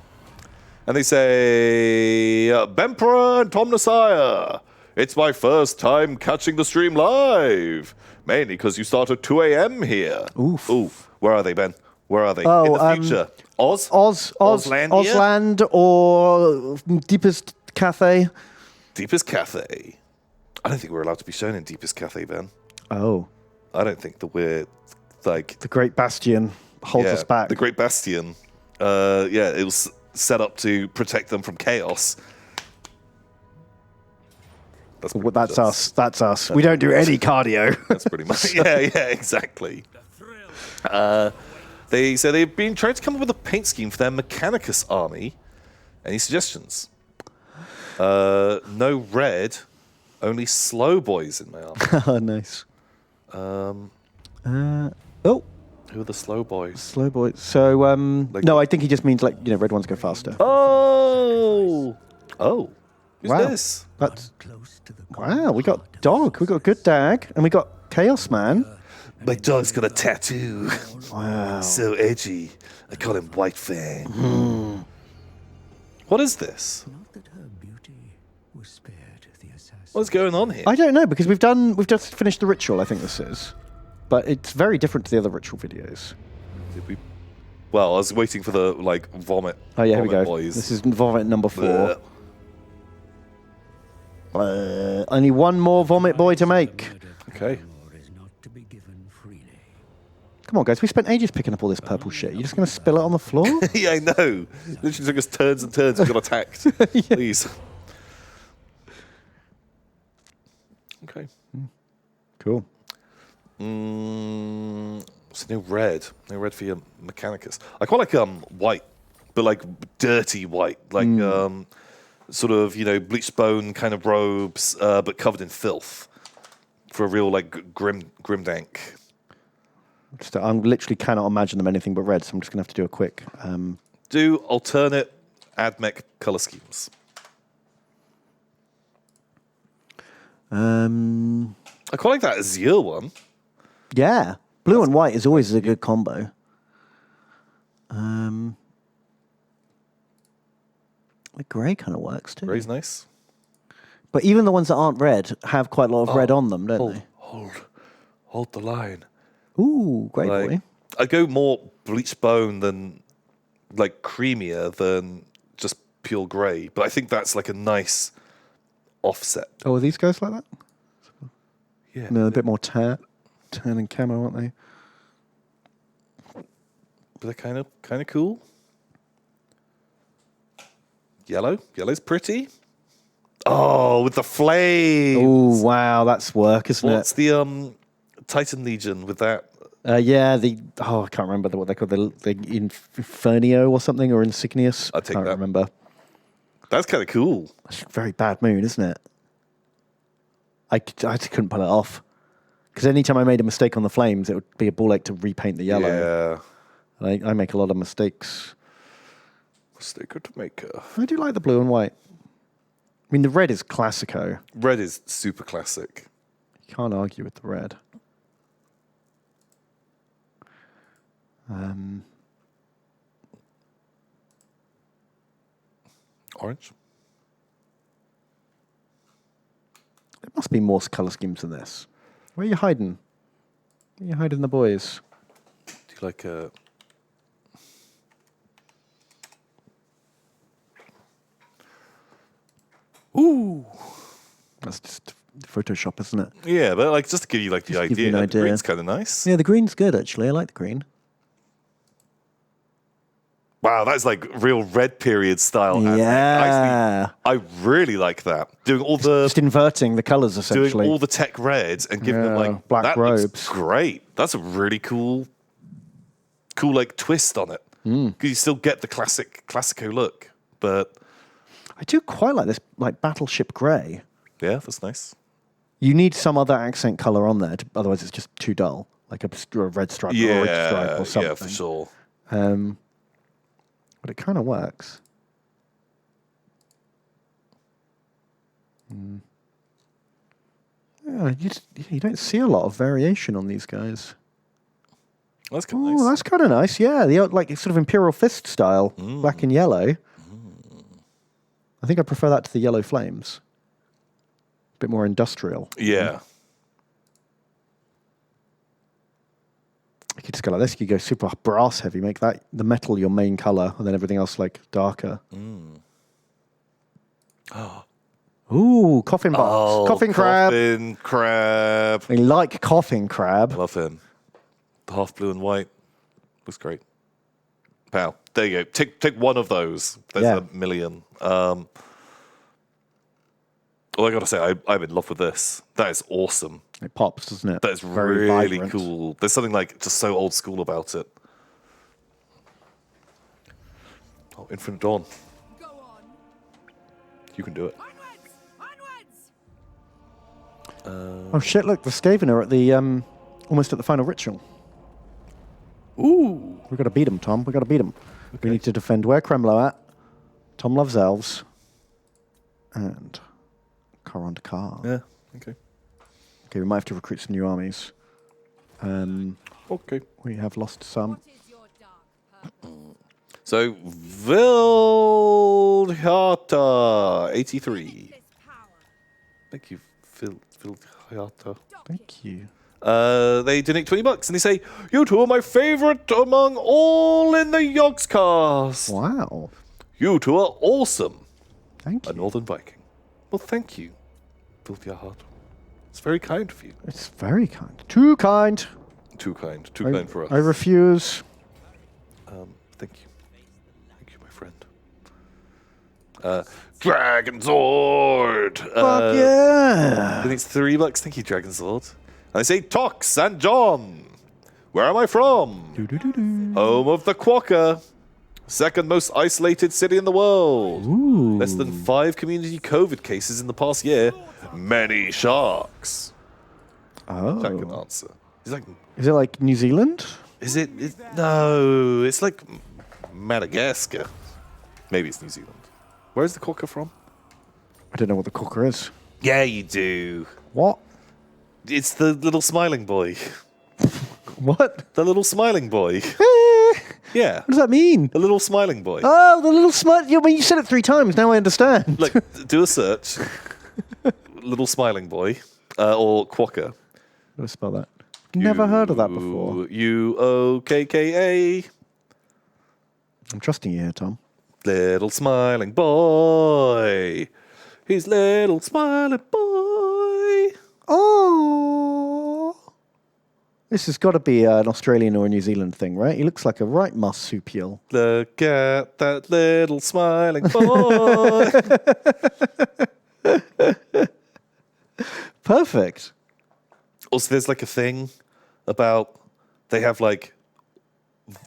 And they say, Bemperor and Tom Messiah, it's my first time catching the stream live. Mainly because you start at 2 a.m. here. Oof. Where are they, Ben? Where are they? Oh, in the future. Ozland or Deepest Cathay? Deepest Cathay. I don't think we're allowed to be shown in Deepest Cathay, Ben. Oh. I don't think that we're, like... The Great Bastion holds us back. The Great Bastion. It was set up to protect them from chaos. That's us. That's us. We don't do any cardio. That's pretty much. Yeah, exactly. They say they've been trying to come up with a paint scheme for their Mechanicus army. Any suggestions? No red, only slow boys in my army. Oh, nice. Who are the slow boys? Slow boys. So, no, I think he just means red ones go faster. Oh. Who's this? That's wow. We got dog. We got good dag, and we got Chaos Man. My dog's got a tattoo. Wow. So edgy. I call him White Fang. What is this? Not that her beauty was spared the assassin. What's going on here? I don't know because we've just finished the ritual. I think this is, but it's very different to the other ritual videos. Did we? Well, I was waiting for the vomit. Oh yeah, here we go. Boys. This is vomit number 4. Only one more vomit boy to make. Okay. Come on, guys. We spent ages picking up all this purple shit. You're just going to spill it on the floor? Yeah, I know. Literally took us turns and turns and got attacked. Please. Okay. Cool. So no red. No red for your Mechanicus. I quite like white, but like dirty white. Like sort of, bleached bone kind of robes, but covered in filth. For a real like grimdank. I literally cannot imagine them anything but red, so I'm just going to have to do a quick. Do alternate AdMech color schemes. I quite like that Azure one. Yeah, blue and white is always a good combo. The grey kind of works too. Grey's nice. But even the ones that aren't red have quite a lot of red on them, don't they? Hold the line. Ooh, great boy. I go more bleached bone than like creamier than just pure grey, but I think that's like a nice offset. Oh, are these guys like that? Yeah, No, a bit more tan and camo, aren't they? But they're kind of cool. Yellow's pretty. Oh, with the flames. Oh, wow, that's work, isn't What's the Titan Legion with that? Yeah, I can't remember what they call the Infernio or something, or Insignius. I'll take can't that. remember. That's kind of cool. That's a very bad mood, isn't it? I just couldn't pull it off. Because anytime I made a mistake on the flames, it would be a ball ache to repaint the yellow. Yeah. I make a lot of mistakes. Mistaker to maker. I do like the blue and white. I mean, the red is classico. Red is super classic. You can't argue with the red. Orange. There must be more colour schemes than this. Where are you hiding? Where are you hiding the boys? Do you like a... Ooh. That's just Photoshop, isn't it? Yeah, but like just to give you like the Just to give you idea. an The idea. green's kind of nice. Yeah, the green's good, actually. I like the green. Wow, that's like real red period style. Yeah. I really like that. Doing all the Just inverting the colours, essentially. doing all the tech reds and giving them Yeah, like black that looks robes. great. That's a really cool like twist on it. Because you still get the classico look, but I do quite like this, like Battleship Grey. yeah, that's nice. You need some other accent colour on there, otherwise it's just too dull. Like a red stripe or orange stripe or something. Yeah, for sure. But it kind of works. Yeah, you don't see a lot of variation on these guys. That's kind of Oh, nice. that's kind of nice. Yeah, the like sort of Imperial Fist style, black and yellow. I think I prefer that to the yellow flames. A bit more industrial. Yeah. You could just go like this. You could go super brass heavy, make that the metal your main color, and then everything else like darker. Ooh, coffin box, coffin crab. Coffin crab. I like coffin crab. Love him. The half blue and white. Looks great. Pal, there you go. Take one of those. There's Yeah. a million. All I gotta say, I'm in love with this. That is awesome. It pops, doesn't it? That is Very really vibrant. cool. There's something like just so old school about it. Oh, Infinite Dawn. Go on. You can do it. Onwards! Onwards! Oh shit! Look, the Skaven are at the almost at the final ritual. Ooh. We've got to beat them, Tom. We've got to beat them. We need to defend where Kremlo at. Tom loves elves. And Corond Carr. Yeah. Okay. Okay, we might have to recruit some new armies. Okay. We have lost some. What is your dark purpose? So Vildhjarta 83. This power. Thank you, Vildhjarta. Thank you. They donate $20 and they say, "You two are my favorite among all in the Yogscast. Wow. You two are awesome." Thank A you. Northern Viking. Well, thank you, Vildhjarta. It's very kind of you. It's very kind. Too kind. Too kind. Too kind for us. I refuse. Thank you. Thank you, my friend. Dragon Sword. Fuck yeah! I think it's $3. Thank you, Dragon Sword. And they say, Tox and John. Where am I from? Home of the Quokka. Second most isolated city in the world. Ooh. Less than 5 community COVID cases in the past year. Many sharks. Oh. That can answer. He's like, Is it like New Zealand? is it? No, it's like Madagascar. Maybe it's New Zealand. Where's the quokka from? I don't know what the quokka is. Yeah, you do. What? It's the little smiling boy. What? The little smiling boy. Yeah, What does that mean? the little smiling boy. Oh, the little smart. You said it 3 times. Now I understand. Look, do a search. Little smiling boy, or quokka. How do I spell that? Never heard of that before. Ukka. I'm trusting you here, Tom. Little smiling boy. He's little smiling boy. Oh. This has got to be an Australian or a New Zealand thing, right? He looks like a right marsupial. Look at that little smiling boy. Perfect. Also, there's like a thing about they have like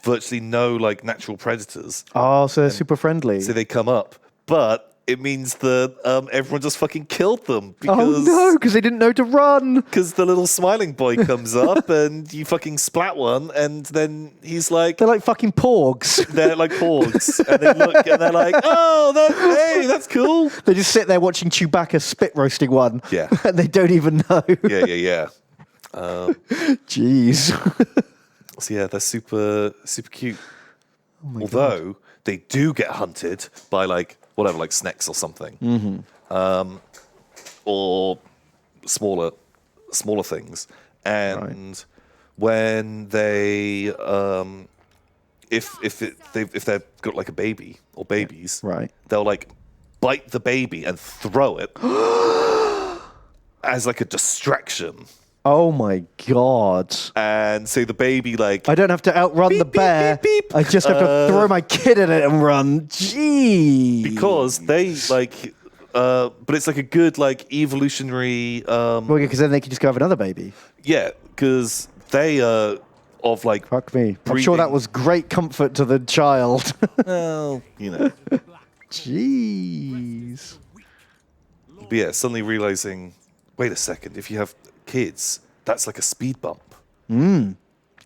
virtually no like natural predators, Oh, so they're super friendly. so they come up, but it means that everyone just fucking killed them Oh because no, because they didn't know to run. the little smiling boy comes up and you fucking splat one, and then he's like, They're like fucking porgs. they're like porgs, and they look and they're like, oh, hey, that's cool. They just sit there watching Chewbacca spit roasting one. Yeah. And they don't even know. Yeah. Jeez. So yeah, they're super cute. Oh my Although they do get hunted by like whatever, like snakes or something, or smaller things. And when they, if they've got like a baby or babies, Right. they'll like bite the baby and throw it as like a distraction. Oh my god. And so the baby like I don't have to outrun the beep, bear. beep, beep. I just have to throw my kid at it and run. Gee. because they like but it's like a good like evolutionary Well, because then they can just go have another baby. yeah, because they of like Fuck me. I'm sure that breeding- was great comfort to the child. well, you know. Jeez. But yeah, suddenly realizing, wait a second, if you have kids, that's like a speed bump. Well,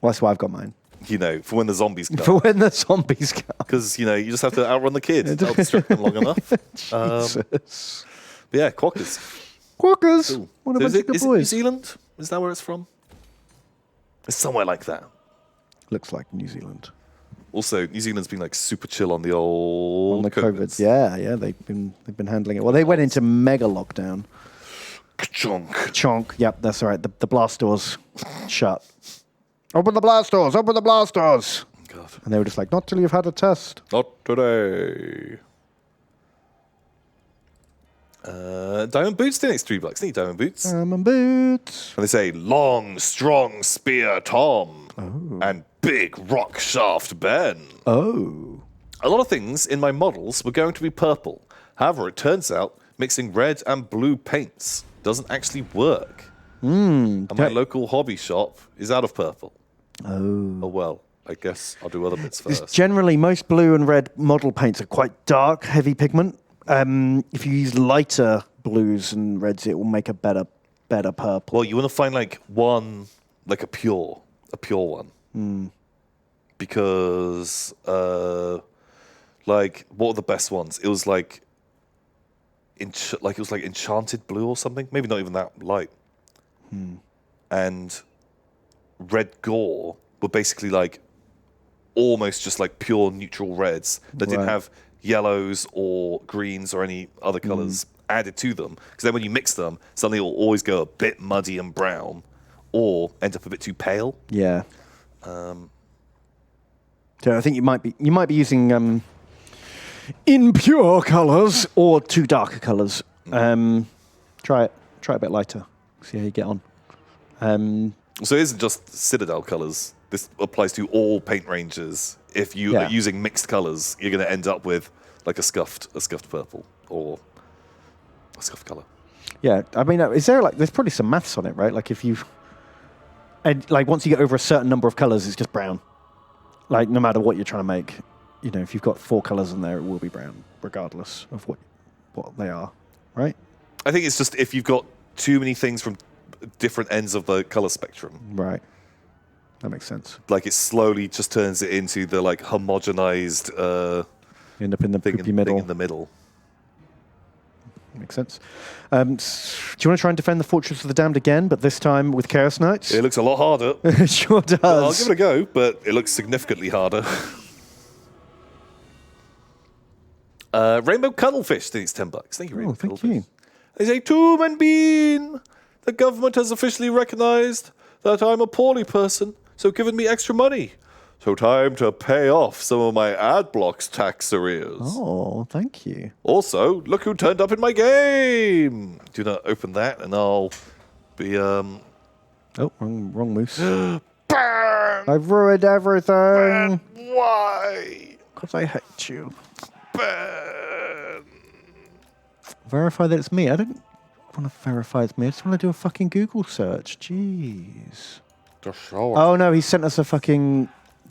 that's why I've got mine. You know, for when the zombies For come. when the zombies come. Because, you know, you just have to outrun the kids. That'll distract them long enough. Jesus. But yeah, quokkas. Quokkas. Cool. What a So bunch of good is it New boys. Zealand? Is that where it's from? It's somewhere like that. Looks like New Zealand. Also, New Zealand's been like super chill on the old On the COVID. COVID. Yeah, they've been handling it. Well, they went into mega lockdown. Chonk. Chonk. Yep, that's all right. The blast doors shut. Open the blast doors. Open the blast doors. God. And they were just like, not till you've had a test. Not today. Diamond boots, the next $3. Need diamond boots. And boots. And they say, long, strong spear Tom. And big rock shaft Ben. Oh. A lot of things in my models were going to be purple. However, it turns out mixing red and blue paints doesn't actually work. And my local hobby shop is out of purple. Oh well, I guess I'll do other bits first. Generally, most blue and red model paints are quite dark, heavy pigment. If you use lighter blues and reds, it will make a better purple. Well, you want to find like one, like a pure one. Because, like, what were the best ones? It was like, enchanted blue or something. Maybe not even that light. And red gore were basically like almost just like pure neutral reds that didn't Right. have yellows or greens or any other colors added to them. Because then when you mix them, suddenly it will always go a bit muddy and brown, or end up a bit too pale. Yeah. So I think you might be using impure colours or too darker colours. Try it a bit lighter. See how you get on. So it isn't just Citadel colors. This applies to all paint ranges. If you Yeah. are using mixed colors, you're going to end up with like a scuffed purple or a scuffed color. Yeah, I mean, is there like there's probably some maths on it, right? Like if you and like once you get over a certain number of colors, it's just brown. Like no matter what you're trying to make, if you've got 4 colors in there, it will be brown, regardless of what they are, right? I think it's just if you've got too many things from different ends of the color spectrum. Right. That makes sense. Like it slowly just turns it into the like homogenized You end up in the thing poopy middle. in the middle. Makes sense. Do you want to try and defend the Fortress of the Damned again, but this time with Chaos Knights? It looks a lot harder. It sure does. I'll give it a go, but it looks significantly harder. Rainbow Cuttlefish thinks $10. Thank you, Rainbow thank Cuttlefish. you. They say, Tomb and Bean, the government has officially recognized that I'm a poorly person, so given me extra money. So time to pay off some of my ad blocks tax arrears. Oh, thank you. Also, look who turned up in my game. Do not open that, and I'll be Oh, wrong moose. Burn! I've ruined everything. Why? Because I hate you. Burn! Verify that it's me. I don't want to verify it's me. I just want to do a fucking Google search. Jeez. Just show Oh, no, he sent us a fucking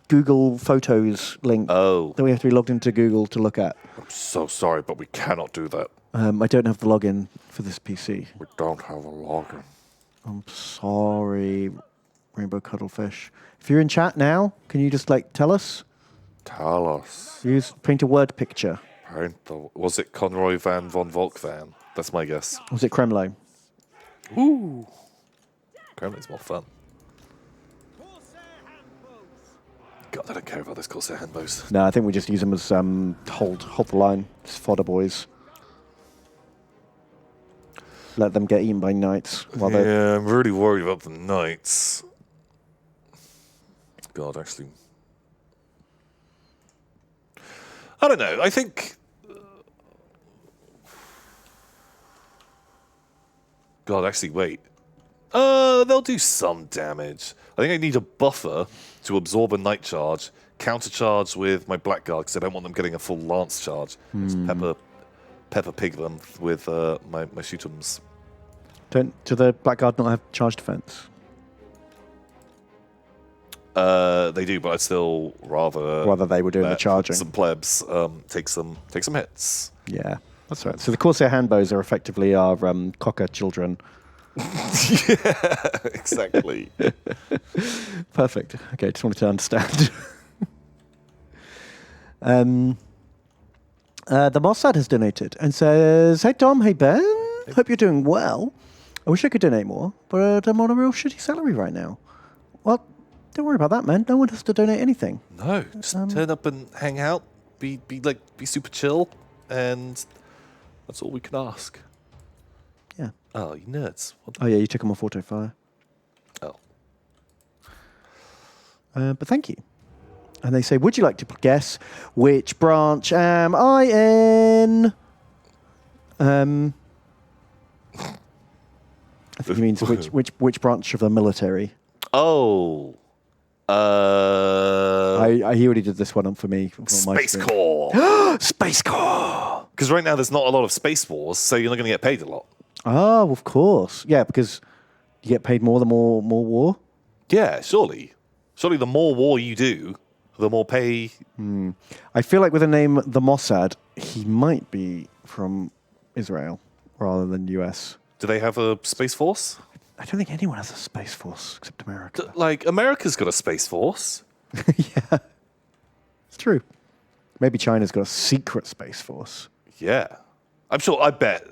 Google Photos link Oh, that we have to be logged into Google to look at. I'm so sorry, but we cannot do that. I don't have the login for this PC. We don't have a login. I'm sorry, Rainbow Cuttlefish. If you're in chat now, can you just tell us? Tell us. Paint a word picture. Was it Conroy von Volk van? That's my guess. Was it Kremlo? Ooh. Kremlin's more fun. God, I don't care about this Corsair handbows. No, I think we just use them as hold the line. Just fodder boys. Let them get eaten by knights while they're... Yeah, I'm really worried about the knights. God, actually. I don't know. I think... God, actually, wait. They'll do some damage. I think I need a buffer to absorb a knight charge, counter charge with my blackguard because I don't want them getting a full lance charge. Just pepper pig them with my shoot'ems. Do the Blackguard not have charge defense? They do, but I'd still rather they were doing the charging. Some plebs take some hits. Yeah, that's right. So the Corsair handbows are effectively our cocker children. Yeah, exactly. Perfect. Okay, just wanted to understand. The Mossad has donated and says, "Hey Tom, hey Ben, hope you're doing well. I wish I could donate more, but I'm on a real shitty salary right now. Well, don't worry about that, man. No one has to donate anything. No, just turn up and hang out, be super chill, and that's all we can ask." Yeah. Oh, you nerds. Oh yeah, you took them off auto fire. Oh. But thank you. And they say, would you like to guess which branch am I in? I think he means which branch of the military. Oh. He already did this one for me. On my Space screen. Corps. Space Corps. Because right now there's not a lot of Space Wars, so you're not going to get paid a lot. Oh, of course. Yeah, because you get paid more the more war. Yeah, surely. Surely the more war you do, the more pay. I feel like with the name the Mossad, he might be from Israel rather than US. Do they have a Space Force? I don't think anyone has a space force except America. Like, America's got a Space Force. Yeah, it's true. Maybe China's got a secret space force. Yeah. I'm sure, I bet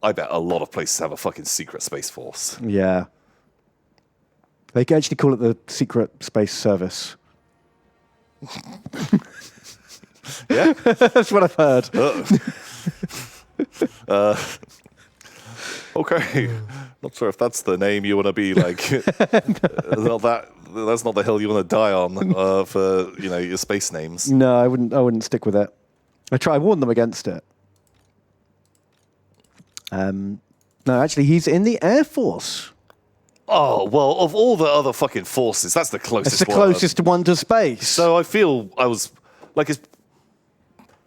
a lot of places have a fucking secret Space Force. Yeah. They could actually call it the Secret Space Service. Yeah? That's what I've heard. Okay. Not sure if that's the name you want to be like. That's not the hill you want to die on for your space names. No, I wouldn't stick with it. I warned them against it. No, actually, he's in the Air Force. Oh well, of all the other fucking forces, that's the closest. It's the closest one to space. So I feel I was like,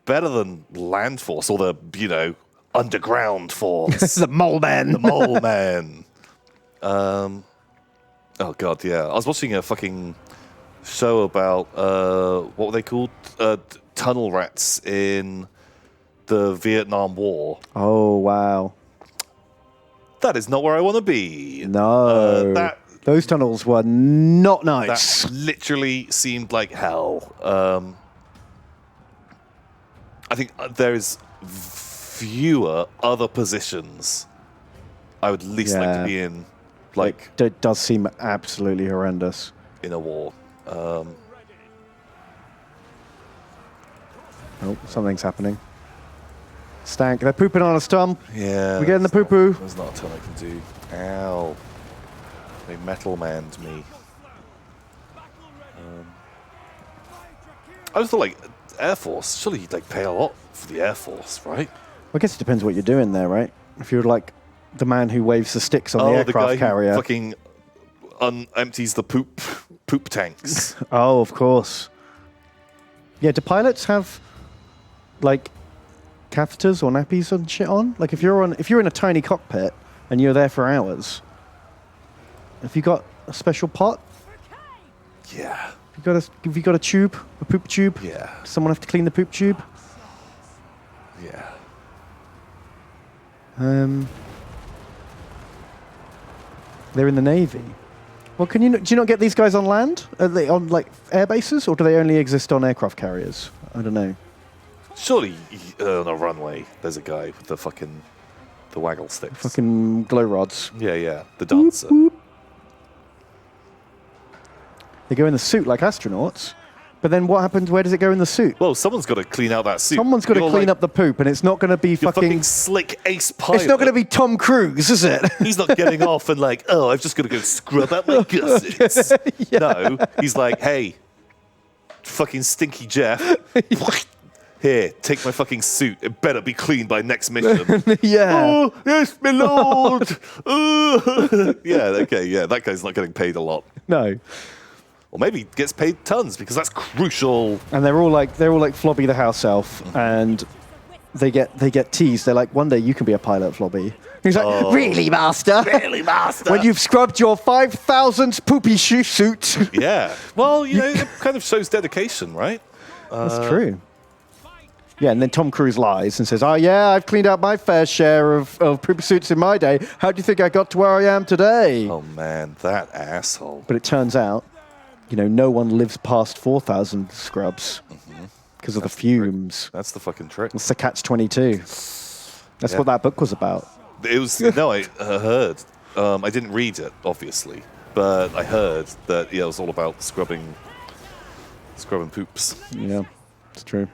better than land force or the underground force. The mole man. The mole man. Oh god, yeah. I was watching a fucking show about what were they called? Tunnel rats in the Vietnam War. Oh wow. That is not where I want to be. No. Those tunnels were not nice. That literally seemed like hell. I think there's fewer other positions I would least like to be in, like It does seem absolutely horrendous. in a war. Oh, something's happening. Stank, they're pooping on us, Tom. Yeah. We're getting the poo-poo. There's not a ton I can do. Ow. They metal manned me. I just thought, like, Air Force, surely you'd, like, pay a lot for the Air Force, right? Well, I guess it depends what you're doing there, right? If you're like the man who waves the sticks on the aircraft guy carrier. who fucking empties the poop tanks. Oh, of course. Yeah, do pilots have like catheters or nappies and shit on? Like if you're in a tiny cockpit and you're there for hours, have you got a special pot? Yeah. Have you got a tube, a poop tube? Yeah. Does someone have to clean the poop tube? Yeah. They're in the Navy. Well, do you not get these guys on land? Are they on like air bases, or do they only exist on aircraft carriers? I don't know. Surely on a runway, there's a guy with the waggle sticks. Fucking glow rods. Yeah, the dancer. They go in the suit like astronauts, but then what happens? Where does it go in the suit? Well, someone's got to clean out that suit. Someone's got to clean up the poop, and it's not going to be You're fucking. slick ace pilot. It's not going to be Tom Cruise, is it? He's not getting off and like, oh, I've just got to go scrub out my gussets. No, he's like, hey, fucking stinky Jeff. Here, take my fucking suit. It better be clean by next mission. Yeah. Oh, yes, my lord. Yeah, okay, yeah. That guy's not getting paid a lot. No. Or maybe he gets paid tons because that's crucial. And they're all like Flobby the house elf, and they get teased. They're like, one day you can be a pilot, Flobby. He's like, really, master? Really, master? When you've scrubbed your 5,000th poopy suit. Yeah. Well, it kind of shows dedication, right? That's true. Yeah, and then Tom Cruise lies and says, oh, yeah, I've cleaned out my fair share of poopy suits in my day. How do you think I got to where I am today? Oh, man, that asshole. But it turns out, no one lives past 4,000 scrubs because of the fumes. That's the fucking trick. It's the catch-22. That's what that book was about. It was, no, I heard. I didn't read it, obviously, but I heard that, it was all about scrubbing poops. Yeah, it's true.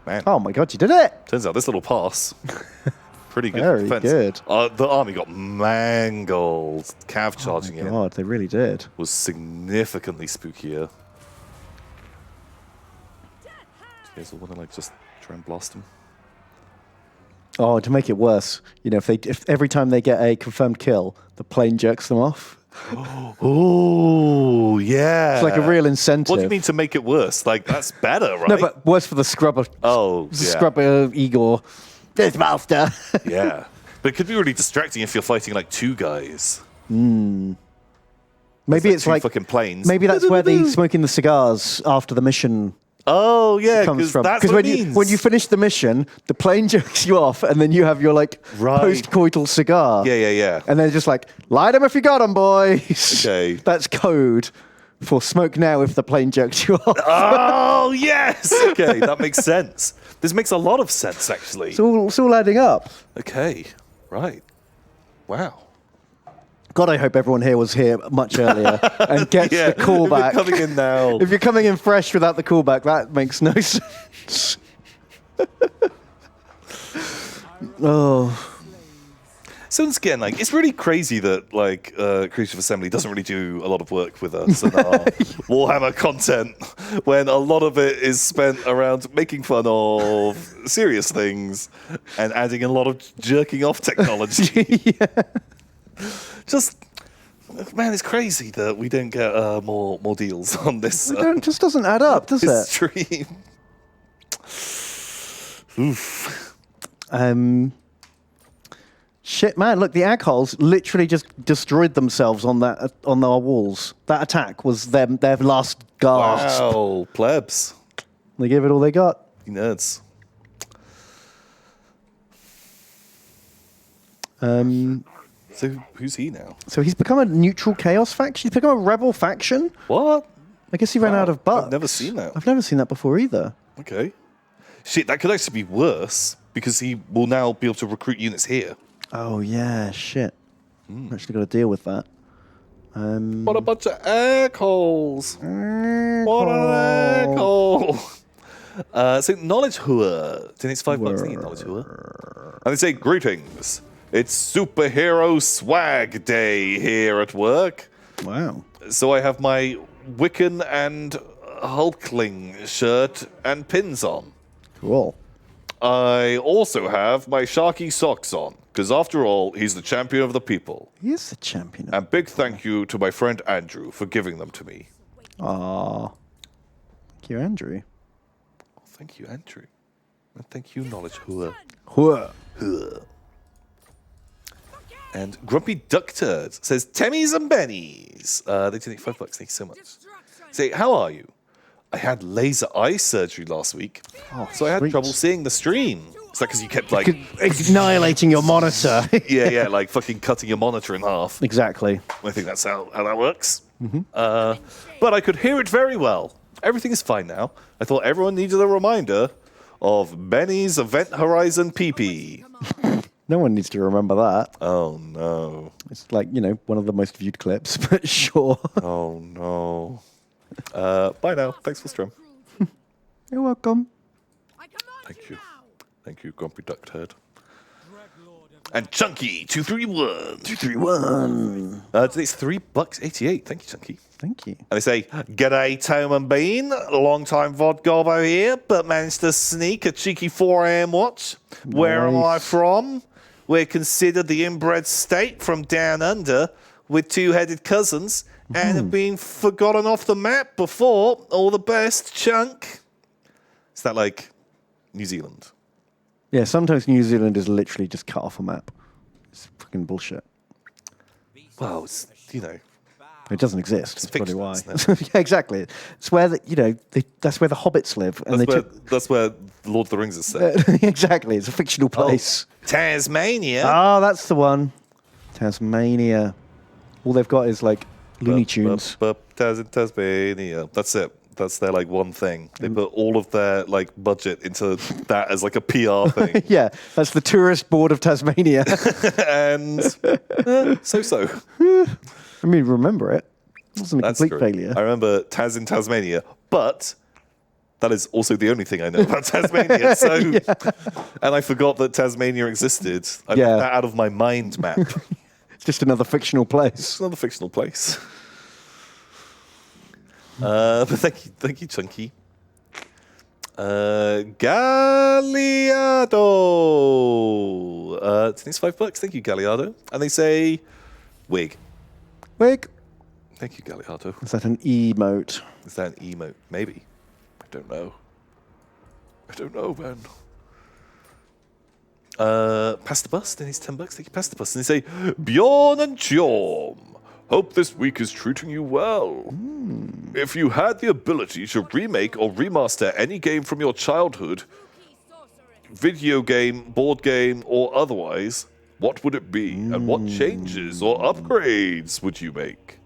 Man. Oh my god, you did it! Turns out this little pass, pretty good Very defense. good. The army got mangled. Cav charging in God, they really did. was significantly spookier. Do you guys all want to just try and blast them? Oh, to make it worse, if every time they get a confirmed kill, the plane jerks them off. Oh, yeah. It's like a real incentive. What do you mean to make it worse? Like, that's better, right? No, but worse for the scrubber. Oh, The yeah. scrubber Igor. This master. Yeah. But it could be really distracting if you're fighting like two guys. Maybe There's, it's two like fucking planes. Maybe that's where they're smoking the cigars after the mission Oh, yeah, comes because from. that's what it when means. when you finish the mission, the plane jerks you off, and then you have your Right. post-coital cigar. Yeah. And they're just like, light 'em if you got 'em, boys. Okay. That's code for smoke now if the plane jerks you off. Oh, yes. Okay, that makes sense. This makes a lot of sense, actually. It's all adding up. Okay, right. Wow. God, I hope everyone here was here much earlier and gets the callback. If you're coming in now. If you're coming in fresh without the callback, that makes no sense. Oh. So once again, it's really crazy that Creative Assembly doesn't really do a lot of work with us and our Warhammer content when a lot of it is spent around making fun of serious things and adding a lot of jerking off technology. Just, man, it's crazy that we don't get more deals on this. It just doesn't add up, does this it? stream. Oof. Shit, man! Look, the Agholes literally just destroyed themselves on our walls. That attack was their last gasp. Wow, plebs. They gave it all they got. You nerds. So who's he now? So he's become a neutral chaos faction. He's become a rebel faction. What? I guess he ran out of bucks. I've never seen that. I've never seen that before either. Okay. Shit, that could actually be worse because he will now be able to recruit units here. Oh yeah, shit. Actually got to deal with that. What a bunch of assholes. What an asshole. So knowledge whoer. It's $5. Thank you, knowledge whoer. And they say greetings. It's superhero swag day here at work. Wow. So I have my Wiccan and Hulkling shirt and pins on. Cool. I also have my Sharky socks on, because after all, he's the champion of the people. He is the champion. And big thank you to my friend Andrew for giving them to me. Aww. Thank you, Andrew. Thank you, Andrew. And thank you, knowledge whoer. Whoa. And Grumpy Duck Turd says, Temmies and Bennies. They donate $5. Thank you so much. Say, how are you? I had laser eye surgery last week, so I had sweet. trouble seeing the stream. Is that because you kept like Annihilating your monitor. yeah, like fucking cutting your monitor in half? Exactly. I think that's how that works. But I could hear it very well. Everything is fine now. I thought everyone needed a reminder of Benny's Event Horizon PP. No one needs to remember that. Oh no. It's like, one of the most viewed clips, but sure. Oh no. Bye now. Thanks for stream. You're welcome. Thank you. Thank you, Grumpy Duck Turd. And Chunky 231. 231. Today's $3.88. Thank you, Chunky. Thank you. And they say, G'day, Tom and Bean. Long time Vodgobbo here, but managed to sneak a cheeky 4 a.m. watch. Where am I Nice. from? We're considered the inbred state from down under with two-headed cousins and have been forgotten off the map before. All the best, Chunk. Is that like New Zealand? Yeah, sometimes New Zealand is literally just cut off a map. It's fucking bullshit. Well, it's, It doesn't exist. That's probably fictional, why. isn't Yeah, exactly. It's where that's where the hobbits live, and that's where Lord of the Rings is set. exactly. It's a fictional place. Tasmania. Oh, that's the one. Tasmania. All they've got is like Looney Tunes. Tasmania. That's it. That's their like one thing. They put all of their like budget into that as like a PR thing. Yeah, that's the tourist board of Tasmania. And so. I mean, remember it. It wasn't a That's complete true. failure. I remember Taz in Tasmania, but that is also the only thing I know about Tasmania. So, and I forgot that Tasmania existed. I Yeah. left that out of my mind map. It's just another fictional place. It's another fictional place. But thank you, Chunky. Galliardo. Today's $5. Thank you, Galliardo. And they say, wig. Wig. Thank you, Galliardo. Is that an emote? Is that an emote? Maybe. I don't know. Man. Pasta Bust, and he's $10. Thank you, Pasta Bust. And they say, Bjorn and Jorm. Hope this week is treating you well. If you had the ability to remake or remaster any game from your childhood, video game, board game, or otherwise, what would it be? And what changes or upgrades would you make?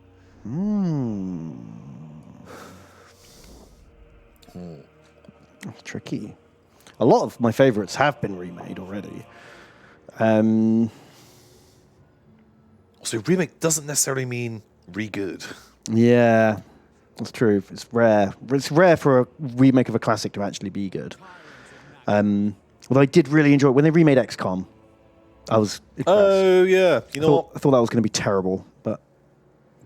That's tricky. A lot of my favorites have been remade already. So remake doesn't necessarily mean re-good. Yeah, that's true. It's rare. It's rare for a remake of a classic to actually be good. Although I did really enjoy it when they remade XCOM. I was impressed. Oh, yeah. You know what? I thought that was going to be terrible, but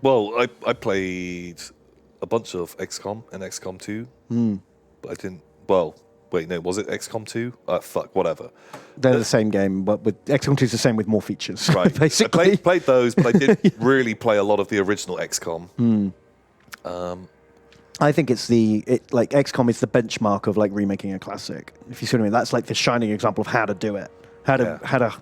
Well, I played a bunch of XCOM and XCOM 2, but I didn't. Well, wait, no, was it XCOM 2? Fuck, whatever. they're the same game. But with XCOM 2 is the same with more features. Right. Basically, I played those, but I didn't really play a lot of the original XCOM. I think it's like XCOM is the benchmark of like remaking a classic. If you see what I mean, that's like the shining example of how to do it, how to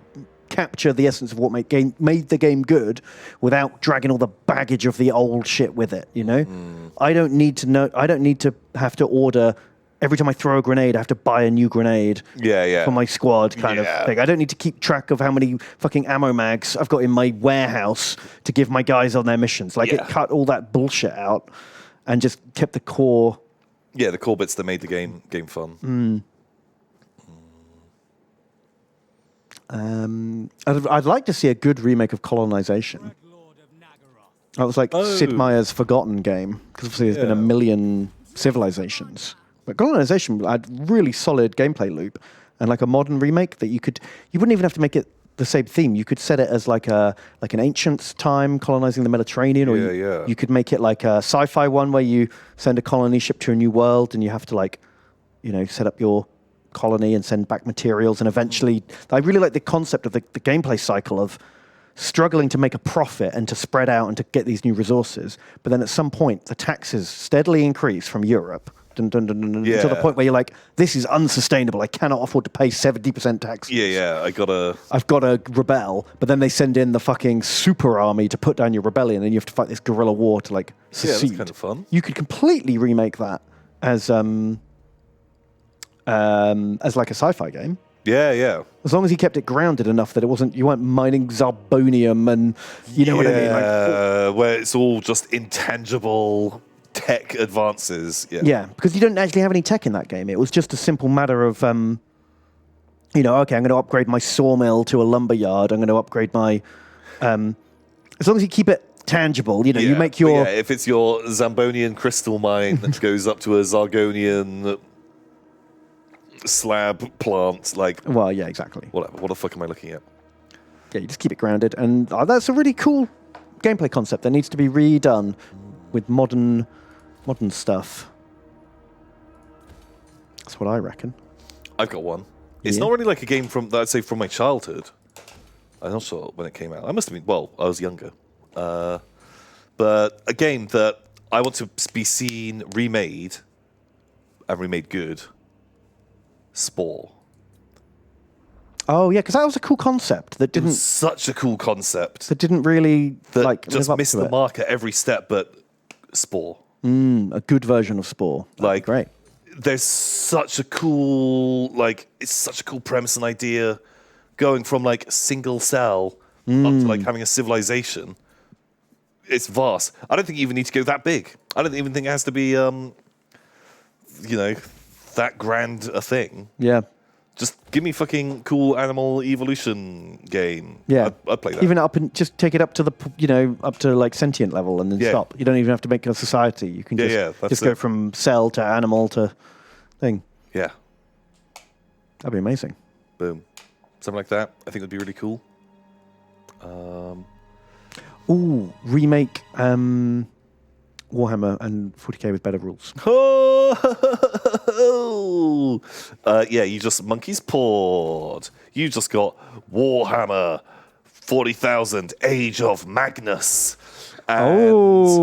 capture the essence of what made the game good without dragging all the baggage of the old shit with it. You know, I don't need to have to order. Every time I throw a grenade, I have to buy a new grenade for my squad kind of thing. I don't need to keep track of how many fucking ammo mags I've got in my warehouse to give my guys on their missions. Like, it cut all that bullshit out and just kept the core... Yeah, the core bits that made the game fun. I'd like to see a good remake of Colonization. That was like Sid Meier's forgotten game, because obviously there's been a million civilizations. But Colonization had really solid gameplay loop, and like a modern remake that you wouldn't even have to make it the same theme. You could set it as like an ancient time colonizing the Mediterranean, or you could make it like a sci-fi one where you send a colony ship to a new world and you have to like, set up your colony and send back materials, and eventually, I really like the concept of the gameplay cycle of struggling to make a profit and to spread out and to get these new resources. But then at some point, the taxes steadily increase from Europe. To the point where you're like, this is unsustainable. I cannot afford to pay 70% tax. I've got to rebel. But then they send in the fucking super army to put down your rebellion, and you have to fight this guerrilla war to like secede. Yeah, that's kind of fun. You could completely remake that as like a sci-fi game. Yeah. As long as you kept it grounded enough that you weren't mining zarbonium and you know what I mean? Like, where it's all just intangible tech advances. Yeah, because you don't actually have any tech in that game. It was just a simple matter of, okay, I'm going to upgrade my sawmill to a lumber yard. I'm going to upgrade my... as long as you keep it tangible, you make your... Yeah, if it's your Zambonian crystal mine that goes up to a Zargonian slab plant, like... Well, yeah, exactly. Whatever. What the fuck am I looking at? Yeah, you just keep it grounded. And that's a really cool gameplay concept that needs to be redone with modern stuff. That's what I reckon. I've got one. It's not really like a game that I'd say from my childhood. I'm not sure when it came out. I must have been, I was younger. But a game that I want to be seen remade, and remade good, Spore. Oh, yeah, because that was a cool concept that didn't... Such a cool concept. That didn't really, just missed the mark at every step, but Spore. A good version of Spore. That'd be great. There's such a cool, it's such a cool premise and idea, going from single cell up to having a civilization. It's vast. I don't think you even need to go that big. I don't even think it has to be, that grand a thing. Yeah. Just give me fucking cool animal evolution game. Yeah, I'd play that. Even just take it up to up to sentient level and then stop. You don't even have to make a society. You can just go from cell to animal to thing. Yeah, that'd be amazing. Boom, something like that. I think would be really cool. Remake Warhammer and 40k with better rules. You just monkey's pawed. You just got Warhammer 40,000 Age of Magnus. But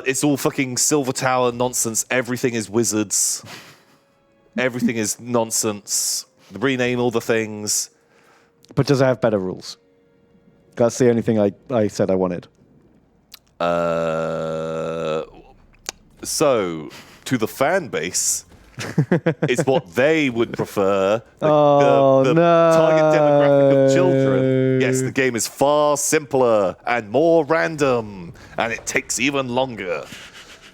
it's all fucking Silver Tower nonsense. Everything is wizards. Everything is nonsense. Rename all the things. But does it have better rules? That's the only thing I said I wanted. So, to the fan base, it's what they would prefer. The target demographic of children. Yes, the game is far simpler and more random, and it takes even longer.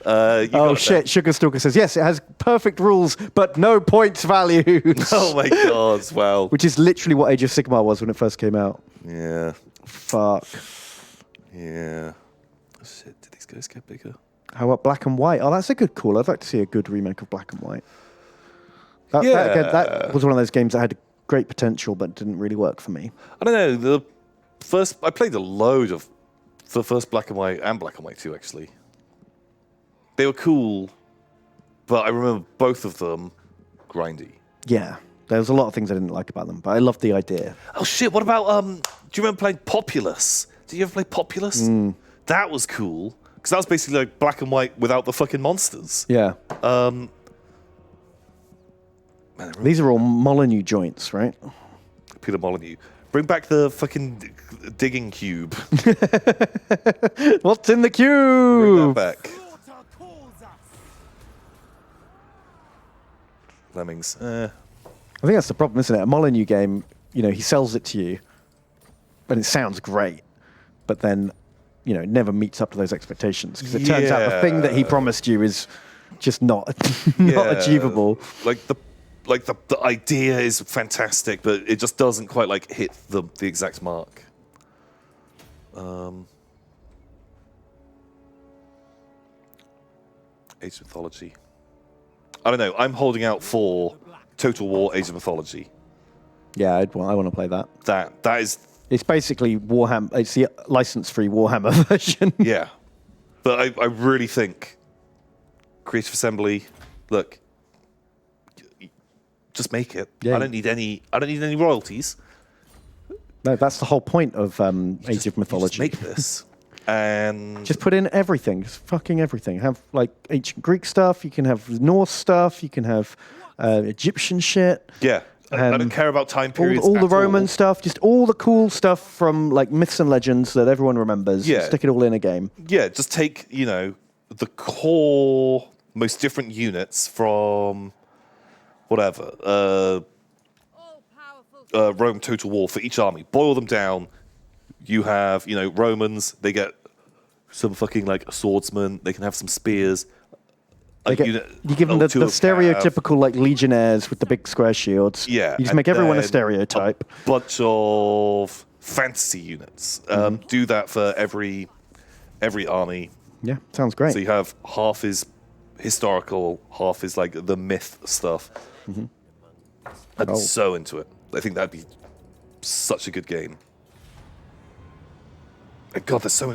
Sugar Stalker says, yes, it has perfect rules, but no points values. Oh my god, wow. Which is literally what Age of Sigmar was when it first came out. Yeah. Fuck. Yeah. Shit, did these guys get bigger? How about Black and White? Oh, that's a good call. I'd like to see a good remake of Black and white. That was one of those games that had great potential but didn't really work for me. I don't know. I played a load of the first Black and White and Black and White 2, actually. They were cool, but I remember both of them grindy. Yeah. There was a lot of things I didn't like about them, but I loved the idea. Oh, shit. What about, do you remember playing Populous? Did you ever play Populous? That was cool. Because that was basically like black and white without the fucking monsters. Yeah. Man, These are all Molyneux joints, right? Peter Molyneux. Bring back the fucking digging cube. What's in the Bring that cube? back. Lemmings. I think that's the problem, isn't it? A Molyneux game, he sells it to you, and it sounds great, but then, it never meets up to those expectations because it turns out the thing that he promised you is just not achievable. Like the idea is fantastic, but it just doesn't quite like hit the exact mark. Age of Mythology. I don't know. I'm holding out for Total War Age of Mythology. Yeah, I want to play that. That is, It's basically Warhammer. It's the license-free Warhammer version. yeah. But I really think Creative Assembly, look, just make it. Yeah. I don't need any royalties. No, that's the whole point of Age of Mythology. Just make this. And Just put in everything, just fucking everything. Have like ancient Greek stuff. You can have Norse stuff. You can have Egyptian shit. yeah, I don't care about time periods. All the at Roman stuff, just all the cool stuff from like myths and legends that everyone remembers. Yeah. Stick it all in a game. Yeah, just take, the core, most different units from whatever, All-powerful. Rome Total War for each army. Boil them down. You have, Romans, they get some fucking like swordsmen, they can have some spears. You give them the stereotypical like legionnaires with the big square shields. Yeah. You just and make everyone a then stereotype. A bunch of fantasy units. Do that for every army. Yeah, sounds great. So you have half is historical, half is like the myth stuff. I'd be so into it. I think that'd be such a good game. And God, there's so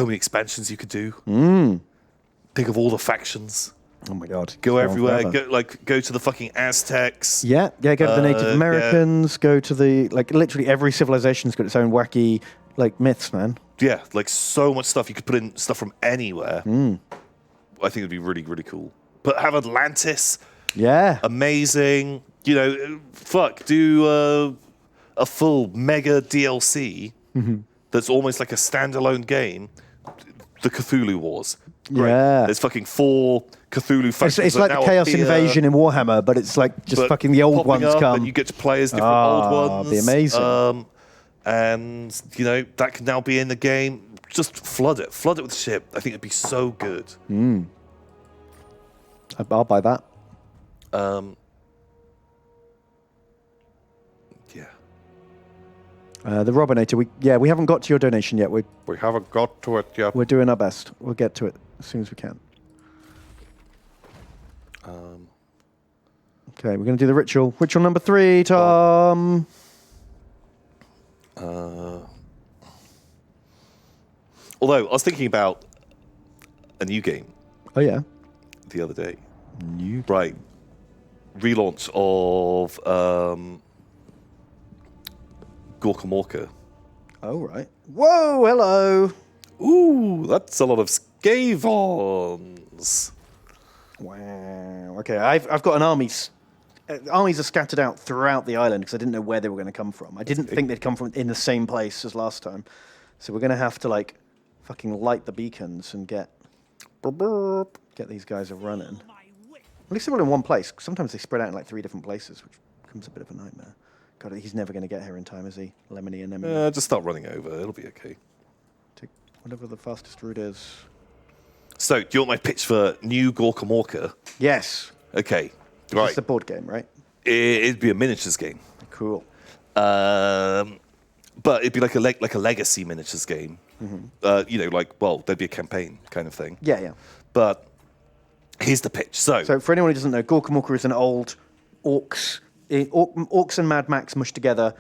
many expansions you could do. Think of all the factions. Oh my god. Go It's everywhere. going forever. Go to the fucking Aztecs. Yeah, go to the Native yeah. Americans, go to the literally every civilization's got its own wacky myths, man. Yeah, like so much stuff. You could put in stuff from anywhere. I think it'd be really, really cool. But have Atlantis. Yeah. Amazing. Do a full mega DLC that's almost like a standalone game. The Cthulhu Wars. Great. Yeah. There's fucking 4 Cthulhu factions. It's that like the now Chaos appear, Invasion in Warhammer, but it's like just but fucking the old popping ones up come. And you get to play as different old ones. Be amazing. And, that can now be in the game. Just flood it. Flood it with shit. I think it'd be so good. I'll buy that. Yeah. The Robinator, we haven't got to your donation yet. We haven't got to it yet. We're doing our best. We'll get to it as soon as we can. Okay, we're going to do the ritual. Ritual number 3, Tom. Although, I was thinking about a new game Oh, yeah. the other day. New. Right. Relaunch of Gorkamorka. Oh, right. Whoa, hello. Ooh, that's a lot of Skavons. Wow. Okay, I've got an army. Armies are scattered out throughout the island because I didn't know where they were going to come from. I didn't think they'd come from in the same place as last time. So we're going to have to fucking light the beacons and get these guys running. At least they're all in one place. Sometimes they spread out in 3 different places, which becomes a bit of a nightmare. God, he's never going to get here in time, is he? Lemony and Emily. Just start running over. It'll be okay. Take whatever the fastest route is. So, do you want my pitch for new Gorkamorka? Yes. Okay. Right. It's a board game, right? It'd be a miniatures game. Cool. But it'd be like a legacy miniatures game. There'd be a campaign kind of thing. Yeah. But here's the pitch. So for anyone who doesn't know, Gorkamorka is an old orcs and Mad Max mushed together,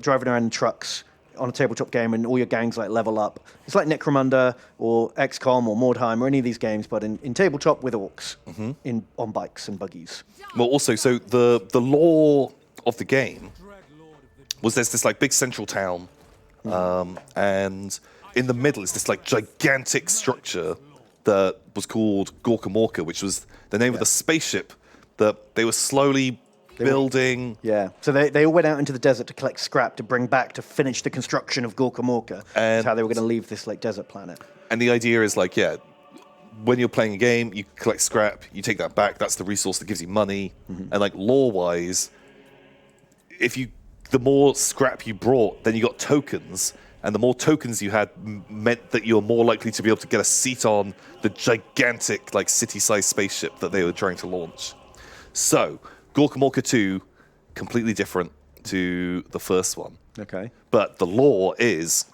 driving around in trucks on a tabletop game, and all your gangs level up. It's like Necromunda or XCOM or Mordheim or any of these games, but in tabletop with orcs on bikes and buggies. Well, also, so the lore of the game was there's this big central town, and in the middle is this like gigantic structure that was called Gorka Morka, which was the name of the spaceship that they were slowly building. Yeah. So they all went out into the desert to collect scrap to bring back to finish the construction of Gorka Morka. That's how they were going to leave this like desert planet. And the idea is like, when you're playing a game, you collect scrap, you take that back. That's the resource that gives you money. And like lore-wise, the more scrap you brought, then you got tokens. And the more tokens you had meant that you were more likely to be able to get a seat on the gigantic, like, city-sized spaceship that they were trying to launch. So, Gorka Morka 2, completely different to the first one. Okay. But the lore is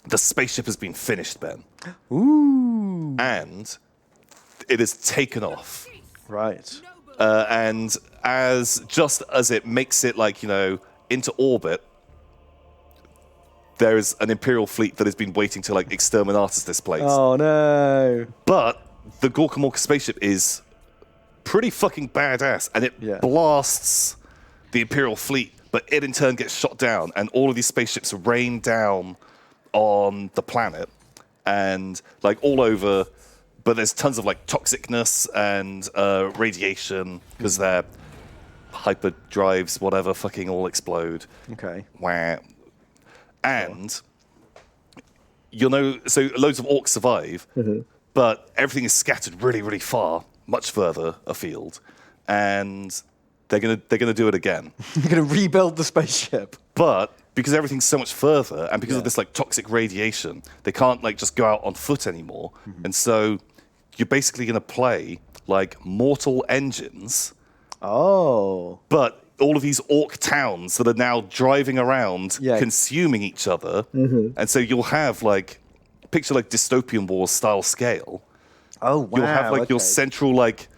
the spaceship has been finished, Ben. Ooh. And it has taken off. Right. And as it makes it, like, into orbit, there is an Imperial fleet that has been waiting to like exterminate this place. Oh no! But the Gorka Morka spaceship is pretty fucking badass, and it blasts the Imperial fleet, but it in turn gets shot down, and all of these spaceships rain down on the planet, and like all over. But there's tons of like toxicness and radiation because their hyperdrives, whatever, fucking all explode. Okay. Wah. And so loads of orcs survive, but everything is scattered really, really far, much further afield, and they're gonna do it again. You're gonna rebuild the spaceship. But because everything's so much further, and because of this like toxic radiation, they can't like just go out on foot anymore, and so you're basically gonna play like mortal engines. Oh. But all of these orc towns that are now driving around, consuming each other. And so you'll have like, picture like dystopian wars style scale. Oh, wow. You'll have like your central like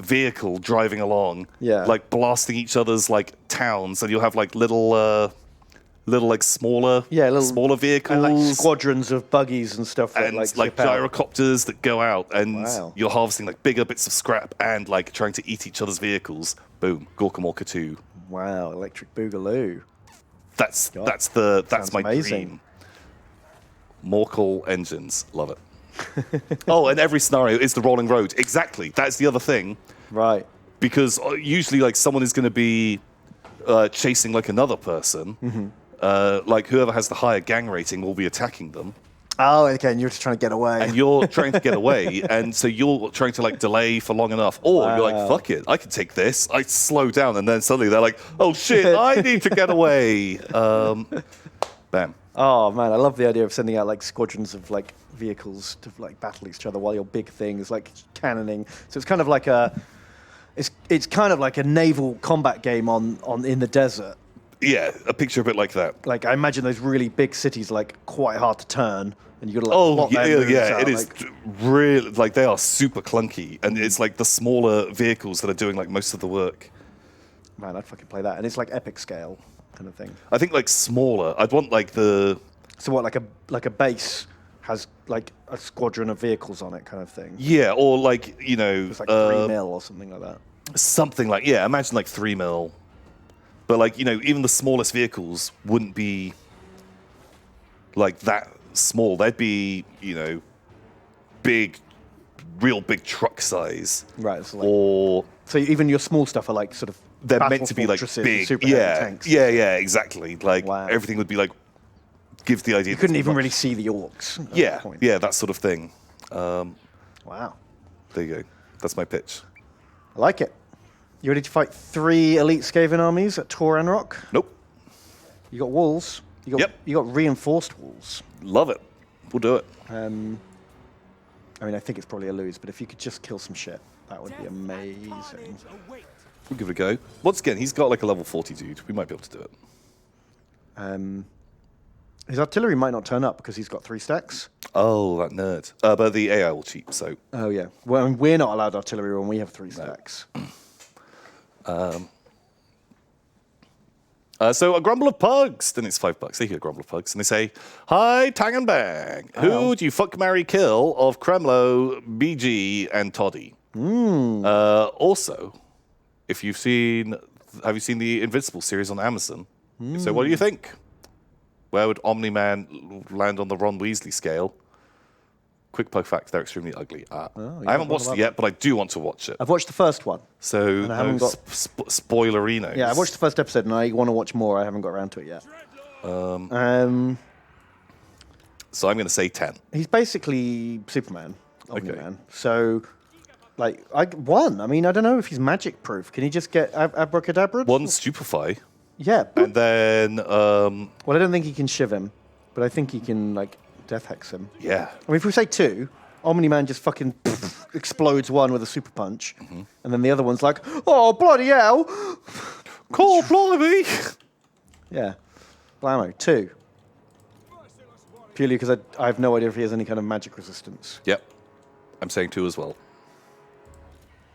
vehicle driving along, like blasting each other's like towns, and you'll have like little like smaller vehicles. And like squadrons of buggies and stuff that and like gyrocopters that go out, and you're harvesting like bigger bits of scrap and like trying to eat each other's vehicles. Boom, Gorka Morka 2. Wow, Electric Boogaloo. That's my amazing. dream. Morkel engines, love it. Oh, and every scenario is the rolling road. Exactly, that's the other thing. Right. Because usually like someone is going to be chasing like another person. Like whoever has the higher gang rating will be attacking them. Oh, okay, and you're just trying to get away. And you're trying to get away, and so you're trying to like delay for long enough. Or you're like, fuck it, I can take this. I slow down, and then suddenly they're like, oh shit, I need to get away. Bam. Oh man, I love the idea of sending out like squadrons of like vehicles to like battle each other while your big thing is like cannoning. So it's kind of like it's kind of like a naval combat game on in the desert. Yeah, a picture of it like that. Like I imagine those really big cities are like quite hard to turn, and you got to like plot their moves out, it is really like they are super clunky, and it's like the smaller vehicles that are doing like most of the work. Man, I'd fucking play that, and it's like epic scale kind of thing. I think like smaller. I'd want like the. So what, like a base has like a squadron of vehicles on it, kind of thing. Yeah, or like it's like 3 mil or something like that. Something like imagine like 3 mil. But like, even the smallest vehicles wouldn't be like that small. They'd be, real big truck size. Right. So even your small stuff are like sort of they're meant to be like big. Super heavy tanks. Yeah, exactly. Like everything would be like give the idea. You couldn't even really see the orcs. Yeah, that sort of thing. Wow. There you go. That's my pitch. I like it. You ready to fight 3 elite Skaven armies at Toranrock? Nope. You got walls. You got reinforced walls. Love it. We'll do it. I mean, I think it's probably a lose, but if you could just kill some shit, that would be amazing. We'll give it a go. Once again, he's got like a level 40 dude. We might be able to do it. His artillery might not turn up because he's got 3 stacks. Oh, that nerd. But the AI will cheat, so. Oh, yeah. Well, I mean, we're not allowed artillery when we have 3 stacks. So a grumble of pugs, then it's $5. They hear a grumble of pugs, and they say, "Hi, Tang and Bang. Who do you fuck, marry, kill of Kremlo, BG, and Toddy?" Also, have you seen the Invincible series on Amazon? If so, what do you think? Where would Omni-Man land on the Ron Weasley scale? Quick poke fact, they're extremely ugly. I haven't watched it yet, but I do want to watch it. I've watched the first one. So, I haven't got- spoilerinos. Yeah, I watched the first episode and I want to watch more. I haven't got around to it yet. So I'm going to say 10. He's basically Superman, Omni-Man. Okay. So, like, I mean, I don't know if he's magic proof. Can he just get abracadabra? One, stupefy. Yeah. And then, Well, I don't think he can shiv him, but I think he can, like, death hex him. yeah. I mean, if we say 2, Omni-Man just fucking explodes one with a super punch, and then the other one's like, oh, bloody hell! Cool, blimey! Yeah. Blammo. 2. Purely because I have no idea if he has any kind of magic resistance. Yep. I'm saying 2 as well.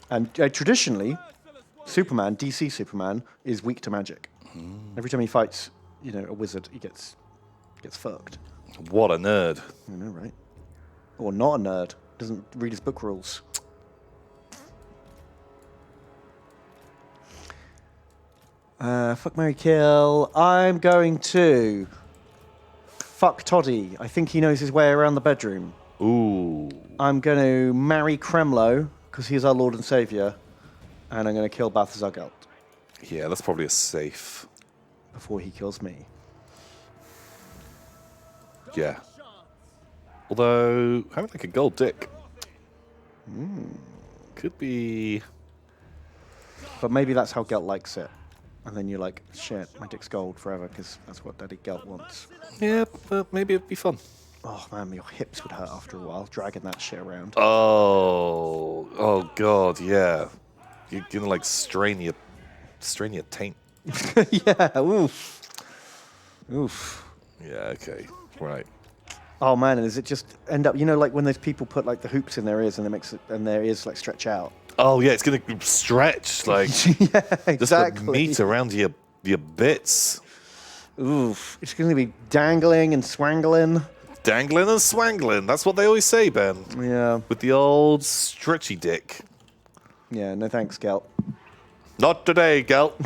And traditionally, Superman, DC Superman, is weak to magic. Every time he fights, a wizard, he gets fucked. What a nerd. I know, right? Or not a nerd. Doesn't read his book rules. Fuck, marry, kill. I'm going to fuck Toddy. I think he knows his way around the bedroom. Ooh. I'm going to marry Kremlo, because he's our Lord and Savior. And I'm going to kill Balthazar Gelt Yeah, that's probably a safe. before he kills me. Yeah. Although, having like a gold dick could be. But maybe that's how Gelt likes it. And then you're like, shit, my dick's gold forever, because that's what Daddy Gelt wants. Yeah, but maybe it'd be fun. Oh, man, your hips would hurt after a while, dragging that shit around. Oh God, yeah. You're gonna like strain your taint. Yeah, oof. Oof. Yeah, okay, right. Oh, man, and does it just end up, like when those people put like the hoops in their ears and their ears like stretch out? Oh yeah, it's gonna stretch like Yeah, just exactly. the meat around your bits, Oof. It's going to be dangling and swangling. dangling and swangling. That's what they always say, Ben. Yeah. With the old stretchy dick. Yeah, no thanks, Gelt. Not today, Gelt.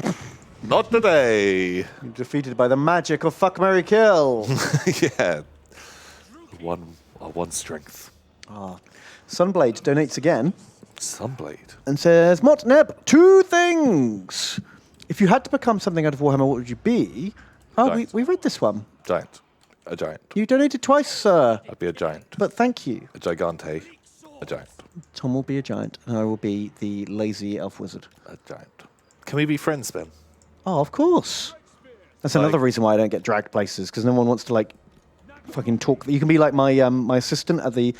Not today. You're defeated by the magic of fuck, marry, kill. Yeah. One strength. Sunblade donates again Sunblade. and says, Motneb, 2 things. If you had to become something out of Warhammer, what would you be? Oh, Giant. we read this one. Giant. A giant. You donated twice, sir. I'd be a giant. But thank you. A gigante. A giant. Tom will be a giant, and I will be the lazy elf wizard. A giant. Can we be friends, Ben? Oh, of course. That's Like- another reason why I don't get dragged places, because no one wants to, like, fucking talk. You can be like my assistant at the,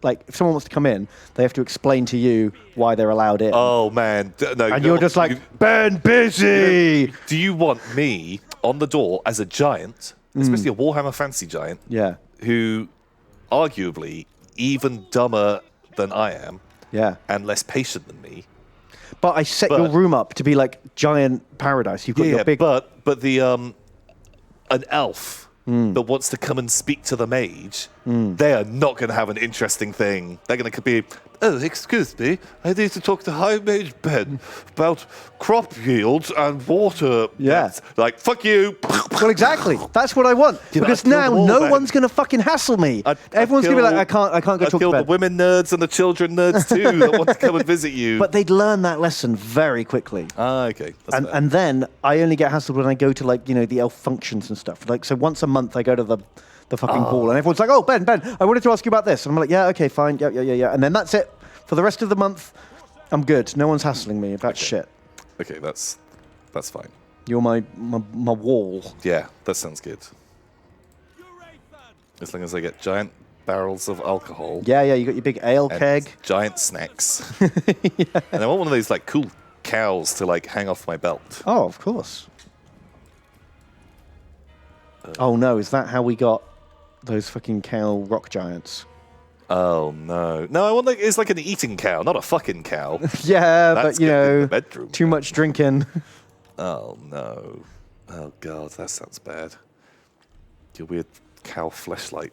like, if someone wants to come in, they have to explain to you why they're allowed in. Oh man, no. and you're just like, you- Ben Busy! Do you want me on the door as a giant, especially a Warhammer Fantasy giant, Yeah, who arguably even dumber than I am yeah. and less patient than me? But I set your But- room up to be like giant paradise. You've got your big... but the an elf that wants to come and speak to the mage, they are not going to have an interesting thing. They're going to be, oh, excuse me, I need to talk to High Mage Ben about crop yields and water. Yeah. depth." Like, fuck you. Well, exactly. That's what I want. Did I Because kill now them all, no Ben? one's going to fucking hassle me. I'd Everyone's going to be like, kill- I can't go I'd talk to kill the Ben. women nerds and the children nerds too that want to come and visit you. But they'd learn that lesson very quickly. Okay. That's fair. And then I only get hassled when I go to, like, the elf functions and stuff. Like, so once a month I go to the fucking hall and everyone's like, oh, Ben, I wanted to ask you about this. And I'm like, yeah, okay, fine, yeah. And then that's it. For the rest of the month, I'm good. No one's hassling me about shit. Okay, that's fine. You're my wall. Yeah, that sounds good. As long as I get giant barrels of alcohol. Yeah, you got your big ale And keg. giant snacks. And I want one of those like cool cows to like hang off my belt. Oh, of course. Oh no, is that how we got those fucking cow rock giants? Oh no. No, I want like it's like an eating cow, not a fucking cow. Yeah, That's but you good in the know, bedroom. too much drinking. Oh no. Oh god, that sounds bad. Your weird cow fleshlight.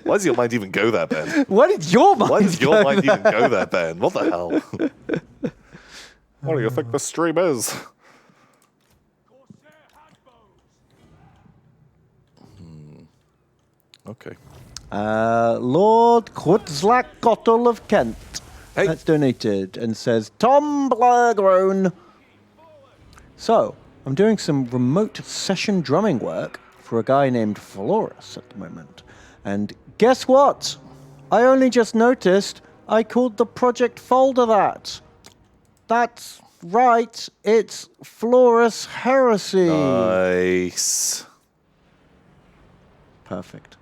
Why does your mind even go there, Ben? Why did your mind? Why does go your mind there? even go there, Ben? What the hell? What do you think the stream is? Okay. Lord Quetzalcoatl of Kent. Hey. That's donated and says, Tom Blagrone. So, I'm doing some remote session drumming work for a guy named Florus at the moment. And guess what? I only just noticed I called the project folder that. That's right, it's Florus Heresy. Nice. Perfect.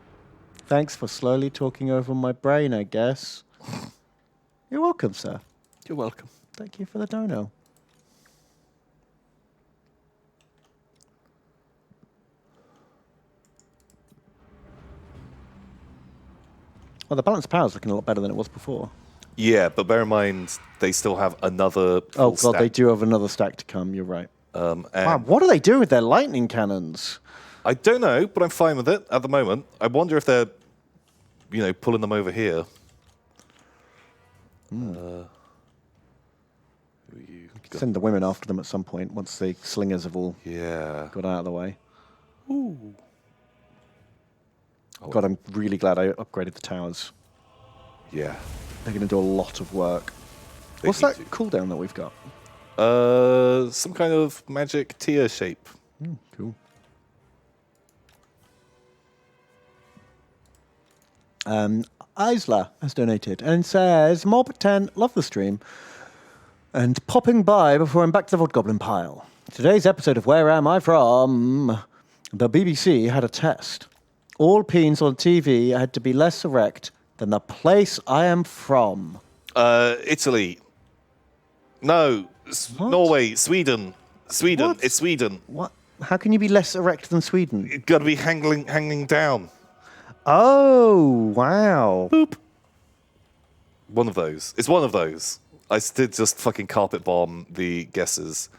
Thanks for slowly talking over my brain, I guess. You're welcome, sir. You're welcome. Thank you for the dono. Well, the balance of power is looking a lot better than it was before. Yeah, but bear in mind, they still have another Oh, full God, they stack. do have another stack to come. You're right. And Wow, what are they doing with their lightning cannons? I don't know, but I'm fine with it at the moment. I wonder if they're, pulling them over here. Who are you? Send the women after them at some point once the slingers have all Yeah. got out of the way. Ooh. Oh, God, I'm really glad I upgraded the towers. Yeah. They're going to do a lot of work. They What's need that to. cooldown that we've got? Some kind of magic tier shape. Cool. Isla has donated and says, Mob 10, love the stream. And popping by before I'm back to the Vodgoblin pile. Today's episode of Where Am I From? The BBC had a test. All peens on TV had to be less erect than the place I am from. Italy. No. What? Norway. Sweden. Sweden. What? It's Sweden. What? How can you be less erect than Sweden? It's got to be hanging down. Oh, wow. Boop. One of those. It's one of those. I did just fucking carpet bomb the guesses.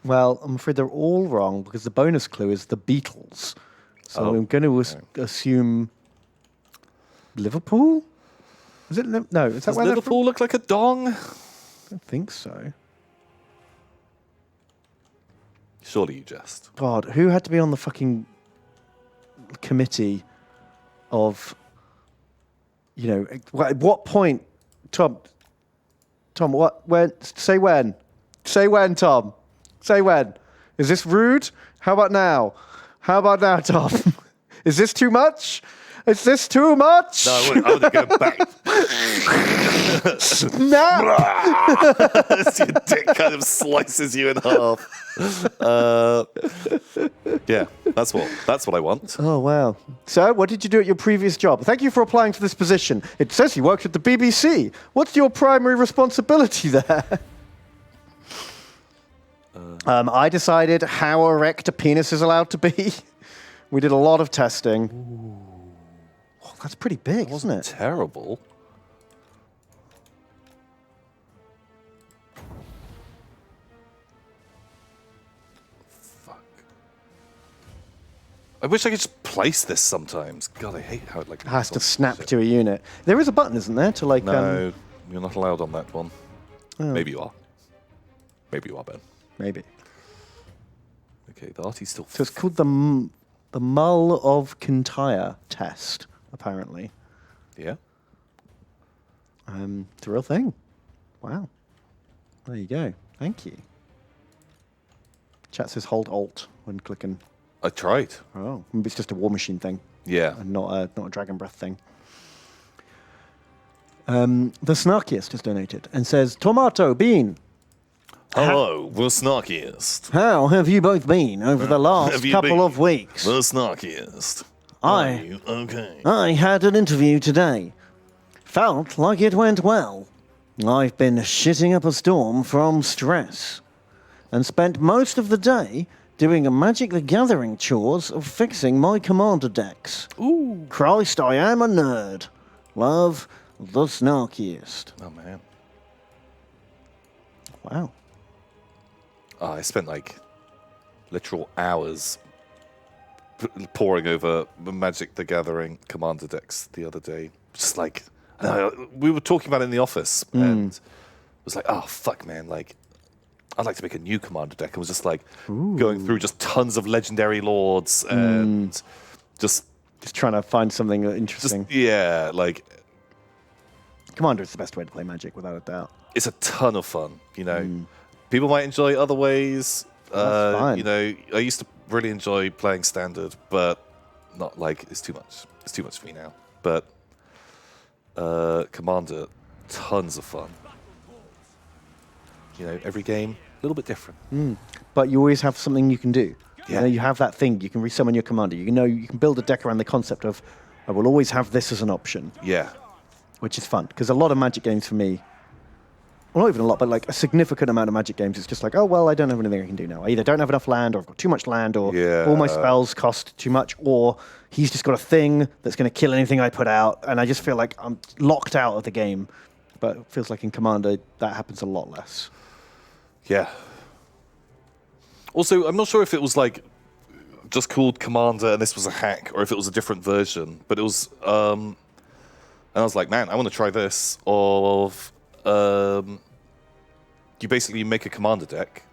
Well, I'm afraid they're all wrong because the bonus clue is the Beatles. So I'm going to assume Liverpool? Is it? No, is that Does where Liverpool look like a dong? they're from? I don't think so. Surely you jest. God, who had to be on the fucking committee of, at what point, Tom, say when, Tom, say when. Is this rude? How about now, Tom? Is this too much? Is this too much? No, I wouldn't go back. No. Your dick kind of slices you in half. Yeah, that's what I want. Oh, wow. So, what did you do at your previous job? Thank you for applying for this position. It says you worked at the BBC. What's your primary responsibility there? I decided how erect a penis is allowed to be. We did a lot of testing. Oh, that's pretty big, isn't it? Terrible. Fuck. I wish I could just place this sometimes. God, I hate how it It has to snap shit. to a unit. There is a button, isn't there, to like... No, you're not allowed on that one. Oh. Maybe you are. Maybe you are, Ben. Maybe. Okay, the arty's still... So it's called the Mull of Kintyre test, apparently. Yeah? It's a real thing. Wow. There you go. Thank you. Chat says hold Alt when clicking. I tried. Oh, maybe it's just a War Machine thing Yeah. and not a Dragon Breath thing. The Snarkiest has donated and says, Tomato Bean, Hello, the snarkiest. how have you both been over the last Have you couple been? of weeks? The snarkiest. I- Are you okay? I had an interview today. Felt like it went well. I've been shitting up a storm from stress and spent most of the day doing a Magic the Gathering chores of fixing my commander decks. Ooh. Christ, I am a nerd. Love, the Snarkiest. Oh, man. Wow. Oh, I spent like literal hours poring over Magic the Gathering commander decks the other day. Just like, we were talking about it in the office and it was like, oh, fuck, man. Like, I'd like to make a new commander deck. And was just like going through just tons of legendary lords and just Just trying to find something Just interesting. yeah, like Commander is the best way to play Magic, without a doubt. it's a ton of fun. You know, people might enjoy other ways. That's fine. You know, I used to really enjoy playing Standard, but not like it's too much. It's too much for me now. But Commander, tons of fun. You know, every game a little bit different. But you always have something you can do. Yeah. You know, you have that thing. You can resummon your commander. You know, you can build a deck around the concept of, I will always have this as an option, Yeah, which is fun. Because a lot of Magic games for me, well, not even a lot, but like a significant amount of Magic games, it's just like, oh, well, I don't have anything I can do now. I either don't have enough land, or I've got too much land, or all my Yeah. spells cost too much, or he's just got a thing that's going to kill anything I put out, and I just feel like I'm locked out of the game. But it feels like in Commander, that happens a lot less. yeah. Also, I'm not sure if it was like just called Commander and this was a hack, or if it was a different version. But it was, and I was like, man, I want to try this. Of you basically make a Commander deck,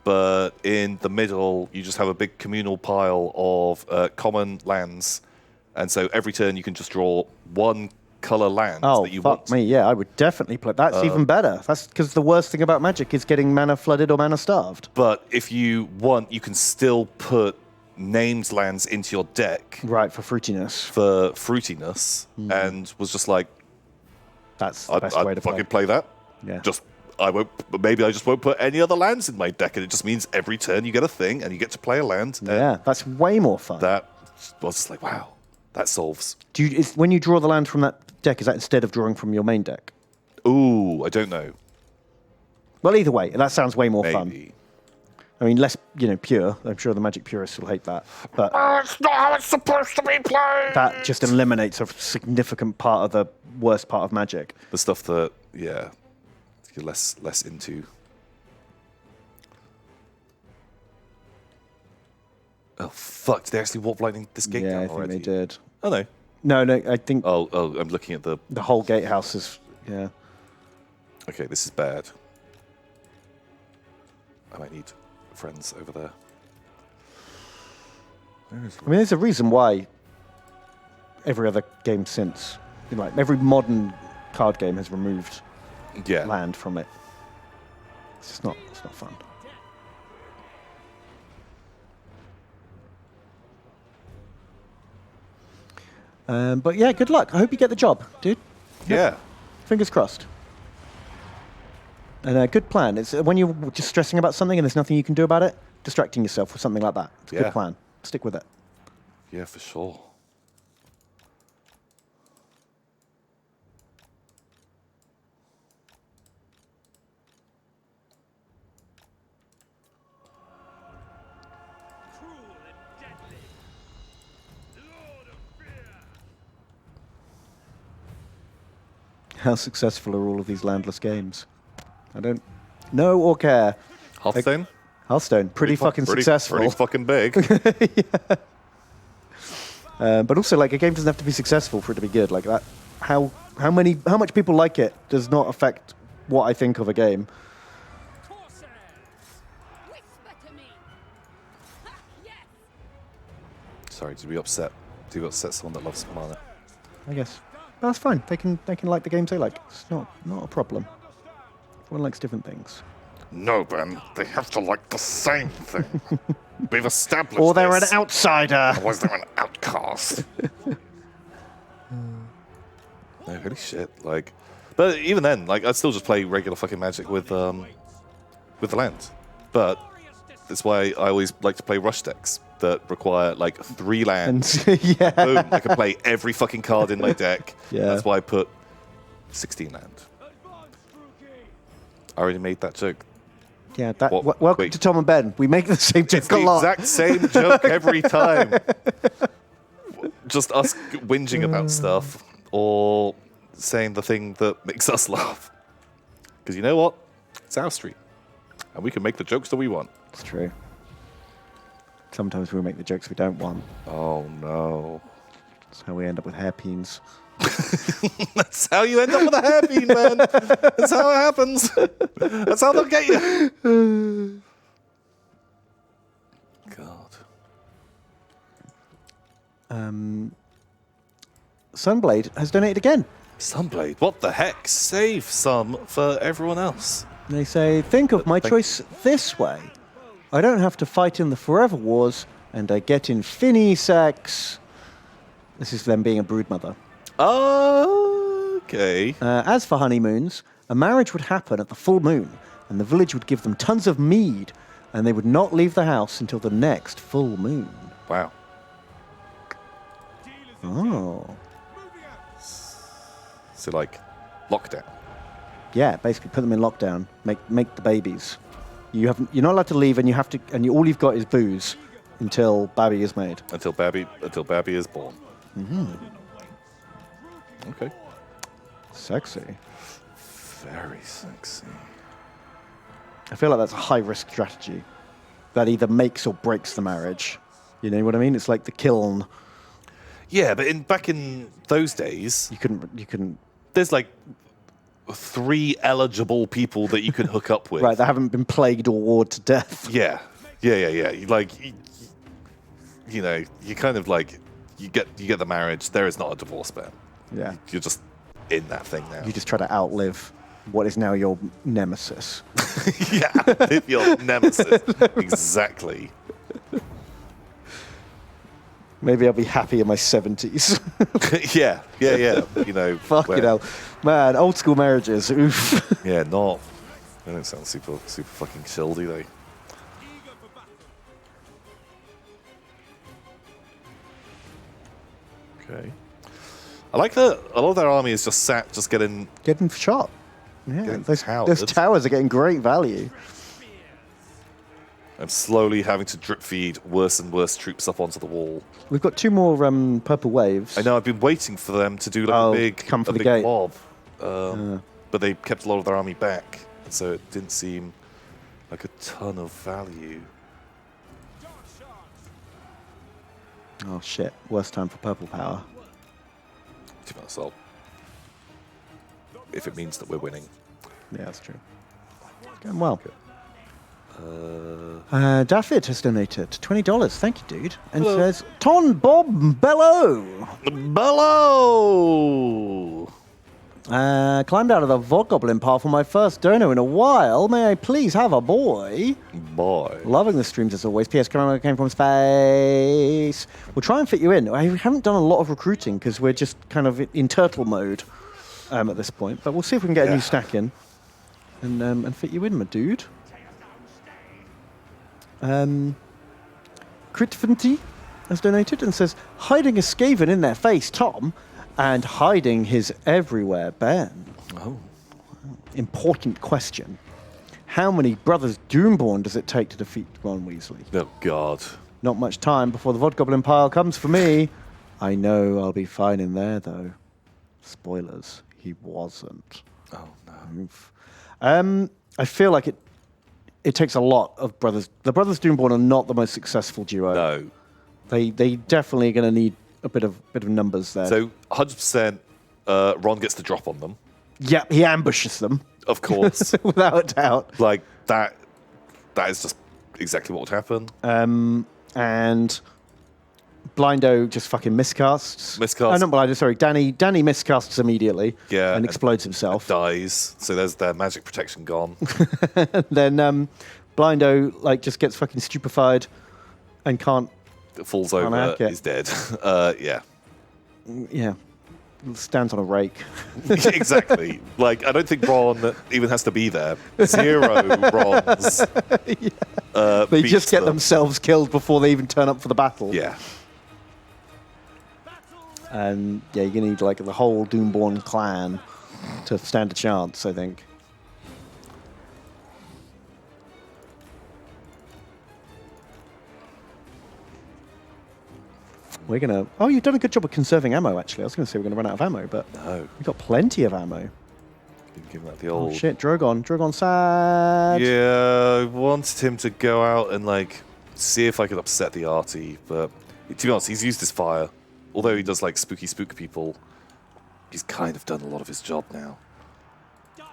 but in the middle you just have a big communal pile of common lands, and so every turn you can just draw one color land Oh, that you fuck want. me, yeah, I would definitely play. That's even better. That's because the worst thing about Magic is getting mana flooded or mana starved. But if you want, you can still put named lands into your deck Right, for fruitiness. for fruitiness, and was just like, That's the I'd best way to fucking play. play that. Yeah. Just maybe I just won't put any other lands in my deck, and it just means every turn you get a thing and you get to play a land. And Yeah, that's way more fun. that was just like, wow, that solves. Do you, when you draw the land from that deck, is that instead of drawing from your main deck? Ooh, I don't know. Well, either way, that sounds way more fun. Maybe. I mean, less, pure. I'm sure the Magic purists will hate that. But It's not how it's supposed to be played. that just eliminates a significant part of the worst part of Magic. The stuff that, yeah, you're less into. Oh fuck! Did they actually warp lightning this gate Yeah, down I think already? they did. Oh no. No, I think Oh, I'm looking at the. the whole gatehouse is, yeah. Okay, this is bad. I might need friends over there. Where is I mean, there's a reason why every other game since, like every modern card game has removed yeah. land from it. It's just not fun. But yeah, good luck. I hope you get the job, dude. Yeah. Fingers crossed. And a good plan. It's when you're just stressing about something and there's nothing you can do about it, distracting yourself with something like that. It's a Yeah. good plan. Stick with it. Yeah, for sure. Cruel and deadly. Lord of fear. How successful are all of these landless games? I don't know or care. Hearthstone? Hearthstone, pretty fucking successful. Pretty fucking big. But also, like, a game doesn't have to be successful for it to be good. Like that, how much people like it does not affect what I think of a game. Corsairs! Whisper to me! Ha, yes! Oh. Sorry, did we upset someone that loves Mana? I guess that's fine. They can like the games they like. It's not a problem. Everyone likes different things. No, Ben. They have to like the same thing. We've established Or they're this. an outsider. Was there an outcast? No, holy shit! Like, but even then, like, I'd still just play regular fucking Magic with the land. But that's why I always like to play rush decks that require like 3 lands. And yeah, Boom! I can play every fucking card in my deck. Yeah. That's why I put 16 land. I already made that joke. yeah. That. What- Welcome wait. to Tom and Ben. We make the same joke It's a the lot. exact same joke every time. Just us whinging about stuff or saying the thing that makes us laugh. Because you know what? It's our street. And we can make the jokes that we want. It's true. Sometimes we make the jokes we don't want. Oh, no. That's how we end up with hairpins. That's how you end up with a hairpin, man. That's how it happens. That's how they'll get you. God. Sunblade has donated again. Sunblade, what the heck? Save some for everyone else. They say, think of my choice this way. I don't have to fight in the Forever Wars, and I get Infini sex. This is them being a broodmother. Okay. As for honeymoons, a marriage would happen at the full moon, and the village would give them tons of mead, and they would not leave the house until the next full moon. Wow. Oh. So like, lockdown. Yeah, basically put them in lockdown. Make the babies. You're not allowed to leave, and all you've got is booze until Babby is made. Until Babby is born. Okay. Sexy. Very sexy. I feel like that's a high-risk strategy that either makes or breaks the marriage. You know what I mean? It's like the kiln. Yeah, but back in those days, You couldn't. there's like 3 eligible people that you can hook up with. Right, they haven't been plagued or warred to death. Yeah. You kind of like you get the marriage. There is not a divorce ban. Yeah. You're just in that thing now. You just try to outlive what is now your nemesis. Yeah, if your nemesis. Exactly. Maybe I'll be happy in my 70s. Yeah. You know. Fucking hell. Man, old school marriages. Oof. Yeah, not. They don't sound super fucking chill, do they? Okay. I like that a lot of their army is just sat, just getting Shot. Yeah, Getting those towered. towers are getting great value. and slowly having to drip feed worse and worse troops up onto the wall. We've got 2 more purple waves. I know I've been waiting for them to do like Oh, a big come for a the big gate. mob, but they kept a lot of their army back, and so it didn't seem like a ton of value. Oh shit! Worst time for purple power. To be honest, if it means that we're winning. Yeah, that's true. Going well. Daffyd has donated $20. Thank you, dude. And Hello. says, Ton Bob Bello. Bello! Climbed out of the Voggoblin pile for my first dono in a while. May I please have a boy? Boy. Loving the streams as always. P.S. Came from space. We'll try and fit you in. I haven't done a lot of recruiting because we're just kind of in turtle mode at this point. But we'll see if we can get a new stack in and fit you in, my dude. Critfinty has donated and says, hiding a Skaven in their face, Tom, and hiding his everywhere, Ben. Oh. Important question. How many Brothers Doomborn does it take to defeat Ron Weasley? Oh, God. Not much time before the Vodgoblin pile comes for me. I know I'll be fine in there, though. Spoilers, he wasn't. Oh, no. Oof. I feel like it takes a lot of Brothers. The Brothers Doomborn are not the most successful duo. No. They definitely are going to need a bit of numbers there. So, 100% Ron gets the drop on them. Yeah, he ambushes them. Of course. Without a doubt. Like, that is just exactly what would happen. And Blindo just fucking miscasts. Miscasts. Oh, not Blindo, sorry. Danny miscasts immediately. Yeah, And and- explodes himself. Dies. So there's their magic protection gone. Then Blindo just gets fucking stupefied and can't. Falls Can't over, hack it. is dead. Yeah. Yeah. Stands on a rake. Exactly. Like, I don't think Ron even has to be there. 0 Rons. They just beats get them. themselves killed before they even turn up for the battle. Yeah. And yeah, you're gonna need like the whole Doomborn clan to stand a chance, I think. We're gonna. Oh, you've done a good job of conserving ammo. Actually, I was gonna say we're gonna run out of ammo, but No. we've got plenty of ammo. Been giving that the Oh old. shit, Drogon sad. Yeah, I wanted him to go out and, like, see if I could upset the arty, but to be honest, he's used his fire. Although he does, like, spooky spook people, he's kind of done a lot of his job now. Dark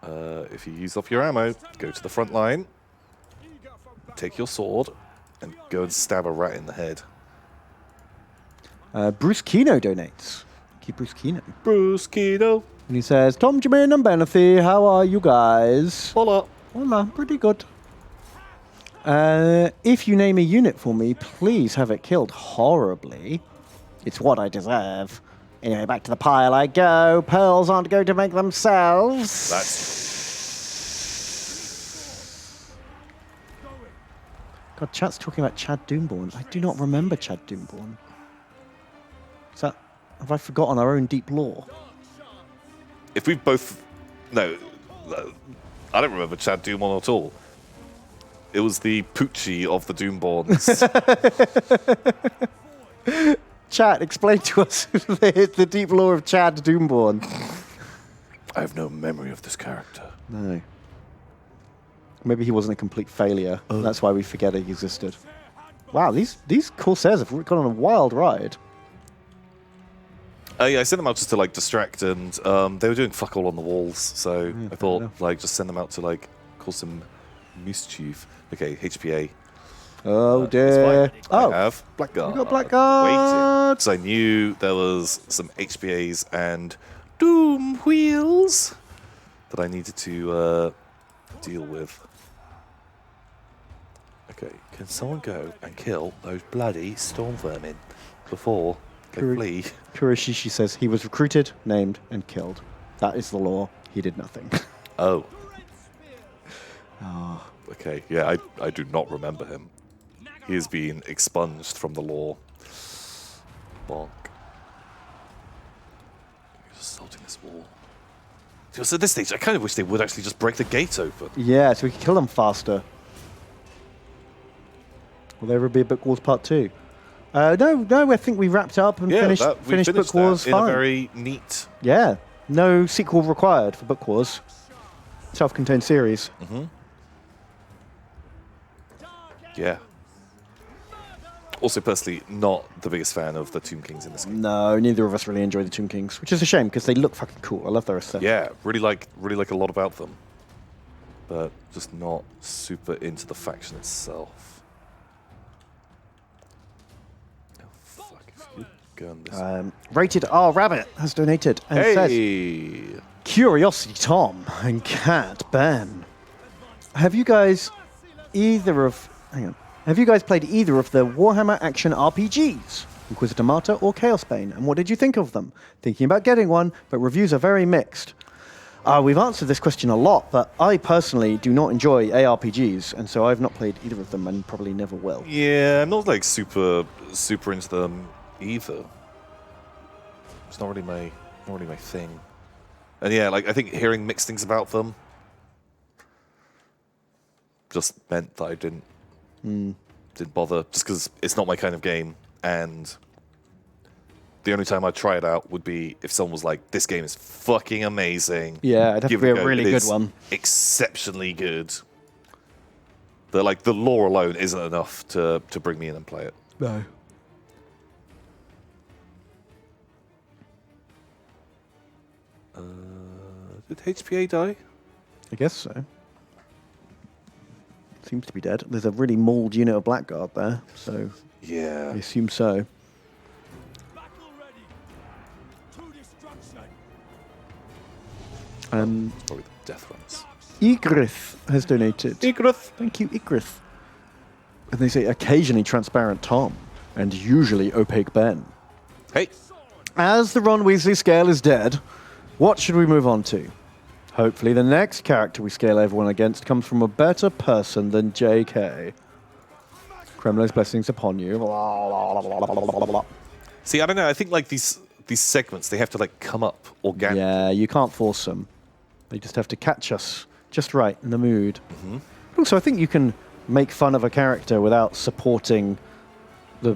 shards. If you use up your ammo, go to the front line, Eager for battle. take your sword, and go and stab a rat in the head. Bruce Kino donates. Thank you, Bruce Kino. Bruce Kino. And he says, Tom, Jermaine, and Benethy, how are you guys? Hola. Hola, pretty good. If you name a unit for me, please have it killed horribly. It's what I deserve. Anyway, back to the pile I go. Pearls aren't going to make themselves. That's God, chat's talking about Chad Doomborn. I do not remember Chad Doomborn. Is that... Have I forgotten our own deep lore? if we both no, I don't remember Chad Doomborn at all. It was the Poochie of the Doomborns. Chat, explain to us the deep lore of Chad Doomborn. I have no memory of this character. No. Maybe he wasn't a complete failure. That's why we forget he existed. Wow, these Corsairs have gone on a wild ride. Yeah, I sent them out just to like distract, and they were doing fuck all on the walls. So I thought, enough. like, just send them out to like cause some mischief. Okay, HPA. Oh It's dear. fine. Oh, I have Blackguard. you got Blackguard. Because I knew there was some HPAs and Doom Wheels that I needed to deal with. Okay, can someone go and kill those bloody storm vermin before they flee? Kurishishi says he was recruited, named, and killed. That is the law. He did nothing. Oh. Okay, yeah, I do not remember him. He has been expunged from the law. Bonk. He's assaulting this wall. So at this stage, I kind of wish they would actually just break the gate open. Yeah, so we can kill them faster. Will there ever be a Book Wars Part 2? No, I think we wrapped up and finished Book Wars in fine. a very neat. Yeah, no sequel required for Book Wars. Self-contained series. Yeah. Also, personally, not the biggest fan of the Tomb Kings in this game. No, neither of us really enjoy the Tomb Kings, which is a shame because they look fucking cool. I love their aesthetic. Yeah, really like a lot about them, but just not super into the faction itself. Oh fuck! If you go on this. Rated R Rabbit has donated and says, Hey. Curiosity Tom and Cat Ben. Have you guys played either of the Warhammer action RPGs, Inquisitor Martyr or Chaos Bane, and what did you think of them? Thinking about getting one, but reviews are very mixed. We've answered this question a lot, but I personally do not enjoy ARPGs, and so I've not played either of them and probably never will. Yeah, I'm not like super into them either. It's not really my thing. And yeah, like I think hearing mixed things about them just meant that I didn't bother, just because it's not my kind of game, and the only time I'd try it out would be if someone was like, "This game is fucking amazing." Yeah, it'd have Give to be it a go. really It good is one. exceptionally good. But like the lore alone isn't enough to bring me in and play it. No. Did HPA die? I guess so. Seems to be dead. There's a really mauled unit of Blackguard there, so Yeah. I assume so. Battle ready. To destruction. Probably the death ones. Igrith has donated. Igrith. Thank you, Igrith. And they say occasionally transparent Tom and usually opaque Ben. Hey. As the Ron Weasley scale is dead, what should we move on to? Hopefully the next character we scale everyone against comes from a better person than JK. Kremlin's blessings upon you. See, I don't know. I think like these segments, they have to like come up organically. Yeah, you can't force them. They just have to catch us just right in the mood. Also, I think you can make fun of a character without supporting the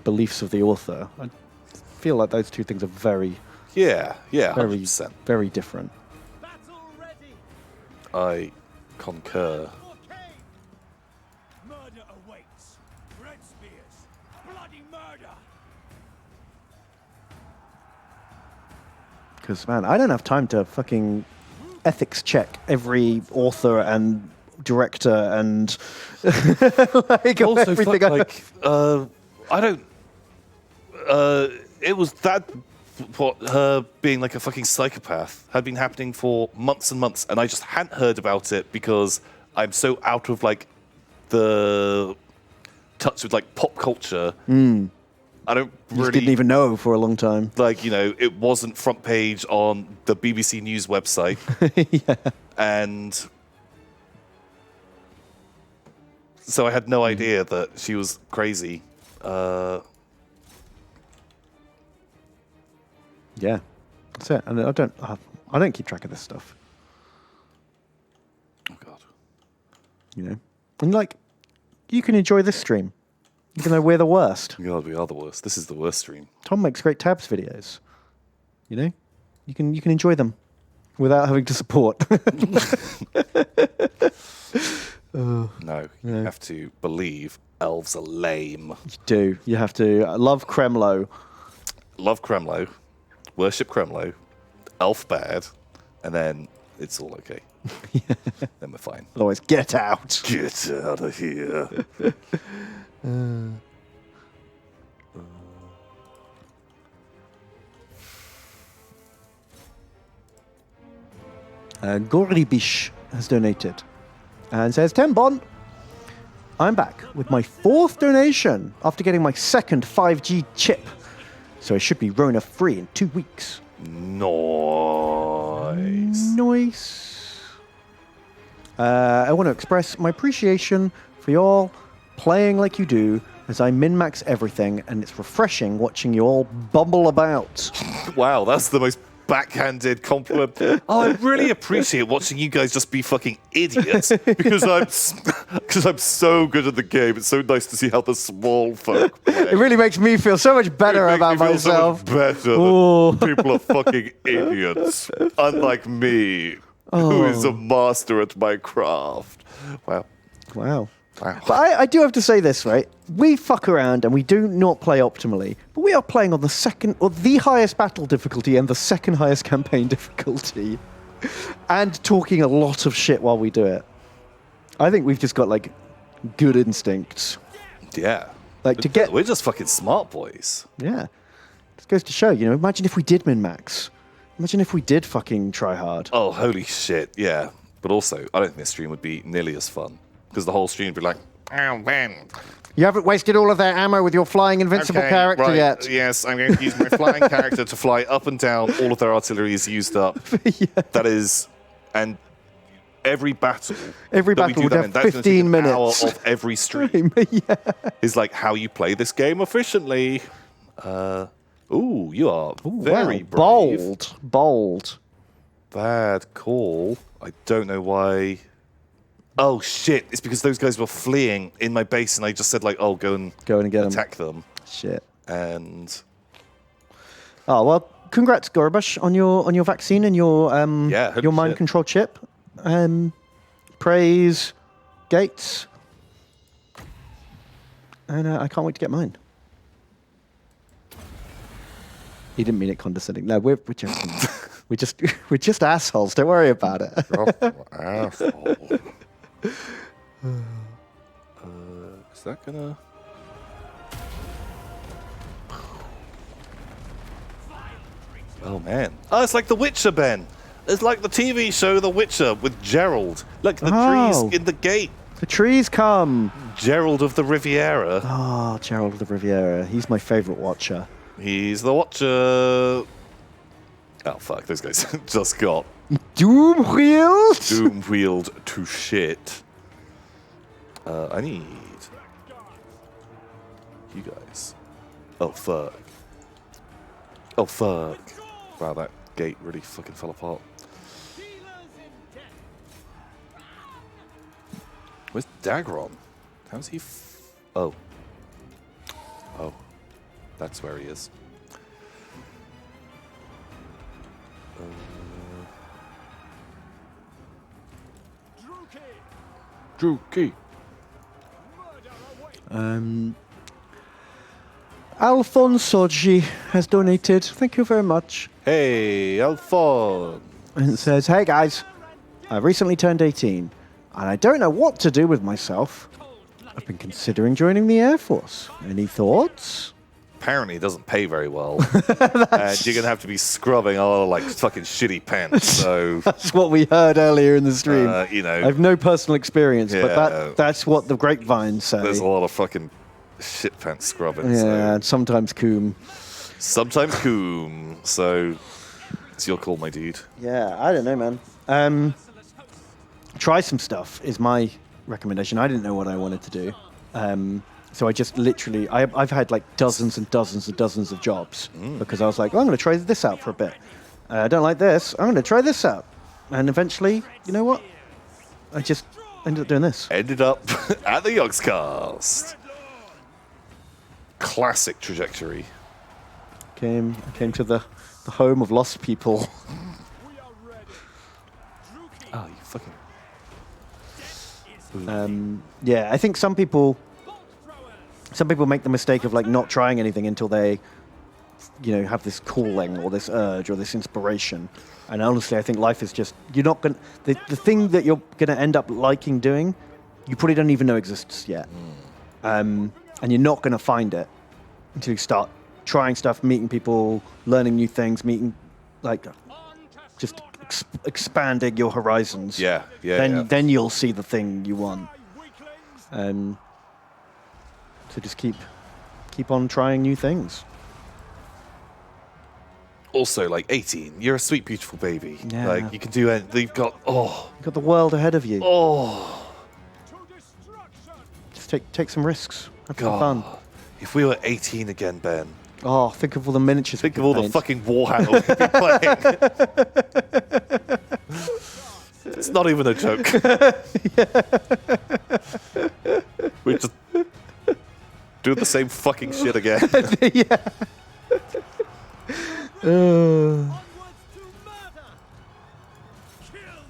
beliefs of the author. I feel like those two things are very, Yeah. very, 100%. very different. Battle ready. I concur. Okay. Murder awaits. Red spears. Bloody murder. Because, man, I don't have time to fucking ethics check every author and director and like Also, everything. I don't. It was that what her being like a fucking psychopath had been happening for months and months, and I just hadn't heard about it because I'm so out of like the touch with like pop culture. I don't You just really didn't even know for a long time. like, you know, it wasn't front page on the BBC News website. And so I had no idea that she was crazy. Yeah, that's it. And I don't keep track of this stuff. Oh God. You know, and like, you can enjoy this stream, even though we're the worst. God, we are the worst. This is the worst stream. Tom makes great tabs videos. You know, you can enjoy them without having to support. No, you have to believe elves are lame. You do. You have to love Kremlo. Love Kremlo, worship Kremlo, elf bad, and then it's all okay. Then we're fine. Otherwise, get out. Get out of here. Goribish has donated and says, 10 Bon, I'm back with my 4th donation after getting my 2nd 5G chip. So I should be Rona free in 2 weeks. Nice. Nice. I want to express my appreciation for you all playing like you do, as I min-max everything, and it's refreshing watching you all bumble about. Wow, that's the most backhanded compliment. Oh, I really appreciate watching you guys just be fucking idiots because I'm so good at the game. It's so nice to see how the small folk play. It really makes me feel so much better It makes about me feel myself. So much better Ooh. than people are fucking idiots, unlike me, who is a master at my craft. Wow. Wow. Wow. But I do have to say this, right? We fuck around and we do not play optimally, but we are playing on the second, or the highest battle difficulty and the second highest campaign difficulty, and talking a lot of shit while we do it. I think we've just got, like, good instincts. Yeah. Like, to get... We're just fucking smart boys. Yeah. This goes to show, you know, imagine if we did min-max. Imagine if we did fucking try hard. Oh, holy shit, yeah. But also, I don't think this stream would be nearly as fun. Because the whole stream would be like, oh, man. You haven't wasted all of their ammo with your flying invincible character right, yet. Yes, I'm going to use my flying character to fly up and down. All of their artillery is used up. That is, and every battle. Every that we battle do would that have in, 15 that's gonna take an minutes. hour of every stream Yeah. is like how you play this game efficiently. Ooh, you are very brave. Bold. Bad call. I don't know why. Oh shit! It's because those guys were fleeing in my base, and I just said like, "Oh, go and get them. attack them." Shit. And Oh well, congrats, Gorbash, on your vaccine and your holy your mind shit. control chip. Praise Gates, and I can't wait to get mine. He didn't mean it condescending. No, we're joking. we're just assholes. Don't worry about it. asshole. Is that gonna? Oh man! Oh, it's like The Witcher, Ben. It's like the TV show The Witcher with Gerald. Look, the Oh. trees in the gate. The trees come. Gerald of the Riviera. Oh, Gerald of the Riviera. He's my favorite watcher. He's the Watcher. Oh fuck! Those guys just got Doomwheeled. doom wheeled to shit. I need you guys. Oh fuck. Oh fuck. Wow, that gate really fucking fell apart. Where's Dagron? How's he? Oh. That's where he is. Drew Key. Alfonso G has donated. Thank you very much. Hey, Alphonse. And it says, "Hey guys, I recently turned 18. and I don't know what to do with myself. I've been considering joining the Air Force. Any thoughts? Apparently, it doesn't pay very well, and you're gonna have to be scrubbing all like fucking shitty pants. So That's what we heard earlier in the stream. you know, I have no personal experience, but Yeah. that's what the grapevines say. there's a lot of fucking shit pants scrubbing. Yeah, So. and sometimes coom. Sometimes coom. So it's your call, my dude. Yeah, I don't know, man. Try some stuff is my recommendation. I didn't know what I wanted to do. So I just literally, I've had like dozens and dozens and dozens of jobs because I was like, I'm going to try this out for a bit. I don't like this. I'm going to try this out. And eventually, you know what? I just ended up doing this. Ended up at the Yogscast. Classic trajectory. I came to the home of lost people. Oh, you fucking. Yeah, I think some people make the mistake of like not trying anything until they, have this calling or this urge or this inspiration. And honestly, I think life is just you're not gonna the thing that you're gonna end up liking doing, you probably don't even know exists yet, and you're not gonna find it until you start trying stuff, meeting people, learning new things, just expanding your horizons. Yeah. Then you'll see the thing you want. So just keep on trying new things. Also, like 18, you're a sweet, beautiful baby. Yeah. Like you can do it. You've got You've got the world ahead of you. oh Just take some risks. Have some god. fun. If we were 18 again, Ben. Oh, think of all the miniatures. Think we of all could the paint. fucking Warhammer we'd be playing. It's not even a joke. We're just doing the same fucking shit again. Onwards to murder! Kill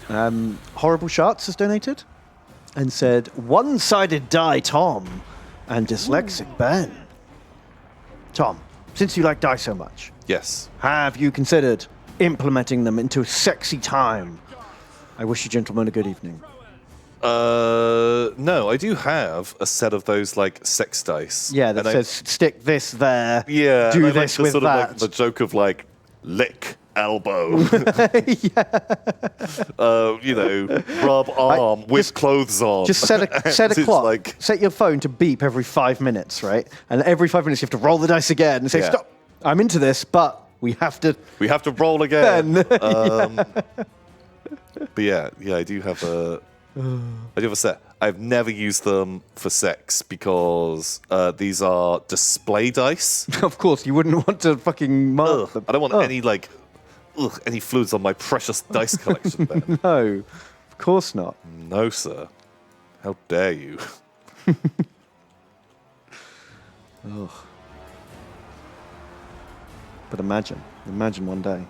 them! Horrible Shots has donated and said, one-sided die, Tom, and dyslexic Ben. Tom, since you like die so much, Yes. have you considered implementing them into a sexy time? I wish you gentlemen a good evening. No, I do have a set of those like sex dice. Yeah, that And says stick this there, yeah, do and I like this the with sort that. of like the joke of like lick elbow, rub arm with just- clothes on. Just set a It's clock. like- Set your phone to beep every 5 minutes, right? And every 5 minutes you have to roll the dice again and say, Yeah. stop, I'm into this, but we have to... we have to roll again. Ben. But yeah, I do have a set. I've never used them for sex because these are display dice. Of course, you wouldn't want to fucking mark them. I don't want any any fluids on my precious dice collection, Ben. No, of course not. No, sir. How dare you? But imagine one day.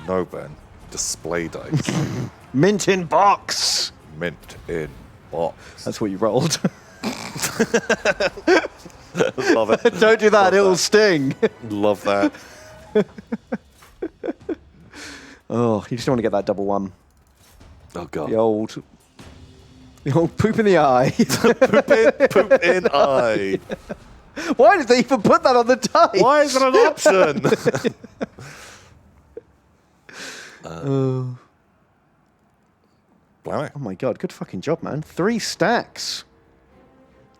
No, Ben. Display dice. Mint in box! Mint in box. That's what you rolled. Love it. Don't do that, it'll sting. Love that. Oh, you just don't want to get that double one. Oh, God. The old poop in the eye. Poop in eye. Why did they even put that on the dice? Why is it an option? Blimey. Oh my god, good fucking job, man. 3 stacks.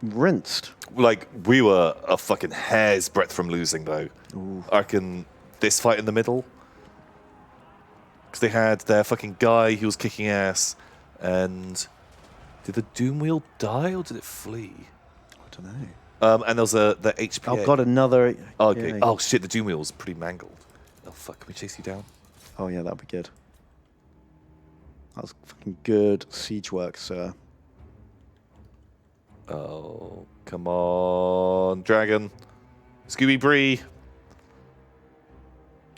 Rinsed. Like, we were a fucking hair's breadth from losing, though. I reckon this fight in the middle. Because they had their fucking guy who was kicking ass. And did the Doom Wheel die or did it flee? I don't know. And there was the HPA. Oh god, another... Oh, okay. yeah. Oh shit, the Doom Wheel was pretty mangled. Oh fuck, can we chase you down? Oh yeah, that'd be good. That was fucking good siege work, sir. Oh, come on, dragon. Scooby Bree.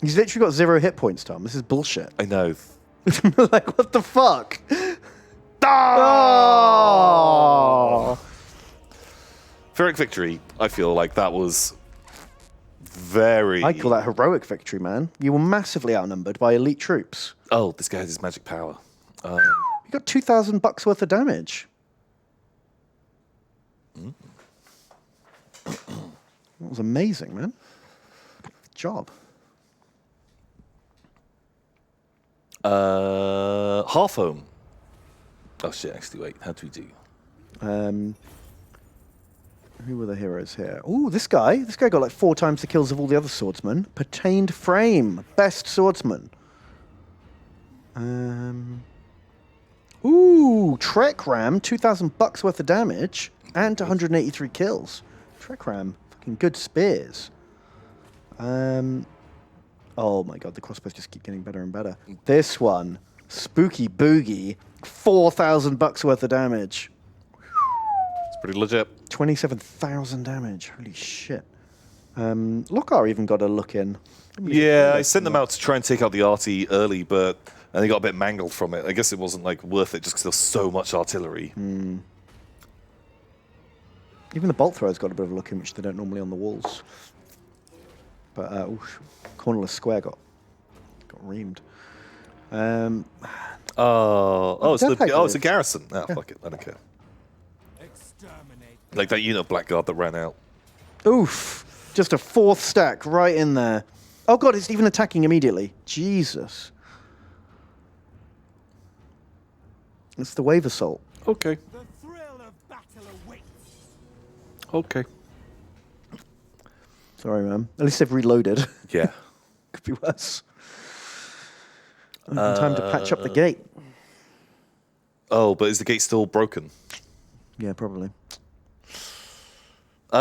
He's literally got 0 hit points, Tom. This is bullshit. I know. Like, what the fuck? Oh! Pyrrhic victory, I feel like that was very. I call that heroic victory, man. You were massively outnumbered by elite troops. Oh, this guy has his magic power. You got $2,000 worth of damage. That was amazing, man. Good job. Half home. Oh shit! Actually, wait. How do we do? Who were the heroes here? Ooh, this guy. This guy got like 4 times the kills of all the other swordsmen. Pertained Frame, best swordsman. Ooh, Trek Ram, $2,000 worth of damage and 183 kills. Trek Ram, fucking good spears. Oh my god, the crossbows just keep getting better and better. This one, Spooky Boogie, $4,000 worth of damage. It's pretty legit. 27,000 damage. Holy shit. Lokar even got a look in. Yeah, I sent them out to try and take out the arty early, but and they got a bit mangled from it. I guess it wasn't like worth it just because there was so much artillery. Even the bolt throwers got a bit of a look in, which they don't normally on the walls. But cornerless square got reamed. It's Death a garrison. Oh, fuck it, I don't care. Exterminate. Like that unit of blackguard that ran out. Oof. Just a 4th stack right in there. Oh god, it's even attacking immediately. Jesus. It's the wave assault. Okay. The thrill of battle awaits. Okay. Sorry, man. At least they've reloaded. Yeah. Could be worse. Time to patch up the gate. Oh, but is the gate still broken? Yeah, probably.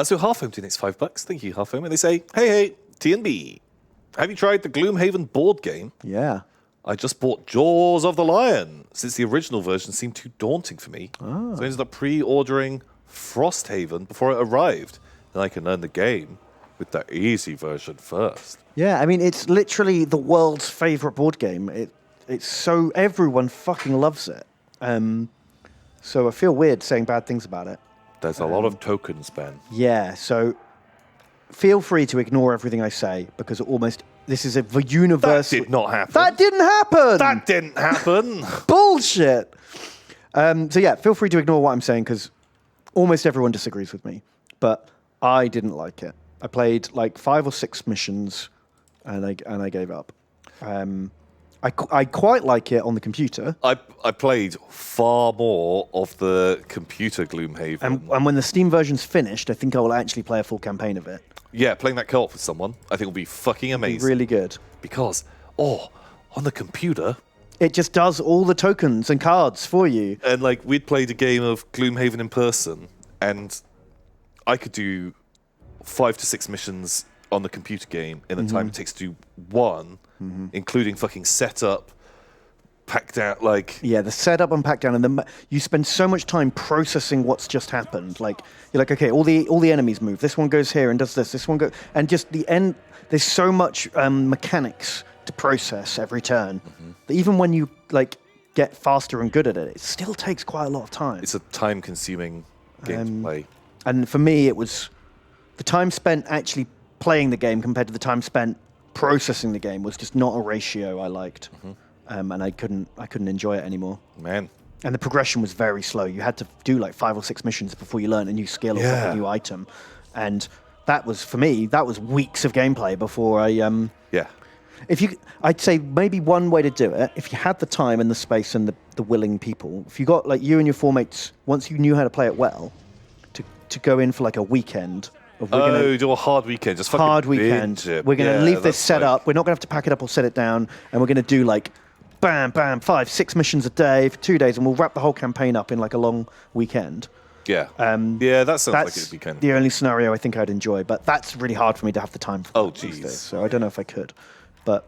So Half Home donates $5. Thank you, Half Home. And they say, hey, TNB, have you tried the Gloomhaven board game? Yeah. I just bought Jaws of the Lion, since the original version seemed too daunting for me. So I ended up pre-ordering Frosthaven before it arrived. Then I can learn the game with the easy version first. Yeah, I mean, it's literally the world's favorite board game. It's so... Everyone fucking loves it. So I feel weird saying bad things about it. There's a lot of tokens, Ben. Yeah, so feel free to ignore everything I say because this is a universe. That did not happen. That didn't happen. That didn't happen. Bullshit. So yeah, feel free to ignore what I'm saying because almost everyone disagrees with me, but I didn't like it. I played like 5 or 6 missions, and I gave up. I quite like it on the computer. I played far more of the computer Gloomhaven. And when the Steam version's finished, I think I will actually play a full campaign of it. Yeah, playing that co-op with someone, I think will be fucking amazing. It'll be really good. Because, on the computer... It just does all the tokens and cards for you. And like, we'd played a game of Gloomhaven in person, and I could do 5 to 6 missions on the computer game in the time it takes to do one, including fucking setup, pack down, like... Yeah, the setup and pack down, and then you spend so much time processing what's just happened. Like, you're like, okay, all the enemies move. This one goes here and does this. This one goes... And just the end... There's so much mechanics to process every turn that even when you, like, get faster and good at it, it still takes quite a lot of time. It's a time-consuming game to play. And for me, it was... The time spent actually playing the game compared to the time spent processing the game was just not a ratio I liked. And I couldn't enjoy it anymore. Man. And the progression was very slow. You had to do like 5 or 6 missions before you learn a new skill or a new item. And that was, for me, that was weeks of gameplay before I... Yeah. I'd say maybe one way to do it, if you had the time and the space and the willing people, if you got like you and your 4 mates, once you knew how to play it well, to go in for like a weekend... do a hard weekend. Just fucking hard weekend. We're going to leave this set up. We're not going to have to pack it up or set it down. And we're going to do like, bam, bam, 5, 6 missions a day for 2 days. And we'll wrap the whole campaign up in like a long weekend. Yeah. Yeah, that sounds like it'd be kind of... the only scenario I think I'd enjoy. But that's really hard for me to have the time for. Oh, these jeez. days. So I don't know if I could. But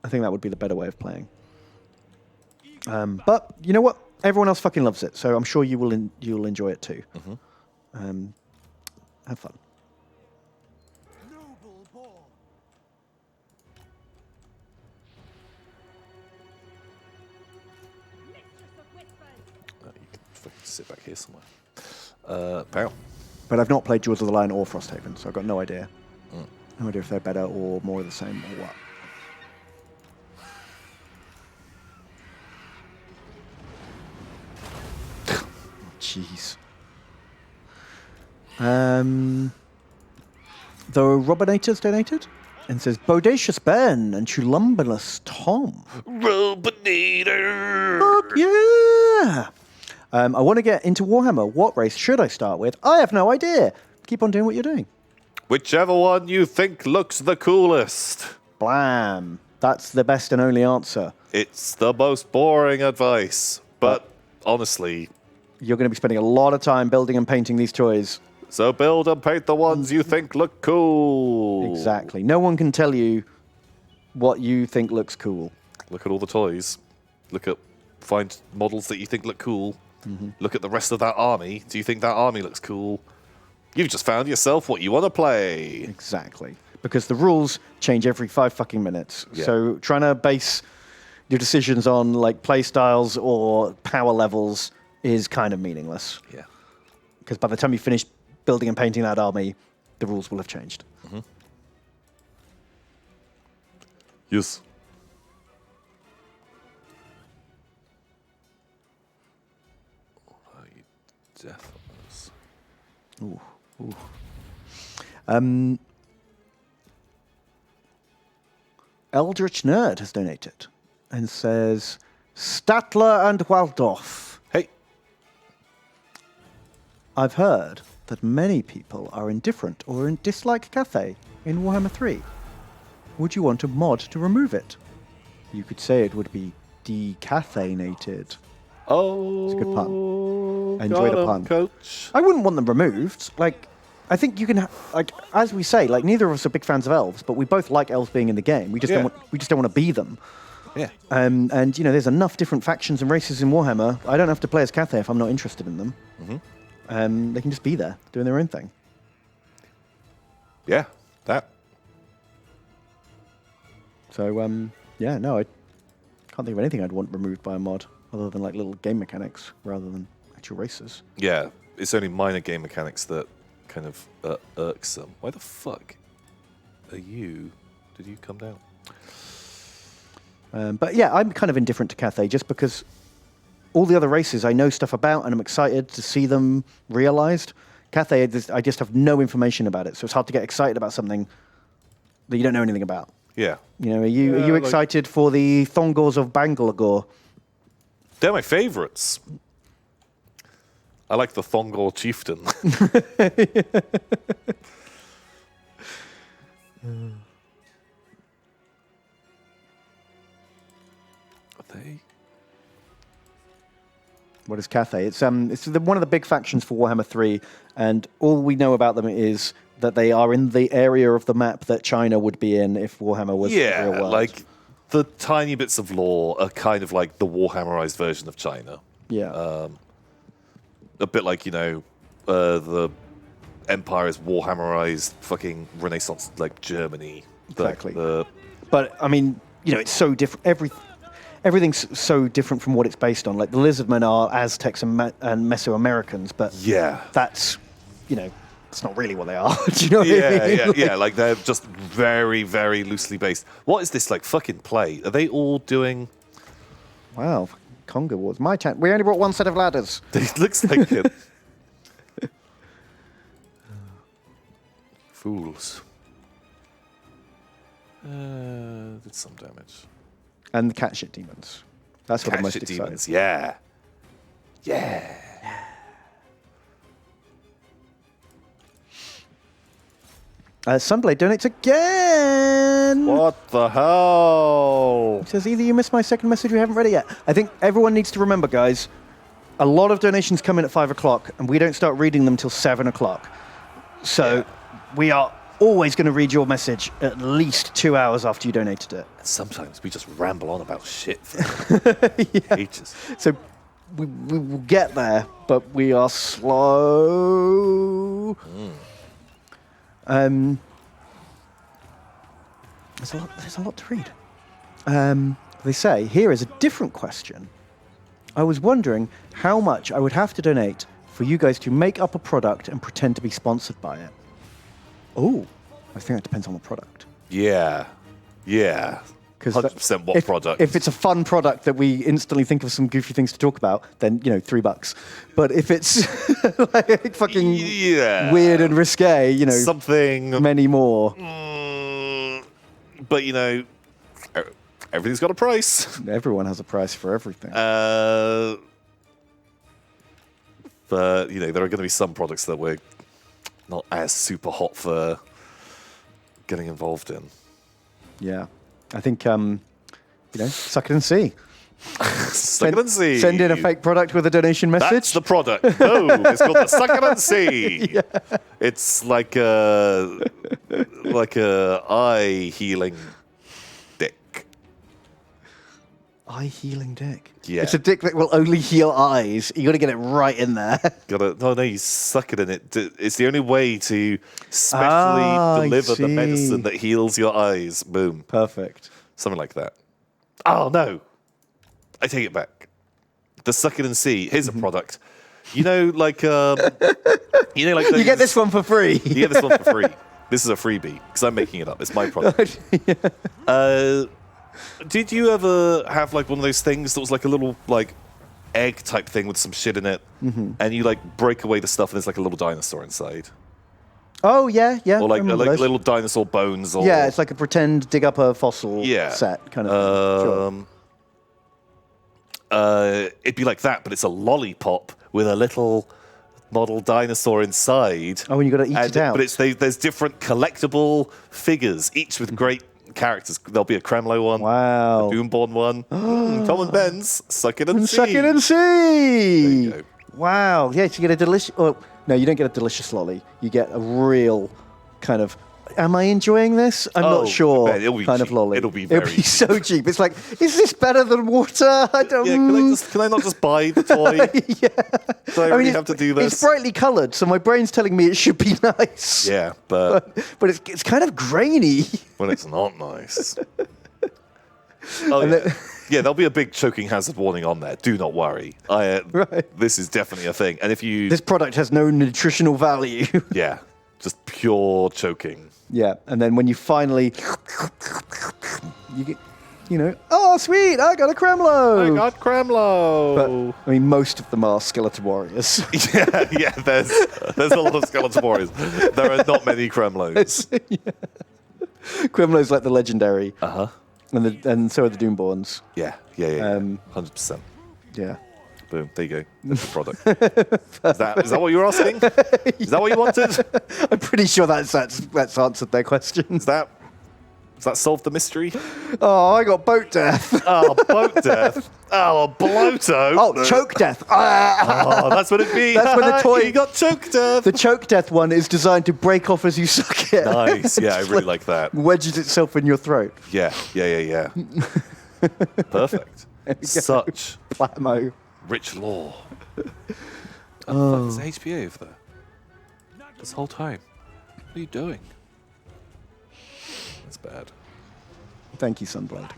I think that would be the better way of playing. But you know what? Everyone else fucking loves it. So I'm sure you'll enjoy it too. Have fun. Noble born. Mistress of Whispers. You can fucking sit back here somewhere. Pow. But I've not played Jaws of the Lion or Frosthaven, so I've got no idea. No idea if they're better or more of the same or what. Jeez. The Robinator's donated and says Bodacious Ben and Chulumbalus Tom. Robinator! Fuck yeah! I want to get into Warhammer. What race should I start with? I have no idea. Keep on doing what you're doing. Whichever one you think looks the coolest. Blam. That's the best and only answer. It's the most boring advice, but honestly, You're going to be spending a lot of time building and painting these toys. so build and paint the ones you think look cool. Exactly. No one can tell you what you think looks cool. Look at all the toys. Find models that you think look cool. Look at the rest of that army. Do you think that army looks cool? You've just found yourself what you want to play. Exactly. Because the rules change every 5 fucking minutes. Yeah. So trying to base your decisions on like play styles or power levels is kind of meaningless. Yeah. Because by the time you finish building and painting that army, the rules will have changed. Yes. Death. Ooh. Eldritch Nerd has donated and says Statler and Waldorf. Hey. I've heard that many people are indifferent or dislike Cathay in Warhammer 3. Would you want a mod to remove it? You could say it would be decathanated. Oh. It's a good pun. I enjoyed a pun. Coach. I wouldn't want them removed. Like, I think you can, like, as we say, like, neither of us are big fans of elves, but we both like elves being in the game. We just don't want to be them. Yeah. And you know, there's enough different factions and races in Warhammer. I don't have to play as Cathay if I'm not interested in them. They can just be there doing their own thing. Yeah. That. So yeah, no, I can't think of anything I'd want removed by a mod other than like little game mechanics rather than actual races. Yeah. It's only minor game mechanics that kind of irksome. Why the fuck are you? Did you come down? But yeah, I'm kind of indifferent to Cathay just because all the other races I know stuff about and I'm excited to see them realized. Cathay, I just have no information about it, so it's hard to get excited about something that you don't know anything about. Yeah. You know, are you excited for the Thongors of Bangalore? They're my favorites. I like the Thongor chieftain. Are they? What is Cathay? It's one of the big factions for Warhammer 3, and all we know about them is that they are in the area of the map that China would be in if Warhammer was the real world. Like the tiny bits of lore are kind of like the Warhammerized version of China. Yeah. A bit like, you know, the Empire is Warhammerized fucking Renaissance, like Germany. Exactly. Like But, I mean, you know, it's so different. Everything's so different from what it's based on. Like, the Lizardmen are Aztecs and Mesoamericans, but yeah. that's, you know, it's not really what they are. Do you know what I mean? Yeah. Like, they're just very, very loosely based. What is this, like, fucking play? Are they all doing... Wow, Conga Wars. My turn. We only brought one set of ladders. It looks like it. Fools. Did some damage. And the cat shit demons. That's what I'm most Shit excited. demons, yeah. Yeah. Sunblade donates again. What the hell? He says, either you missed my second message or you haven't read it yet. I think everyone needs to remember, guys, a lot of donations come in at 5 o'clock, and we don't start reading them till 7 o'clock. So we are always going to read your message at least 2 hours after you donated it. Sometimes we just ramble on about shit for ages. So we will get there, but we are slow. There's a lot to read. They say, here is a different question. I was wondering how much I would have to donate for you guys to make up a product and pretend to be sponsored by it. Oh, I think that depends on the product. Yeah. 100% what product. If it's a fun product that we instantly think of some goofy things to talk about, then $3. But if it's like fucking weird and risque, something many more. But everything's got a price. Everyone has a price for everything. But there are going to be some products that we're not as super hot for getting involved in. Yeah. I think, suck it and see. Suck it and see. Send in a fake product with a donation message. That's the product. Boom. It's called the Suck It and See. Yeah. It's like a eye healing dick. Eye healing dick. Yeah. It's a dick that will only heal eyes. You got to get it right in there. No, you suck it in it. It's the only way to specially deliver the medicine that heals your eyes. Boom. Perfect. Something like that. Oh no. I take it back. The Suck It and See. Here's a product. You get this one for free. You get this one for free. This is a freebie because I'm making it up. It's my product. Yeah. Did you ever have like one of those things that was like a little like egg type thing with some shit in it, and you like break away the stuff and there's like a little dinosaur inside? Oh yeah. Or like little dinosaur bones. Or yeah, it's like a pretend dig up a fossil set kind of thing. Sure. It'd be like that, but it's a lollipop with a little model dinosaur inside. Oh, and you got to eat it out. But there's different collectible figures, each with great characters. There'll be a Kremlo one. Wow. A Doomborn one. Tom and Ben's Suck It and See. Suck it and see. There you go. Wow. Yeah, so you get a delicious... Oh, no, you don't get a delicious lolly. You get a real kind of... Am I enjoying this? I'm not sure. Ben, it'll be kind cheap. of lolly. It'll be very cheap. so cheap. It's like, is this better than water? I don't. Yeah, can I not just buy the toy? Yeah. Do I really have to do this? It's brightly coloured, so my brain's telling me it should be nice. Yeah, but it's kind of grainy. when it's not nice. Yeah, there'll be a big choking hazard warning on there. Do not worry. This is definitely a thing. And if you... This product has no nutritional value. Yeah, just pure choking. Yeah, and then when you finally... You get... oh, sweet, I got a Kremlo! I got Kremlo! But, most of them are skeleton warriors. yeah, there's a lot of skeleton warriors. There are not many Kremlos. Kremlo's like the legendary. Uh-huh. And so are the Doomborns. Yeah. 100%. Yeah. Boom, there you go. That's the product. Is that what you were asking? Is that what you wanted? I'm pretty sure that's answered their questions. Does that solve the mystery? Oh, I got boat death. Oh, boat death. Oh, a bloato. Oh, choke death. Oh, that's what it'd be. That's when the toy... You got choke death. The choke death one is designed to break off as you suck it. Nice. Yeah, I really like that. Wedges itself in your throat. Yeah. Perfect. Such Plamo. rich lore. Oh, fuck, there's HBO over there. This whole time. What are you doing? That's bad. Thank you, Sunblood.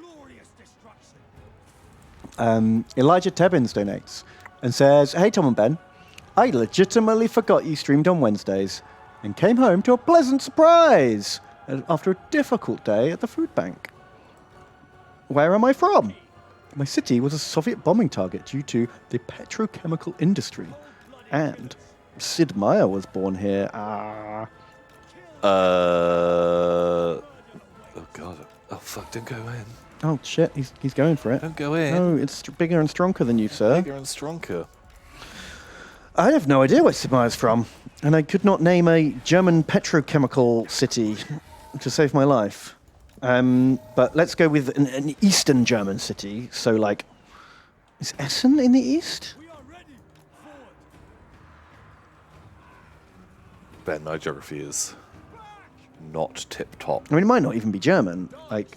Glorious destruction. Elijah Tebbins donates and says, "Hey, Tom and Ben, I legitimately forgot you streamed on Wednesdays and came home to a pleasant surprise after a difficult day at the food bank. Where am I from? My city was a Soviet bombing target due to the petrochemical industry, and Sid Meier was born here. Oh god. Oh fuck, don't go in. Oh shit, he's going for it. Don't go in. No, it's bigger and stronger than you, sir. Bigger and stronger. I have no idea where Sid Meier's from, and I could not name a German petrochemical city to save my life. But let's go with an Eastern German city. So, like, is Essen in the east? We are ready. Forward. Ben, my geography is not tip top. I mean, it might not even be German. Like,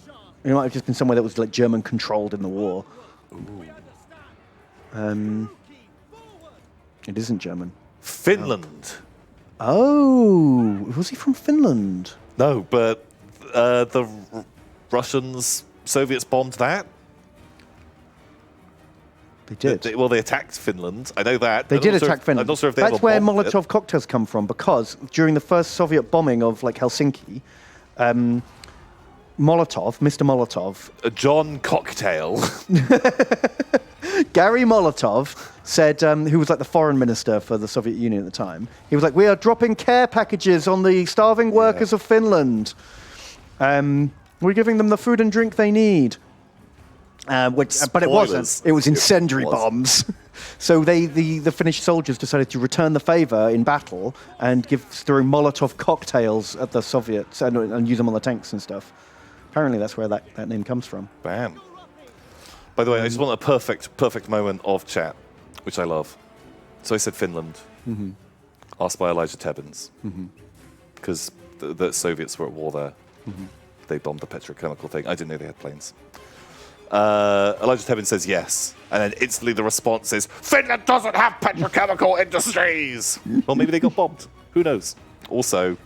it might have just been somewhere that was like German controlled in the war. It isn't German. Finland. Oh, was he from Finland? No, but the Russians, Soviets bombed that. They did. Well, they attacked Finland. I know that. They I'm did not sure attack if- Finland. I'm not sure if they That's ever where bombed it. Molotov cocktails come from, because during the first Soviet bombing of like Helsinki, Mr. Molotov, John Cocktail. Gary Molotov said, who was like the foreign minister for the Soviet Union at the time, he was like, we are dropping care packages on the starving workers of Finland. We're giving them the food and drink they need. But it wasn't. Spoilers. It was incendiary It was. bombs. So the Finnish soldiers decided to return the favor in battle and throw Molotov cocktails at the Soviets and use them on the tanks and stuff. Apparently that's where that name comes from. Bam. By the way, I just want a perfect moment of chat, which I love. So I said Finland. Asked by Elijah Tebbins. Because the Soviets were at war there. They bombed the petrochemical thing. I didn't know they had planes. Elijah Tebbins says yes. And then instantly the response is, Finland doesn't have petrochemical industries! Or maybe they got bombed. Who knows? Also,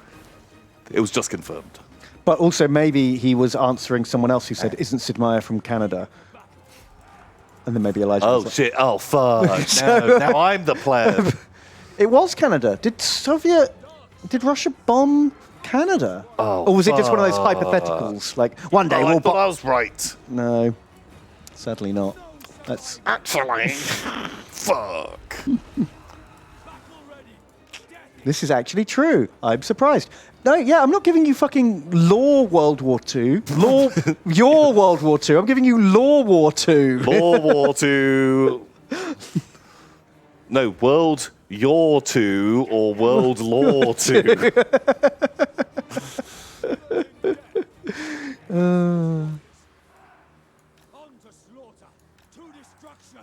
it was just confirmed. But also maybe he was answering someone else who said, isn't Sid Meier from Canada? And then maybe Elijah was Oh, like, shit. Oh, fuck. No, now I'm the pleb. it was Canada. Did Russia bomb Canada? Oh, or was it just one of those hypotheticals? Like, one day Oh, I we'll thought bomb... I was right. No, sadly not. That's... Actually, fuck. This is actually true. I'm surprised. No, yeah, I'm not giving you fucking law World War II. Law, your World War II. I'm giving you Law War II. Law War II. No, World Your Two or World Law Two. On to slaughter, to destruction.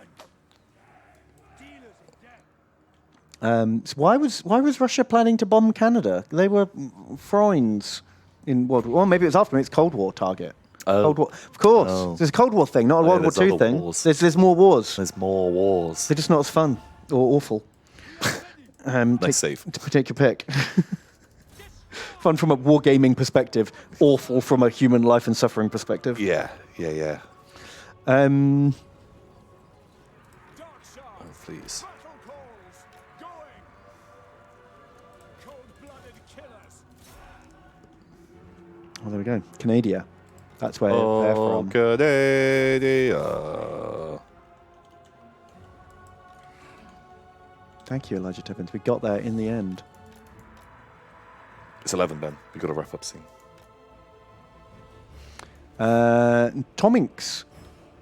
Dealers in death. So why was Russia planning to bomb Canada? They were Freunds in World War. Well, maybe it was after. Maybe it's Cold War target. Cold War, of course. Oh. It's a Cold War thing, not a Oh, yeah, World War there's II other thing. wars. There's more wars. There's more wars. They're just not as fun or awful. Nice save. Take your pick. Fun from a wargaming perspective, awful from a human life and suffering perspective. Yeah. Um, Dark shards. Oh, please. Battle calls. Going. Cold-blooded killers. oh, there we go. Canada. That's where they're Oh, from. Canada. Thank you, Elijah Tippins. We got there in the end. It's 11, Ben. We've got to wrap up soon. Tominks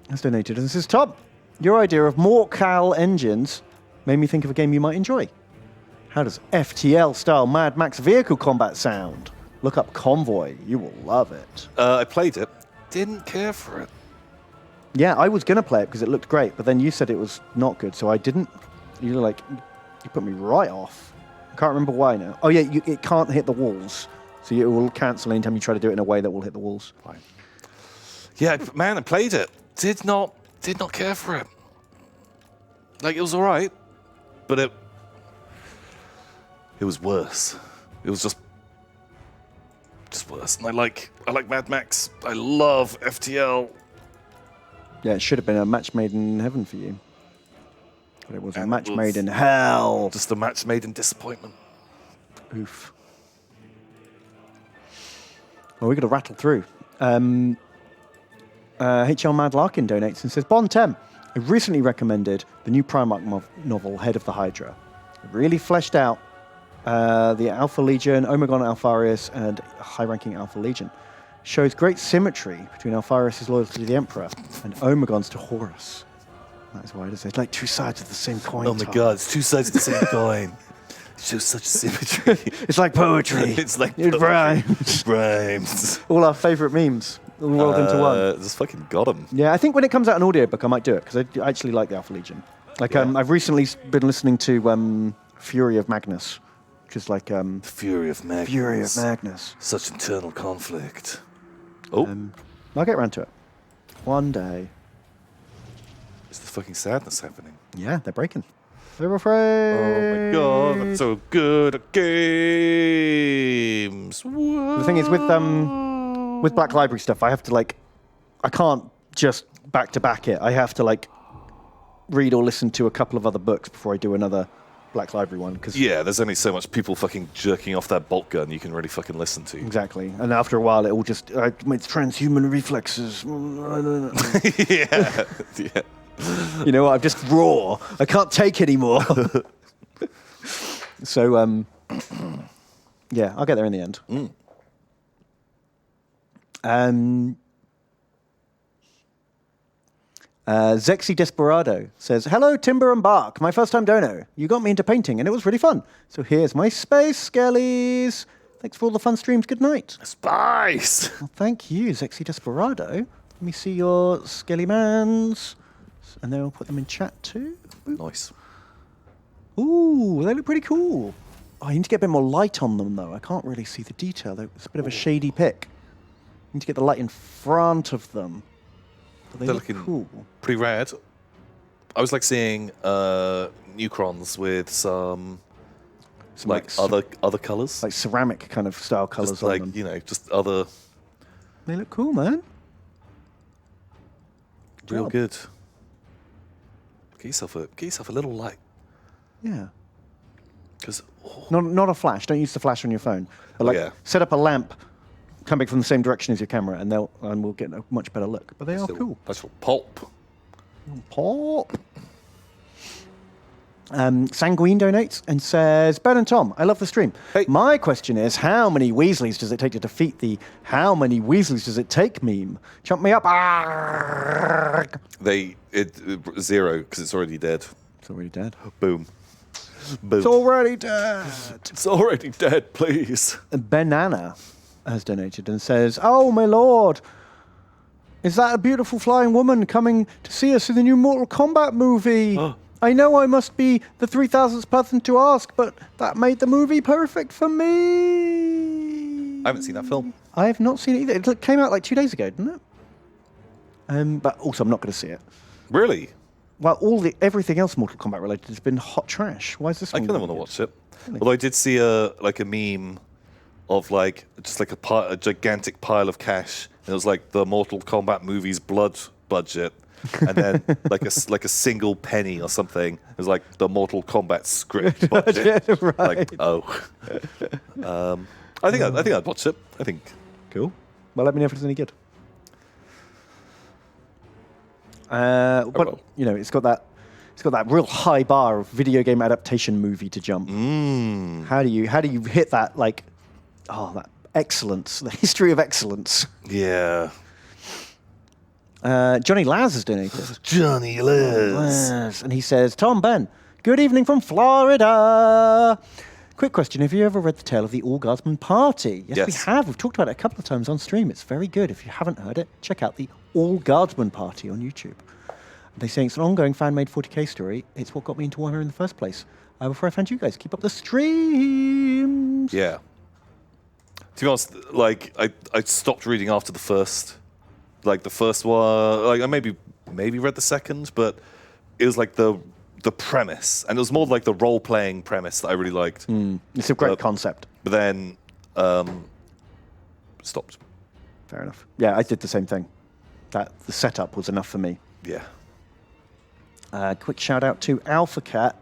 has donated and says, Tom, your idea of more Cal engines made me think of a game you might enjoy. How does FTL-style Mad Max vehicle combat sound? Look up Convoy. You will love it. I played it. Didn't care for it. Yeah, I was going to play it because it looked great, but then you said it was not good, so I didn't. You put me right off. I can't remember why now. Oh, yeah, it can't hit the walls, so it will cancel anytime you try to do it in a way that will hit the walls. Fine. Yeah, man, I played it. Did not care for it. Like, it was all right, but it was worse. It was just worse. And I like Mad Max. I love FTL. Yeah, it should have been a match made in heaven for you. But it was a And match it was- made in hell. Just a match made in disappointment. Oof. Well, we've got to rattle through. HL Mad Larkin donates and says, Bon Tem, I recently recommended the new Primarch novel, Head of the Hydra. It really fleshed out the Alpha Legion, Omegon Alpharius, and high-ranking Alpha Legion. Shows great symmetry between Alpharius' loyalty to the Emperor and Omegon's to Horus. That is why it is. It's like two sides of the same coin. Oh my Tom. god, it's two sides of the same coin. It shows such symmetry. It's like poetry. It's like It poetry. rhymes. Rhymes. All our favourite memes, all rolled into one. Just fucking got him. Yeah, I think when it comes out in audiobook, I might do it because I actually like the Alpha Legion. Like, Yeah. I've recently been listening to Fury of Magnus, which is like Fury of Magnus. Fury of Magnus. Such internal conflict. Oh, I'll get around to it one day. is the fucking sadness happening? Yeah, they're breaking. They're afraid. Oh my god, I'm so good at games. The thing is with Black Library stuff, I have to I can't just back to back it. I have to read or listen to a couple of other books before I do another Black Library one. Cause Yeah, there's only so much people fucking jerking off that bolt gun you can really fucking listen to. Exactly. And after a while, it will just, it's transhuman reflexes. Yeah. Yeah. You know what? I'm just raw. I can't take anymore. So, yeah, I'll get there in the end. Zexy Desperado says, "Hello, Timber and Bark. My first time dono. You got me into painting, and it was really fun. So here's my space, Skellies. Thanks for all the fun streams. Good night." Spice! Well, thank you, Zexy Desperado. Let me see your Skelly Mans. And then I'll put them in chat too. Nice. Ooh, they look pretty cool. Oh, I need to get a bit more light on them, though. I can't really see the detail. It's a bit of a shady pick. I need to get the light in front of them. But they They're look looking cool. pretty rad. I was like seeing Neutrons with some like other colours. like ceramic kind of style colours Just on like, them. you know, just other They look cool, man. real job. good. Get yourself a little light. Yeah. Because Not a flash. Don't use the flash on your phone. But like, yeah. set up a lamp coming from the same direction as your camera, and we'll get a much better look. But they are cool. That's for pulp. Pop. Sanguine donates and says, "Ben and Tom, I love the stream. Hey. My question is, how many Weasleys does it take to defeat the how many Weasleys does it take meme? Chump me up." Arrgh. Zero because it's already dead. It's already dead. Boom. Boom. It's already dead. It's already dead, please. Banana has donated and says, "Oh, my lord, is that a beautiful flying woman coming to see us in the new Mortal Kombat movie? I know I must be the 3,000th person to ask, but that made the movie perfect for me." I haven't seen that film. I have not seen it either. It came out like 2 days ago, didn't it? But also, I'm not going to see it. Really? Well, everything else Mortal Kombat related has been hot trash. Why is this I one? kind of want to watch it. Although I did see a meme of like just like a gigantic pile of cash. And it was like the Mortal Kombat movie's blood budget, and then like a single penny or something. It was like the Mortal Kombat script budget. Right. Like I think I'd watch it. I think. Cool. Well, let me know if it's any good. But will. you know, it's got that real high bar of video game adaptation movie to jump. How do you hit that that excellence, the history of excellence? Yeah. Johnny Laz has donated. Johnny Liz. Laz, and he says, "Tom, Ben, good evening from Florida. Quick question, have you ever read the tale of the All Guardsman Party?" Yes, we Yes. have. We've talked about it a couple of times on stream. It's very good. If you haven't heard it, check out the All Guardsman Party on YouTube. They're saying it's an ongoing fan-made 40k story. It's what got me into Warhammer in the first place. Before I found you guys, keep up the streams. Yeah. To be honest, like I stopped reading after the first one. Like I maybe read the second, but it was like the premise, and it was more like the role-playing premise that I really liked. It's a great concept. But then stopped. Fair enough. Yeah, I did the same thing. The setup was enough for me. Yeah. Quick shout out to Alpha Cat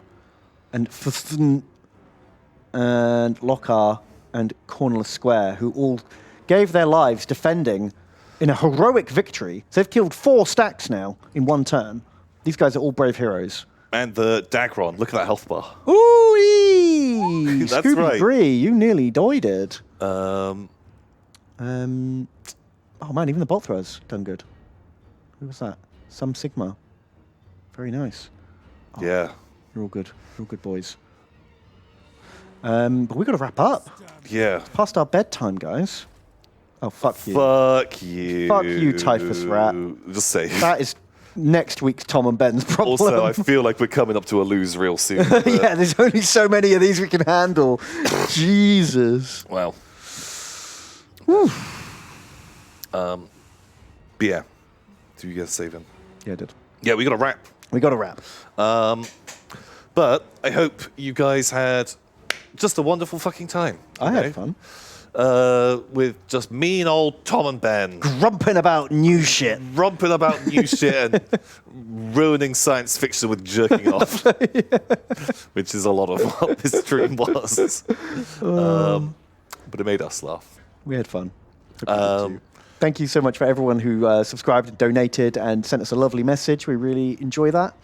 and Fthn and Lokar and Cornless Square, who all gave their lives defending in a heroic victory. So they've killed 4 stacks now in one turn. These guys are all brave heroes. And the Dagron, look at that health bar. Ooh, That's Scooby right. Bree, you nearly died it. Um, Oh man, even the bolt throwers done good. Who was that? Some Sigma. Very nice. yeah. You're all good. You're all good boys. But we've got to wrap up. Yeah. Past our bedtime, guys. Oh, fuck you. Fuck you. Fuck you, typhus rat. Just say. That is next week's Tom and Ben's problem. Also, I feel like we're coming up to a lose real soon. but- yeah, there's only so many of these we can handle. Jesus. Well. But yeah. Do you guys save him? Yeah, I did. Yeah, we got to wrap. We got to wrap. But I hope you guys had just a wonderful fucking time. I you had know? fun. with just mean old Tom and Ben Grumping about new shit. romping about new shit and ruining science fiction with jerking off, which is a lot of what this stream was. But it made us laugh. We had fun. Hope you did too. Thank you so much for everyone who subscribed and donated and sent us a lovely message. We really enjoy that.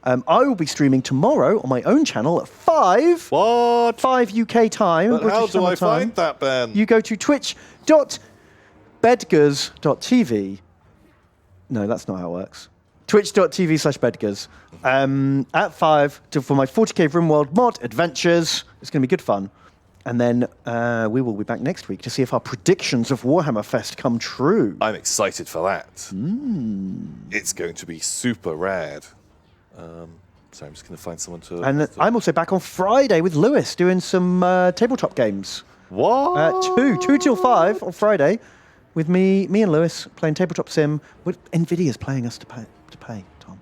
I will be streaming tomorrow on my own channel at 5. What? 5 UK time. But how British do I Summer Time. find that, Ben? You go to twitch.bedgars.tv. No, that's not how it works. Twitch.tv/bedgars. At 5 for my 40k RimWorld mod adventures. It's going to be good fun. And then we will be back next week to see if our predictions of Warhammer Fest come true. I'm excited for that. It's going to be super rad. So I'm just going to find someone to... And I'm also back on Friday with Lewis doing some tabletop games. What? 2 till 5 on Friday with me and Lewis playing tabletop sim. Nvidia's paying us to pay, Tom.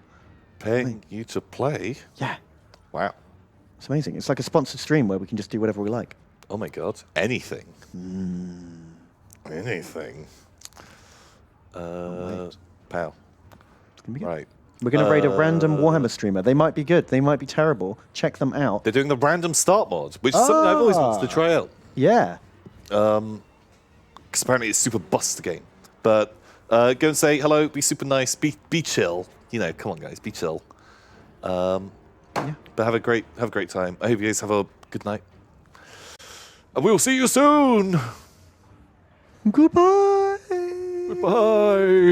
Paying you to play? Yeah. Wow. It's amazing. It's like a sponsored stream where we can just do whatever we like. Oh my god. Anything. Anything. Pal. It's gonna be good. Right. We're going to raid a random Warhammer streamer. They might be good. They might be terrible. Check them out. They're doing the random start mod, which is something I've always wanted to try out. Yeah. Because apparently it's super bust the game. But go and say hello, be super nice, be chill. You know, come on guys, be chill. Yeah. But have a great time. I hope you guys have a good night. And we will see you soon. Goodbye. Goodbye.